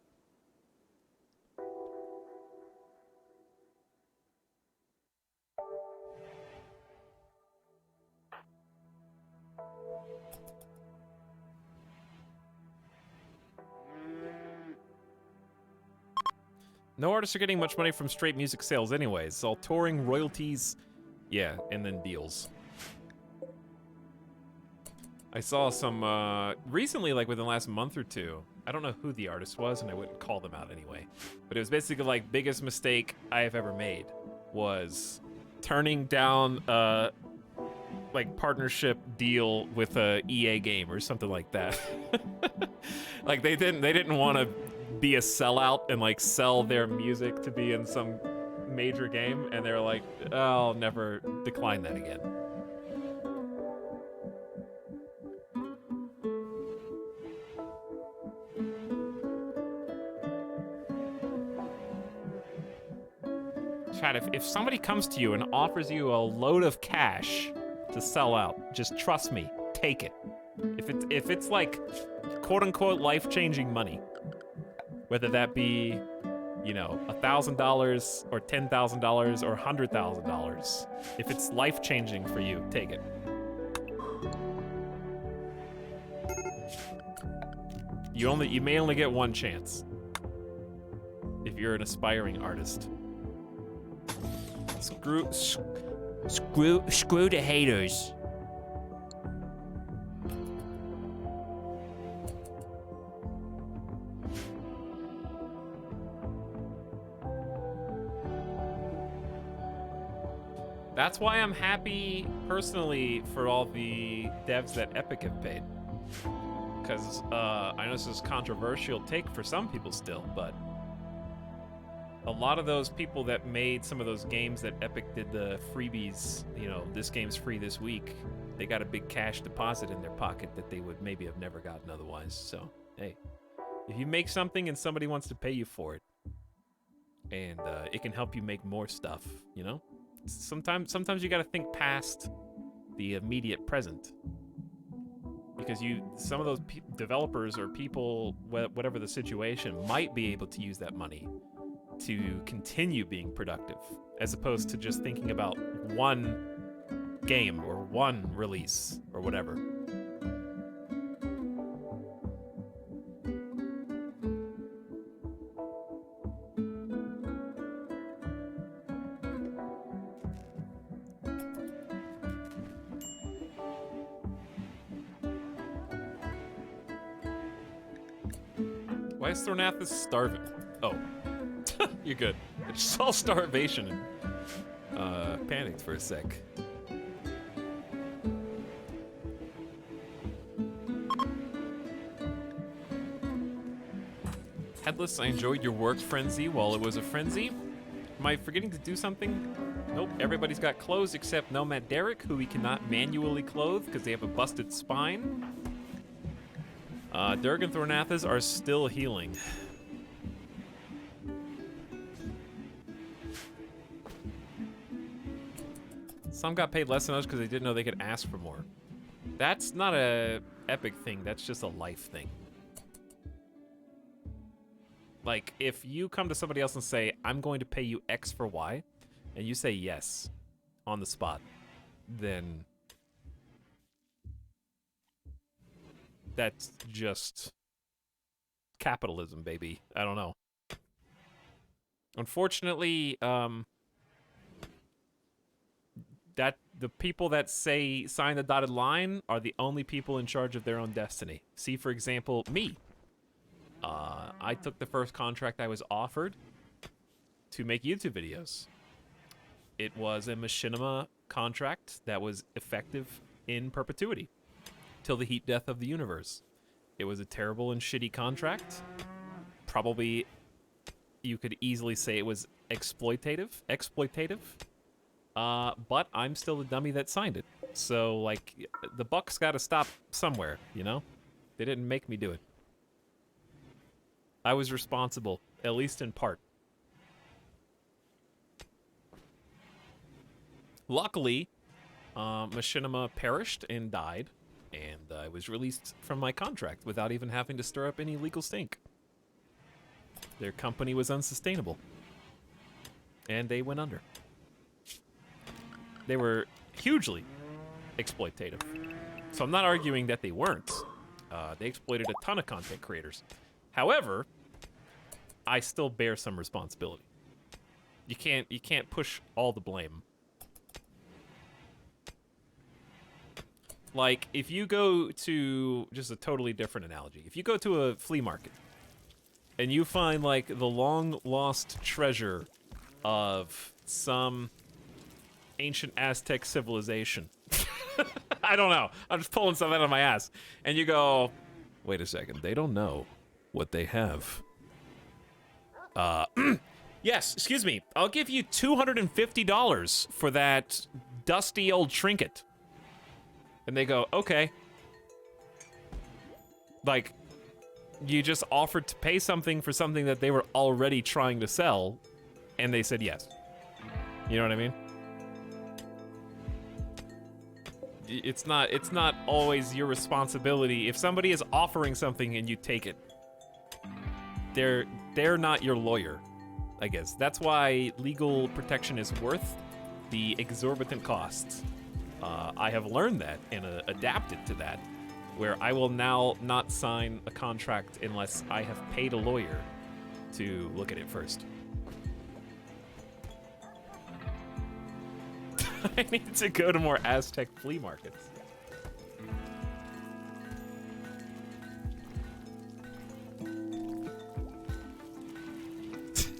No artists are getting much money from straight music sales anyways. It's all touring, royalties, yeah, and then deals. I saw some, recently, like within the last month or two, I don't know who the artist was, and I wouldn't call them out anyway, but it was basically like, biggest mistake I have ever made was turning down like partnership deal with a EA game or something like that. Like they didn't want to be a sellout and like sell their music to be in some major game, and they're like, oh, I'll never decline that again. Chad, if somebody comes to you and offers you a load of cash to sell out, just trust me, take it. If it's like quote unquote life-changing money, whether that be, you know, $1,000 or $10,000 or $100,000, if it's life-changing for you, take it. You may only get one chance if you're an aspiring artist. Screw the haters. That's why I'm happy personally for all the devs that Epic have paid. Because I know this is a controversial take for some people still, but a lot of those people that made some of those games that Epic did the freebies, you know, this game's free this week, they got a big cash deposit in their pocket that they would maybe have never gotten otherwise. So, hey, if you make something and somebody wants to pay you for it, and it can help you make more stuff, you know? Sometimes you gotta think past the immediate present. Because some of those developers or people, whatever the situation, might be able to use that money to continue being productive, as opposed to just thinking about one game or one release or whatever. Why is Thornathus starving? Oh. You're good. I just saw starvation and panicked for a sec. Headless, I enjoyed your work frenzy while it was a frenzy. Am I forgetting to do something? Nope, everybody's got clothes except Nomad Derek, who we cannot manually clothe because they have a busted spine. Durg and Thornathus are still healing. Some got paid less than others because they didn't know they could ask for more. That's not a Epic thing, that's just a life thing. Like, if you come to somebody else and say, I'm going to pay you X for Y, and you say yes on the spot, then that's just capitalism, baby. I don't know. Unfortunately, that the people that say sign the dotted line are the only people in charge of their own destiny. See, for example, me. I took the first contract I was offered to make YouTube videos. It was a machinima contract that was effective in perpetuity till the heat death of the universe. It was a terrible and shitty contract. Probably you could easily say it was exploitative. But I'm still the dummy that signed it. So, like, the buck's gotta stop somewhere, you know? They didn't make me do it. I was responsible, at least in part. Luckily, Machinima perished and died, and I was released from my contract without even having to stir up any legal stink. Their company was unsustainable, and they went under. They were hugely exploitative. So I'm not arguing that they weren't. They exploited a ton of content creators. However, I still bear some responsibility. You can't push all the blame. Like, if you go to, just a totally different analogy, if you go to a flea market and you find, like, the long-lost treasure of some ancient Aztec civilization, I don't know, I'm just pulling something out of my ass, and you go, wait a second, they don't know what they have. Yes, excuse me, I'll give you $250 for that dusty old trinket. And they go, okay. Like, you just offered to pay something for something that they were already trying to sell, and they said yes. You know what I mean? It's not always your responsibility. If somebody is offering something and you take it, they're not your lawyer, I guess. That's why legal protection is worth the exorbitant costs. I have learned that and adapted to that, where I will now not sign a contract unless I have paid a lawyer to look at it first. I need to go to more Aztec flea markets.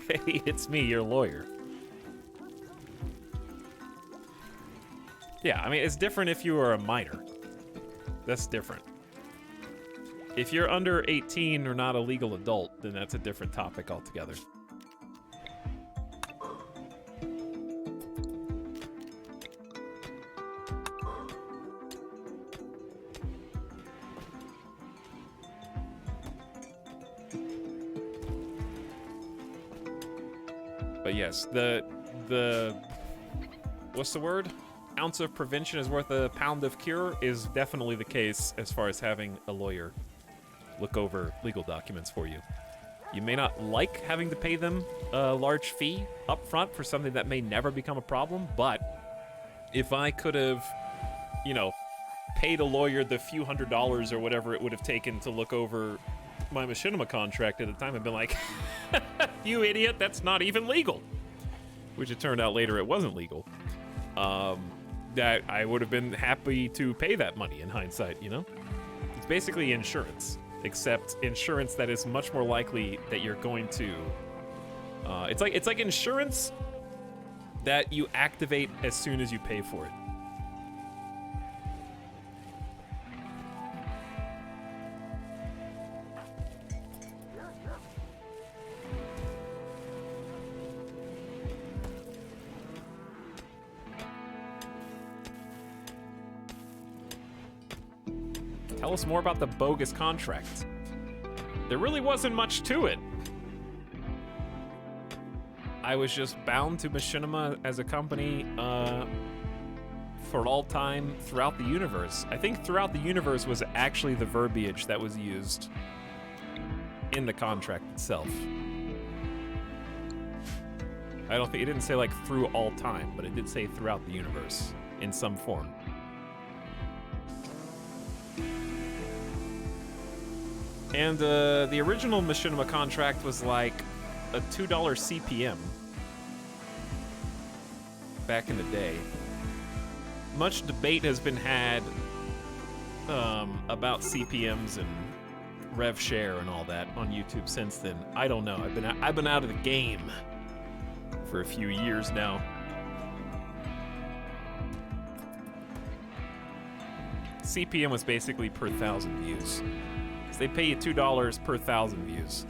Hey, it's me, your lawyer. Yeah, I mean, it's different if you are a minor. That's different. If you're under 18 or not a legal adult, then that's a different topic altogether. But yes, the what's the word? Ounce of prevention is worth a pound of cure is definitely the case as far as having a lawyer look over legal documents for you. You may not like having to pay them a large fee up front for something that may never become a problem, but if I could have, you know, paid a lawyer the few $100s or whatever it would have taken to look over my machinima contract at the time, I'd been like, you idiot, that's not even legal. Which it turned out later it wasn't legal. That I would have been happy to pay that money in hindsight, you know? It's basically insurance, except insurance that is much more likely that you're going to... It's like insurance that you activate as soon as you pay for it. Tell us more about the bogus contract. There really wasn't much to it. I was just bound to Machinima as a company for all time throughout the universe. I think throughout the universe was actually the verbiage that was used in the contract itself. I don't think it didn't say like through all time, but it did say throughout the universe in some form. And the original Machinima contract was like a $2 CPM back in the day. Much debate has been had about CPMs and rev share and all that on YouTube since then. I don't know. I've been out of the game for a few years now. CPM was basically per 1,000 views. So they pay you $2 per 1,000 views.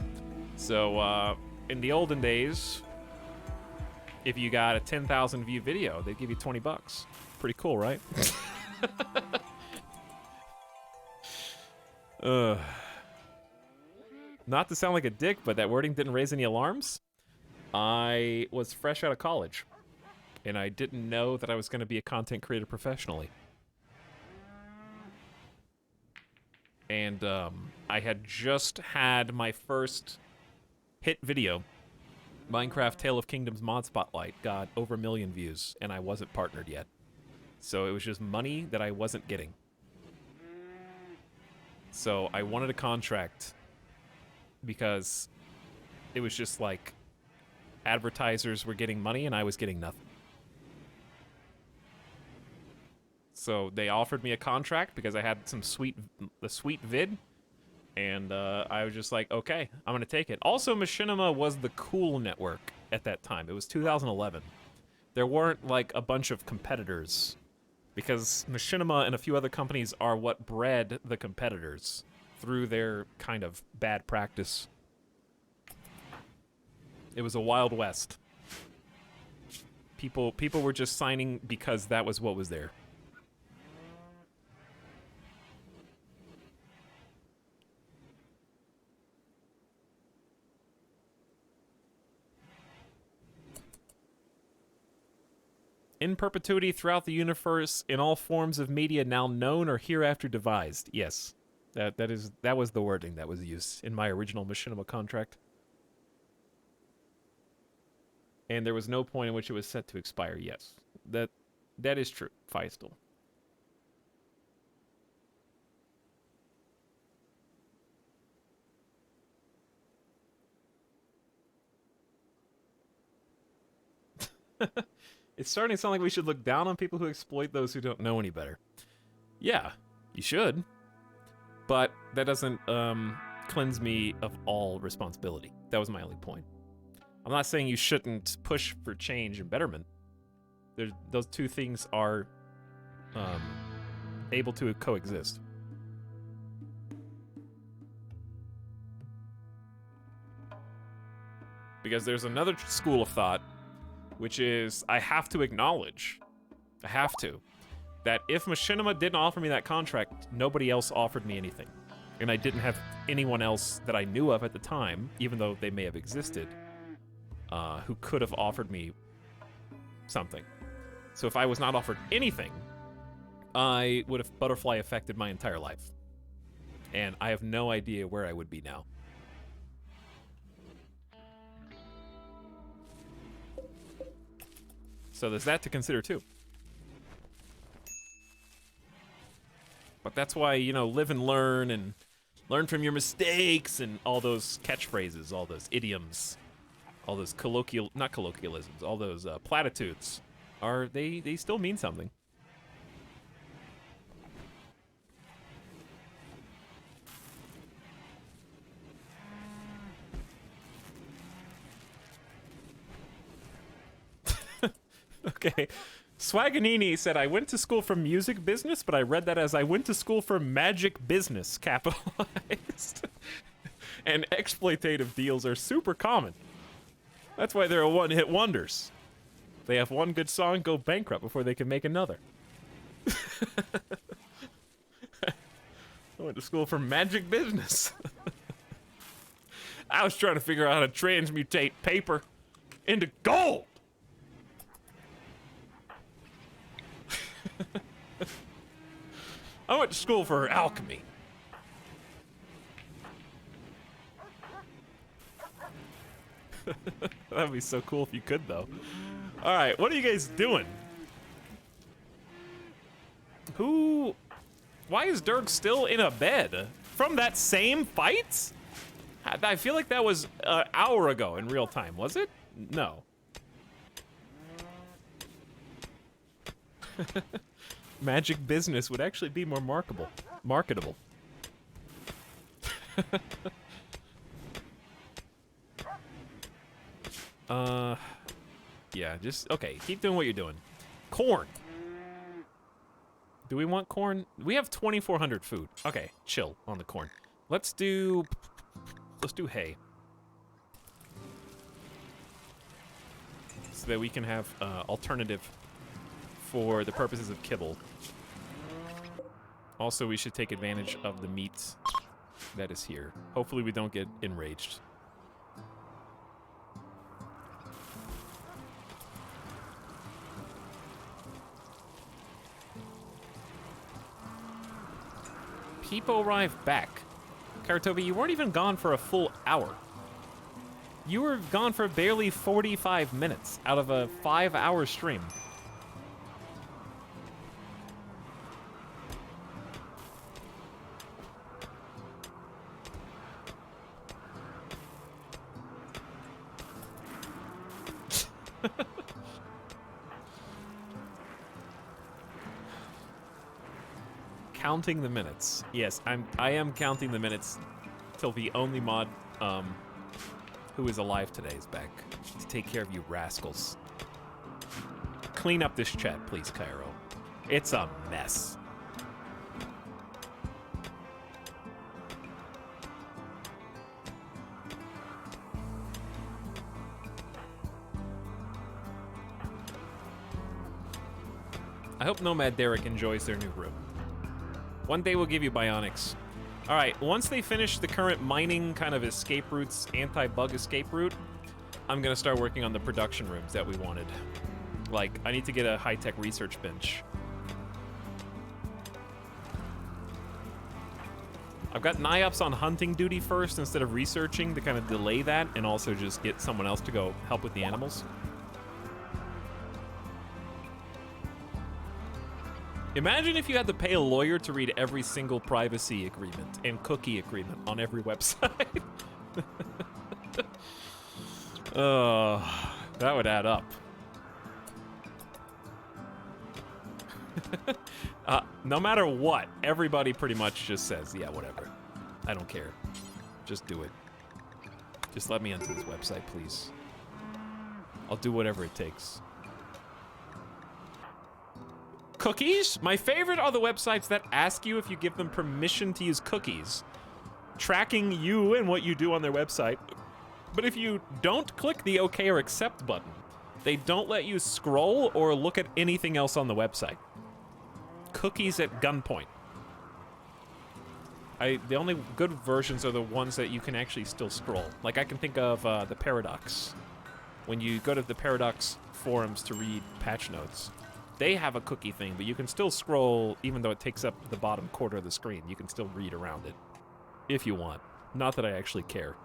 So in the olden days, if you got a 10,000 view video, they'd give you $20. Pretty cool, right? Not to sound like a dick, but that wording didn't raise any alarms. I was fresh out of college, and I didn't know that I was going to be a content creator professionally. And I had just had my first hit video, Minecraft Tale of Kingdoms Mod Spotlight, got over 1 million views, and I wasn't partnered yet. So it was just money that I wasn't getting. So I wanted a contract because it was just like advertisers were getting money and I was getting nothing. So they offered me a contract because I had some sweet vid, and I was just like, okay, I'm gonna take it. Also, Machinima was the cool network at that time. It was 2011. There weren't like a bunch of competitors, because Machinima and a few other companies are what bred the competitors through their kind of bad practice. It was a Wild West. People were just signing because that was what was there. In perpetuity throughout the universe, in all forms of media now known or hereafter devised. Yes, that was the wording that was used in my original Machinima contract. And there was no point in which it was set to expire. Yes, that is true. Feistel. It's starting to sound like we should look down on people who exploit those who don't know any better. Yeah, you should. But that doesn't cleanse me of all responsibility. That was my only point. I'm not saying you shouldn't push for change and betterment. Those two things are able to coexist. Because there's another school of thought, which is I have to acknowledge, that if Machinima didn't offer me that contract, nobody else offered me anything. And I didn't have anyone else that I knew of at the time, even though they may have existed, who could have offered me something. So if I was not offered anything, I would have butterfly affected my entire life. And I have no idea where I would be now. So there's that to consider too. But that's why, you know, live and learn from your mistakes and all those catchphrases, all those idioms, all those not colloquialisms, all those platitudes they still mean something. Okay. Swaganini said, I went to school for music business, but I read that as I went to school for magic business, capitalized. And exploitative deals are super common. That's why they're one-hit wonders. They have one good song, go bankrupt before they can make another. I went to school for magic business. I was trying to figure out how to transmutate paper into gold. I went to school for alchemy. That'd be so cool if you could, though. All right, what are you guys doing? Why is Dirk still in a bed? From that same fight? I feel like that was an hour ago in real time, was it? No. Magic business would actually be more marketable. Yeah, just, okay, keep doing what you're doing. Corn. Do we want corn? We have 2,400 food. Okay, chill on the corn. Let's do hay. So that we can have alternative for the purposes of kibble. Also, we should take advantage of the meat that is here. Hopefully we don't get enraged. People arrived back. Karatobi, you weren't even gone for a full hour. You were gone for barely 45 minutes out of a 5-hour stream. Counting the minutes. Yes, I am counting the minutes till the only mod who is alive today is back to take care of you rascals. Clean up this chat, please, Cairo. It's a mess. I hope Nomad Derek enjoys their new room. One day we'll give you bionics. All right, once they finish the current mining kind of escape routes, anti-bug escape route, I'm gonna start working on the production rooms that we wanted. Like, I need to get a high-tech research bench. I've got NIOPS on hunting duty first instead of researching to kind of delay that and also just get someone else to go help with the animals. Imagine if you had to pay a lawyer to read every single privacy agreement and cookie agreement on every website. That would add up. No matter what, everybody pretty much just says, yeah, whatever. I don't care. Just do it. Just let me onto this website, please. I'll do whatever it takes. Cookies? My favorite are the websites that ask you if you give them permission to use cookies, tracking you and what you do on their website. But if you don't click the OK or accept button, they don't let you scroll or look at anything else on the website. Cookies at gunpoint. The only good versions are the ones that you can actually still scroll. Like I can think of the Paradox. When you go to the Paradox forums to read patch notes, they have a cookie thing, but you can still scroll even though it takes up the bottom quarter of the screen. You can still read around it if you want. Not that I actually care.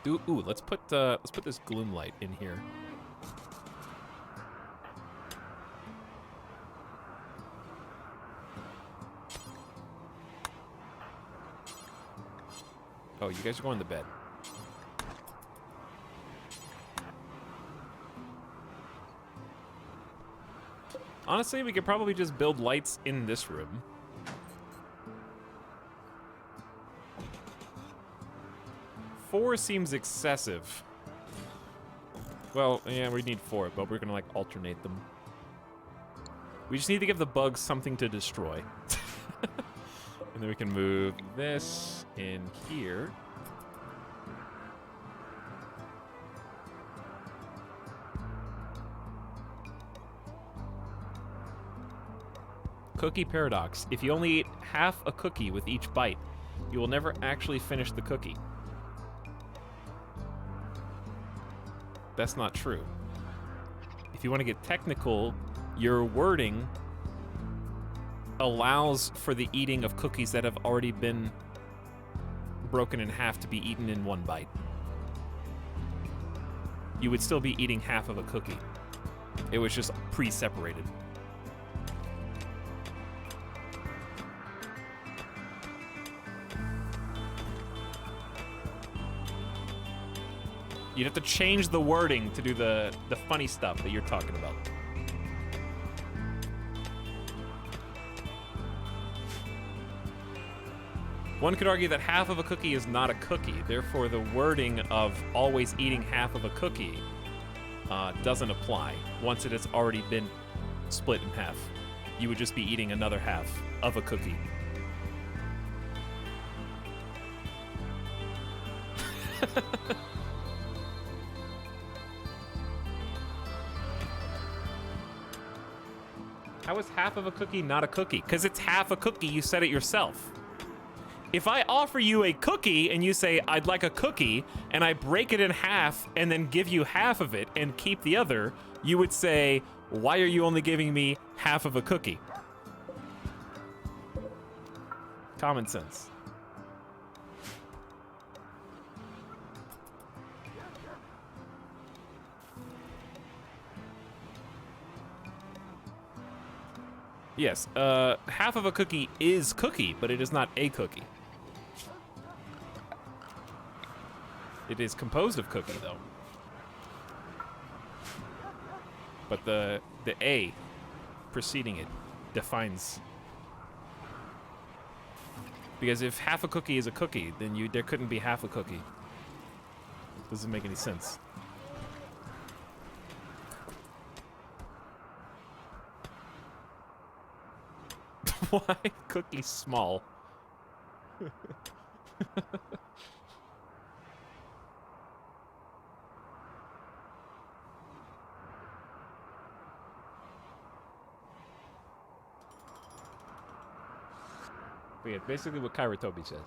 Ooh, let's put this gloom light in here. Oh, you guys are going to bed. Honestly, we could probably just build lights in this room. Four seems excessive. Well, yeah, we need 4, but we're gonna like alternate them. We just need to give the bugs something to destroy. And then we can move this in here. Cookie paradox. If you only eat half a cookie with each bite, you will never actually finish the cookie. That's not true. If you want to get technical, your wording allows for the eating of cookies that have already been broken in half to be eaten in one bite. You would still be eating half of a cookie. It was just pre-separated. You'd have to change the wording to do the funny stuff that you're talking about. One could argue that half of a cookie is not a cookie, therefore the wording of always eating half of a cookie doesn't apply once it has already been split in half. You would just be eating another half of a cookie. How is half of a cookie not a cookie? Because it's half a cookie, you said it yourself. If I offer you a cookie and you say, I'd like a cookie, and I break it in half and then give you half of it and keep the other, you would say, why are you only giving me half of a cookie? Common sense. Yes, half of a cookie is cookie, but it is not a cookie. It is composed of cookie, though. but the A preceding it defines. Because if half a cookie is a cookie, then there couldn't be half a cookie. Doesn't make any sense. Why cookie small? But yeah, basically what Cairo Toby says.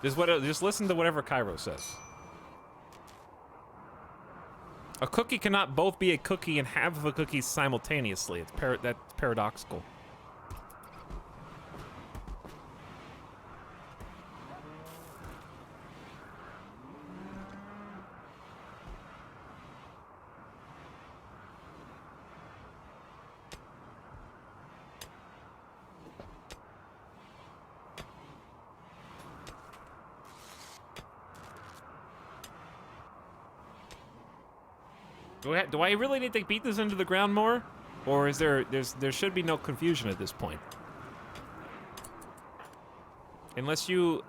Just listen to whatever Cairo says. A cookie cannot both be a cookie and half of a cookie simultaneously. That's paradoxical. Do I really need to beat this into the ground more? Or is there should be no confusion at this point. Unless your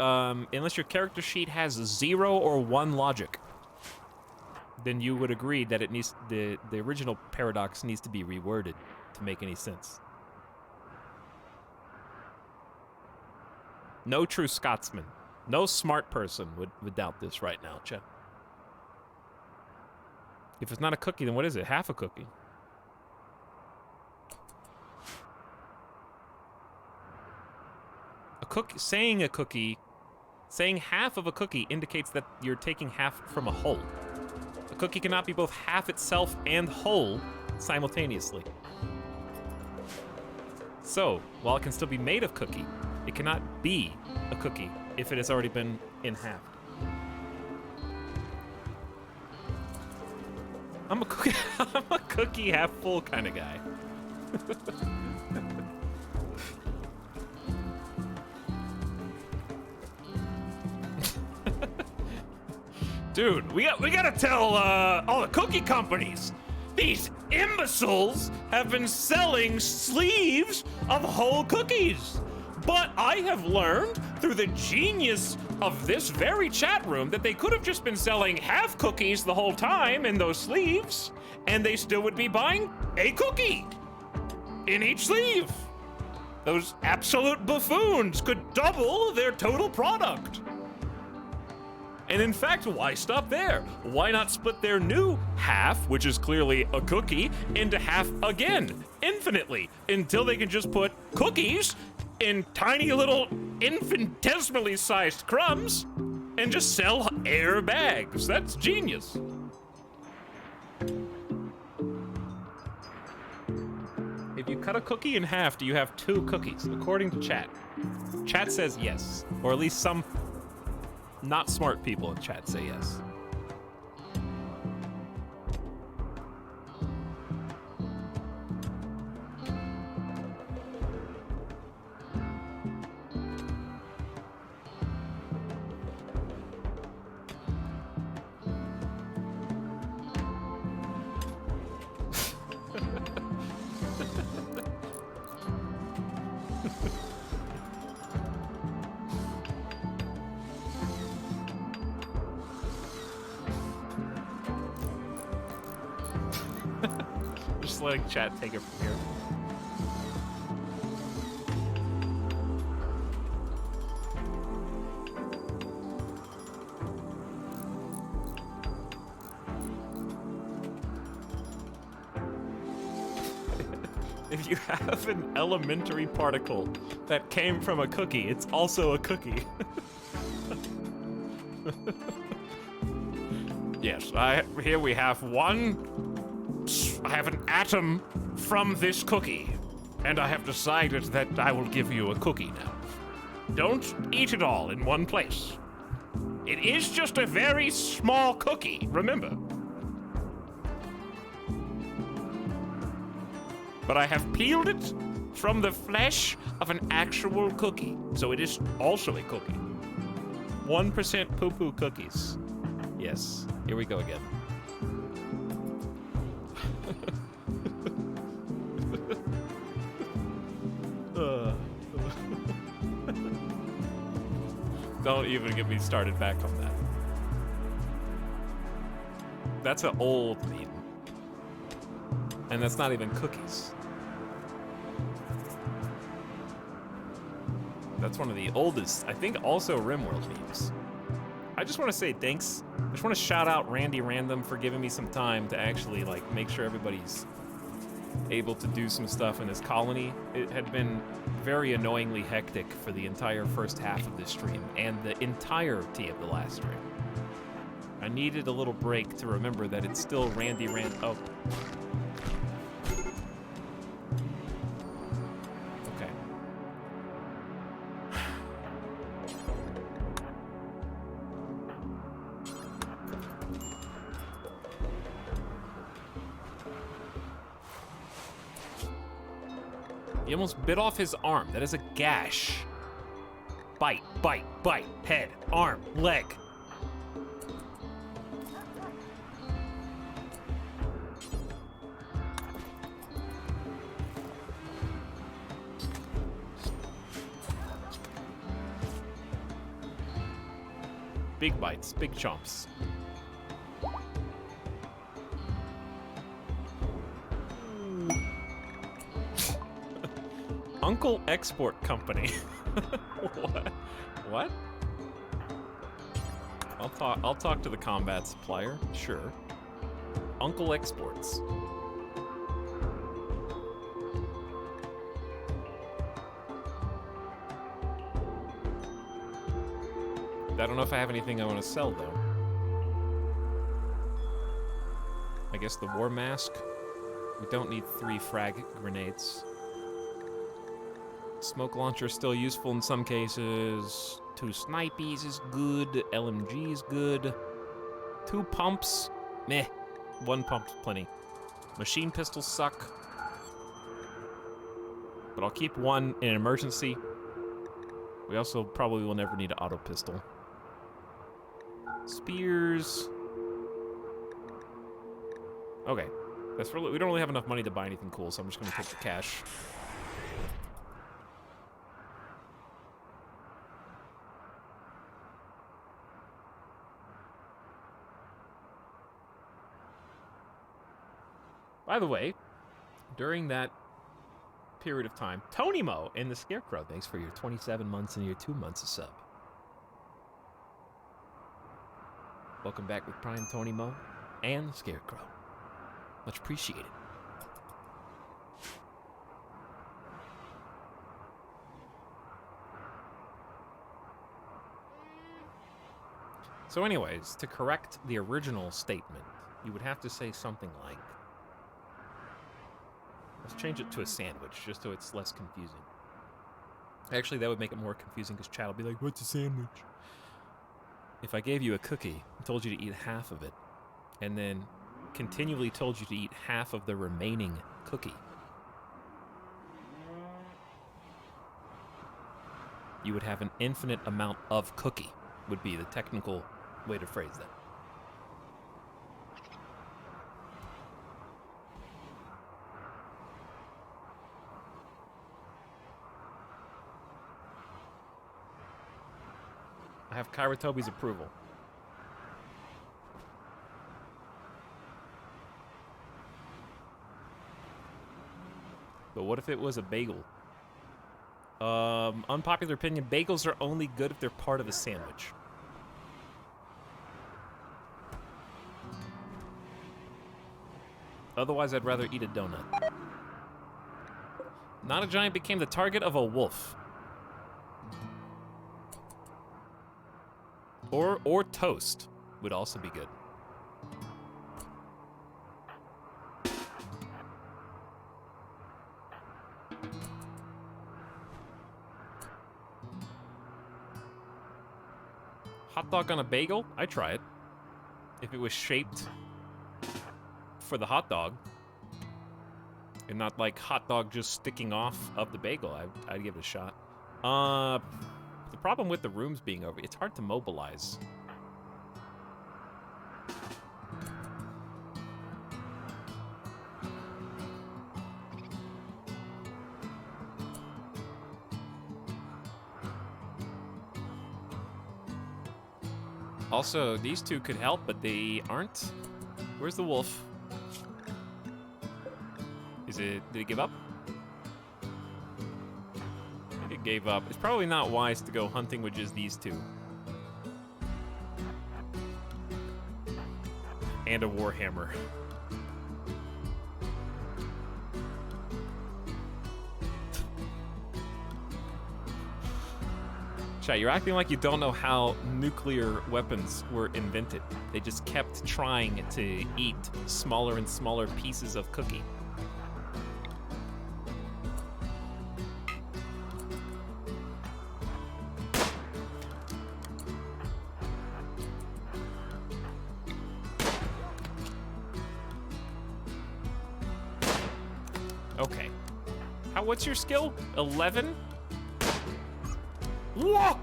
character sheet has 0 or 1 logic, then you would agree that it needs the original paradox needs to be reworded to make any sense. No true Scotsman, no smart person would doubt this right now, Chet. If it's not a cookie, then what is it? Half a cookie. Saying half of a cookie indicates that you're taking half from a whole. A cookie cannot be both half itself and whole simultaneously. So, while it can still be made of cookie, it cannot be a cookie if it has already been in half. I'm a cookie half full kind of guy. Dude, we gotta tell all the cookie companies. These imbeciles have been selling sleeves of whole cookies. But I have learned through the genius of this very chat room that they could have just been selling half cookies the whole time in those sleeves, and they still would be buying a cookie in each sleeve. Those absolute buffoons could double their total product. And in fact, why stop there? Why not split their new half, which is clearly a cookie, into half again, infinitely, until they can just put cookies in tiny little infinitesimally sized crumbs and just sell air bags. That's genius. If you cut a cookie in half, do you have 2 cookies? According to chat. Chat says yes, or at least some not smart people in chat say yes. Just letting chat take it from here. If you have an elementary particle that came from a cookie, it's also a cookie. Yes, here we have I have an atom from this cookie, and I have decided that I will give you a cookie now. Don't eat it all in one place. It is just a very small cookie, remember. But I have peeled it from the flesh of an actual cookie, so it is also a cookie. 1% poo-poo cookies. Yes, here we go again. Don't even get me started back on that. That's an old meme. And that's not even cookies. That's one of the oldest, I think also RimWorld memes. I just want to say thanks. I just want to shout out Randy Random for giving me some time to actually like make sure everybody's able to do some stuff in this colony. It had been very annoyingly hectic for the entire first half of this stream and the entirety of the last stream. I needed a little break to remember that it's still Randy Rand. Oh. Okay. He almost bit off his arm. That is a gash. Bite, bite, bite. Head, arm, leg. Big bites, big chomps. Uncle Export Company. What? What? I'll talk to the combat supplier. Sure. Uncle Exports. I don't know if I have anything I want to sell, though. I guess the war mask. We don't need 3 frag grenades. Smoke launcher still useful in some cases. 2 snipies is good. LMG is good. 2 pumps. Meh. 1 pump's plenty. Machine pistols suck. But I'll keep 1 in an emergency. We also probably will never need an auto pistol. Spears. Okay. That's really, we don't really have enough money to buy anything cool, so I'm just gonna take the cash. By the way, during that period of time, Tony Mo and the Scarecrow, thanks for your 27 months and your 2 months of sub. Welcome back with Prime, Tony Mo and the Scarecrow. Much appreciated. So anyways, to correct the original statement, you would have to say something like, let's change it to a sandwich, just so it's less confusing. Actually, that would make it more confusing, because chat will be like, what's a sandwich? If I gave you a cookie and told you to eat half of it, and then continually told you to eat half of the remaining cookie, you would have an infinite amount of cookie, would be the technical way to phrase that. I have Kyra Toby's approval. But what if it was a bagel? Unpopular opinion, bagels are only good if they're part of a sandwich. Otherwise, I'd rather eat a donut. Not a Giant became the target of a wolf. Or toast would also be good. Hot dog on a bagel? I'd try it. If it was shaped for the hot dog and not like hot dog just sticking off of the bagel, I'd give it a shot. The problem with the rooms being over, it's hard to mobilize. Also, these two could help, but they aren't. Where's the wolf? Did it give up? I think it gave up. It's probably not wise to go hunting with just these two. And a warhammer. Chat, you're acting like you don't know how nuclear weapons were invented. They just kept trying to eat smaller and smaller pieces of cookie. Okay. What's your skill? 11? Whoa!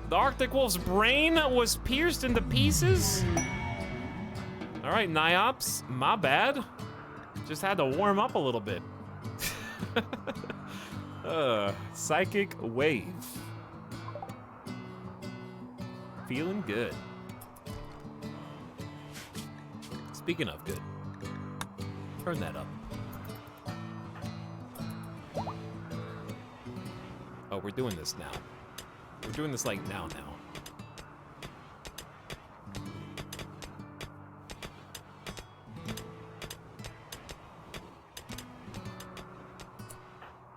The Arctic Wolf's brain was pierced into pieces? All right, Niops, my bad. Just had to warm up a little bit. Psychic Wave. Feeling good. Speaking of good, turn that up. Oh, we're doing this now. We're doing this like now.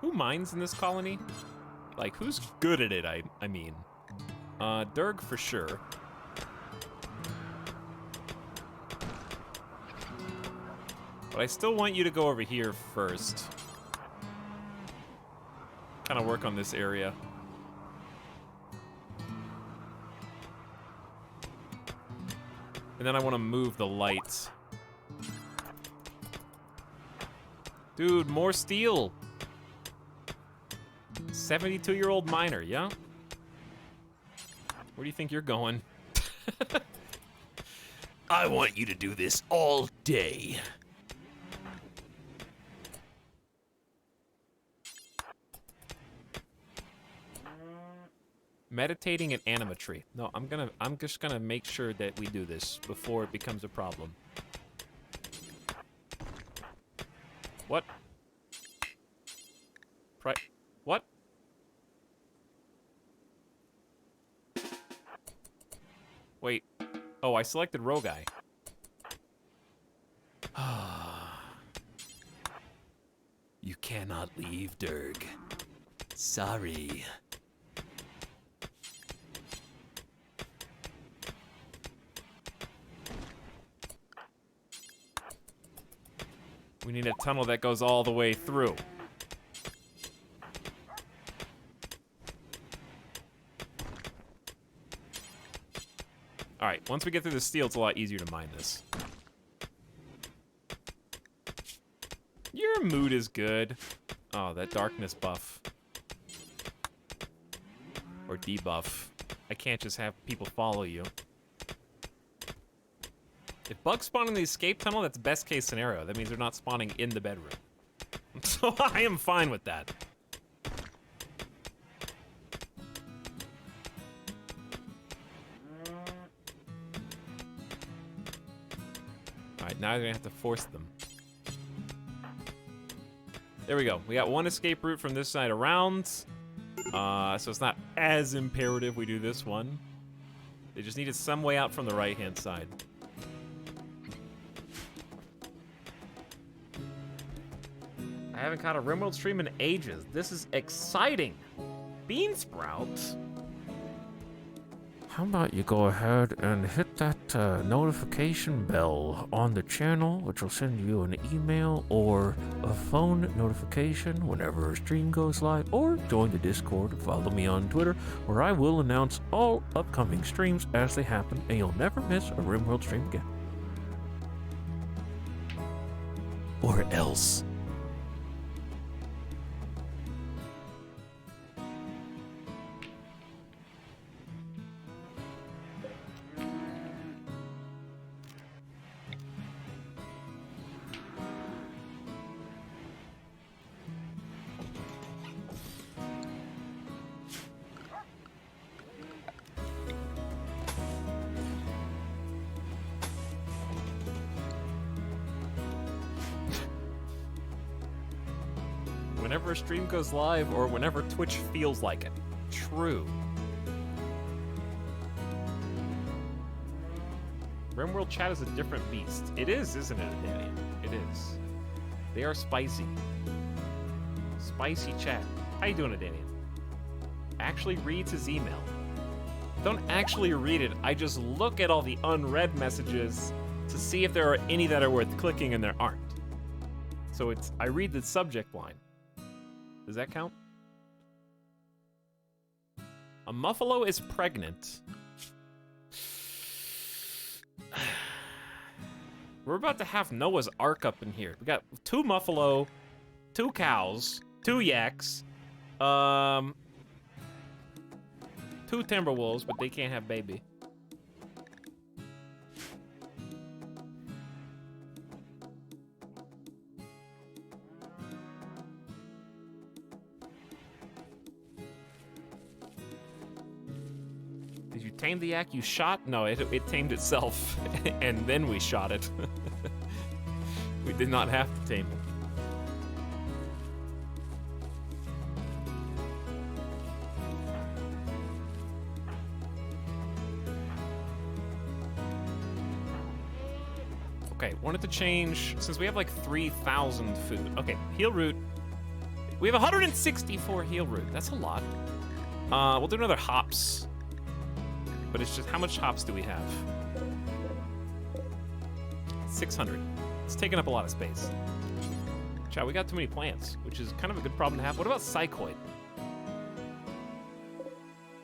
Who mines in this colony? Like, who's good at it, I mean? Durg for sure. But I still want you to go over here first. Kind of work on this area. And then I want to move the lights. Dude, more steel. 72-year-old miner, yeah? Where do you think you're going? I want you to do this all day. Meditating and animatry. No, I'm just gonna make sure that we do this before it becomes a problem. What? What? Wait. Oh, I selected Rogai. You cannot leave, Durg. Sorry. We need a tunnel that goes all the way through. Alright, once we get through the steel, it's a lot easier to mine this. Your mood is good. Oh, that darkness buff. Or debuff. I can't just have people follow you. If bugs spawn in the escape tunnel, that's best case scenario. That means they're not spawning in the bedroom. So I am fine with that. Alright, now you're gonna have to force them. There we go. We got one escape route from this side around. So it's not as imperative we do this one. They just needed some way out from the right-hand side. I haven't caught a RimWorld stream in ages. This is exciting. Bean sprouts? How about you go ahead and hit that notification bell on the channel, which will send you an email or a phone notification whenever a stream goes live, or join the Discord, follow me on Twitter, where I will announce all upcoming streams as they happen, and you'll never miss a RimWorld stream again. Or else. Whenever a stream goes live or whenever Twitch feels like it. True. RimWorld chat is a different beast. It is, isn't it, Danny? It is. They are spicy. Spicy chat. How you doing, Danny? Actually reads his email. Don't actually read it. I just look at all the unread messages to see if there are any that are worth clicking, and there aren't. So I read the subject line. Does that count? A muffalo is pregnant. We're about to have Noah's Ark up in here. We got 2 muffalo, 2 cows, 2 yaks, 2 timber wolves, but they can't have baby. Did you tame the yak you shot? No, it tamed itself, and then we shot it. We did not have to tame it. Okay, wanted to change, since we have like 3,000 food. Okay, heal root. We have 164 heal root. That's a lot. We'll do another hops. But it's just, how much hops do we have? 600. It's taking up a lot of space. Chow, we got too many plants, which is kind of a good problem to have. What about psychoid?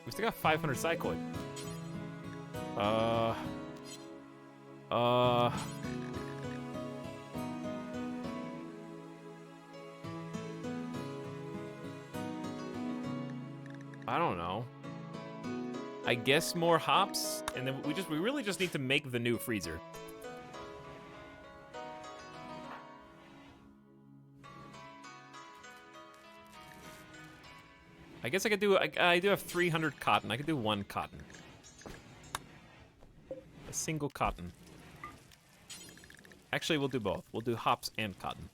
We still got 500 psychoid. I don't know. I guess more hops, and then we really just need to make the new freezer. I guess I could do, I do have 300 cotton. I could do 1 cotton. A single cotton. Actually, we'll do both. We'll do hops and cotton.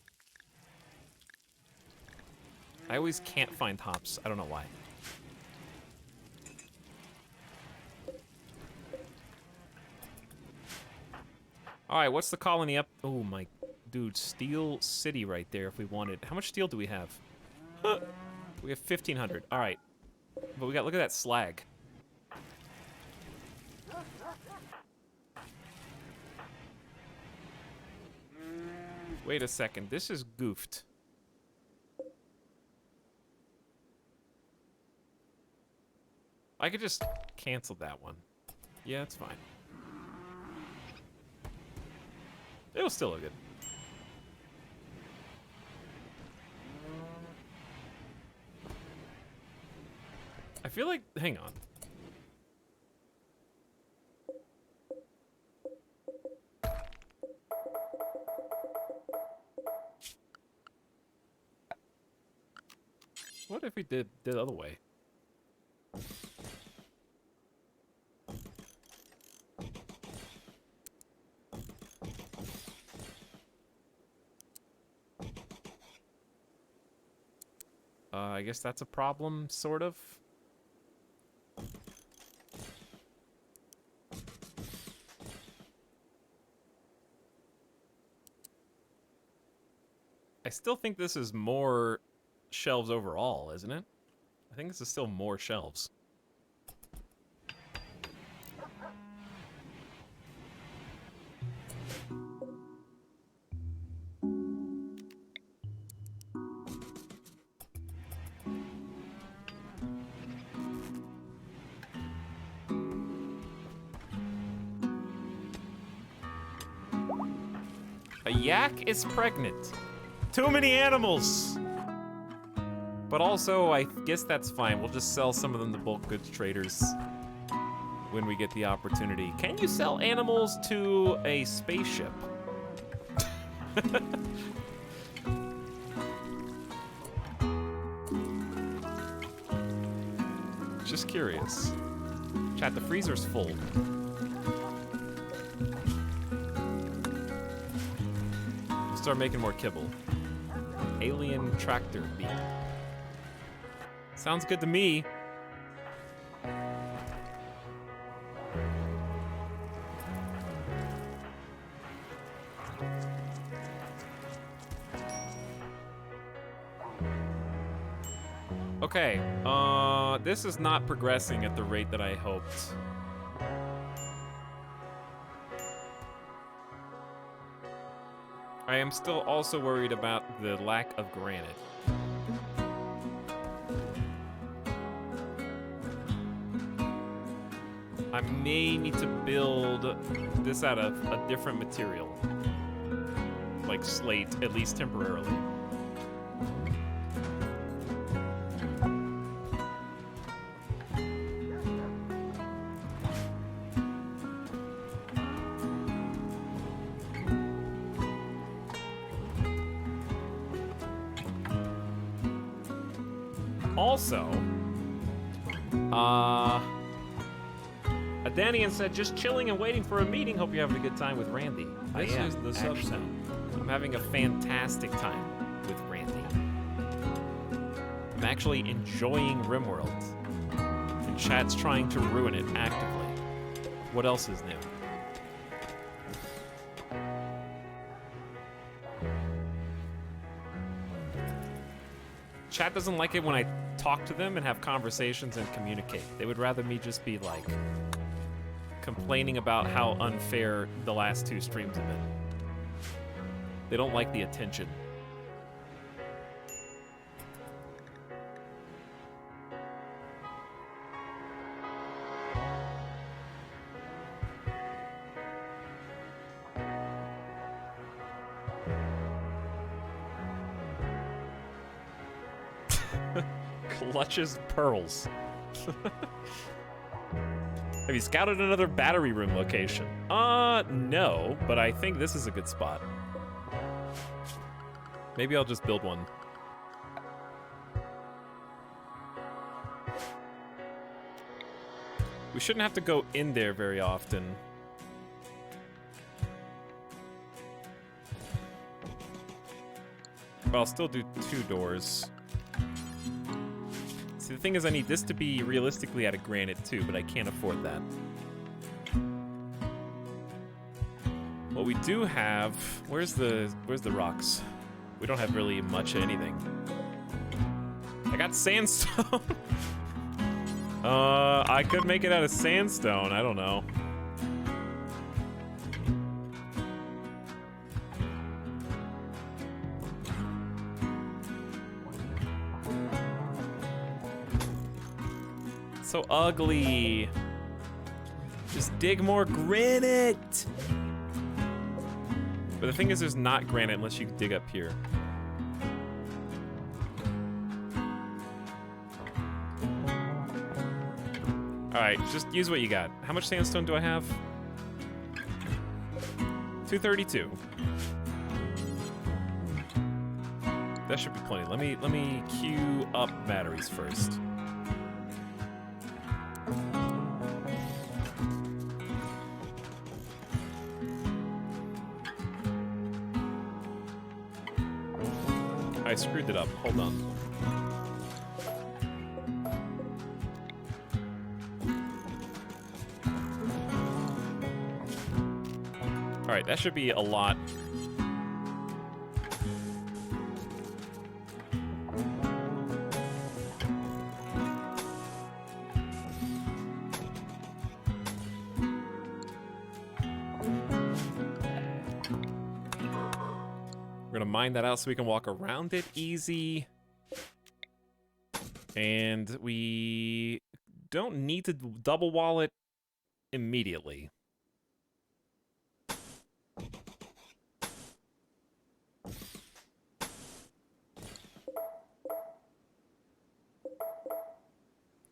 I always can't find hops. I don't know why. All right, what's the colony up? Oh my, dude, Steel City right there if we wanted. How much steel do we have? Huh. We have 1,500. All right, but we got, look at that slag. Wait a second, this is goofed. I could just cancel that one. Yeah, it's fine. It was still good. I feel like, hang on. What if we did the other way? I guess that's a problem, sort of. I still think this is more shelves overall, isn't it? I think this is still more shelves. A yak is pregnant. Too many animals. But also, I guess that's fine. We'll just sell some of them to bulk goods traders when we get the opportunity. Can you sell animals to a spaceship? Just curious. Chat, the freezer's full. Start making more kibble. alien tractor beam. Sounds good to me. Okay, this is not progressing at the rate that I hoped. I am still also worried about the lack of granite. I may need to build this out of a different material. Like slate, at least temporarily. Also, Adanian said, just chilling and waiting for a meeting. Hope you're having a good time with Randy. This is the sub-sound. I'm having a fantastic time with Randy. I'm actually enjoying RimWorld. And chat's trying to ruin it actively. What else is new? Chat doesn't like it when I talk to them and have conversations and communicate. They would rather me just be like complaining about how unfair the last 2 streams have been. They don't like the attention. Clutches pearls. Have you scouted another battery room location? No, but I think this is a good spot. Maybe I'll just build one. We shouldn't have to go in there very often. But I'll still do 2 doors. See, the thing is, I need this to be realistically out of granite too, but I can't afford that. What we do have, where's the rocks? We don't have really much of anything. I got sandstone. I could make it out of sandstone. I don't know. So ugly. Just dig more granite. But the thing is, there's not granite unless you dig up here. All right, just use what you got. How much sandstone do I have? 232. That should be plenty. Let me queue up batteries first. I screwed it up. Hold on. All right, that should be a lot. We're gonna mine that out so we can walk around it easy. And we don't need to double wall it immediately.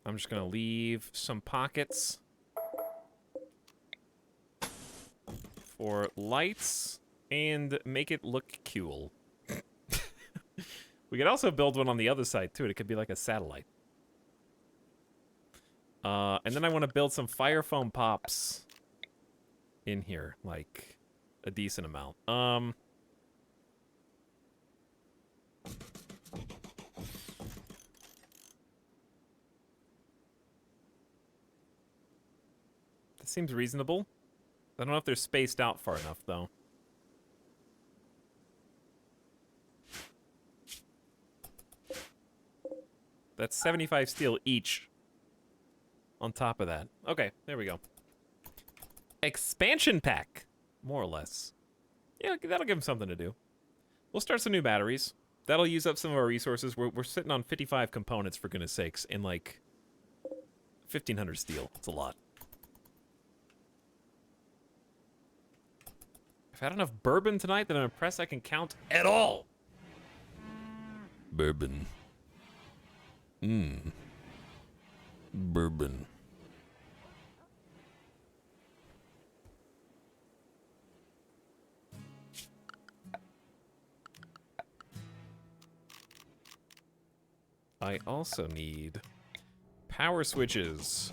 I'm just gonna leave some pockets for lights and make it look cool. We could also build one on the other side too. It could be like a satellite. And then I want to build some fire foam pops in here, like a decent amount. That seems reasonable. I don't know if they're spaced out far enough, though. That's 75 steel each on top of that. Okay, there we go. Expansion pack, more or less. Yeah, that'll give them something to do. We'll start some new batteries. That'll use up some of our resources. We're sitting on 55 components, for goodness sakes, in like 1,500 steel. It's a lot. I've had enough bourbon tonight that I'm impressed I can count at all. Bourbon. Bourbon. I also need power switches.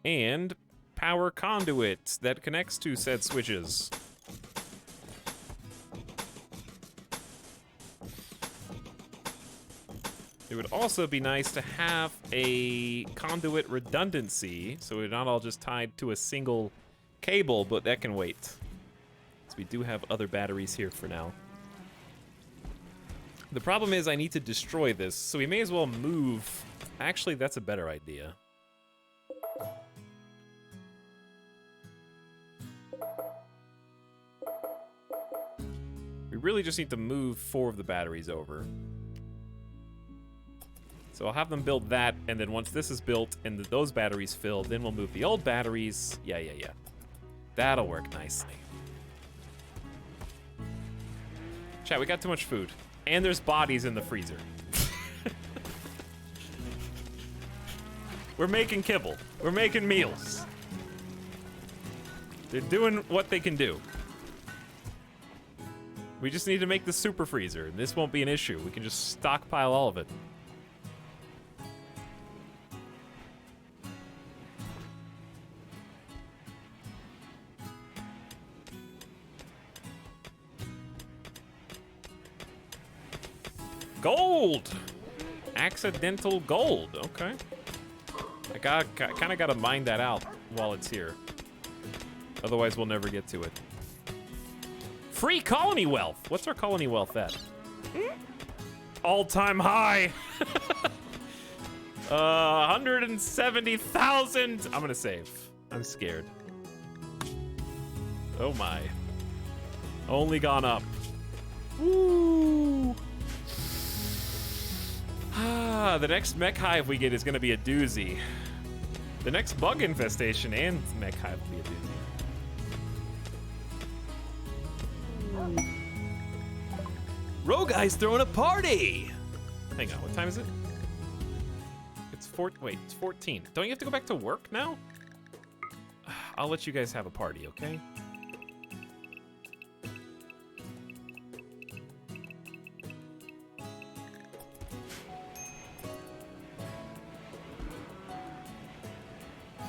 And power conduit that connects to said switches. It would also be nice to have a conduit redundancy, so we're not all just tied to a single cable, but that can wait. So we do have other batteries here for now. The problem is I need to destroy this, so we may as well move. Actually, that's a better idea. We really just need to move 4 of the batteries over. So I'll have them build that, and then once this is built and those batteries filled, then we'll move the old batteries. Yeah. That'll work nicely. Chat, we got too much food. And there's bodies in the freezer. We're making kibble. We're making meals. They're doing what they can do. We just need to make the super freezer, and this won't be an issue. We can just stockpile all of it. Gold! Accidental gold, okay. I kind of gotta mine that out while it's here. Otherwise, we'll never get to it. Free colony wealth! What's our colony wealth at? All-time high! 170,000! I'm gonna save. I'm scared. Oh my. Only gone up. Woo! The next mech hive we get is gonna be a doozy. The next bug infestation and mech hive will be a doozy. Rogai's throwing a party! Hang on, what time is it? It's 14. Don't you have to go back to work now? I'll let you guys have a party, okay?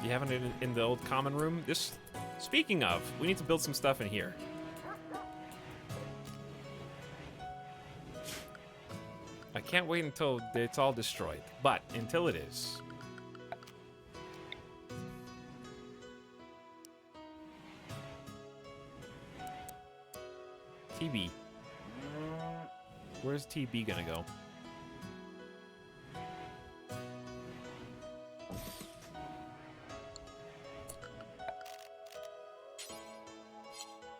You having it in the old common room? Speaking of, we need to build some stuff in here. I can't wait until it's all destroyed, but until it is. TB. Where's TB gonna go?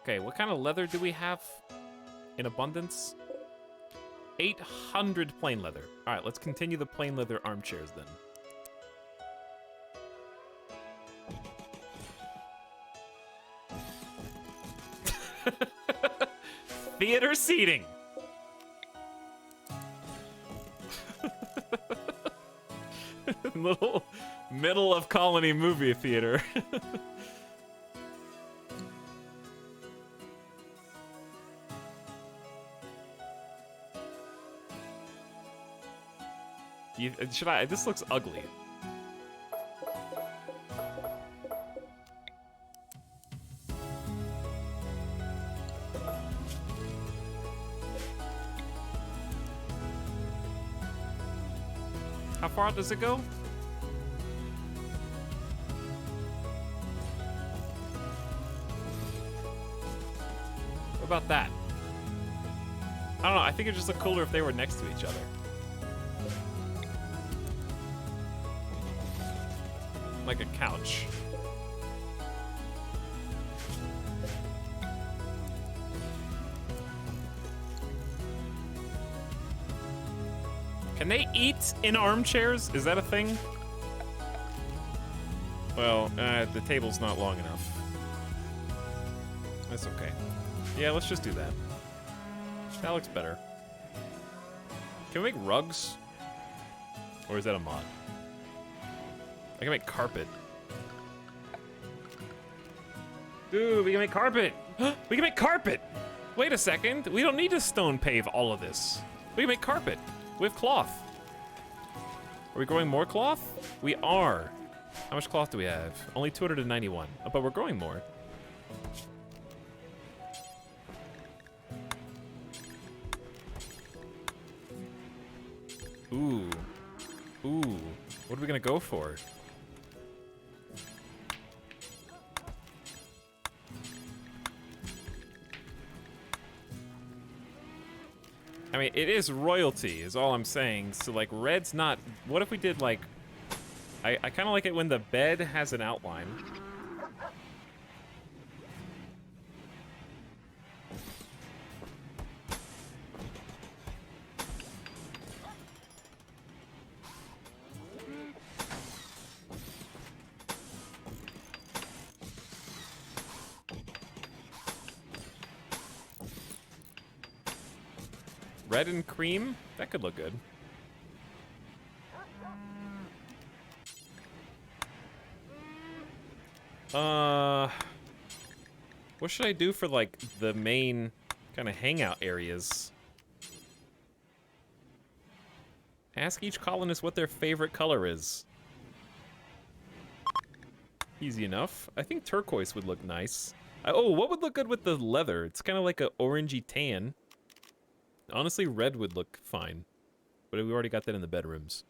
Okay, what kind of leather do we have in abundance? 800 plain leather. All right, let's continue the plain leather armchairs then. Theater seating. Little middle of colony movie theater. This looks ugly. How far out does it go? about that? I don't know. I think it'd just look cooler if they were next to each other. Like a couch. Can they eat in armchairs? Is that a thing? Well, the table's not long enough. That's okay. Yeah, let's just do that. That looks better. Can we make rugs? Or is that a mod? I can make carpet. Dude, we can make carpet! We can make carpet! Wait a second, we don't need to stone pave all of this. We can make carpet with cloth. Are we growing more cloth? We are. How much cloth do we have? Only 291, but we're growing more. Ooh. Ooh. What are we gonna go for? I mean, it is royalty, is all I'm saying. So, like, red's not... What if we did, like... I kind of like it when the bed has an outline. Red and cream? That could look good. What should I do for, like, the main kind of hangout areas? Ask each colonist what their favorite color is. Easy enough. I think turquoise would look nice. Oh, what would look good with the leather? It's kind of like a orangey tan. Honestly, red would look fine. But we already got that in the bedrooms.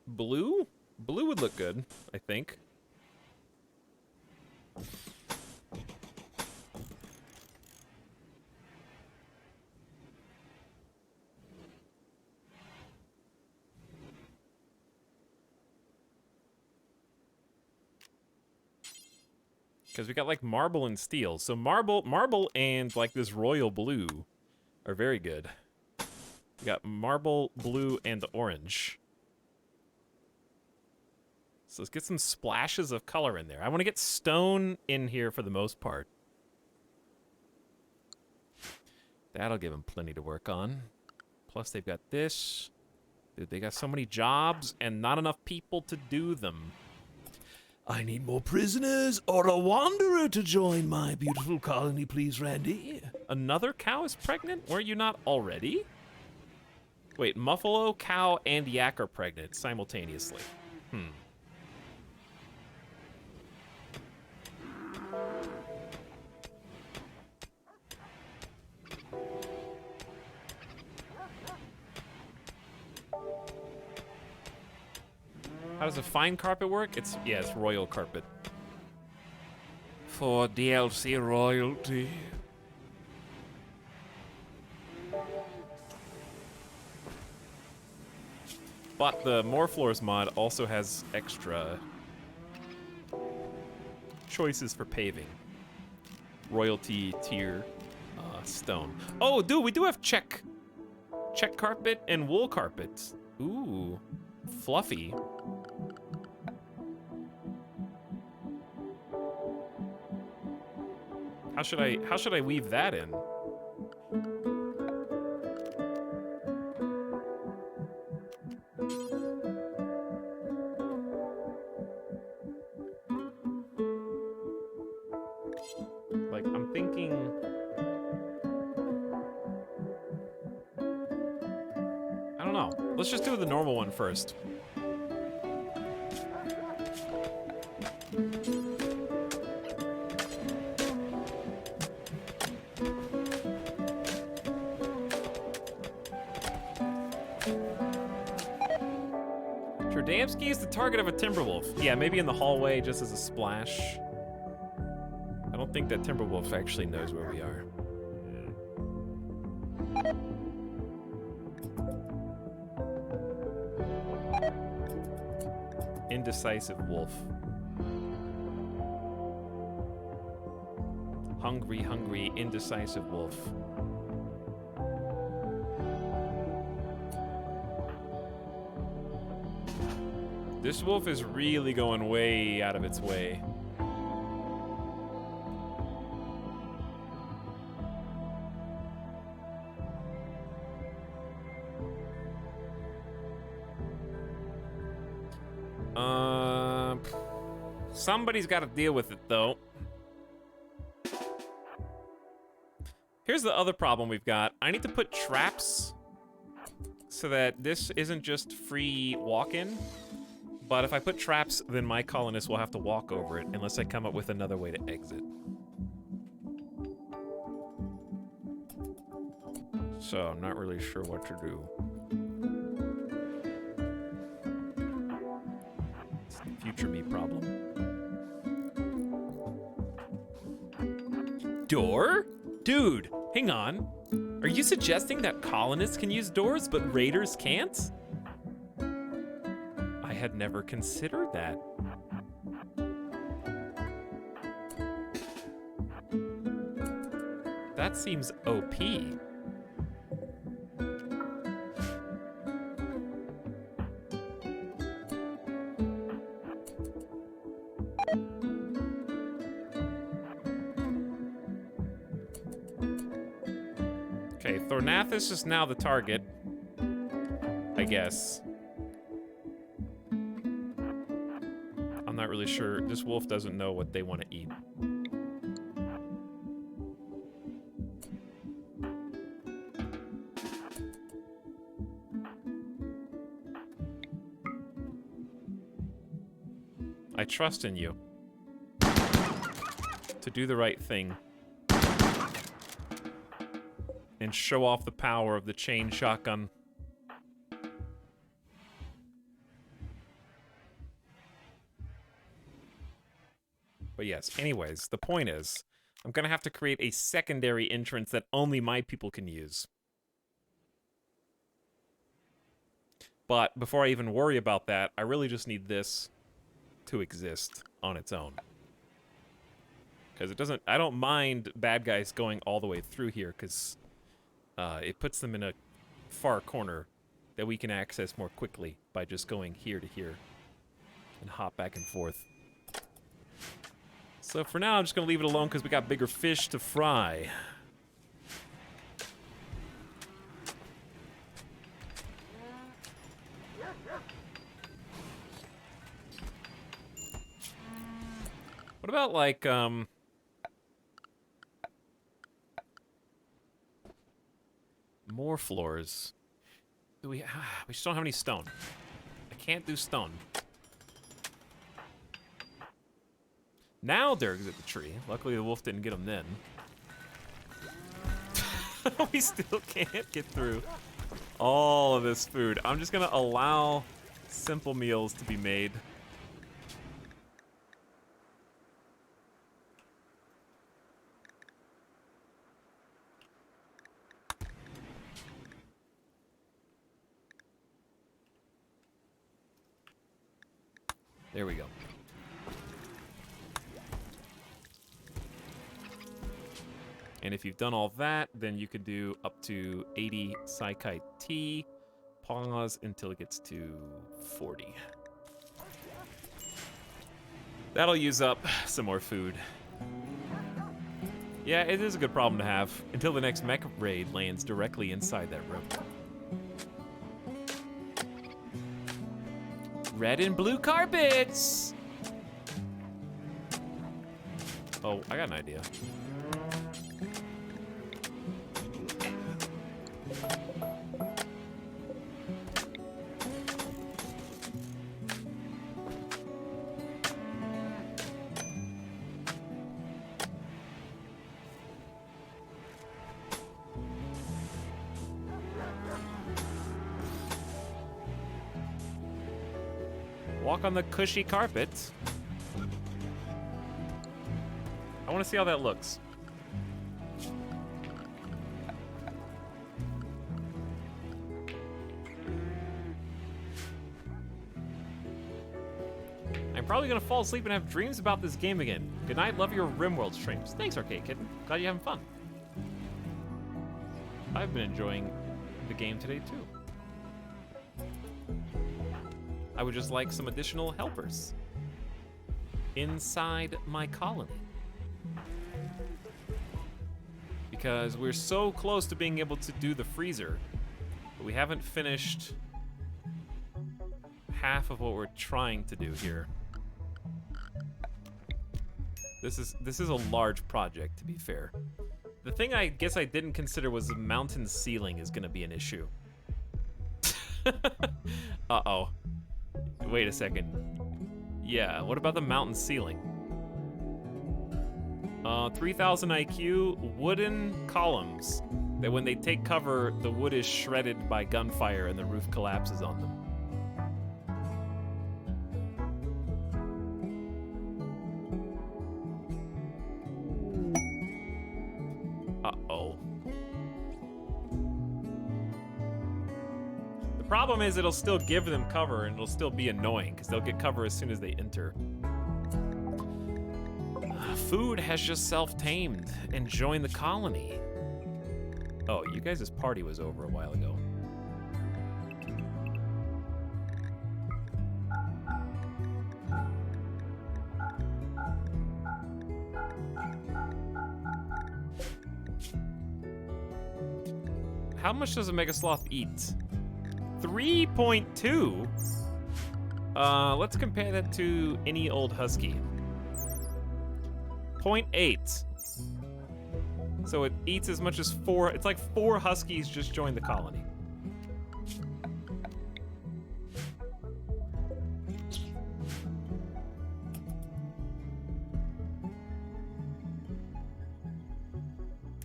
Blue? Blue would look good, I think. Because we got like marble and steel. So marble and like this royal blue are very good. We got marble, blue, and orange. So let's get some splashes of color in there. I want to get stone in here for the most part. That'll give them plenty to work on. Plus they've got this. Dude, they got so many jobs and not enough people to do them. I need more prisoners or a wanderer to join my beautiful colony, please, Randy. Another cow is pregnant? Were you not already? Wait, Muffalo, cow, and yak are pregnant simultaneously. How does a fine carpet work? It's royal carpet. For DLC royalty. But the More Floors mod also has extra choices for paving. Royalty tier stone. Oh, dude, we do have check carpet and wool carpet. Ooh, fluffy. How should I weave that in? Like, I'm thinking... I don't know. Let's just do the normal one first. Adamski is the target of a Timberwolf. Yeah, maybe in the hallway just as a splash. I don't think that Timberwolf actually knows where we are. Indecisive wolf. Hungry, hungry, indecisive wolf. This wolf is really going way out of its way. Somebody's got to deal with it, though. Here's the other problem we've got. I need to put traps so that this isn't just free walk-in. But if I put traps, then my colonists will have to walk over it unless I come up with another way to exit. So I'm not really sure what to do. It's the future me problem. Door? Dude, hang on. Are you suggesting that colonists can use doors but raiders can't? I had never considered that. That seems OP. Okay, Thornathus is now the target, I guess. I'm not really sure. This wolf doesn't know what they want to eat. I trust in you to do the right thing and show off the power of the chain shotgun. But yes, anyways, the point is, I'm gonna have to create a secondary entrance that only my people can use. But before I even worry about that, I really just need this to exist on its own. Because it doesn't, I don't mind bad guys going all the way through here, because it puts them in a far corner that we can access more quickly by just going here to here and hop back and forth. So for now, I'm just going to leave it alone because we got bigger fish to fry. What about, like, more floors? Do we just don't have any stone. I can't do stone. Now Dirk's at the tree. Luckily the wolf didn't get him then. We still can't get through all of this food. I'm just gonna allow simple meals to be made. There we go. And if you've done all that, then you could do up to 80 Psychite Tea. Pause until it gets to 40. That'll use up some more food. Yeah, it is a good problem to have until the next mech raid lands directly inside that room. Red and blue carpets! Oh, I got an idea. Walk on the cushy carpet. I want to see how that looks. I'm probably gonna fall asleep and have dreams about this game again. Good night, love your RimWorld streams. Thanks, Arcade Kitten. Glad you're having fun. I've been enjoying the game today, too. I would just like some additional helpers inside my colony. Because we're so close to being able to do the freezer, but we haven't finished half of what we're trying to do here. This is a large project, to be fair. The thing I guess I didn't consider was the mountain ceiling is gonna be an issue. Uh-oh. Wait a second. Yeah, what about the mountain ceiling? 3000 IQ, wooden columns that when they take cover, the wood is shredded by gunfire and the roof collapses on them. Uh-oh. The problem is it'll still give them cover and it'll still be annoying because they'll get cover as soon as they enter. Food has just self-tamed and joined the colony. Oh, you guys' party was over a while ago. How much does a mega sloth eat? 3.2? Let's compare that to any old husky. 0.8. So it eats as much as 4, it's like 4 huskies just joined the colony.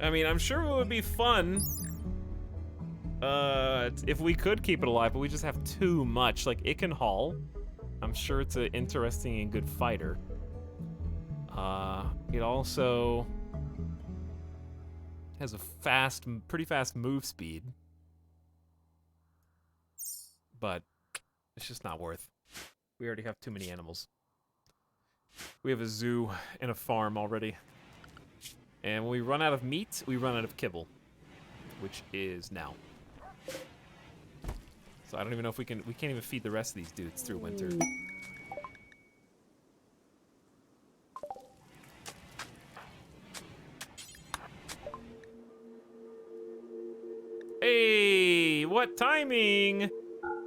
I mean, I'm sure it would be fun if we could keep it alive, but we just have too much. Like, it can haul. I'm sure it's an interesting and good fighter. It also has a pretty fast move speed. But it's just not worth. We already have too many animals. We have a zoo and a farm already. And when we run out of meat, we run out of kibble. Which is now. So I don't even know if we can't even feed the rest of these dudes through winter. Hey, what timing?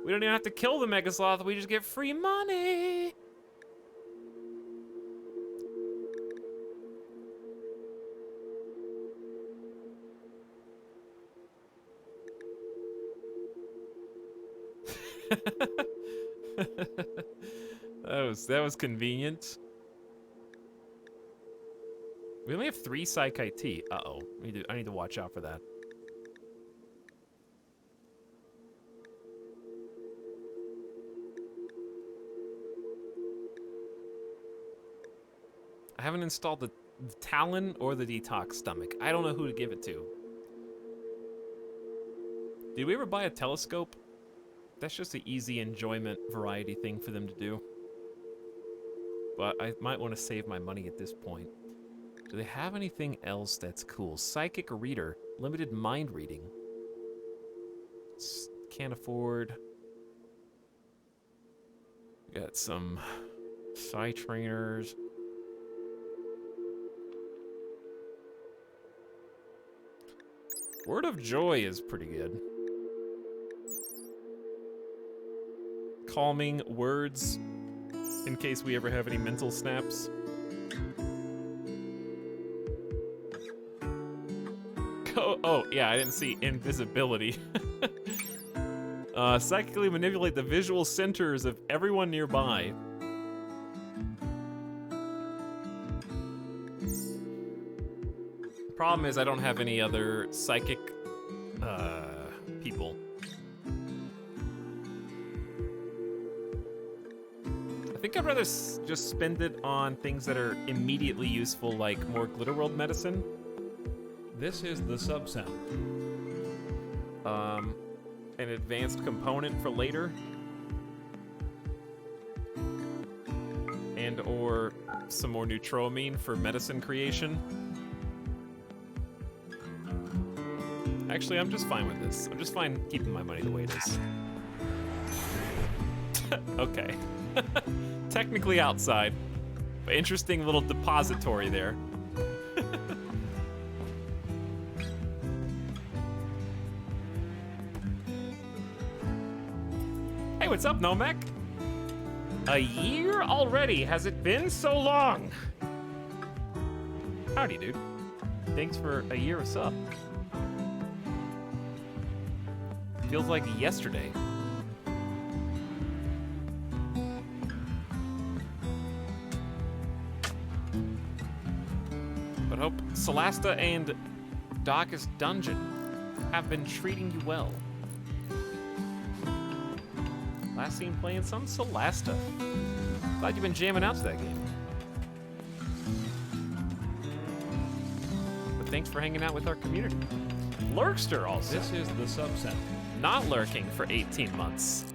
We don't even have to kill the Mega Sloth, we just get free money. that was convenient. We only have 3 Psych IT. Uh-oh. I need to watch out for that. I haven't installed the Talon or the Detox Stomach. I don't know who to give it to. Did we ever buy a telescope? That's just an easy enjoyment variety thing for them to do. But I might want to save my money at this point. Do they have anything else that's cool? Psychic Reader. Limited mind reading. Can't afford. Got some Psy trainers. Word of Joy is pretty good. Calming words in case we ever have any mental snaps. Oh, yeah, I didn't see invisibility. Psychically manipulate the visual centers of everyone nearby. Problem is I don't have any other psychic people. I think I'd rather just spend it on things that are immediately useful, like more Glitter World medicine. This is the sub-sound. An advanced component for later. And or some more neutroamine for medicine creation. Actually, I'm just fine with this. I'm just fine keeping my money the way it is. Okay. Technically outside, but interesting little depository there. Hey, what's up, Nomek? A year already? Has it been so long? Howdy, dude. Thanks for a year of sub. Feels like yesterday. But hope Solasta and Darkest Dungeon have been treating you well. Last seen playing some Solasta. Glad you've been jamming out to that game. But thanks for hanging out with our community. Lurkster also. This is the sub-sound. Not lurking for 18 months.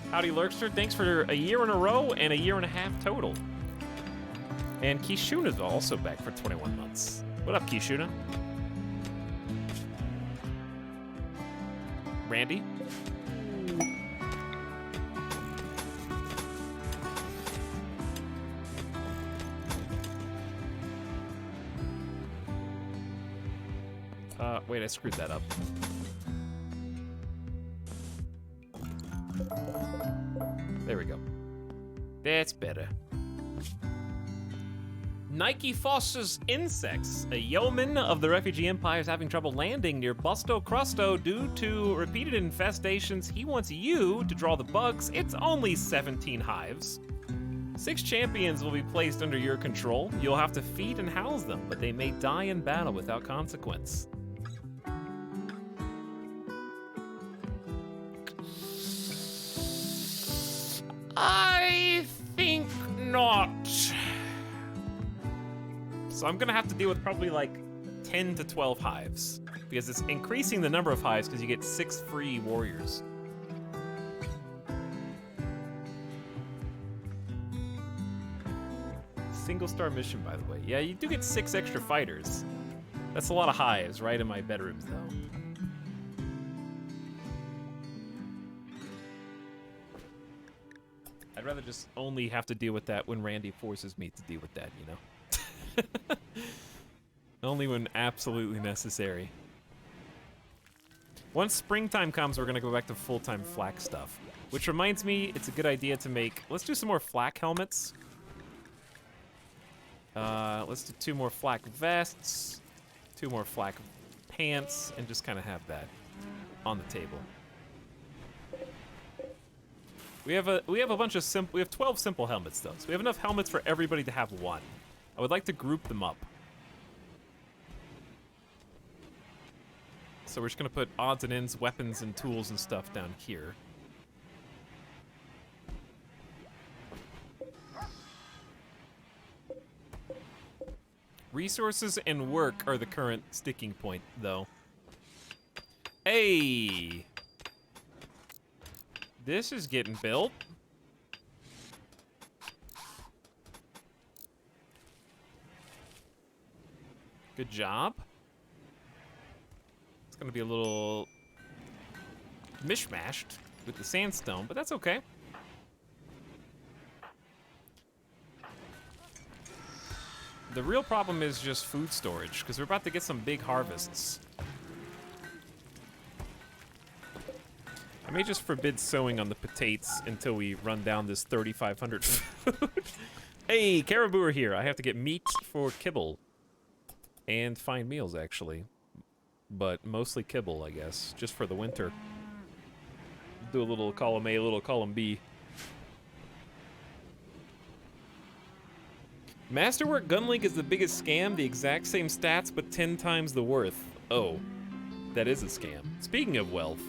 Howdy, Lurkster. Thanks for a year in a row and a year and a half total. And Kishuna's also back for 21 months. What up, Kishuna? Randy? Wait, I screwed that up. There we go. That's better. Nike Foss's Insects. A yeoman of the refugee empire is having trouble landing near Busto Crusto due to repeated infestations. He wants you to draw the bugs. It's only 17 hives. 6 champions will be placed under your control. You'll have to feed and house them, but they may die in battle without consequence. I think not. So I'm gonna have to deal with probably like 10 to 12 hives, because it's increasing the number of hives because you get 6 free warriors. Single star mission, by the way. Yeah, you do get 6 extra fighters. That's a lot of hives right in my bedrooms, though. I'd rather just only have to deal with that when Randy forces me to deal with that, you know? Only when absolutely necessary. Once springtime comes, we're gonna go back to full-time flak stuff. Which reminds me, it's a good idea to make... Let's do some more flak helmets. Let's do 2 more flak vests, 2 more flak pants, and just kind of have that on the table. We have a bunch of we have 12 simple helmets though, so we have enough helmets for everybody to have one. I would like to group them up. So we're just gonna put odds and ends, weapons and tools and stuff down here. Resources and work are the current sticking point, though. Hey! This is getting built. Good job. It's gonna be a little mishmashed with the sandstone, but that's okay. The real problem is just food storage, because we're about to get some big harvests. I may just forbid sowing on the potatoes until we run down this 3,500 food. Hey, Caribou are here. I have to get meat for kibble. And find meals, actually. But mostly kibble, I guess, just for the winter. Do a little column A, a little column B. Masterwork Gunlink is the biggest scam, the exact same stats, but 10 times the worth. Oh, that is a scam. Speaking of wealth,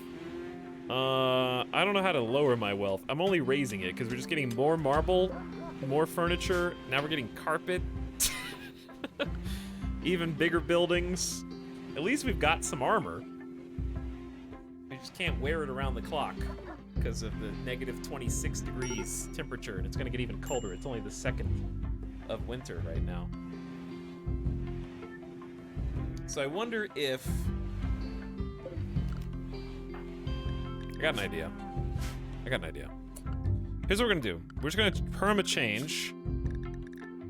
I don't know how to lower my wealth. I'm only raising it because we're just getting more marble, more furniture. Now we're getting carpet. Even bigger buildings. At least we've got some armor. We just can't wear it around the clock because of the negative 26 degrees temperature, and it's gonna get even colder. It's only the 2nd of winter right now. So I wonder if... I got an idea. Here's what we're gonna do. We're just gonna perma-change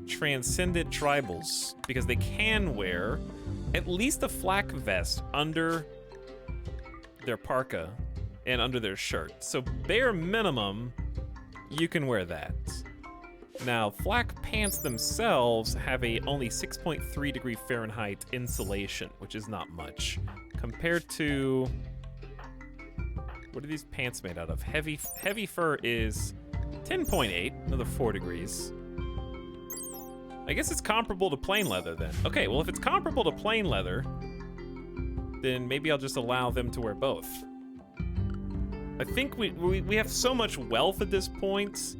Transcendent Tribals, because they can wear at least a flak vest under their parka and under their shirt. So bare minimum, you can wear that. Now, flak pants themselves have a only 6.3 degree Fahrenheit insulation, which is not much, compared to... What are these pants made out of? Heavy fur is 10.8, another 4 degrees. I guess it's comparable to plain leather then. Okay, well if it's comparable to plain leather, then maybe I'll just allow them to wear both. I think we have so much wealth at this point,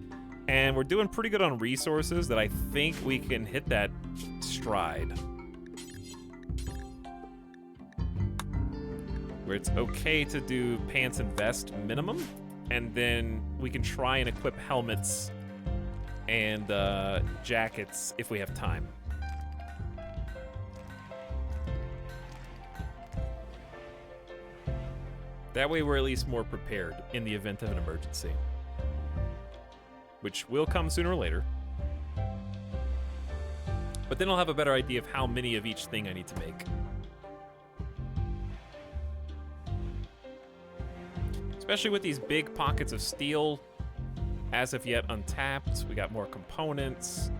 and we're doing pretty good on resources that I think we can hit that stride. Where it's okay to do pants and vest minimum, and then we can try and equip helmets and jackets if we have time. That way we're at least more prepared in the event of an emergency, which will come sooner or later. But then I'll have a better idea of how many of each thing I need to make. Especially with these big pockets of steel, as of yet untapped. We got more components.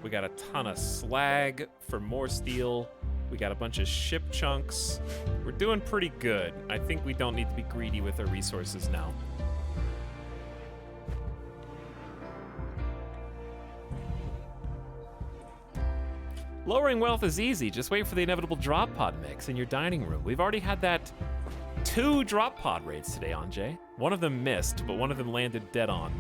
We got a ton of slag for more steel. We got a bunch of ship chunks. We're doing pretty good. I think we don't need to be greedy with our resources now. Lowering wealth is easy. Just wait for the inevitable drop pod mix in your dining room. We've already had that 2 drop pod raids today, Anjay. One of them missed, but one of them landed dead on.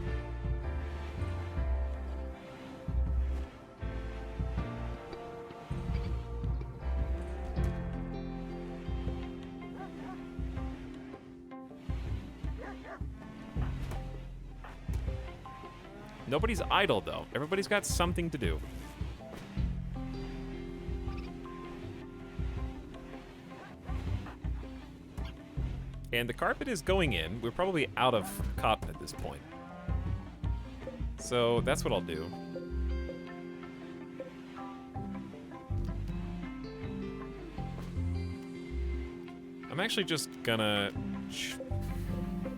Nobody's idle, though. Everybody's got something to do. And the carpet is going in. We're probably out of cotton at this point. So that's what I'll do. I'm actually just gonna...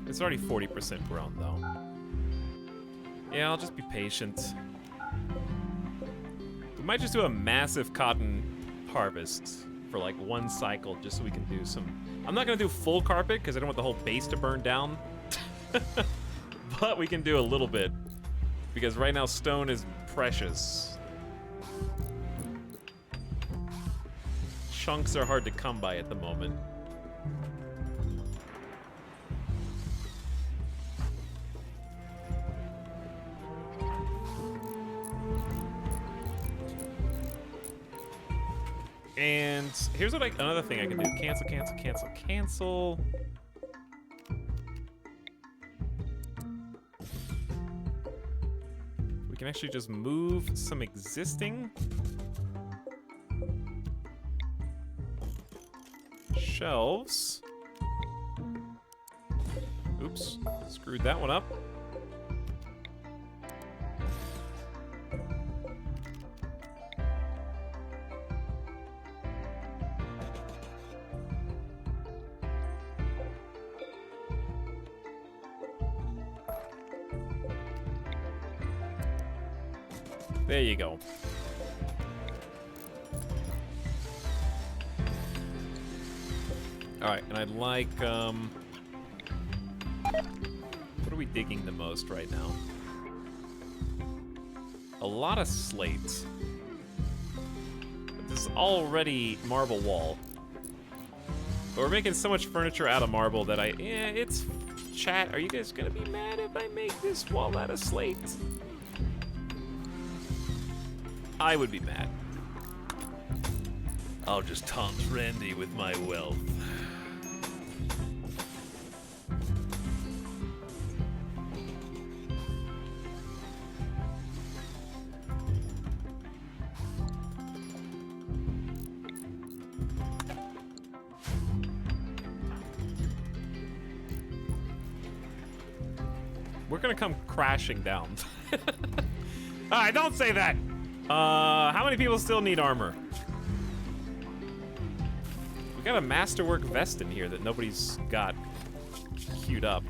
It's already 40% grown, though. Yeah, I'll just be patient. We might just do a massive cotton harvest for like 1 cycle, just so we can do some... I'm not gonna do full carpet because I don't want the whole base to burn down. But we can do a little bit because right now stone is precious. Chunks are hard to come by at the moment. And here's what another thing I can do. Cancel, cancel, cancel, cancel. We can actually just move some existing shelves. Oops, screwed that one up. There you go. All right, and I'd like, what are we digging the most right now? A lot of slate. But this is already marble wall. But we're making so much furniture out of marble that it's chat, are you guys gonna be mad if I make this wall out of slate? I would be mad. I'll just taunt Randy with my wealth. We're gonna come crashing down. Alright, don't say that! How many people still need armor? We got a masterwork vest in here that nobody's got queued up.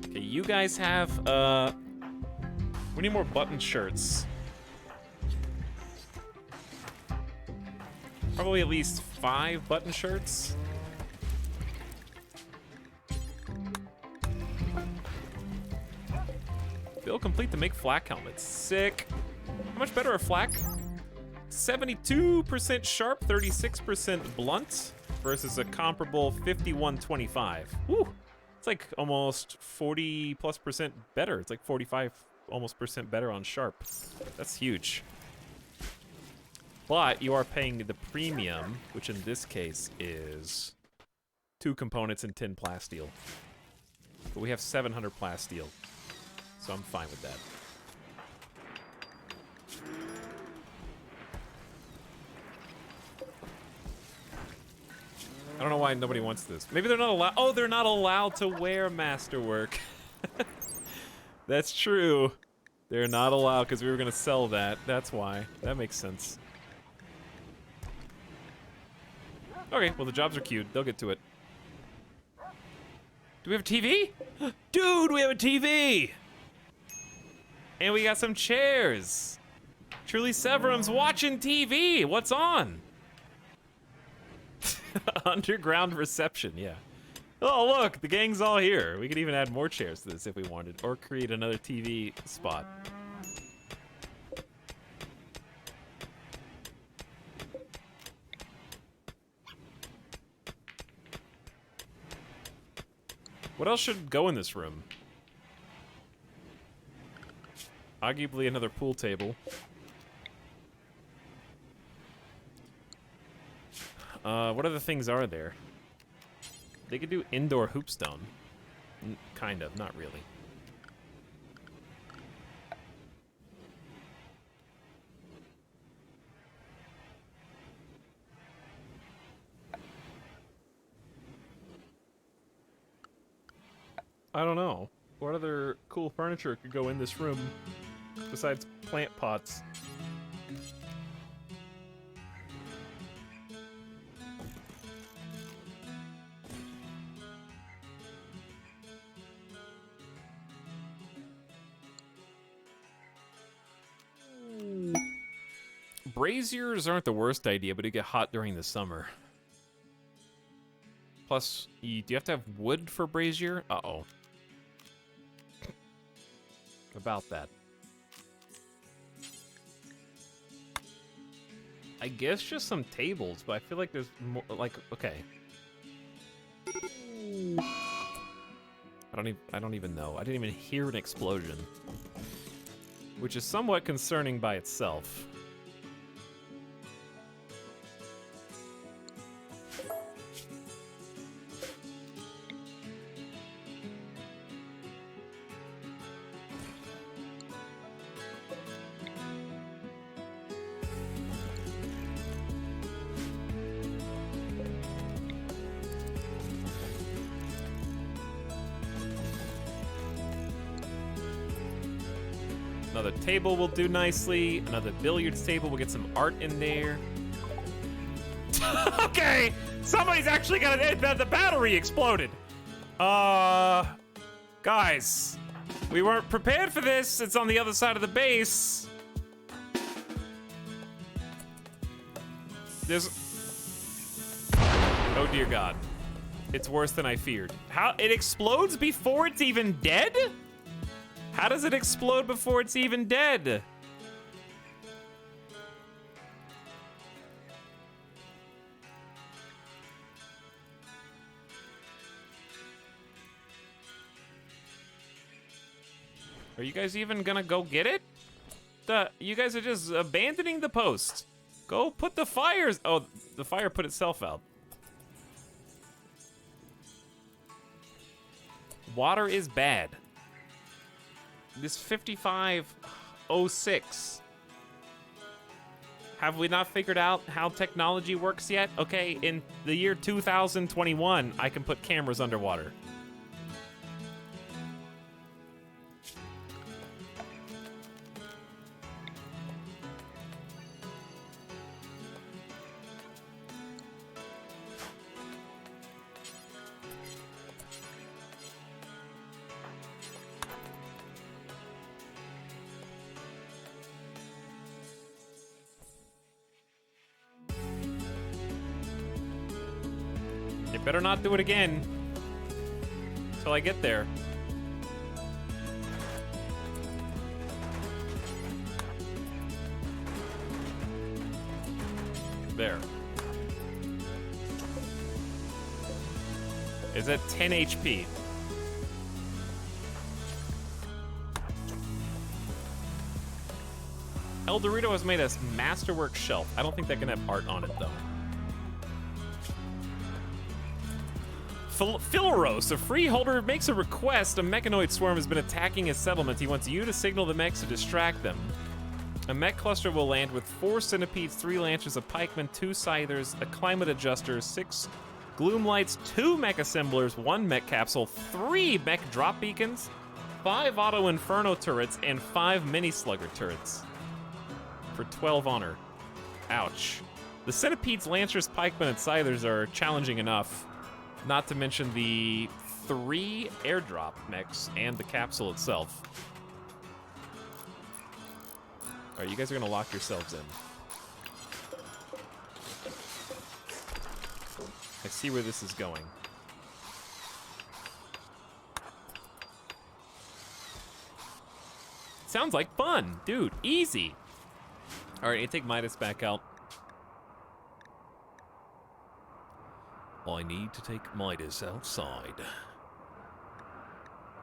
Okay, you guys have, we need more button shirts. Probably at least 5 button shirts. Build complete to make flak helmets. Sick. How much better are flak? 72% sharp, 36% blunt versus a comparable 51-25. Woo! It's like almost 40+% better. It's like 45 almost percent better on sharp. That's huge. But you are paying the premium, which in this case is 2 components and 10 plasteel. But we have 700 plasteel. So I'm fine with that. I don't know why nobody wants this. Maybe they're not allowed. Oh, they're not allowed to wear masterwork. That's true. They're not allowed because we were going to sell that. That's why. That makes sense. Okay, well, the jobs are queued. They'll get to it. Do we have a TV? Dude, we have a TV! And we got some chairs. Truly Severum's watching TV. What's on? Underground reception, yeah. Oh, look, the gang's all here. We could even add more chairs to this if we wanted, or create another TV spot. What else should go in this room? Arguably another pool table. What other things are there? They could do indoor hoopstone. Kind of, not really. I don't know. What other cool furniture could go in this room besides plant pots? Braziers aren't the worst idea, but they get hot during the summer. Plus, do you have to have wood for brazier? Uh-oh. About that. I guess just some tables, but I feel like there's more, like, okay. I don't even know. I didn't even hear an explosion. Which is somewhat concerning by itself. Another table will do nicely. Another billiards table. We'll get some art in there. Okay! Somebody's actually got it. The battery exploded. Guys. We weren't prepared for this. It's on the other side of the base. There's... Oh, dear God. It's worse than I feared. How? It explodes before it's even dead? How does it explode before it's even dead? Are you guys even gonna go get it? You guys are just abandoning the post. Go put the fires. Oh, the fire put itself out. Water is bad. This 5506. Have we not figured out how technology works yet? Okay, in the year 2021, I can put cameras underwater. You better not do it again until I get there. There. Is at 10 HP. El Dorito has made a masterwork shelf. I don't think that can have art on it, though. Philaros, a freeholder, makes a request. A mechanoid swarm has been attacking his settlement. He wants you to signal the mechs to distract them. A mech cluster will land with 4 centipedes, 3 lancers, a pikeman, 2 scythers, a climate adjuster, 6 gloom lights, 2 mech assemblers, 1 mech capsule, 3 mech drop beacons, 5 auto inferno turrets, and 5 mini slugger turrets. For 12 honor. Ouch. The centipedes, lancers, pikemen, and scythers are challenging enough. Not to mention the 3 airdrop mechs and the capsule itself. Alright, you guys are gonna lock yourselves in. I see where this is going. Sounds like fun, dude. Easy. Alright, I take Midas back out. I need to take Midas outside.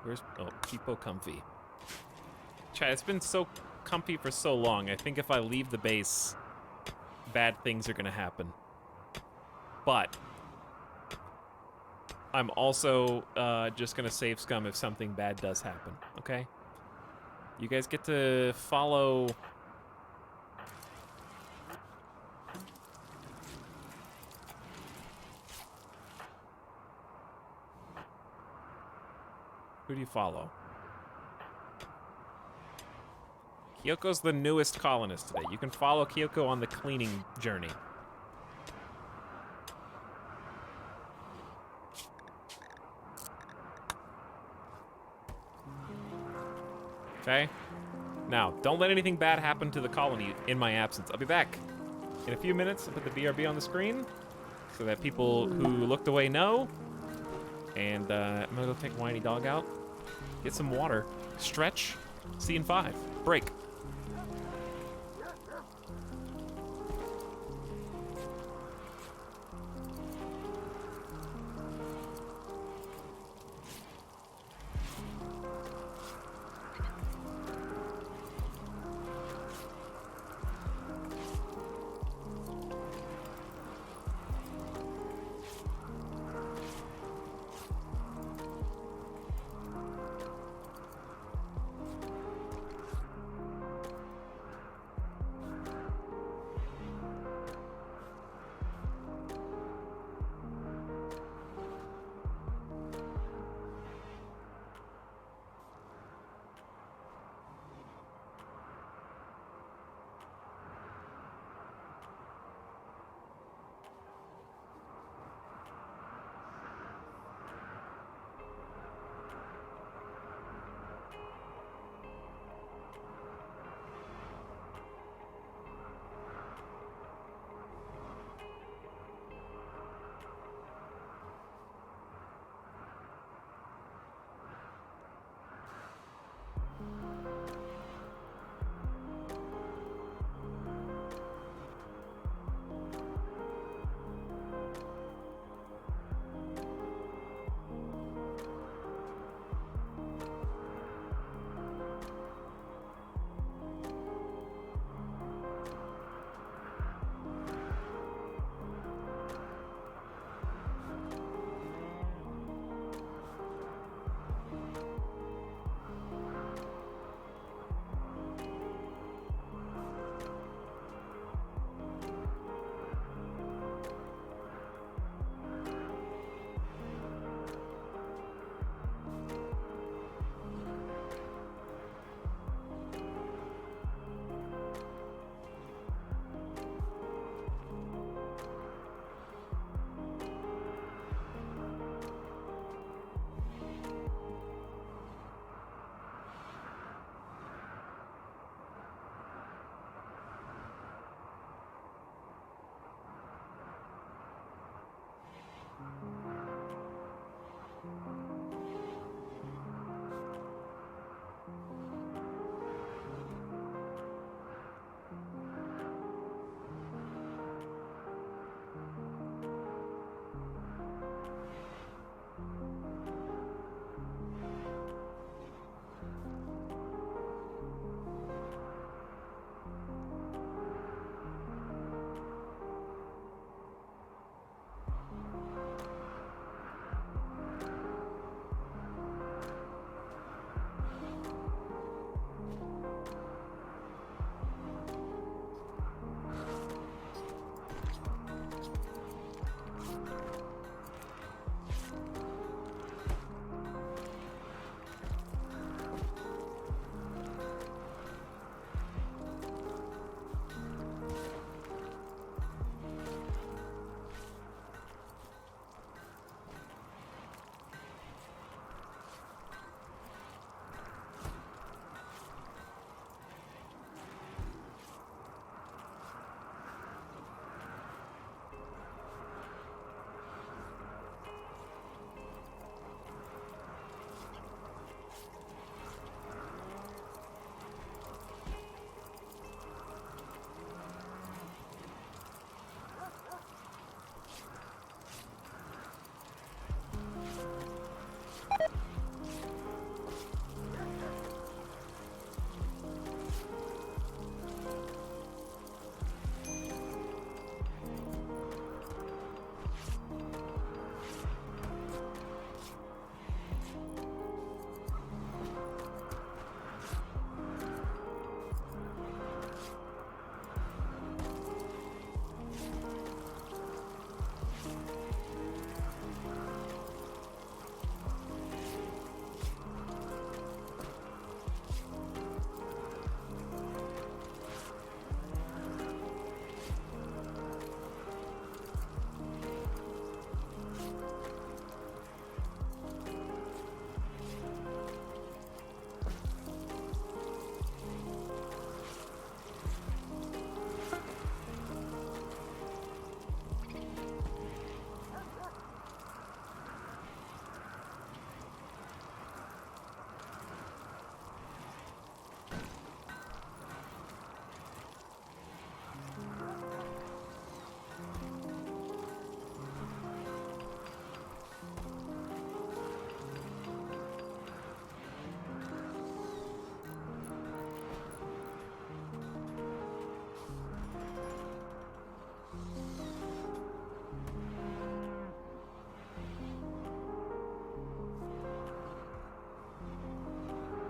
Where's... Oh, Cheapo comfy. Chat, it's been so comfy for so long. I think if I leave the base, bad things are gonna happen. But I'm also just gonna save scum if something bad does happen, okay? You guys get to follow... Who do you follow? Kyoko's the newest colonist today. You can follow Kyoko on the cleaning journey. Okay? Now, don't let anything bad happen to the colony in my absence. I'll be back in a few minutes. I'll put the BRB on the screen so that people who looked away know. And I'm gonna go take Whiny Dog out, get some water, stretch, scene 5, break.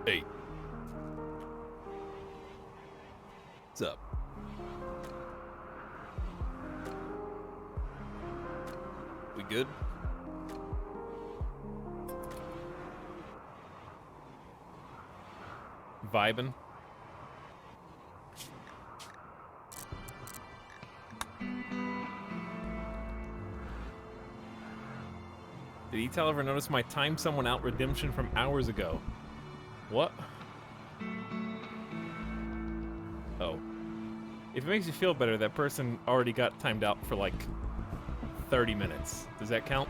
Hey. What's up? We good? Vibin'. Did Etel ever notice my time someone out redemption from hours ago? What? Oh. If it makes you feel better, that person already got timed out for like 30 minutes. Does that count?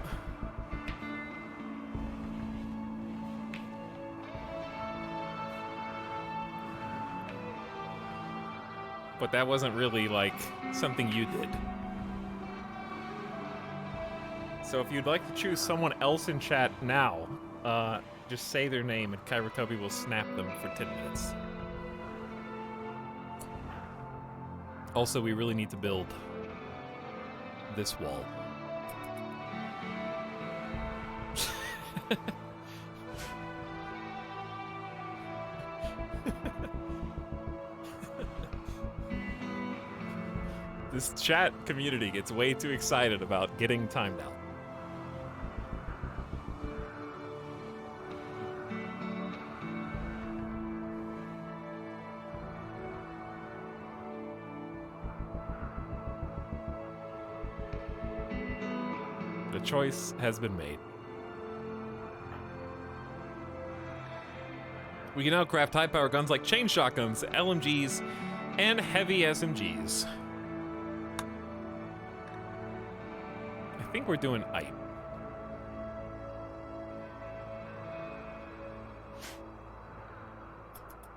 But that wasn't really like something you did. So if you'd like to choose someone else in chat now, just say their name and Kairotobi will snap them for 10 minutes. Also, we really need to build this wall. This chat community gets way too excited about getting timed out. The choice has been made. We can now craft high-power guns like chain shotguns, LMGs, and heavy SMGs. I think we're doing IPE.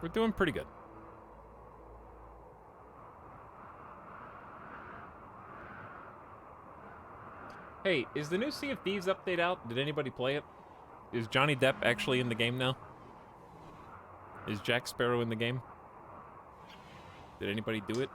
We're doing pretty good. Hey, is the new Sea of Thieves update out? Did anybody play it? Is Johnny Depp actually in the game now? Is Jack Sparrow in the game? Did anybody do it?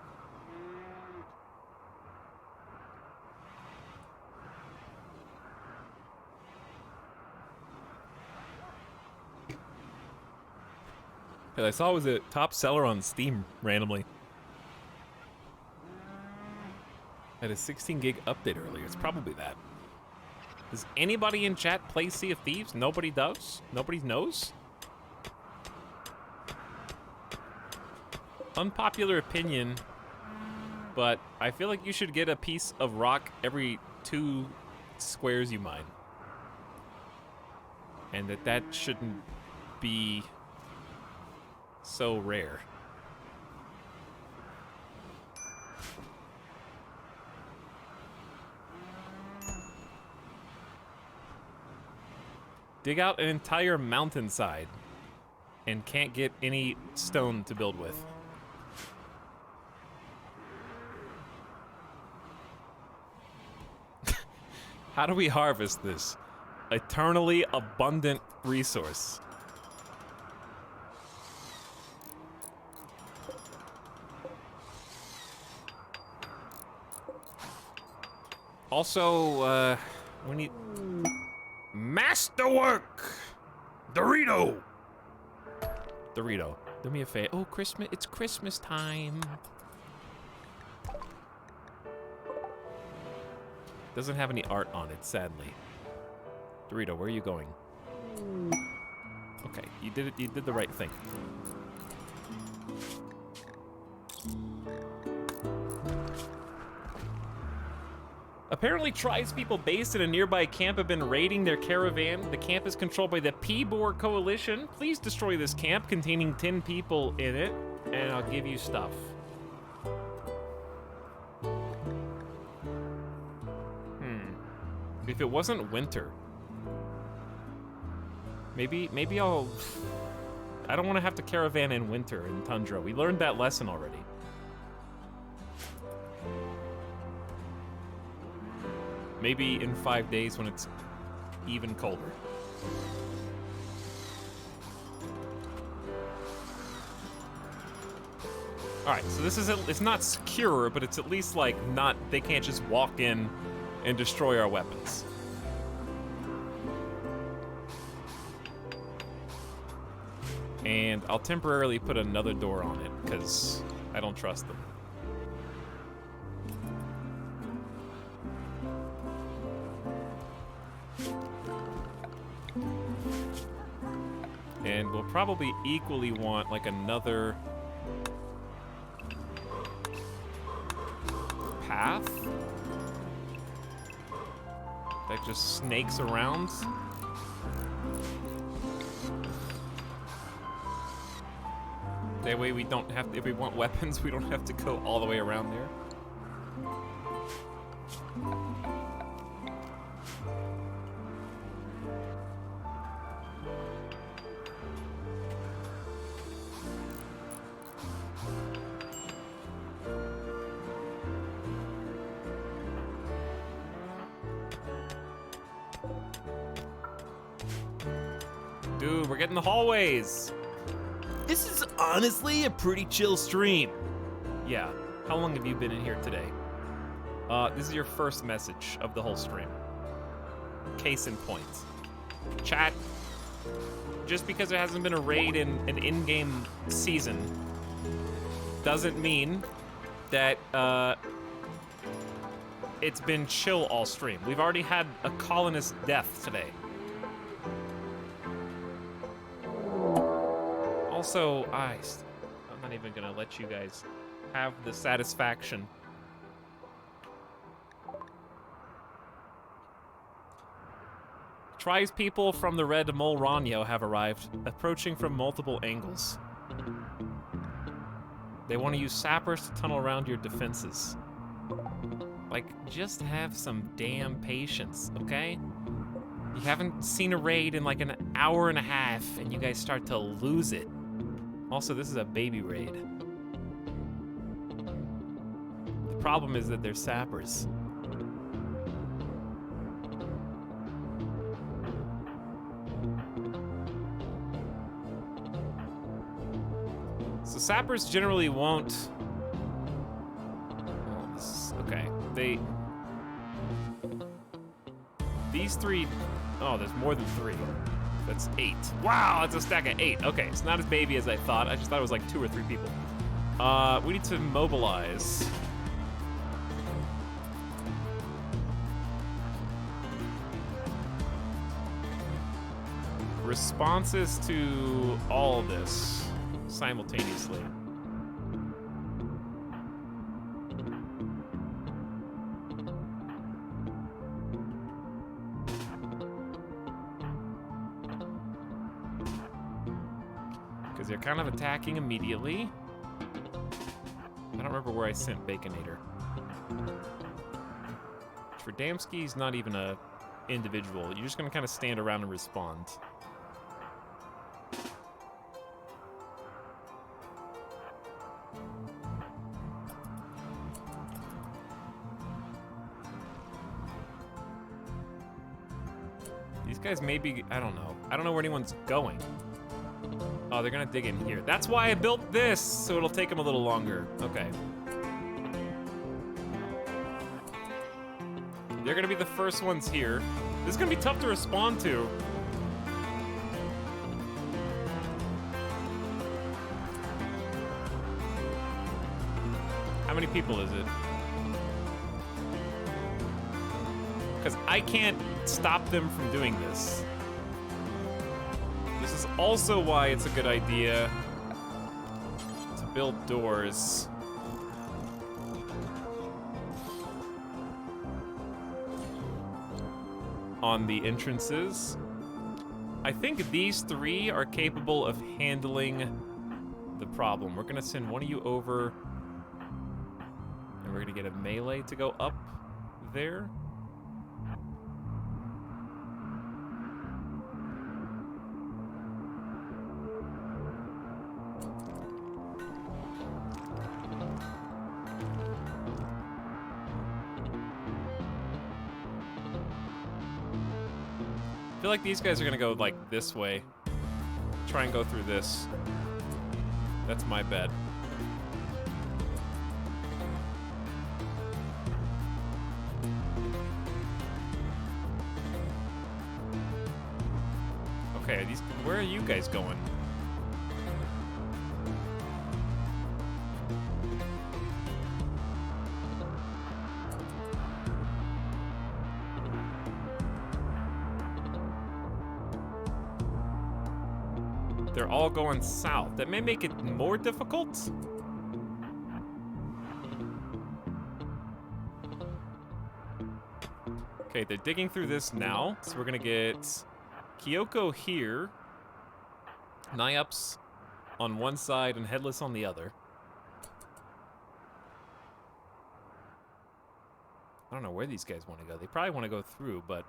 Cause I saw it was a top seller on Steam randomly. Had a 16 gig update earlier. It's probably that. Does anybody in chat play Sea of Thieves? Nobody does? Nobody knows? Unpopular opinion, but I feel like you should get a piece of rock every 2 squares you mine. And that shouldn't be so rare. Dig out an entire mountainside and can't get any stone to build with. How do we harvest this eternally abundant resource? Also, we need masterwork. Dorito. Dorito, do me a favor. Oh, Christmas! It's Christmas time. Doesn't have any art on it, sadly. Dorito, where are you going? Okay, you did it. You did the right thing. Apparently, tribespeople based in a nearby camp have been raiding their caravan. The camp is controlled by the P-Boar Coalition. Please destroy this camp containing 10 people in it, and I'll give you stuff. If it wasn't winter, maybe I'll... I don't want to have to caravan in winter in Tundra. We learned that lesson already. Maybe in 5 days when it's even colder. Alright, so this is, it's not secure, but it's at least like not, they can't just walk in and destroy our weapons. And I'll temporarily put another door on it, because I don't trust them. And we'll probably equally want, like, another path that just snakes around. That way we don't have to, if we want weapons, we don't have to go all the way around there. Dude, we're getting the hallways. This is honestly a pretty chill stream. Yeah. How long have you been in here today? This is your first message of the whole stream. Case in point. Chat, just because there hasn't been a raid in an in-game season doesn't mean that it's been chill all stream. We've already had a colonist death today. Also, I'm not even gonna let you guys have the satisfaction. Tries people from the Red Mole Ranyo have arrived, approaching from multiple angles. They want to use sappers to tunnel around your defenses. Like, just have some damn patience, okay? You haven't seen a raid in like an hour and a half, and you guys start to lose it. Also, this is a baby raid. The problem is that they're sappers. So sappers generally won't... Okay, these three... Oh, there's more than three. That's 8. Wow, that's a stack of 8. Okay, it's not as baby as I thought. I just thought it was like 2 or 3 people. We need to mobilize. Responses to all of this simultaneously. Because they're kind of attacking immediately. I don't remember where I sent Baconator. Verdamski's not even a individual. You're just gonna kind of stand around and respond. These guys maybe, I don't know. I don't know where anyone's going. Oh, they're gonna dig in here. That's why I built this, so it'll take them a little longer. Okay. They're gonna be the first ones here. This is gonna be tough to respond to. How many people is it? Because I can't stop them from doing this. This is also why it's a good idea to build doors. On the entrances. I think these 3 are capable of handling the problem. We're gonna send one of you over, and we're gonna get a melee to go up there. I feel like these guys are gonna go like this way. Try and go through this. That's my bet. Okay, where are you guys going? They're all going south. That may make it more difficult. Okay, they're digging through this now. So we're gonna get Kyoko here. Niops on one side and Headless on the other. I don't know where these guys want to go. They probably want to go through, but...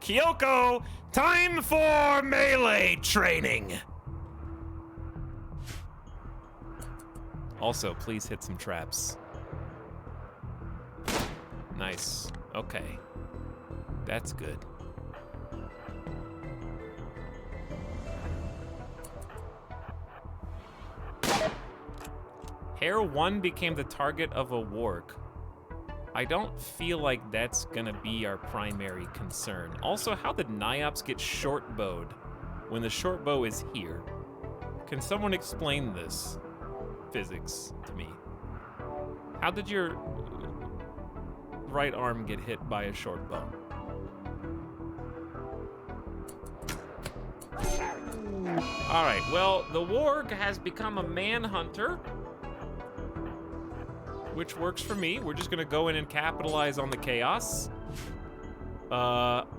Kyoko, time for melee training! Also, please hit some traps. Nice. Okay. That's good. Hare 1 became the target of a warg. I don't feel like that's gonna be our primary concern. Also, how did Niops get short-bowed when the short bow is here? Can someone explain this physics to me? How did your right arm get hit by a short bow? Alright, well, the warg has become a manhunter, which works for me. We're just gonna go in and capitalize on the chaos.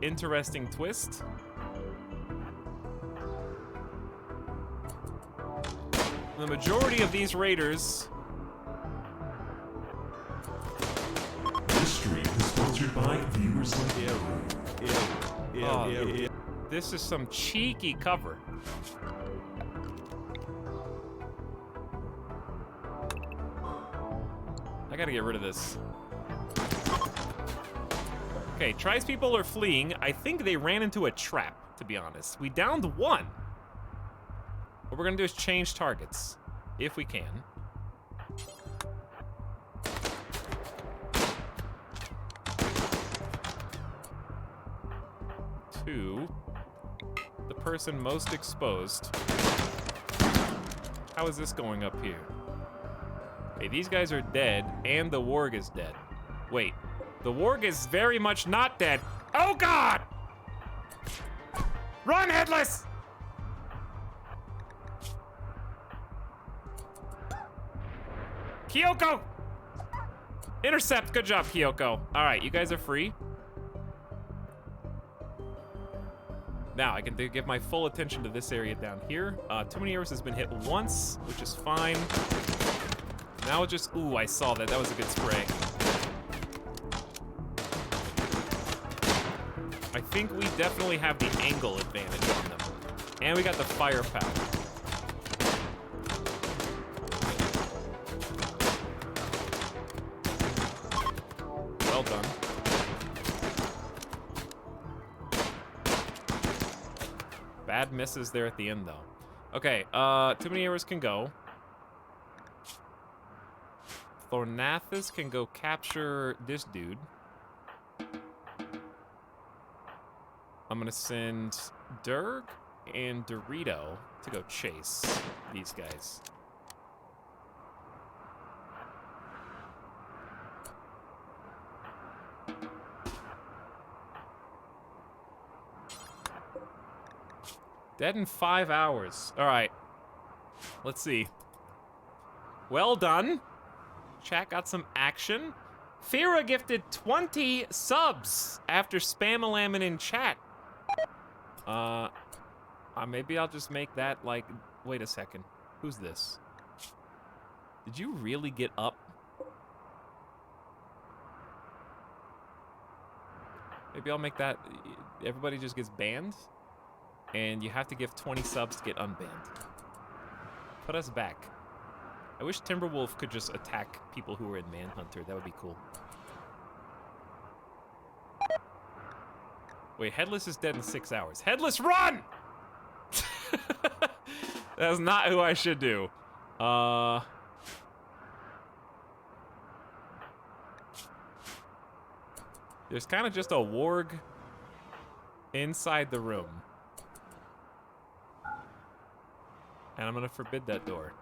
Interesting twist. The majority of these raiders... This stream is sponsored by viewers like you. This is some cheeky cover. I gotta get rid of this. Okay, Trice people are fleeing. I think they ran into a trap, to be honest. We downed one. What we're gonna do is change targets, if we can. To the person most exposed. How is this going up here? Okay, these guys are dead, and the warg is dead. Wait, the warg is very much not dead. Oh God! Run, Headless! Kyoko! Intercept, good job, Kyoko. All right, you guys are free. Now, I can give my full attention to this area down here. Too Many Arrows has been hit once, which is fine. Now it just, ooh, I saw that. That was a good spray. I think we definitely have the angle advantage on them. And we got the firepower. Well done. Bad misses there at the end, though. Okay, Too Many Arrows can go. Thornathus can go capture this dude. I'm gonna send Durg and Dorito to go chase these guys. Dead in 5 hours. All right. Let's see. Well done. Chat got some action. Fira gifted 20 subs after spam-a-lamming in chat. Maybe I'll just make that like... Wait a second. Who's this? Did you really get up? Maybe I'll make that... Everybody just gets banned? And you have to give 20 subs to get unbanned. Put us back. I wish Timberwolf could just attack people who were in Manhunter. That would be cool. Wait, Headless is dead in 6 hours. Headless, run! That's not who I should do. There's kind of just a warg inside the room. And I'm gonna forbid that door.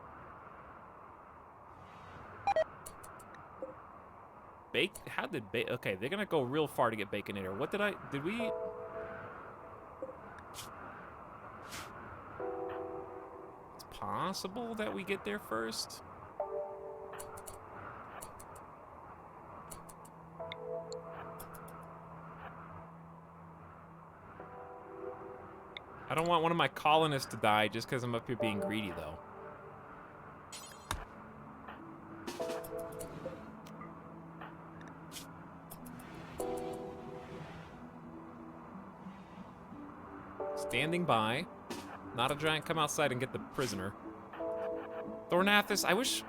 How did okay, they're gonna go real far to get Baconator. What did we? It's possible that we get there first. I don't want one of my colonists to die just because I'm up here being greedy, though. Standing by. Not a giant, come outside and get the prisoner. Thornathus, I wish...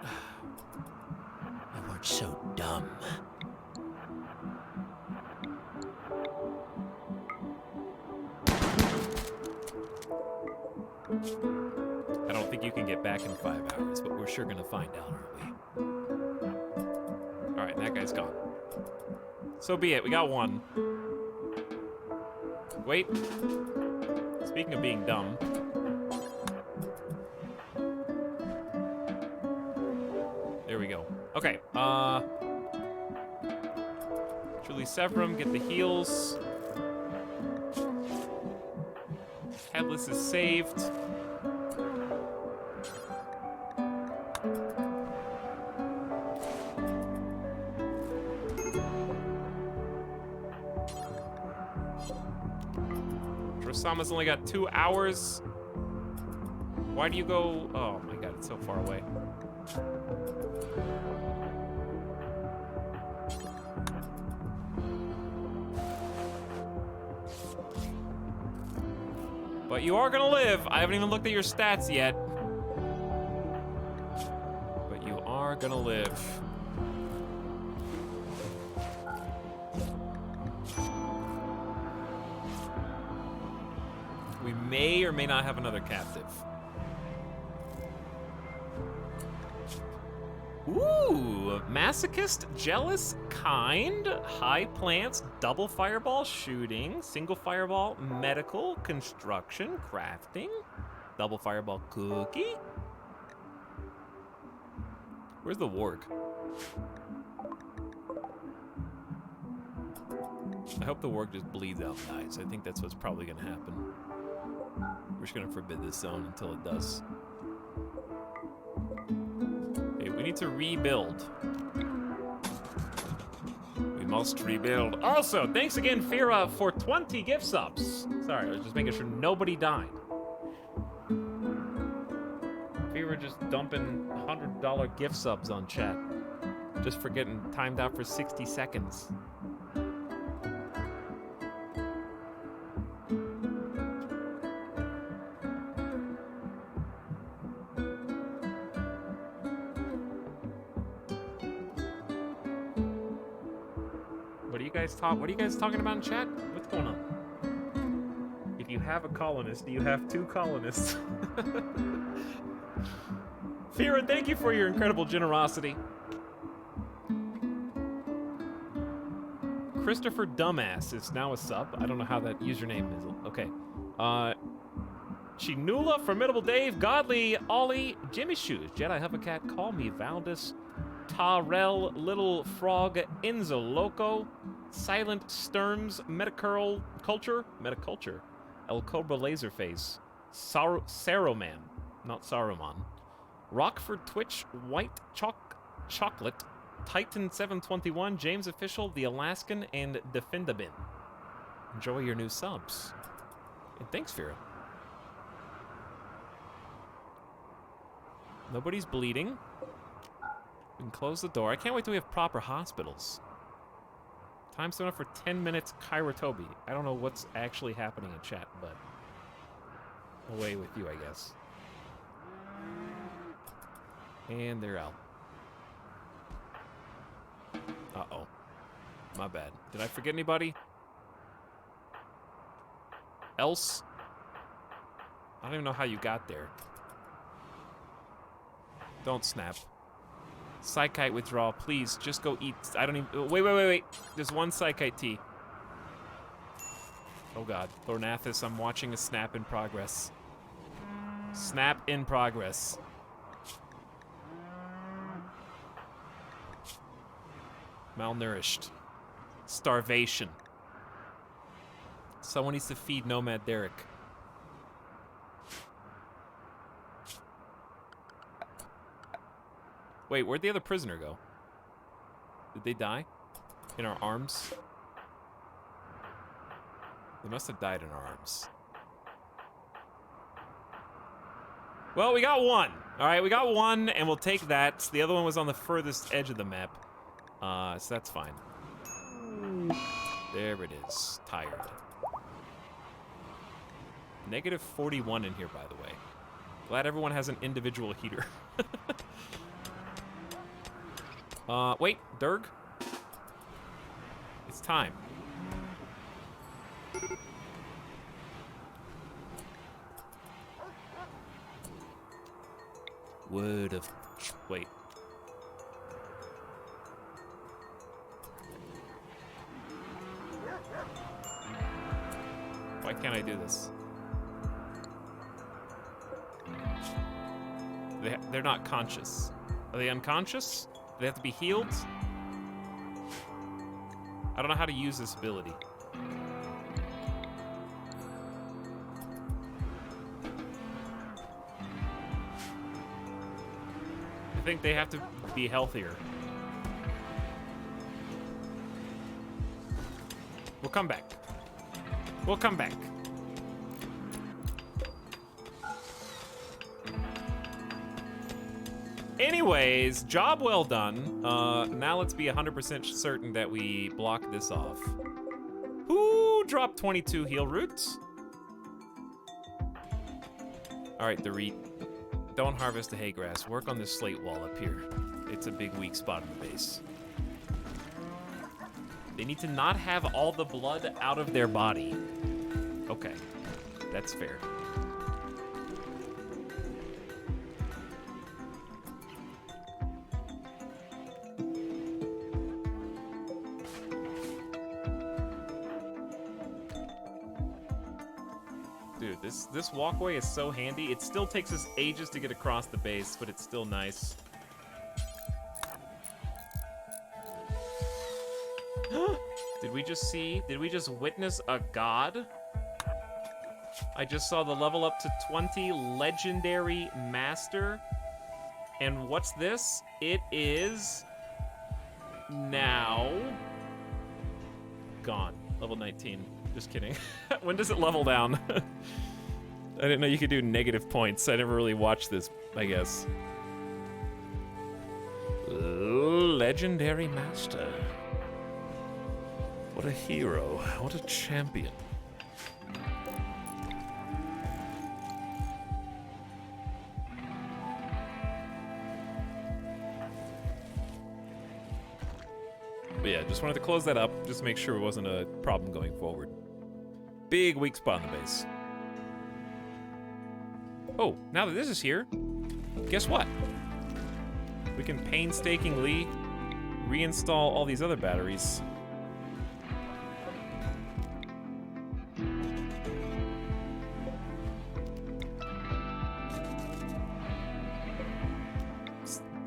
I weren't so dumb. I don't think you can get back in 5 hours, but we're sure gonna find out, aren't we? Alright, that guy's gone. So be it, we got one. Wait. Speaking of being dumb. There we go. Okay, Truly Severum, get the heals. Headless is saved. Drosama's only got 2 hours. Why do you go? Oh my god, it's so far away. But you are gonna live. I haven't even looked at your stats yet. But you are gonna live. We may or may not have another captive. Ooh, masochist, jealous, kind, high plants, double fireball, shooting, single fireball, medical, construction, crafting, double fireball, cookie. Where's the warg? I hope the warg just bleeds out and dies. I think that's what's probably gonna happen. We're just gonna forbid this zone until it does. Okay, we need to rebuild. We must rebuild. Also, thanks again, Fira, for 20 gift subs. Sorry, I was just making sure nobody died. Fira just dumping $100 gift subs on chat. Just for getting timed out for 60 seconds. What are you guys talking about in chat? What's going on? If you have a colonist, do you have 2 colonists? Fira, thank you for your incredible generosity. Christopher Dumbass is now a sub. I don't know how that username is. Okay. Chinula, Formidable Dave, Godly, Ollie, Jimmy Shoes, Jedi Hovercat, Call Me Valdis, Tarell, Little Frog, Enzo Loco, Silent Sturms, Metaculture, El Cobra Laserface, Saruman, not Saruman, Rockford Twitch, White Chocolate, Titan 721, James Official, The Alaskan, and Defendabin. Enjoy your new subs. And thanks, Fira. Nobody's bleeding. We can close the door. I can't wait till we have proper hospitals. Time's still enough for 10 minutes, Kyra Toby. I don't know what's actually happening in chat, but away with you, I guess. And they're out. Uh-oh. My bad. Did I forget anybody? Else? I don't even know how you got there. Don't snap. Psychite withdrawal, please, just go eat. I don't even, wait. There's one Psychite tea. Oh god, Thornathus, I'm watching a snap in progress. Snap in progress. Malnourished. Starvation. Someone needs to feed Nomad Derek. Wait, where'd the other prisoner go? Did they die? In our arms? They must have died in our arms. Well, we got one. All right, we got one, and we'll take that. The other one was on the furthest edge of the map. So that's fine. There it is. Tired. Negative 41 in here, by the way. Glad everyone has an individual heater. Wait, Durg? It's time. Word of... Wait. Why can't I do this? They're not conscious. Are they unconscious? Do they have to be healed? I don't know how to use this ability. I think they have to be healthier. We'll come back. We'll come back. Anyways, job well done. Now let's be 100% certain that we block this off. Who dropped 22 heal roots? All right, Dorit. Don't harvest the hay grass. Work on this slate wall up here. It's a big weak spot in the base. They need to not have all the blood out of their body. Okay, that's fair. Dude, this walkway is so handy. It still takes us ages to get across the base, but it's still nice. Did we just witness a god? I just saw the level up to 20 legendary master. And what's this? It is now gone. Level 19. Just kidding. When does it level down? I didn't know you could do negative points. I never really watched this, I guess. Legendary master. What a hero. What a champion. But yeah, just wanted to close that up, just to make sure it wasn't a problem going forward. Big weak spot in the base. Oh, now that this is here, guess what? We can painstakingly reinstall all these other batteries.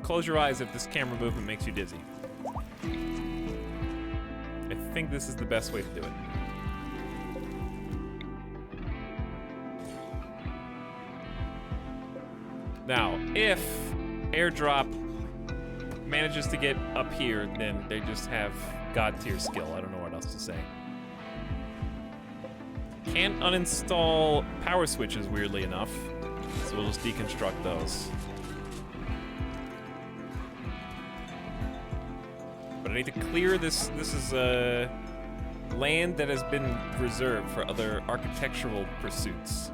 Close your eyes if this camera movement makes you dizzy. I think this is the best way to do it. Now, if airdrop manages to get up here, then they just have god tier skill. I don't know what else to say. Can't uninstall power switches, weirdly enough, so we'll just deconstruct those. But I need to clear this. This is land that has been reserved for other architectural pursuits.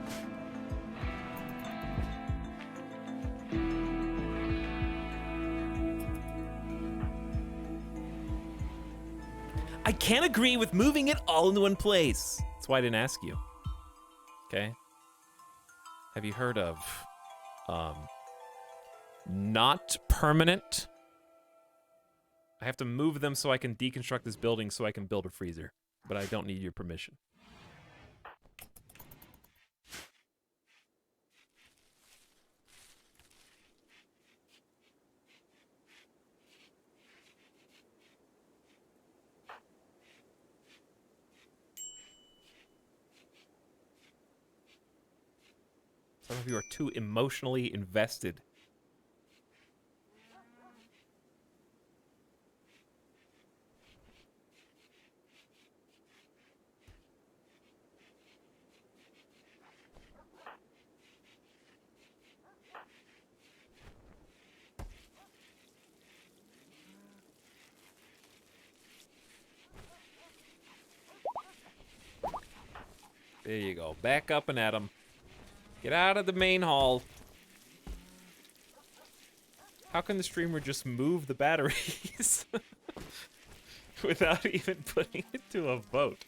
I can't agree with moving it all into one place. That's why I didn't ask you. Okay? Have you heard of not permanent? I have to move them so I can deconstruct this building so I can build a freezer. But I don't need your permission. Some of you are too emotionally invested. There you go. Back up and at 'em. Get out of the main hall. How can the streamer just move the batteries without even putting it to a vote?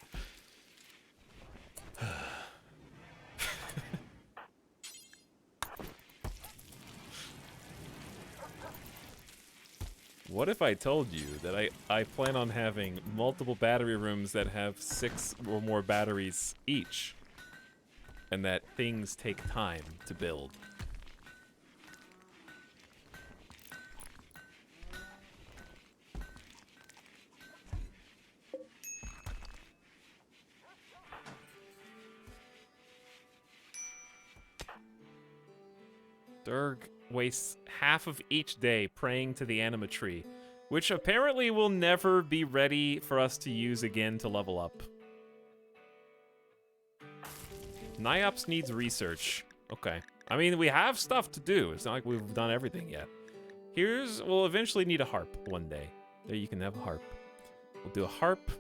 What if I told you that I plan on having multiple battery rooms that have 6 or more batteries each, and that things take time to build? Durg wastes half of each day praying to the anima tree, which apparently will never be ready for us to use again to level up. Niops needs research. Okay. I mean, we have stuff to do. It's not like we've done everything yet. We'll eventually need a harp one day. There, you can have a harp. We'll do a harp.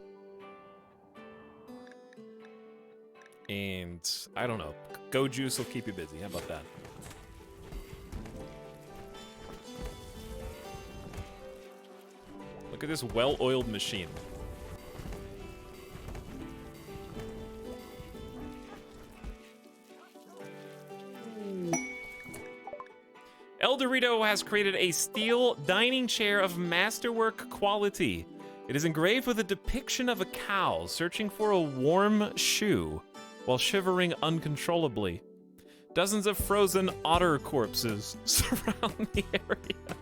And, I don't know. Go Juice will keep you busy. How about that? Look at this well-oiled machine. El Dorito has created a steel dining chair of masterwork quality. It is engraved with a depiction of a cow searching for a warm shoe while shivering uncontrollably. Dozens of frozen otter corpses surround the area.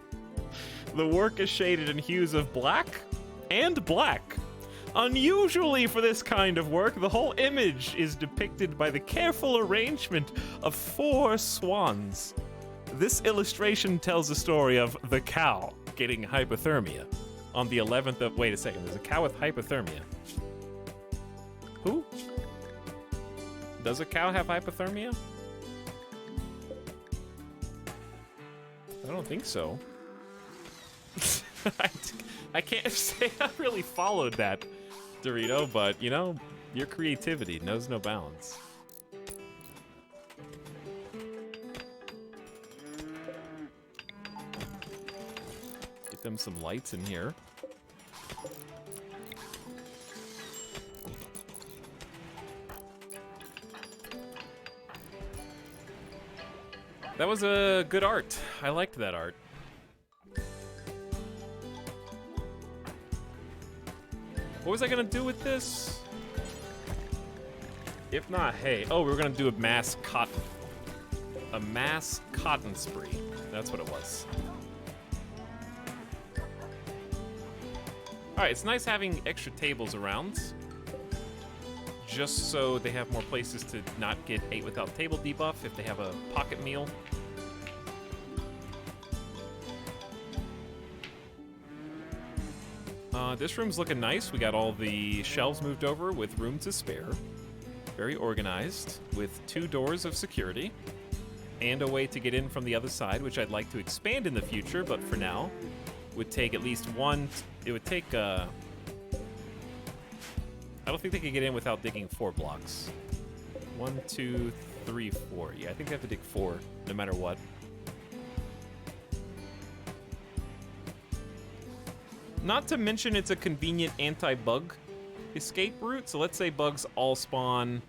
The work is shaded in hues of black and black. Unusually for this kind of work, the whole image is depicted by the careful arrangement of 4 swans. This illustration tells the story of the cow getting hypothermia on the 11th of... Wait a second, there's a cow with hypothermia. Who? Does a cow have hypothermia? I don't think so. I can't say I really followed that, Dorito, but, you know, your creativity knows no bounds. Get them some lights in here. That was a good art. I liked that art. What was I gonna do with this? If not, hey. Oh, we were gonna do a mass cotton spree. That's what it was. Alright, it's nice having extra tables around. Just so they have more places to not get 8 without table debuff if they have a pocket meal. This room's looking nice. We got all the shelves moved over with room to spare. Very organized, with 2 doors of security. And a way to get in from the other side, which I'd like to expand in the future, but for now, would take at least one... It would take, I don't think they could get in without digging 4 blocks. 1, 2, 3, 4. Yeah, I think they have to dig 4, no matter what. Not to mention it's a convenient anti-bug escape route. So let's say bugs all spawn...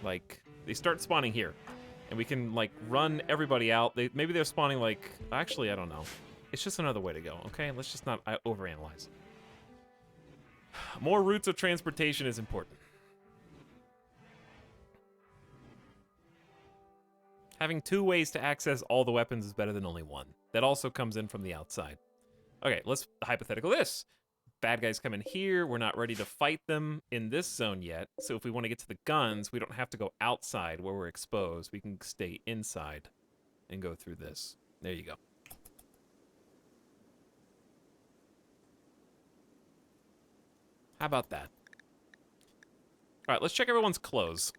like, they start spawning here. And we can, like, run everybody out. Maybe they're spawning, like... Actually, I don't know. It's just another way to go, okay? Let's just not overanalyze. More routes of transportation is important. Having 2 ways to access all the weapons is better than only 1. That also comes in from the outside. Okay, let's hypothetical this. bad guys come in here. We're not ready to fight them in this zone yet. So if we want to get to the guns, we don't have to go outside where we're exposed. We can stay inside and go through this. There you go. How about that? All right, let's check everyone's clothes.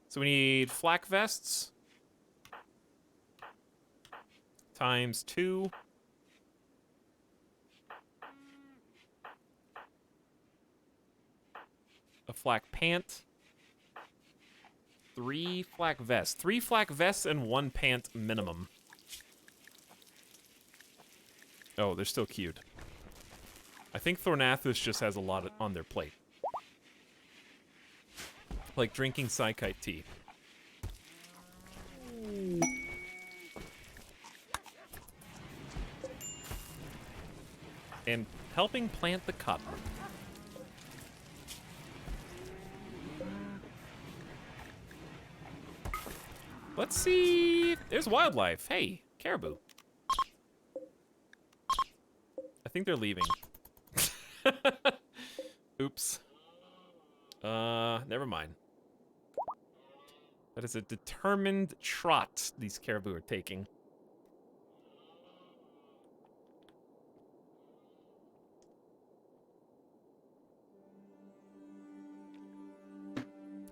So we need flak vests. Times 2. A flak pant. 3 flak vests. 3 flak vests and 1 pant minimum. Oh, they're still queued. I think Thornathus just has a lot on their plate. Like drinking Psykite tea. And helping plant the cotton. Let's see. There's wildlife. Hey, caribou. I think they're leaving. Oops. Never mind. That is a determined trot these caribou are taking.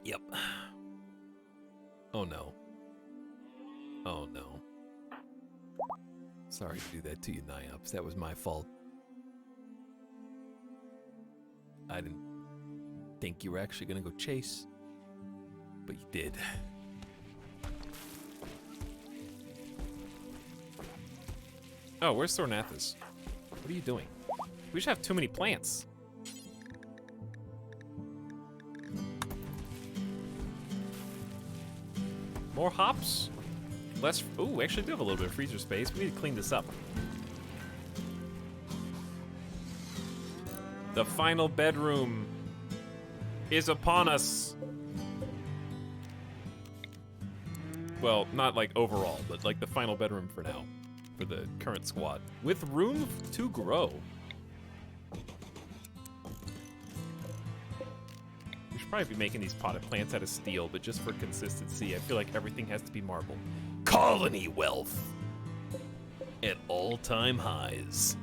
Yep. Oh no. Oh no. Sorry to do that to you, Niops. That was my fault. I didn't think you were actually gonna go chase, but you did. Oh, where's Thornathus? What are you doing? We just have too many plants. More hops? Less. Ooh, we actually do have a little bit of freezer space. We need to clean this up. The final bedroom is upon us. Well, not like overall, but like the final bedroom for now. For the current squad. With room to grow. We should probably be making these potted plants out of steel, but just for consistency, I feel like everything has to be marble. Colony wealth at all-time highs.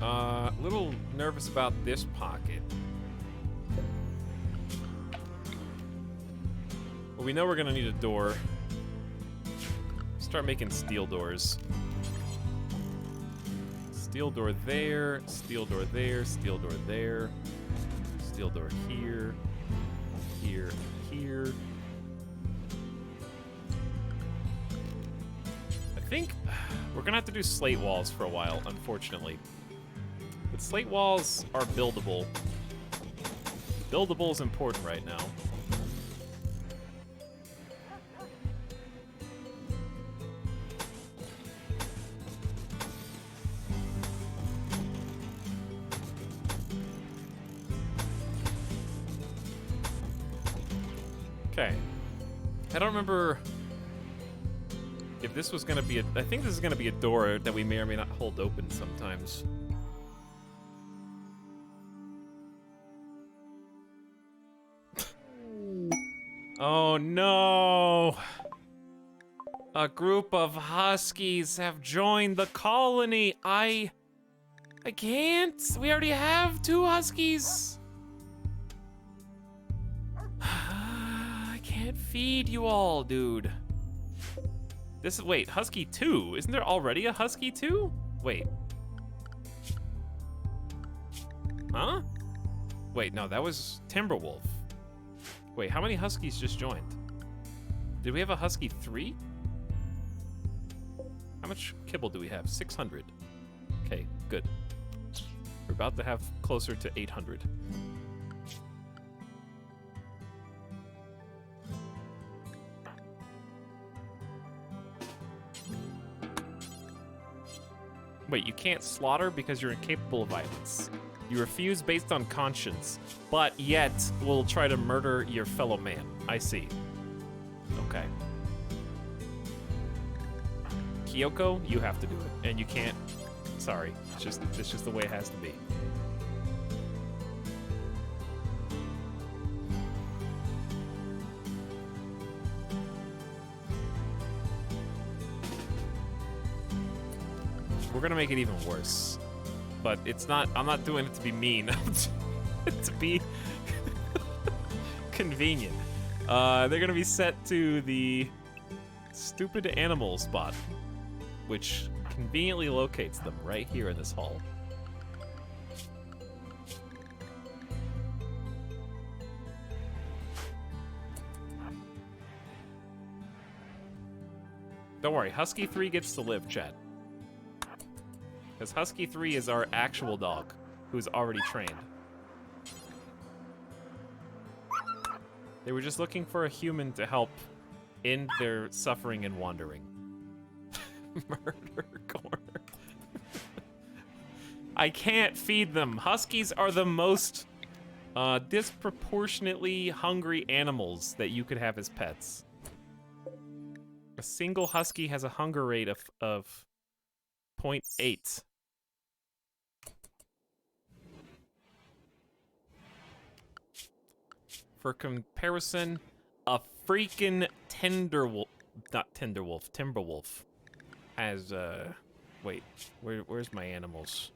A little nervous about this pocket. Well, we know we're gonna need a door. Start making steel doors. Steel door there, steel door there, steel door there, steel door here, here, here. I think we're gonna have to do slate walls for a while, unfortunately. But slate walls are buildable. Buildable is important right now. Okay. I don't remember if this was gonna be a... I think this is gonna be a door that we may or may not hold open sometimes. Oh no! A group of huskies have joined the colony. I can't. We already have 2 huskies. I can't feed you all, dude. This is, wait, husky 2? Isn't there already a husky 2? Wait. Huh? Wait, no, that was Timberwolf. Wait, how many huskies just joined? Did we have a husky 3? How much kibble do we have? 600. Okay, good. We're about to have closer to 800. Wait, you can't slaughter because you're incapable of violence. You refuse based on conscience, but yet will try to murder your fellow man. I see. Okay. Kyoko, you have to do it, and you can't. Sorry, it's just the way it has to be. We're gonna make it even worse, but it's not. I'm not doing it to be mean. To be convenient. They're gonna be set to the stupid animal spot, which conveniently locates them right here in this hall. Don't worry, Husky 3 gets to live, chat. Because Husky 3 is our actual dog, who's already trained. They were just looking for a human to help end their suffering and wandering. Murder corner. I can't feed them. Huskies are the most disproportionately hungry animals that you could have as pets. A single husky has a hunger rate of 0.8. For comparison, a freaking Timberwolf has, wait, where's my animals?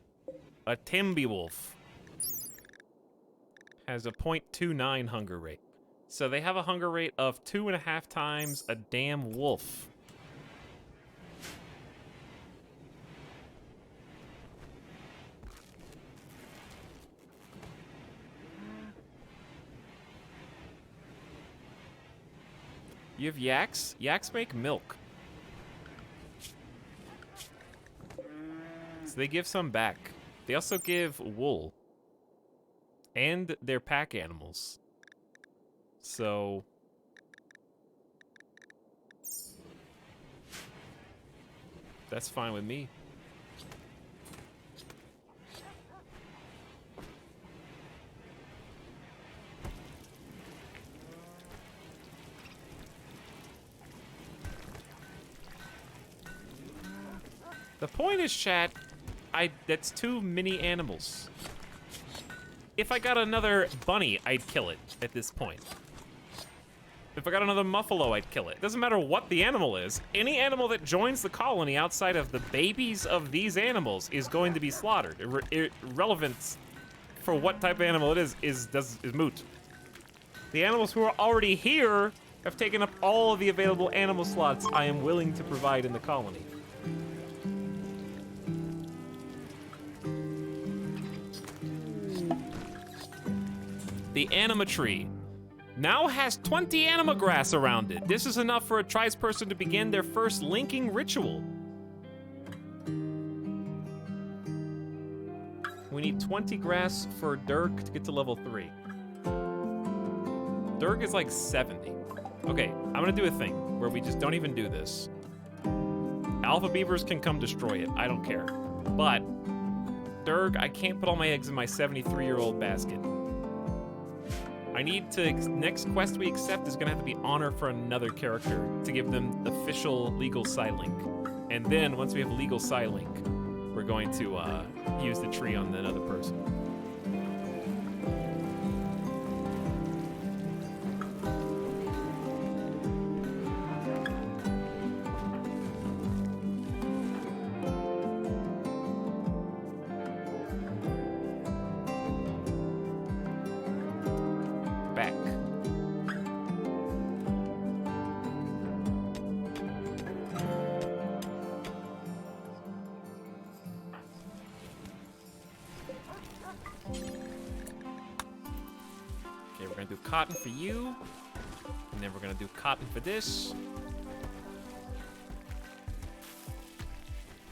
A Timberwolf has a 0.29 hunger rate. So they have a hunger rate of 2.5 times a damn wolf. You have yaks? Yaks make milk. So they give some back. They also give wool. And they're pack animals. So... that's fine with me. The point is, chat, that's too many animals. If I got another bunny, I'd kill it at this point. If I got another muffalo, I'd kill it. Doesn't matter what the animal is. Any animal that joins the colony outside of the babies of these animals is going to be slaughtered. Irrelevant for what type of animal it is moot. The animals who are already here have taken up all of the available animal slots I am willing to provide in the colony. The anima tree now has 20 anima grass around it. This is enough for a tribesperson to begin their first linking ritual. We need 20 grass for Dirk to get to level 3. Dirk is like 70. Okay, I'm gonna do a thing where we just don't even do this. Alpha beavers can come destroy it, I don't care. But, Dirk, I can't put all my eggs in my 73-year-old basket. I need to, next quest we accept is gonna have to be honor for another character to give them official legal Psylink. And then, once we have legal Psylink, we're going to use the tree on another person. Cotton for you, and then we're gonna do cotton for this,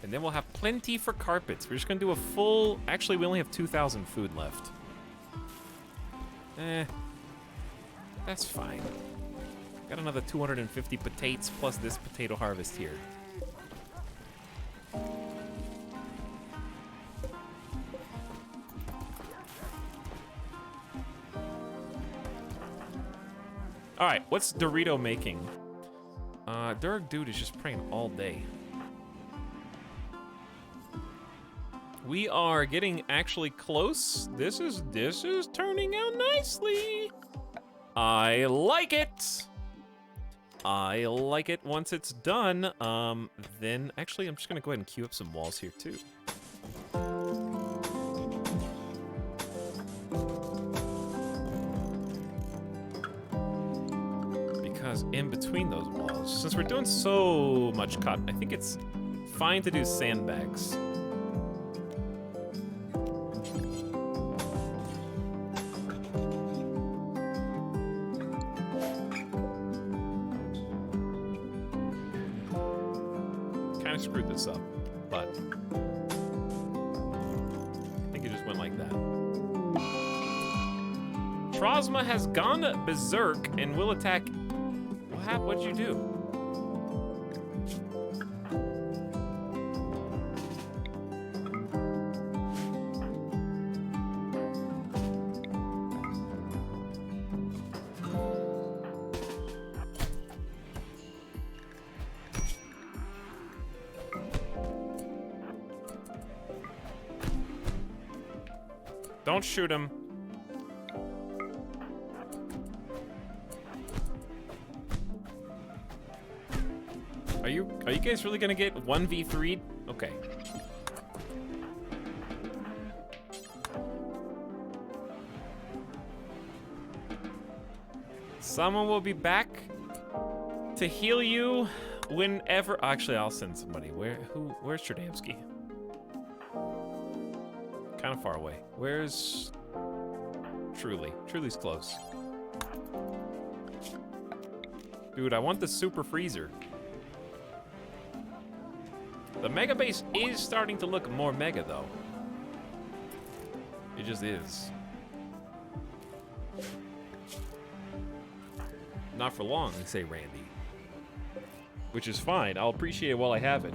and then we'll have plenty for carpets. We're just gonna do a full, actually we only have 2,000 food left. That's fine. Got another 250 potatoes plus this potato harvest here. All right, what's Dorito making? Durg Dude is just praying all day. We are getting actually close. This is turning out nicely. I like it. I like it once it's done. Then actually I'm just gonna go ahead and queue up some walls here too. Because in between those walls, since we're doing so much cut, I think it's fine to do sandbags. Screwed this up, but I think it just went like that. Trosma has gone berserk and will attack. What'd you do? Don't shoot him. Are you guys really gonna get 1v3'd? Okay. Someone will be back to heal you whenever. Actually, I'll send somebody. Where's Cherdamsky? Kind of far away. Where's Truly? Truly's close. Dude, I want the super freezer. The mega base is starting to look more mega though. It just is. Not for long, they say Randy. Which is fine. I'll appreciate it while I have it.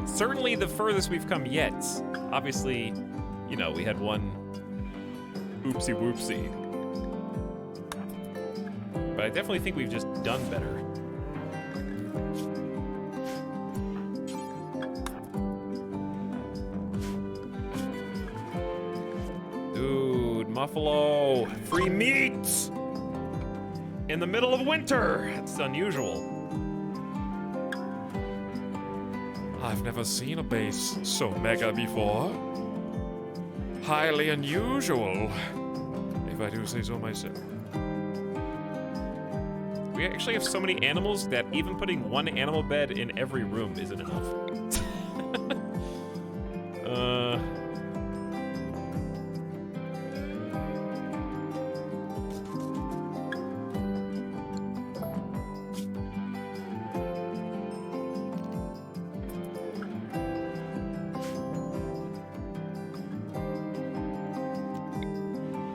Certainly the furthest we've come yet. Obviously, you know, we had one oopsie whoopsie. But I definitely think we've just done better. Dude, Muffalo, free meat in the middle of winter. That's unusual. I've never seen a base so mega before. Highly unusual, if I do say so myself. We actually have so many animals that even putting one animal bed in every room isn't enough.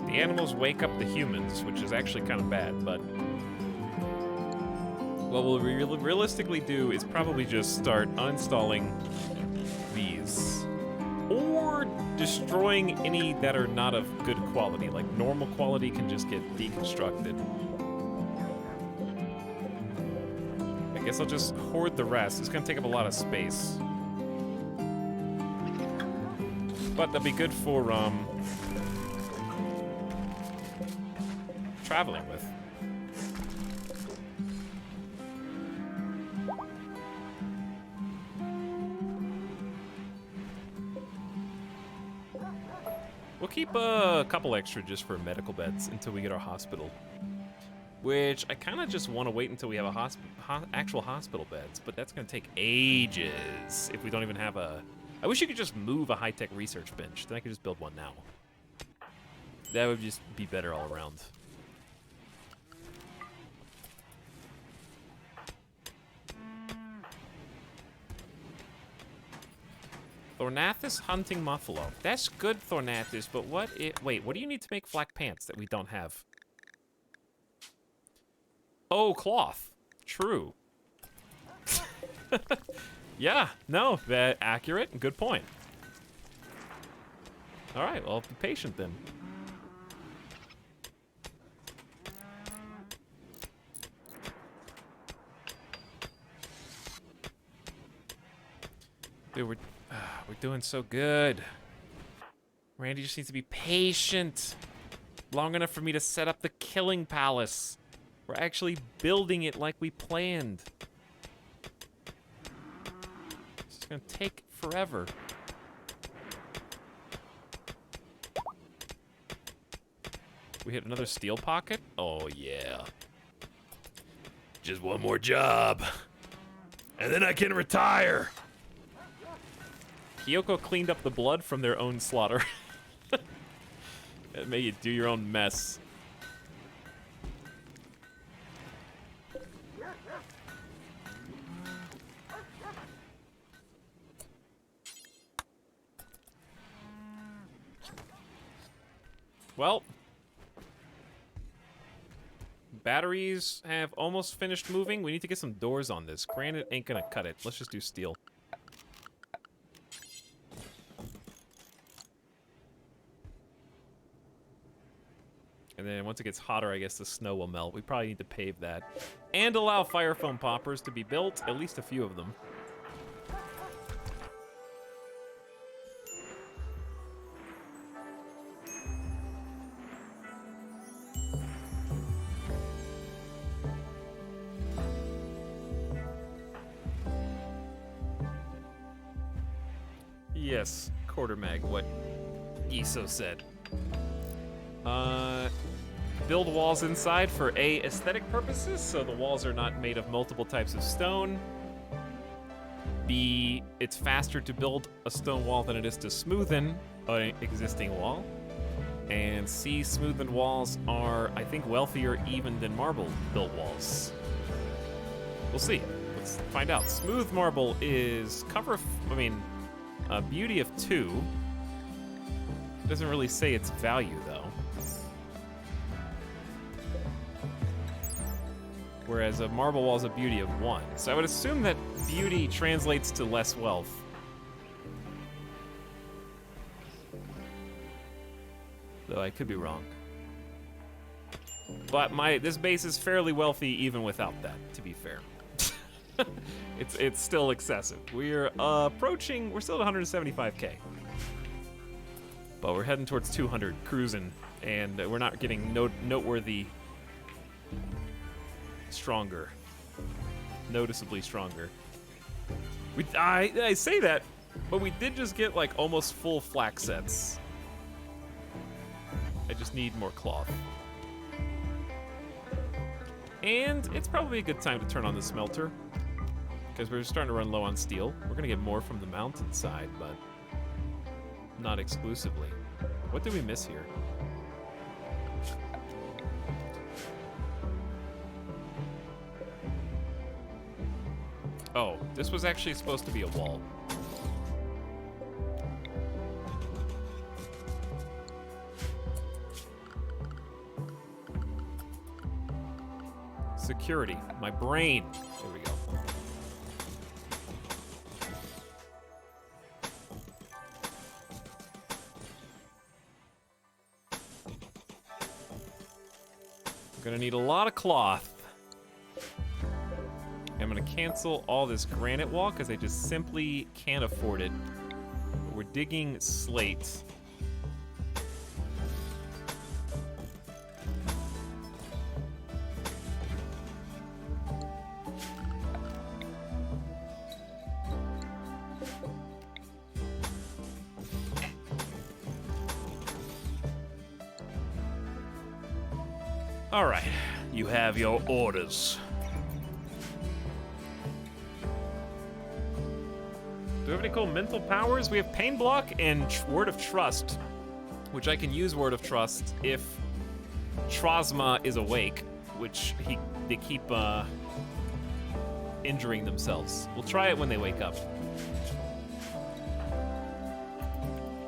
The animals wake up the humans, which is actually kind of bad, but what we'll realistically do is probably just start uninstalling these. Or destroying any that are not of good quality. Like normal quality can just get deconstructed. I guess I'll just hoard the rest. It's gonna take up a lot of space. But that'll be good for traveling with. We'll keep a couple extra just for medical beds until we get our hospital. Which I kind of just want to wait until we have a actual hospital beds, but that's going to take ages if we don't even have a... I wish you could just move a high-tech research bench, then I could just build one now. That would just be better all around. Thornathus hunting Muffalo. That's good, Thornathus, but what wait, what do you need to make flak pants that we don't have? Oh, cloth. True. Yeah, no, that accurate. Good point. All right, well, be patient then. Dude, we're doing so good. Randy just needs to be patient. Long enough for me to set up the killing palace. We're actually building it like we planned. It's gonna take forever. We hit another steel pocket? Oh, yeah. Just one more job, and then I can retire. Kyoko cleaned up the blood from their own slaughter. It made you do your own mess. Well, batteries have almost finished moving. We need to get some doors on this. Granite ain't gonna cut it. Let's just do steel. And then once it gets hotter, I guess the snow will melt. We probably need to pave that. And allow fire foam poppers to be built, at least a few of them. Yes, quarter mag, what Iso said. Build walls inside for A, aesthetic purposes, so the walls are not made of multiple types of stone. B, it's faster to build a stone wall than it is to smoothen an existing wall. And C, smoothened walls are, I think, wealthier even than marble built walls. We'll see. Let's find out. Smooth marble is beauty of 2. Doesn't really say its value, though. Whereas a marble wall is a beauty of 1. So I would assume that beauty translates to less wealth. Though I could be wrong. But this base is fairly wealthy even without that, to be fair. It's still excessive. We're we're still at 175k. But we're heading towards 200, cruising, and we're not getting noteworthy stronger. Noticeably stronger. I say that, but we did just get like almost full flax sets. I just need more cloth. And it's probably a good time to turn on the smelter, because we're starting to run low on steel. We're gonna get more from the mountainside, but not exclusively. What did we miss here? Oh, this was actually supposed to be a wall. Security. My brain. There we go. I'm gonna need a lot of cloth. I'm gonna cancel all this granite wall because I just simply can't afford it. But we're digging slate. All right, you have your orders. Do we have any cool mental powers? We have Pain Block and Word of Trust, which I can use Word of Trust if Trosma is awake, which they keep injuring themselves. We'll try it when they wake up.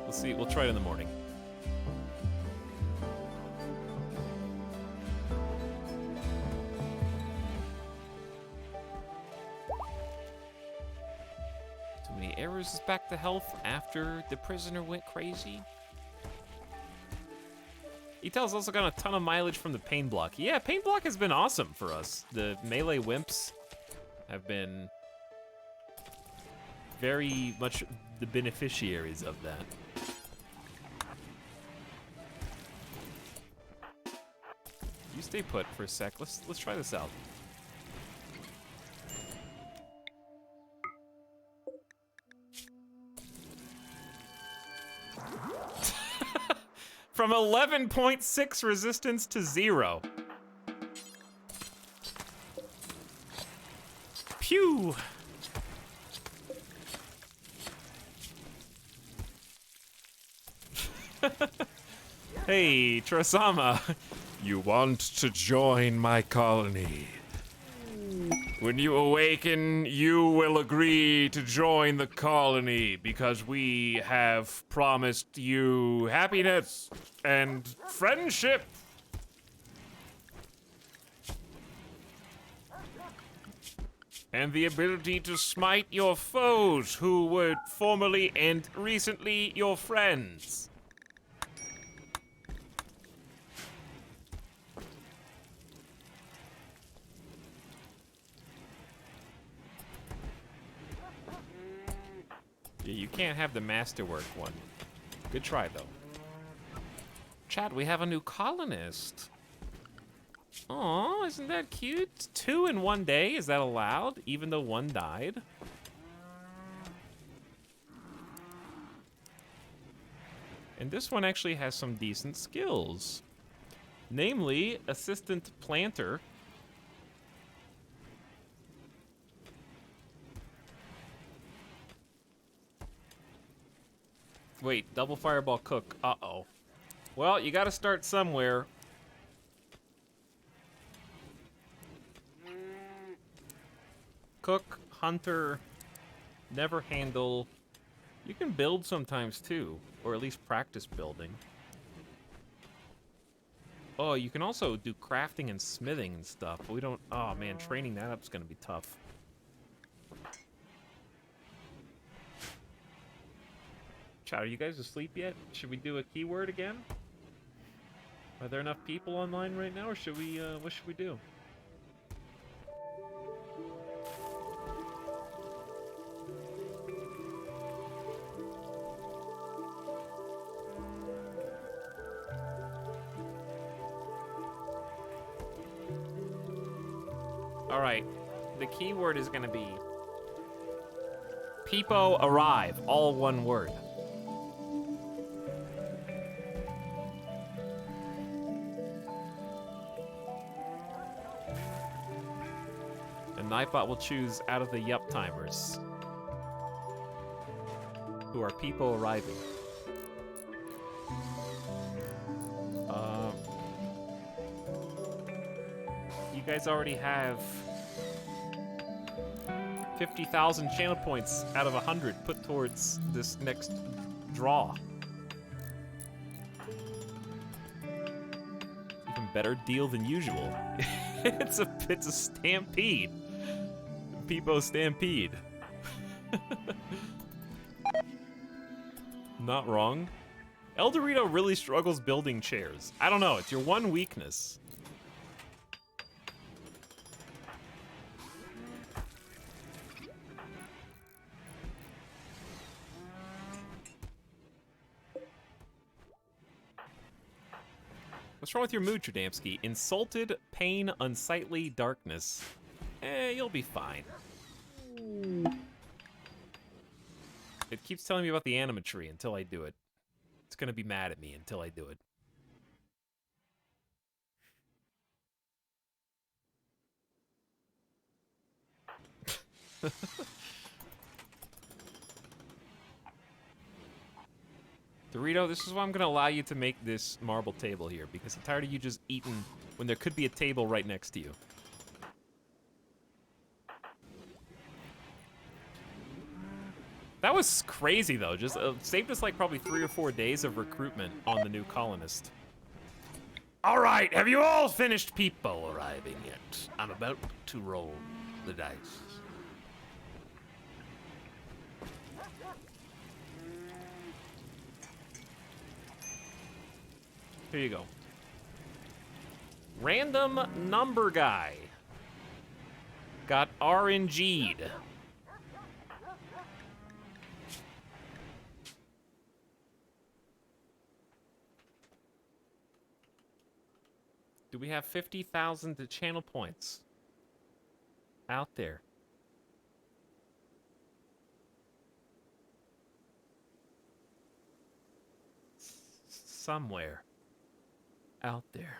We'll see. We'll try it in the morning. Errors is back to health after the prisoner went crazy. Etel's also got a ton of mileage from the pain block. Yeah, pain block has been awesome for us. The melee wimps have been very much the beneficiaries of that. You stay put for a sec. Let's try this out. From 11.6 resistance to 0. Pew! Hey, Trosama. You want to join my colony. When you awaken, you will agree to join the colony because we have promised you happiness and friendship. And the ability to smite your foes who were formerly and recently your friends. Yeah, you can't have the masterwork one. Good try, though. Chat, we have a new colonist. Aw, isn't that cute? 2 in 1 day, is that allowed? Even though 1 died? And this one actually has some decent skills. Namely, Assistant Planter. Wait, double fireball cook. Uh-oh. Well, you gotta start somewhere. Cook, hunter, never handle. You can build sometimes too, or at least practice building. Oh, you can also do crafting and smithing and stuff. But we don't, oh man, training that up is gonna be tough. Chat, are you guys asleep yet? Should we do a keyword again? Are there enough people online right now, or should we, what should we do? All right, the keyword is gonna be Peepo arrive, all one word. And Nightbot will choose out of the yup timers who are Peepo arriving. You guys already have 50,000 channel points out of 100 put towards this next draw. Even better deal than usual. it's a stampede. Peepo stampede. Not wrong. El Dorito really struggles building chairs. I don't know, it's your one weakness. What's wrong with your mood, Trudamski? Insulted, pain, unsightly, darkness. You'll be fine. It keeps telling me about the animatry until I do it. It's gonna be mad at me until I do it. Dorito, this is why I'm gonna allow you to make this marble table here, because I'm tired of you just eating when there could be a table right next to you. That was crazy though, just saved us like probably 3 or 4 days of recruitment on the new colonist. All right, have you all finished Peepo arriving yet? I'm about to roll the dice. Here you go. Random number guy got RNG'd. Do we have 50,000 channel points out there? Somewhere out there.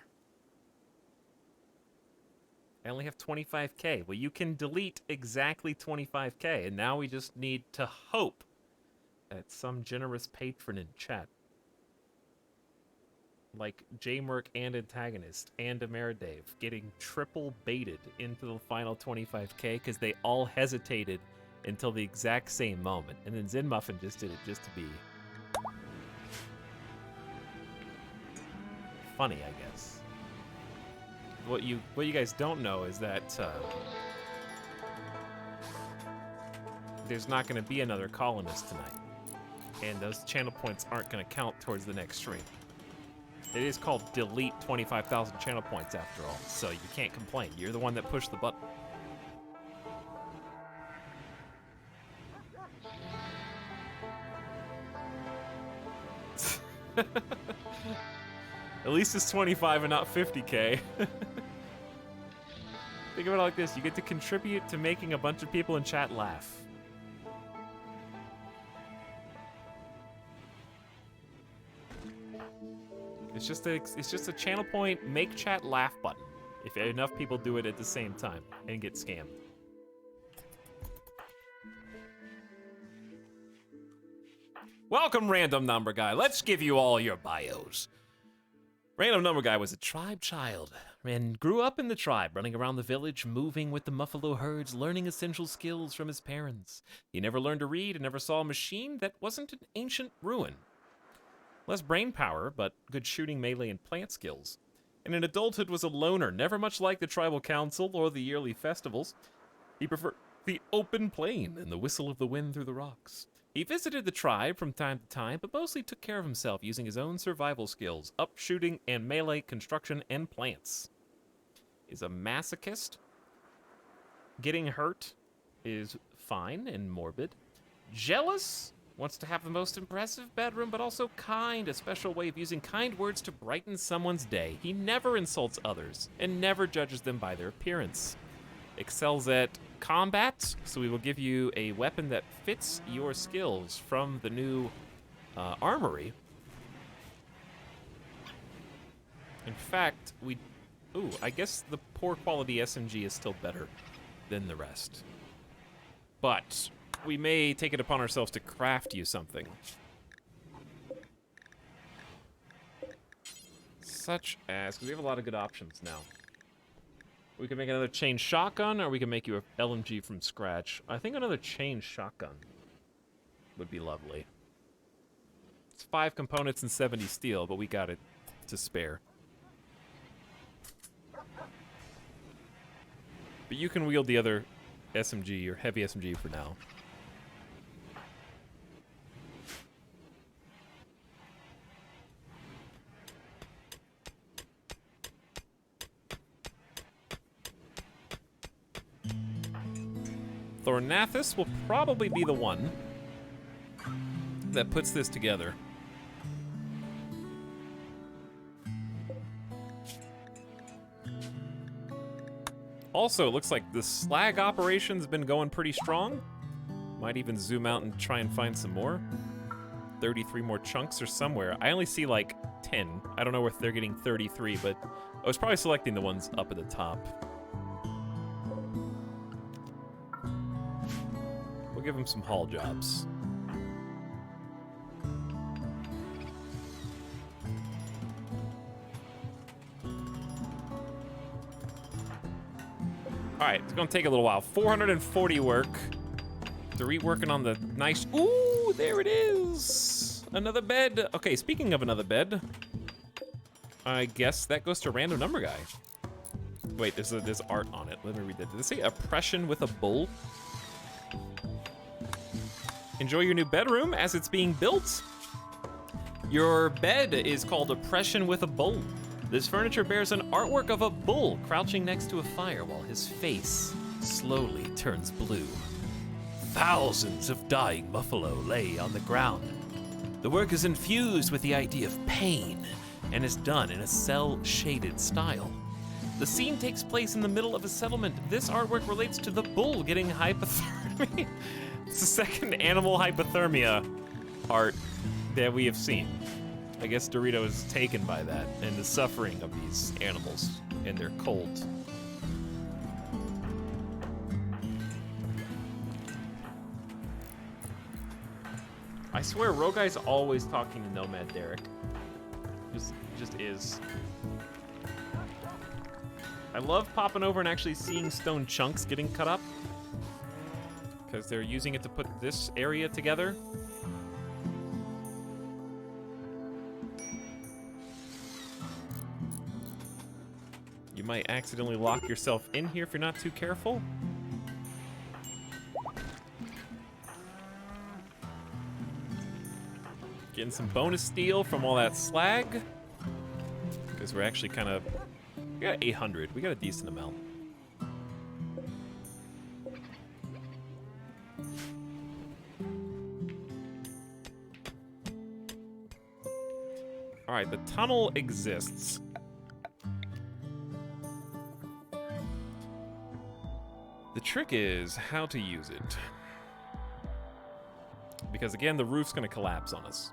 I only have 25K. Well, you can delete exactly 25K, and now we just need to hope that some generous patron in chat, like J-Merc and Antagonist and Ameridave, getting triple baited into the final 25K because they all hesitated until the exact same moment. And then Zen Muffin just did it just to be funny, I guess. What you guys don't know is that there's not going to be another colonist tonight, and those channel points aren't going to count towards the next stream. It is called delete 25,000 channel points after all, so you can't complain. You're the one that pushed the button. At least it's 25 and not 50K. Think of it like this. You get to contribute to making a bunch of people in chat laugh. It's just a channel point make chat laugh button. If enough people do it at the same time and get scammed. Welcome, Random Number Guy. Let's give you all your bios. Random Number Guy was a tribe child and grew up in the tribe, running around the village, moving with the muffalo herds, learning essential skills from his parents. He never learned to read and never saw a machine that wasn't an ancient ruin. Less brain power, but good shooting, melee, and plant skills. And in adulthood was a loner, never much like the tribal council or the yearly festivals. He preferred the open plain and the whistle of the wind through the rocks. He visited the tribe from time to time, but mostly took care of himself using his own survival skills, up shooting and melee, construction, and plants. Is a masochist. Getting hurt is fine and morbid. Jealous. Wants to have the most impressive bedroom, but also kind, a special way of using kind words to brighten someone's day. He never insults others and never judges them by their appearance. Excels at combat, so we will give you a weapon that fits your skills from the new armory. In fact, I guess the poor quality SMG is still better than the rest. But we may take it upon ourselves to craft you something. Such as, because we have a lot of good options now. We can make another chain shotgun, or we can make you a LMG from scratch. I think another chain shotgun would be lovely. It's 5 components and 70 steel, but we got it to spare. But you can wield the other SMG, or heavy SMG for now. Thornathus will probably be the one that puts this together. Also, it looks like the slag operation's been going pretty strong. Might even zoom out and try and find some more. 33 more chunks are somewhere. I only see like 10. I don't know where they're getting 33, but I was probably selecting the ones up at the top. We'll give them some haul jobs. Alright, it's gonna take a little while. 440 work. They're reworking on the nice... Ooh, there it is! Another bed. Okay, speaking of another bed, I guess that goes to Random Number Guy. Wait, there's art on it. Let me read that. Did it say oppression with a bull? Enjoy your new bedroom as it's being built. Your bed is called Oppression with a Bull. This furniture bears an artwork of a bull crouching next to a fire while his face slowly turns blue. Thousands of dying buffalo lay on the ground. The work is infused with the idea of pain and is done in a cell-shaded style. The scene takes place in the middle of a settlement. This artwork relates to the bull getting hypothermia. It's the second animal hypothermia art that we have seen. I guess Dorito is taken by that and the suffering of these animals and their cold. I swear, Rogai's always talking to Nomad Derek. Just is. I love popping over and actually seeing stone chunks getting cut up, because they're using it to put this area together. You might accidentally lock yourself in here if you're not too careful. Getting some bonus steel from all that slag, because we're actually kind of, we got 800. We got a decent amount. All right, the tunnel exists. The trick is how to use it. Because again, the roof's gonna collapse on us.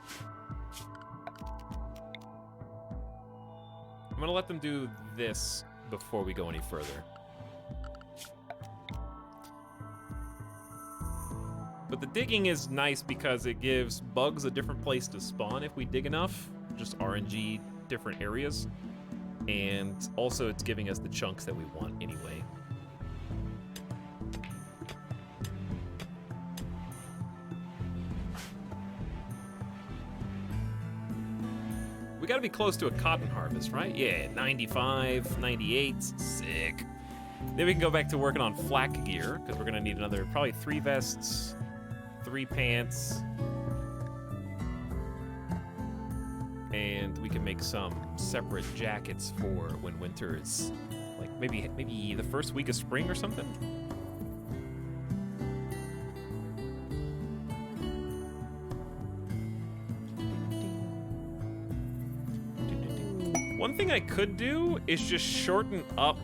I'm gonna let them do this before we go any further. But the digging is nice because it gives bugs a different place to spawn if we dig enough. Just RNG different areas. And also it's giving us the chunks that we want anyway. We gotta be close to a cotton harvest, right? Yeah, 95, 98, sick. Then we can go back to working on flak gear, because we're gonna need another, probably 3 vests, 3 pants. And we can make some separate jackets for when winter is, like maybe the first week of spring or something. One thing I could do is just shorten up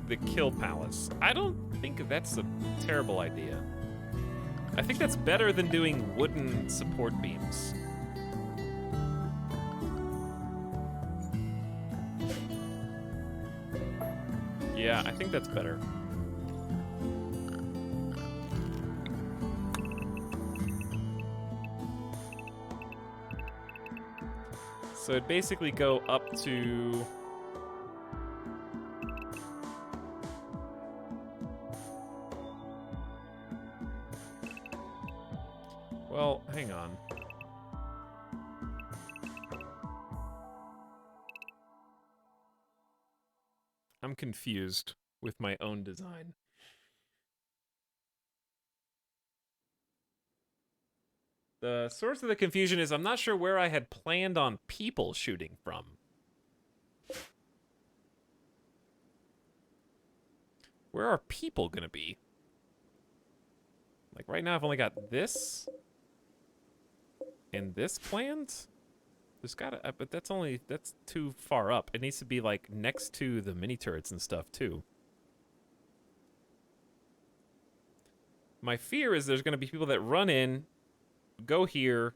the kill palace. I don't think that's a terrible idea. I think that's better than doing wooden support beams. Yeah, I think that's better. So it'd basically go up to... Well, hang on. I'm confused with my own design. The source of the confusion is I'm not sure where I had planned on people shooting from. Where are people gonna be? Like right now I've only got this and this planned. There's gotta, but that's too far up. It needs to be like next to the mini turrets and stuff too. My fear is there's gonna be people that run in, go here,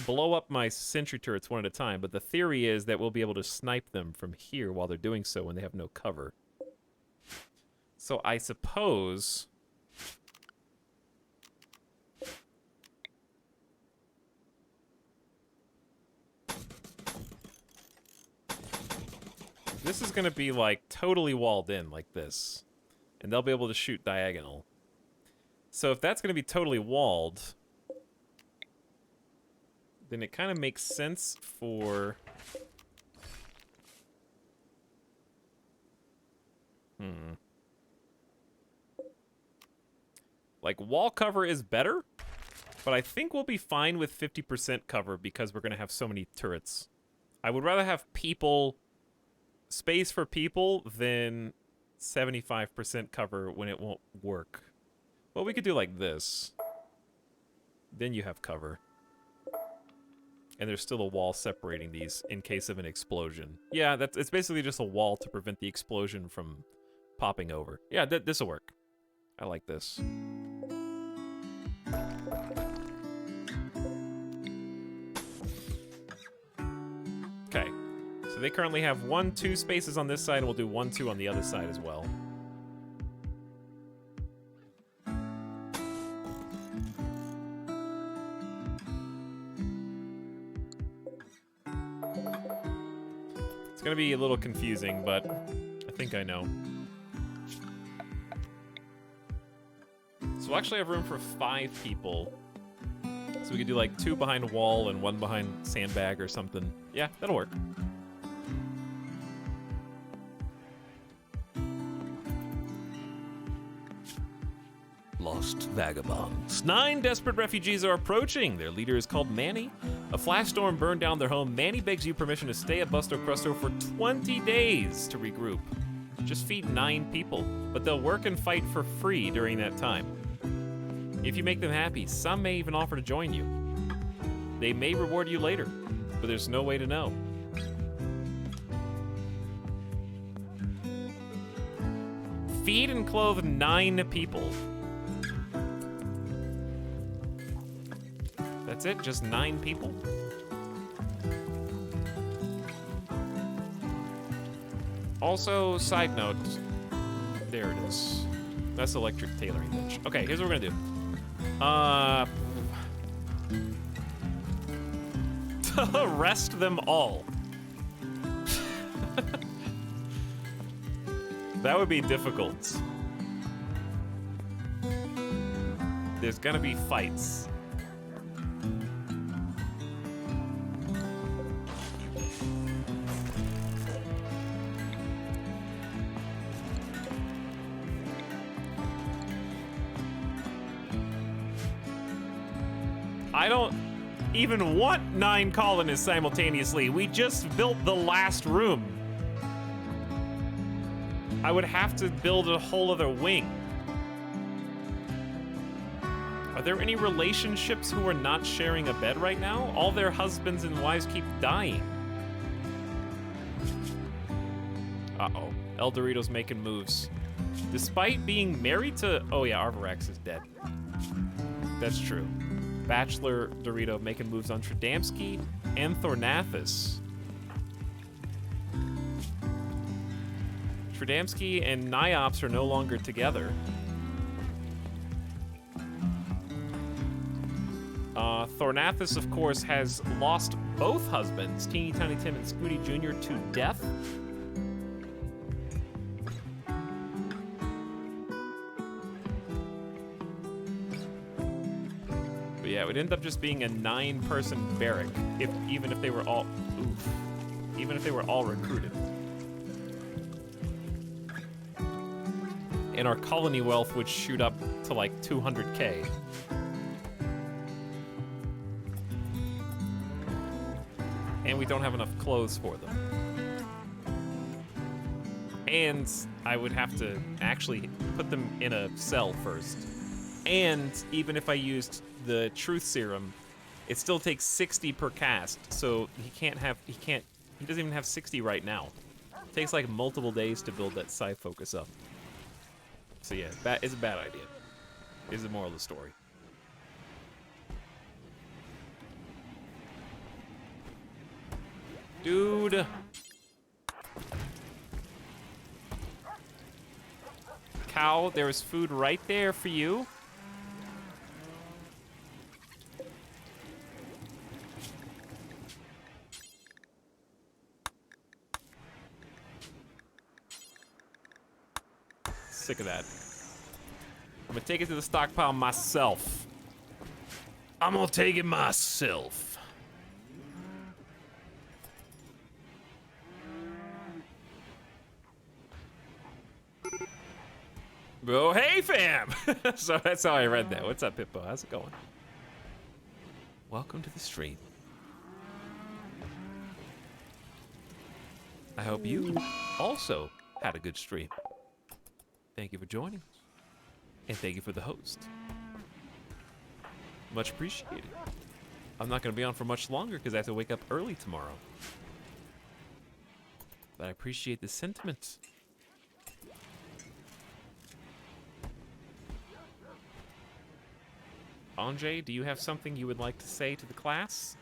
blow up my sentry turrets one at a time, but the theory is that we'll be able to snipe them from here while they're doing so when they have no cover. So I suppose... this is gonna be like totally walled in like this. And they'll be able to shoot diagonal. So if that's gonna be totally walled, then it kind of makes sense for... Like, wall cover is better, but I think we'll be fine with 50% cover because we're going to have so many turrets. I would rather have people, space for people than 75% cover when it won't work. Well, we could do like this. Then you have cover. And there's still a wall separating these in case of an explosion. Yeah, it's basically just a wall to prevent the explosion from popping over. Yeah, this'll work. I like this. Okay, so they currently have 1, 2 spaces on this side, and we'll do 1, 2 on the other side as well. It's gonna be a little confusing, but I think I know. So we'll actually have room for 5 people. So we could do like 2 behind a wall and 1 behind sandbag or something. Yeah, that'll work. Lost vagabonds. 9 desperate refugees are approaching. Their leader is called Manny. A flash storm burned down their home. Manny begs you permission to stay at Busto Crusto for 20 days to regroup. Just feed 9 people, but they'll work and fight for free during that time. If you make them happy, some may even offer to join you. They may reward you later, but there's no way to know. Feed and clothe 9 people. That's it? Just 9 people? Also, side note, there it is. That's electric tailoring bench. Okay, here's what we're gonna do. Rest them all. That would be difficult. There's gonna be fights. I don't even want 9 colonists simultaneously. We just built the last room. I would have to build a whole other wing. Are there any relationships who are not sharing a bed right now? All their husbands and wives keep dying. Uh-oh. El Dorito's making moves. Despite being married to... Oh yeah, Arvarax is dead. That's true. Bachelor Dorito making moves on Tradamski and Thornathus. Tradamski and Niops are no longer together. Thornathus, of course, has lost both husbands, Teeny Tiny Tim and Scooty Jr., to death. But yeah, it would end up just being a 9-person barrack, even if they were all recruited. And our colony wealth would shoot up to like 200K. And we don't have enough clothes for them. And I would have to actually put them in a cell first. And even if I used the truth serum, it still takes 60 per cast. So he doesn't even have 60 right now. It takes like multiple days to build that side focus up. So yeah, it's a bad idea. Is the moral of the story. Dude. Cow, there was food right there for you. Sick of that. I'm gonna take it to the stockpile myself. I'm gonna take it myself. Oh, hey, fam! So that's how I read that. What's up, Pippo? How's it going? Welcome to the stream. I hope you also had a good stream. Thank you for joining. And thank you for the host. Much appreciated. I'm not going to be on for much longer because I have to wake up early tomorrow. But I appreciate the sentiment. Anjay, do you have something you would like to say to the class?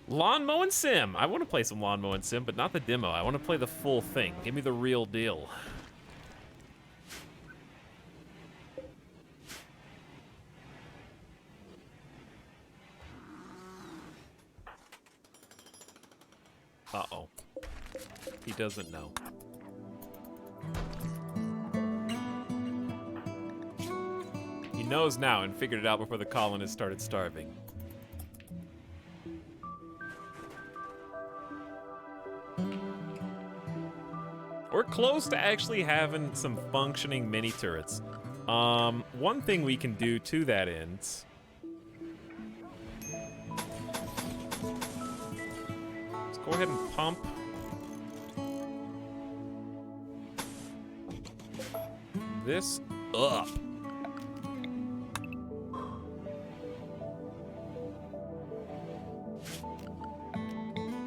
Lawn mowing sim. I want to play some lawn mowing sim, but not the demo. I want to play the full thing. Give me the real deal. Uh-oh. He doesn't know. He knows now and figured it out before the colonists started starving. We're close to actually having some functioning mini turrets. One thing we can do to that end... Let's go ahead and pump. This up.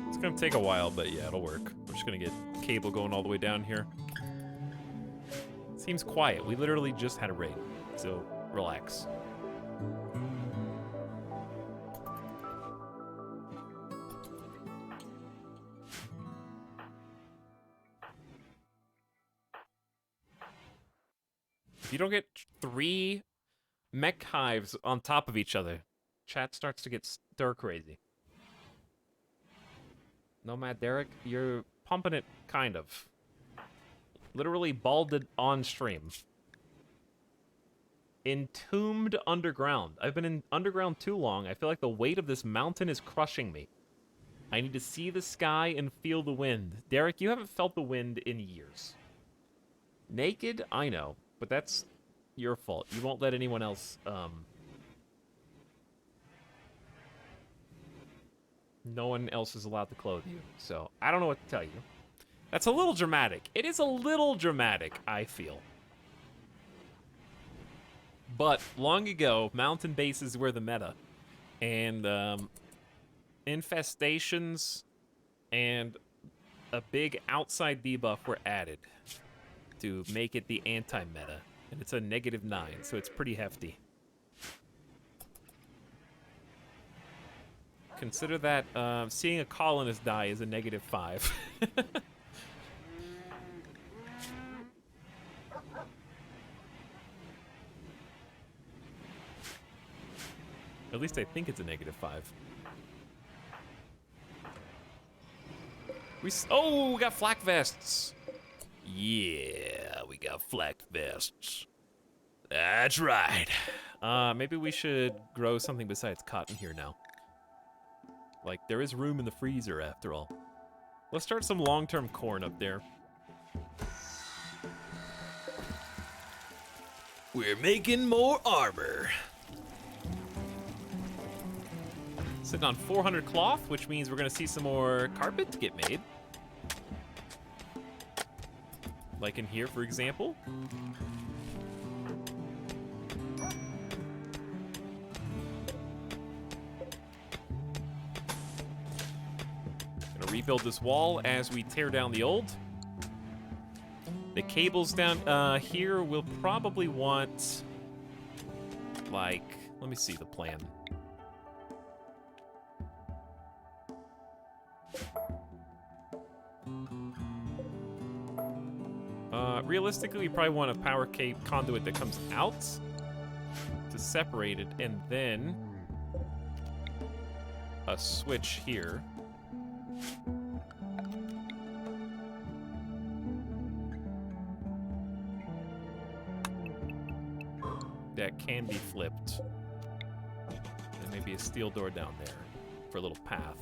It's gonna take a while, but yeah, it'll work. We're just gonna get cable going all the way down here. Seems quiet. We literally just had a raid, so relax. If you don't get 3 mech hives on top of each other, chat starts to get stir crazy. Nomad Derek, you're pumping it, kind of. Literally balded on stream. Entombed underground. I've been in underground too long. I feel like the weight of this mountain is crushing me. I need to see the sky and feel the wind. Derek, you haven't felt the wind in years. Naked? I know. But that's your fault. You won't let anyone else, no one else is allowed to clothe you. So, I don't know what to tell you. That's a little dramatic. It is a little dramatic, I feel. But, long ago, mountain bases were the meta. And, infestations and a big outside debuff were added to make it the anti-meta. And it's a -9, so it's pretty hefty. Consider that seeing a colonist die is a -5. At least I think it's a -5. We got flak vests. Yeah, we got flak vests. That's right. Maybe we should grow something besides cotton here now. Like, there is room in the freezer after all. Let's start some long-term corn up there. We're making more armor. Sitting on 400 cloth, which means we're gonna see some more carpet get made. Like in here, for example. Gonna rebuild this wall as we tear down the old. The cables down here we'll probably want, like, let me see the plan. Realistically, we probably want a power conduit that comes out to separate it, and then a switch here. That can be flipped. And maybe a steel door down there for a little path.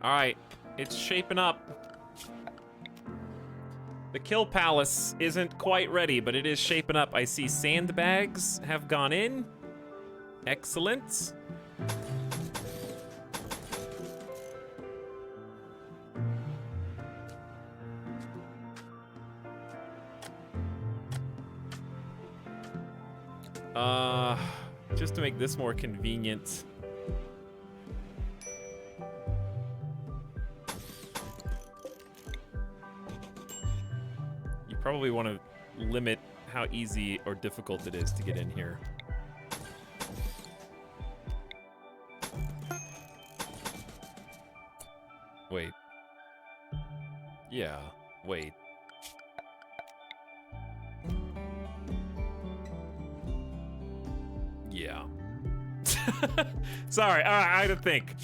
All right, it's shaping up. The kill palace isn't quite ready, but it is shaping up. I see sandbags have gone in. Excellent. Just to make this more convenient. You probably want to limit how easy or difficult it is to get in here. Wait. Yeah, wait. Yeah. Sorry, I had to think.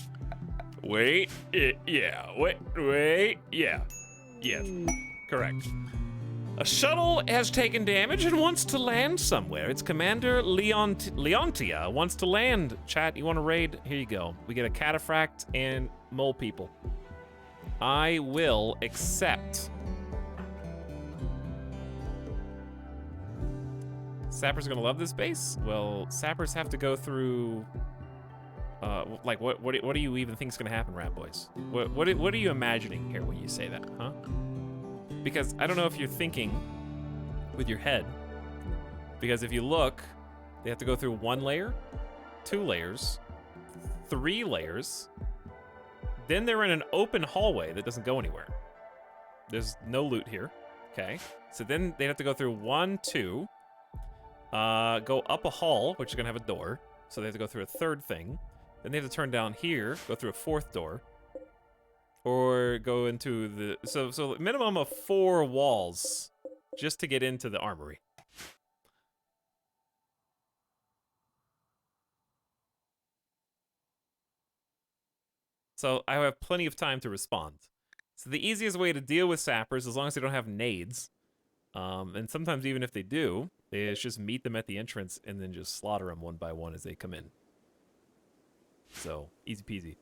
Wait, yeah, wait, yeah. Yes, correct. A shuttle has taken damage and wants to land somewhere. Its commander, Leontia, wants to land. Chat, you want to raid? Here you go. We get a cataphract and mole people. I will accept. Sappers gonna love this base? Well, sappers have to go through. Like what do you even think is gonna happen, Rat Boys? What are you imagining here when you say that, huh? Because I don't know if you're thinking with your head. Because if you look, they have to go through 1 layer, 2 layers, 3 layers. Then they're in an open hallway that doesn't go anywhere. There's no loot here. Okay. So then they have to go through 1, 2. Go up a hall, which is gonna have a door. So they have to go through a 3rd thing. Then they have to turn down here, go through a 4th door. Or go into the... So minimum of 4 walls just to get into the armory. So I have plenty of time to respond. So the easiest way to deal with sappers, as long as they don't have nades, and sometimes even if they do, is just meet them at the entrance and then just slaughter them one by one as they come in. So, easy peasy.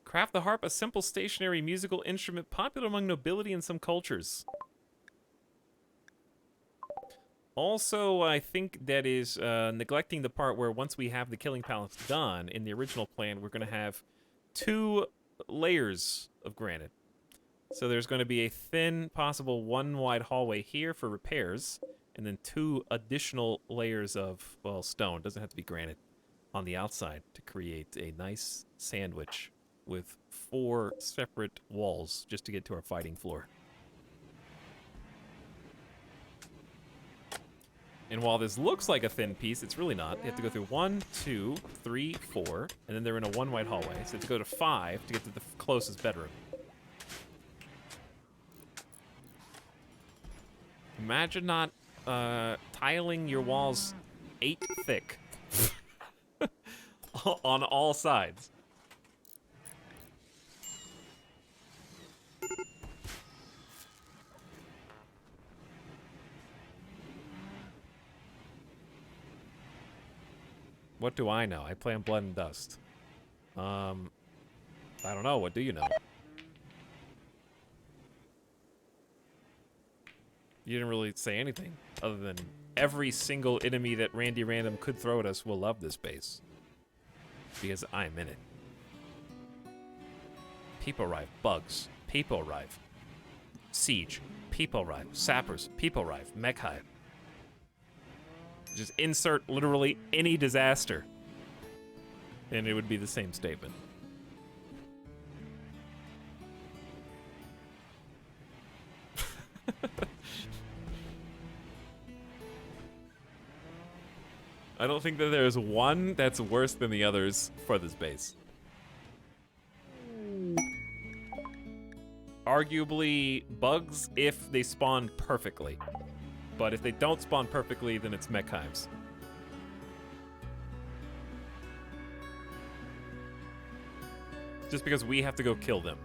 Craft the harp, a simple stationary musical instrument popular among nobility in some cultures. Also, I think that is neglecting the part where once we have the Killing Palace done, in the original plan, we're going to have 2 layers of granite. So there's going to be a thin, possible 1 wide hallway here for repairs, and then 2 additional layers of, well, stone, doesn't have to be granite, on the outside to create a nice sandwich with 4 separate walls just to get to our fighting floor. And while this looks like a thin piece, it's really not. They have to go through 1, 2, 3, 4, and then they're in a 1 wide hallway. So they have to go to 5 to get to the closest bedroom. Imagine not tiling your walls 8 thick on all sides. What do I know? I play on Blood and Dust. I don't know. What do you know? You didn't really say anything other than every single enemy that Randy Random could throw at us will love this base. Because I'm in it. People arrive. Bugs. People arrive. Siege. People arrive. Sappers. People arrive. Mech hive. Just insert literally any disaster, and it would be the same statement. I don't think that there's one that's worse than the others for this base. Arguably, bugs if they spawn perfectly. But if they don't spawn perfectly, then it's mech hives. Just because we have to go kill them.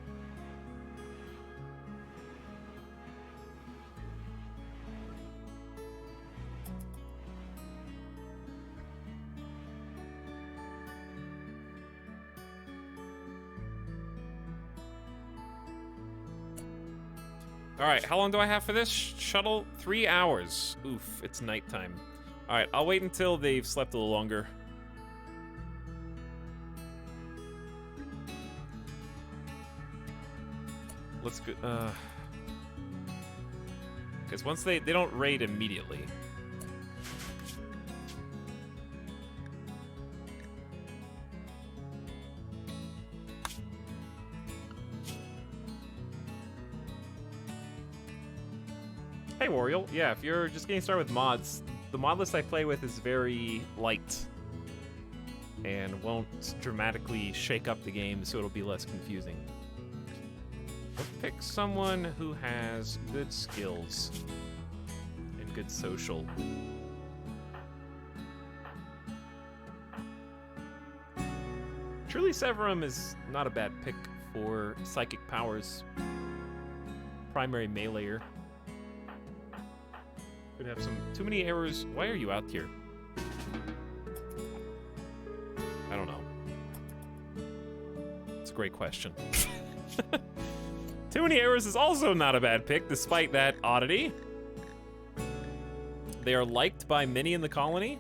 All right, how long do I have for this shuttle? 3 hours. Oof, it's nighttime. All right, I'll wait until they've slept a little longer. Let's go, because once they don't raid immediately. Hey, Wariel. Yeah, if you're just getting started with mods, the mod list I play with is very light and won't dramatically shake up the game, so it'll be less confusing. Let's pick someone who has good skills and good social. Truly Severum is not a bad pick for psychic powers. Primary meleeer. Could have some too many errors. Why are you out here? I don't know. It's a great question. Too many errors is also not a bad pick, despite that oddity. They are liked by many in the colony.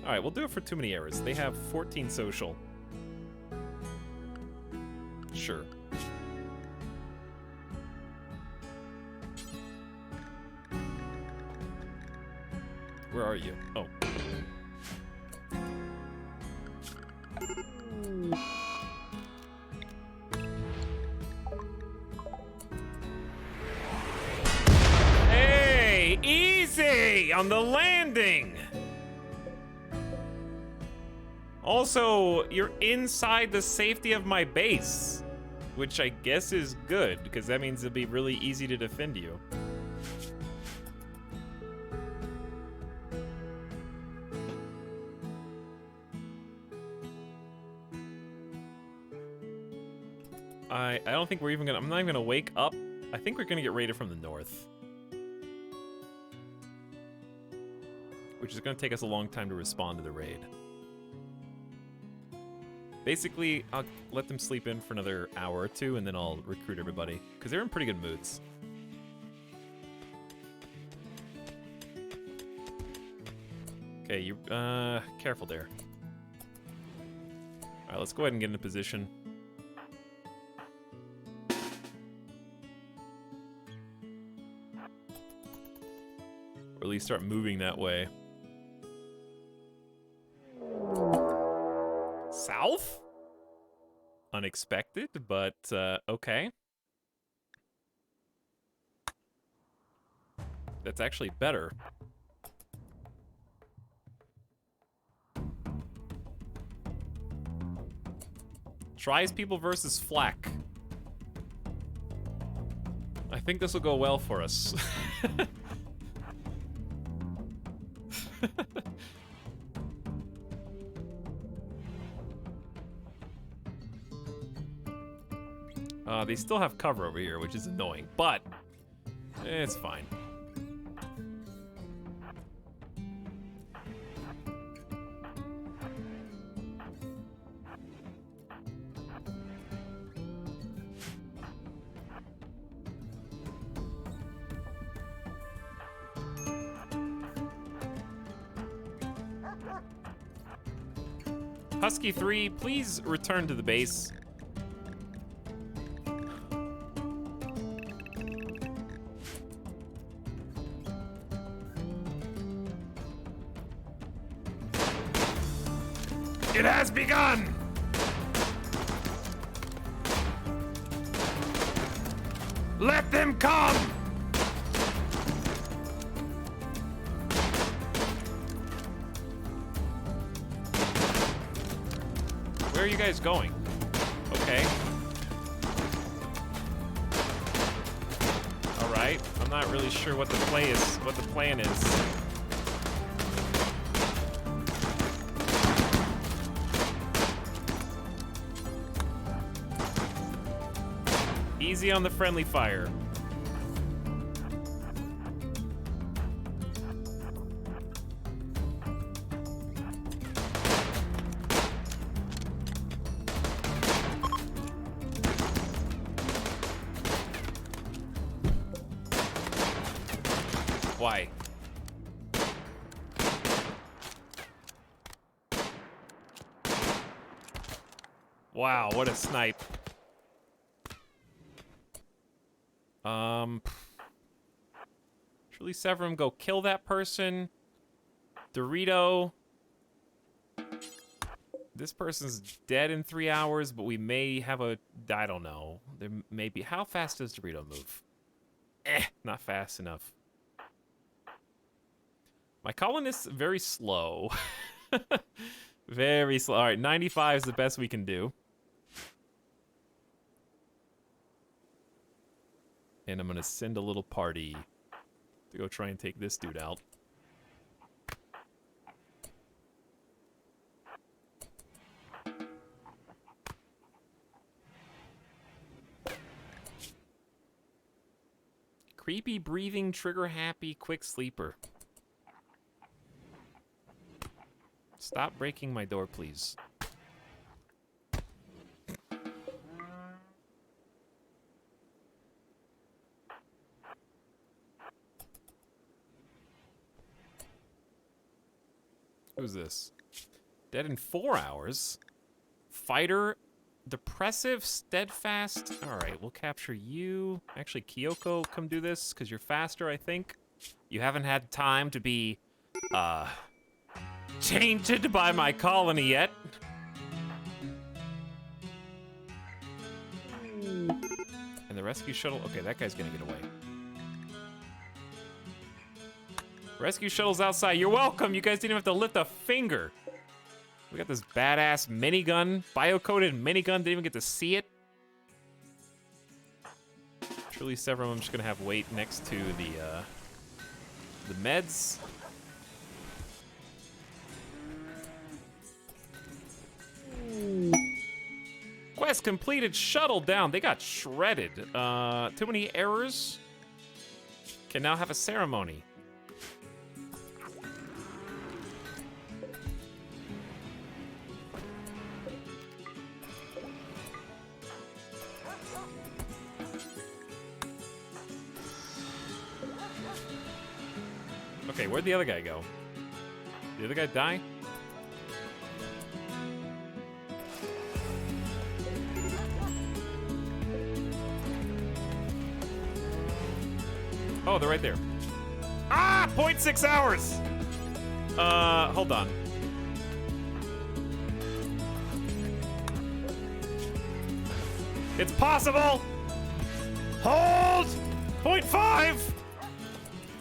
All right, we'll do it for too many errors. They have 14 social. Sure. Where are you? Oh. Hey, easy on the landing. Also, you're inside the safety of my base, which I guess is good, because that means it'll be really easy to defend you. I don't think we're even gonna, I'm not even gonna wake up. I think we're gonna get raided from the north. Which is gonna take us a long time to respond to the raid. Basically, I'll let them sleep in for another hour or two, and then I'll recruit everybody, because they're in pretty good moods. Okay, you, careful there. Alright, let's go ahead and get into position. Or at least start moving that way. South? Unexpected, but okay. That's actually better. Tries people versus flak. I think this will go well for us. They still have cover over here, which is annoying, but it's fine. Husky 3, please return to the base. It has begun! Let them come! Where are you guys going? Okay. Alright. I'm not really sure what the play is, what the plan is. Easy on the friendly fire. Why? Wow, what a snipe. Truly Severum, go kill that person. Dorito. This person's dead in 3 hours, but we may have a... I don't know. There may be... How fast does Dorito move? Not fast enough. My colonist's very slow. Very slow. All right, 95 is the best we can do. And I'm gonna send a little party to go try and take this dude out. Creepy breathing, trigger happy, quick sleeper. Stop breaking my door, please. Who's this? Dead in 4 hours. Fighter, depressive, steadfast. All right, we'll capture you. Actually, Kyoko, come do this because you're faster, I think. You haven't had time to be, tainted by my colony yet. And the rescue shuttle. Okay, that guy's gonna get away. Rescue shuttle's outside. You're welcome. You guys didn't even have to lift a finger. We got this badass minigun, bio-coated minigun. Didn't even get to see it. Truly Severum, I'm just gonna have wait next to the meds. Quest completed. Shuttle down. They got shredded. Too many errors. Can now have a ceremony. Okay, where'd the other guy go? Did the other guy die? Oh, they're right there. Ah! 0.6 hours! Hold on. It's possible! Hold! 0.5!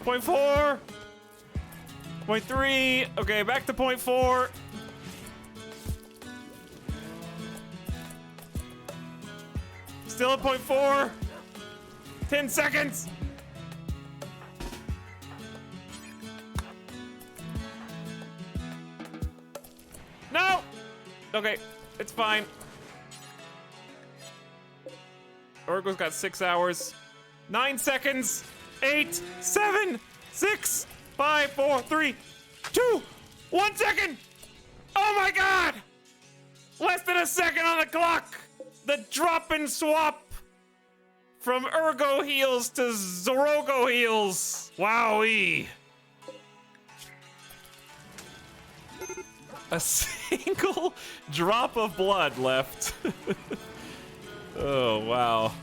0.4! 0.3! Okay, back to 0.4. Still at 0.4. 10 seconds! No! Okay, it's fine. Orgo's got 6 hours. 9 seconds! 8, 7, 6, 5, 4, 3, 2, 1 second! Oh my god! Less than a second on the clock! The drop and swap from Ergo heals to Zorogo heals. Wowee. A single drop of blood left. Oh, wow.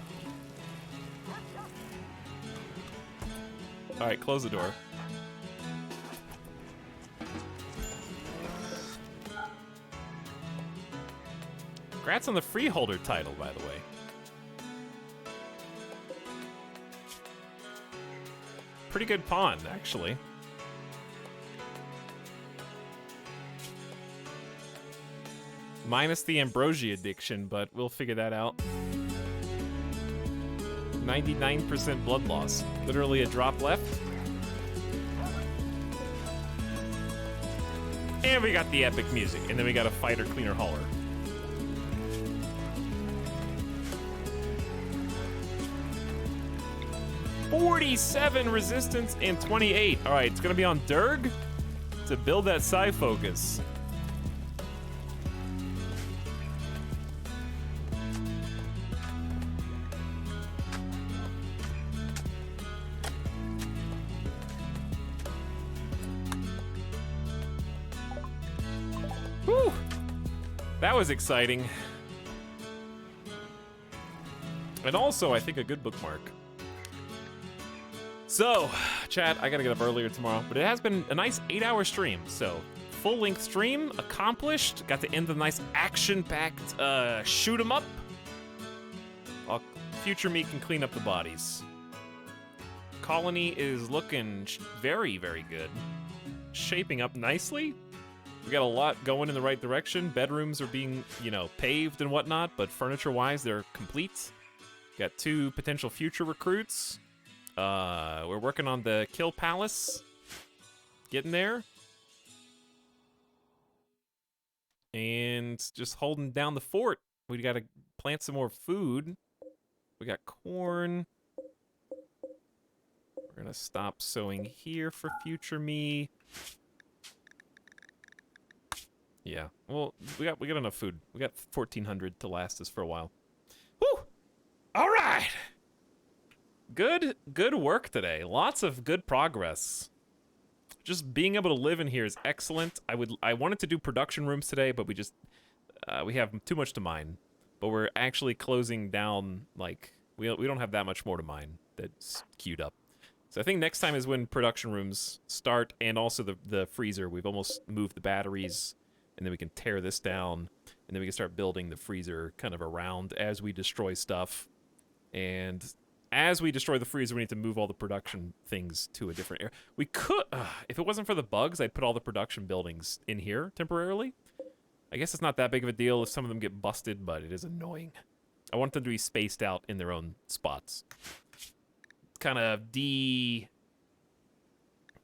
All right, close the door. Congrats on the freeholder title, by the way. Pretty good pawn, actually. Minus the ambrosia addiction, but we'll figure that out. 99% blood loss. Literally a drop left. And we got the epic music, and then we got a fighter cleaner hauler. $47 resistance and 28. All right, it's gonna be on Durg to build that psi focus. That was exciting. And also, I think a good bookmark. So, chat, I gotta get up earlier tomorrow, but it has been a nice 8-hour stream, so full-length stream accomplished. Got to end the nice action-packed shoot 'em up. Future me can clean up the bodies. Colony is looking very, very good. Shaping up nicely. We got a lot going in the right direction. Bedrooms are being, you know, paved and whatnot, but furniture-wise, they're complete. Got 2 potential future recruits. We're working on the Kill Palace. Getting there. And just holding down the fort. We gotta plant some more food. We got corn. We're gonna stop sowing here for future me. Yeah, well, we got enough food. We got 1,400 to last us for a while. Woo! All right. Good work today. Lots of good progress. Just being able to live in here is excellent. I wanted to do production rooms today, but we have too much to mine. But we're actually closing down, like, we don't have that much more to mine that's queued up. So I think next time is when production rooms start, and also the freezer. We've almost moved the batteries, and then we can tear this down, and then we can start building the freezer kind of around as we destroy stuff. And as we destroy the freezer, we need to move all the production things to a different area. We could, if it wasn't for the bugs, I'd put all the production buildings in here temporarily. I guess it's not that big of a deal if some of them get busted, but it is annoying. I want them to be spaced out in their own spots. Kind of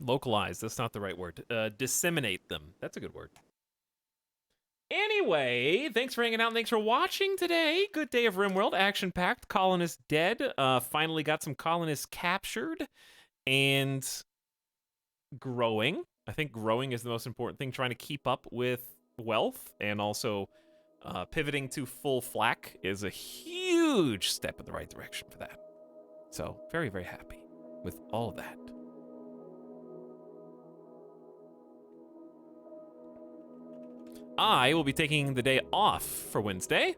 localize, that's not the right word. Disseminate them. That's a good word. Anyway, thanks for hanging out and thanks for watching today. Good day of RimWorld, action-packed, colonists dead. Finally got some colonists captured and growing. I think growing is the most important thing, trying to keep up with wealth, and also pivoting to full flak is a huge step in the right direction for that. So, very, very happy with all of that. I will be taking the day off for Wednesday,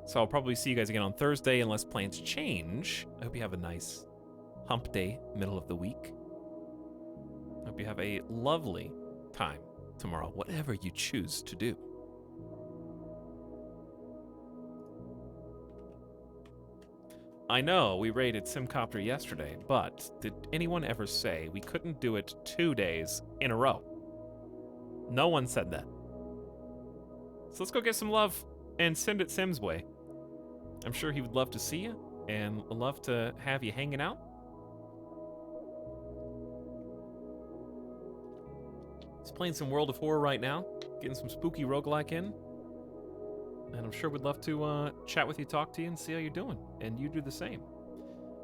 so I'll probably see you guys again on Thursday unless plans change. I hope you have a nice hump day, middle of the week. I hope you have a lovely time tomorrow, whatever you choose to do. I know we raided Simcopter yesterday, but did anyone ever say we couldn't do it 2 days in a row? No one said that. So let's go get some love and send it Sim's way. I'm sure he would love to see you and love to have you hanging out. He's playing some World of Horror right now, getting some spooky roguelike in. And I'm sure we'd love to chat with you, talk to you, and see how you're doing. And you do the same.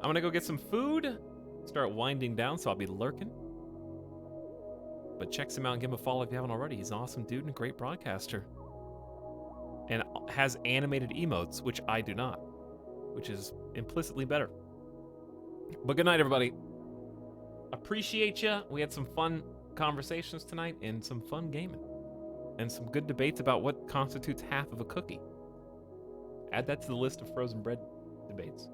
I'm gonna go get some food, start winding down, so I'll be lurking. But check him out and give him a follow if you haven't already. He's an awesome dude and a great broadcaster. And has animated emotes, which I do not, which is implicitly better. But good night, everybody. Appreciate you. We had some fun conversations tonight and some fun gaming. And some good debates about what constitutes half of a cookie. Add that to the list of frozen bread debates.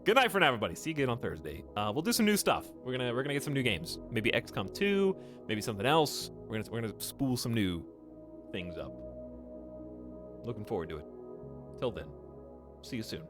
Good night for now, everybody. See you again on Thursday. We'll do some new stuff. We're gonna get some new games. Maybe XCOM 2, maybe something else. We're gonna spool some new things up. Looking forward to it. Till then, see you soon.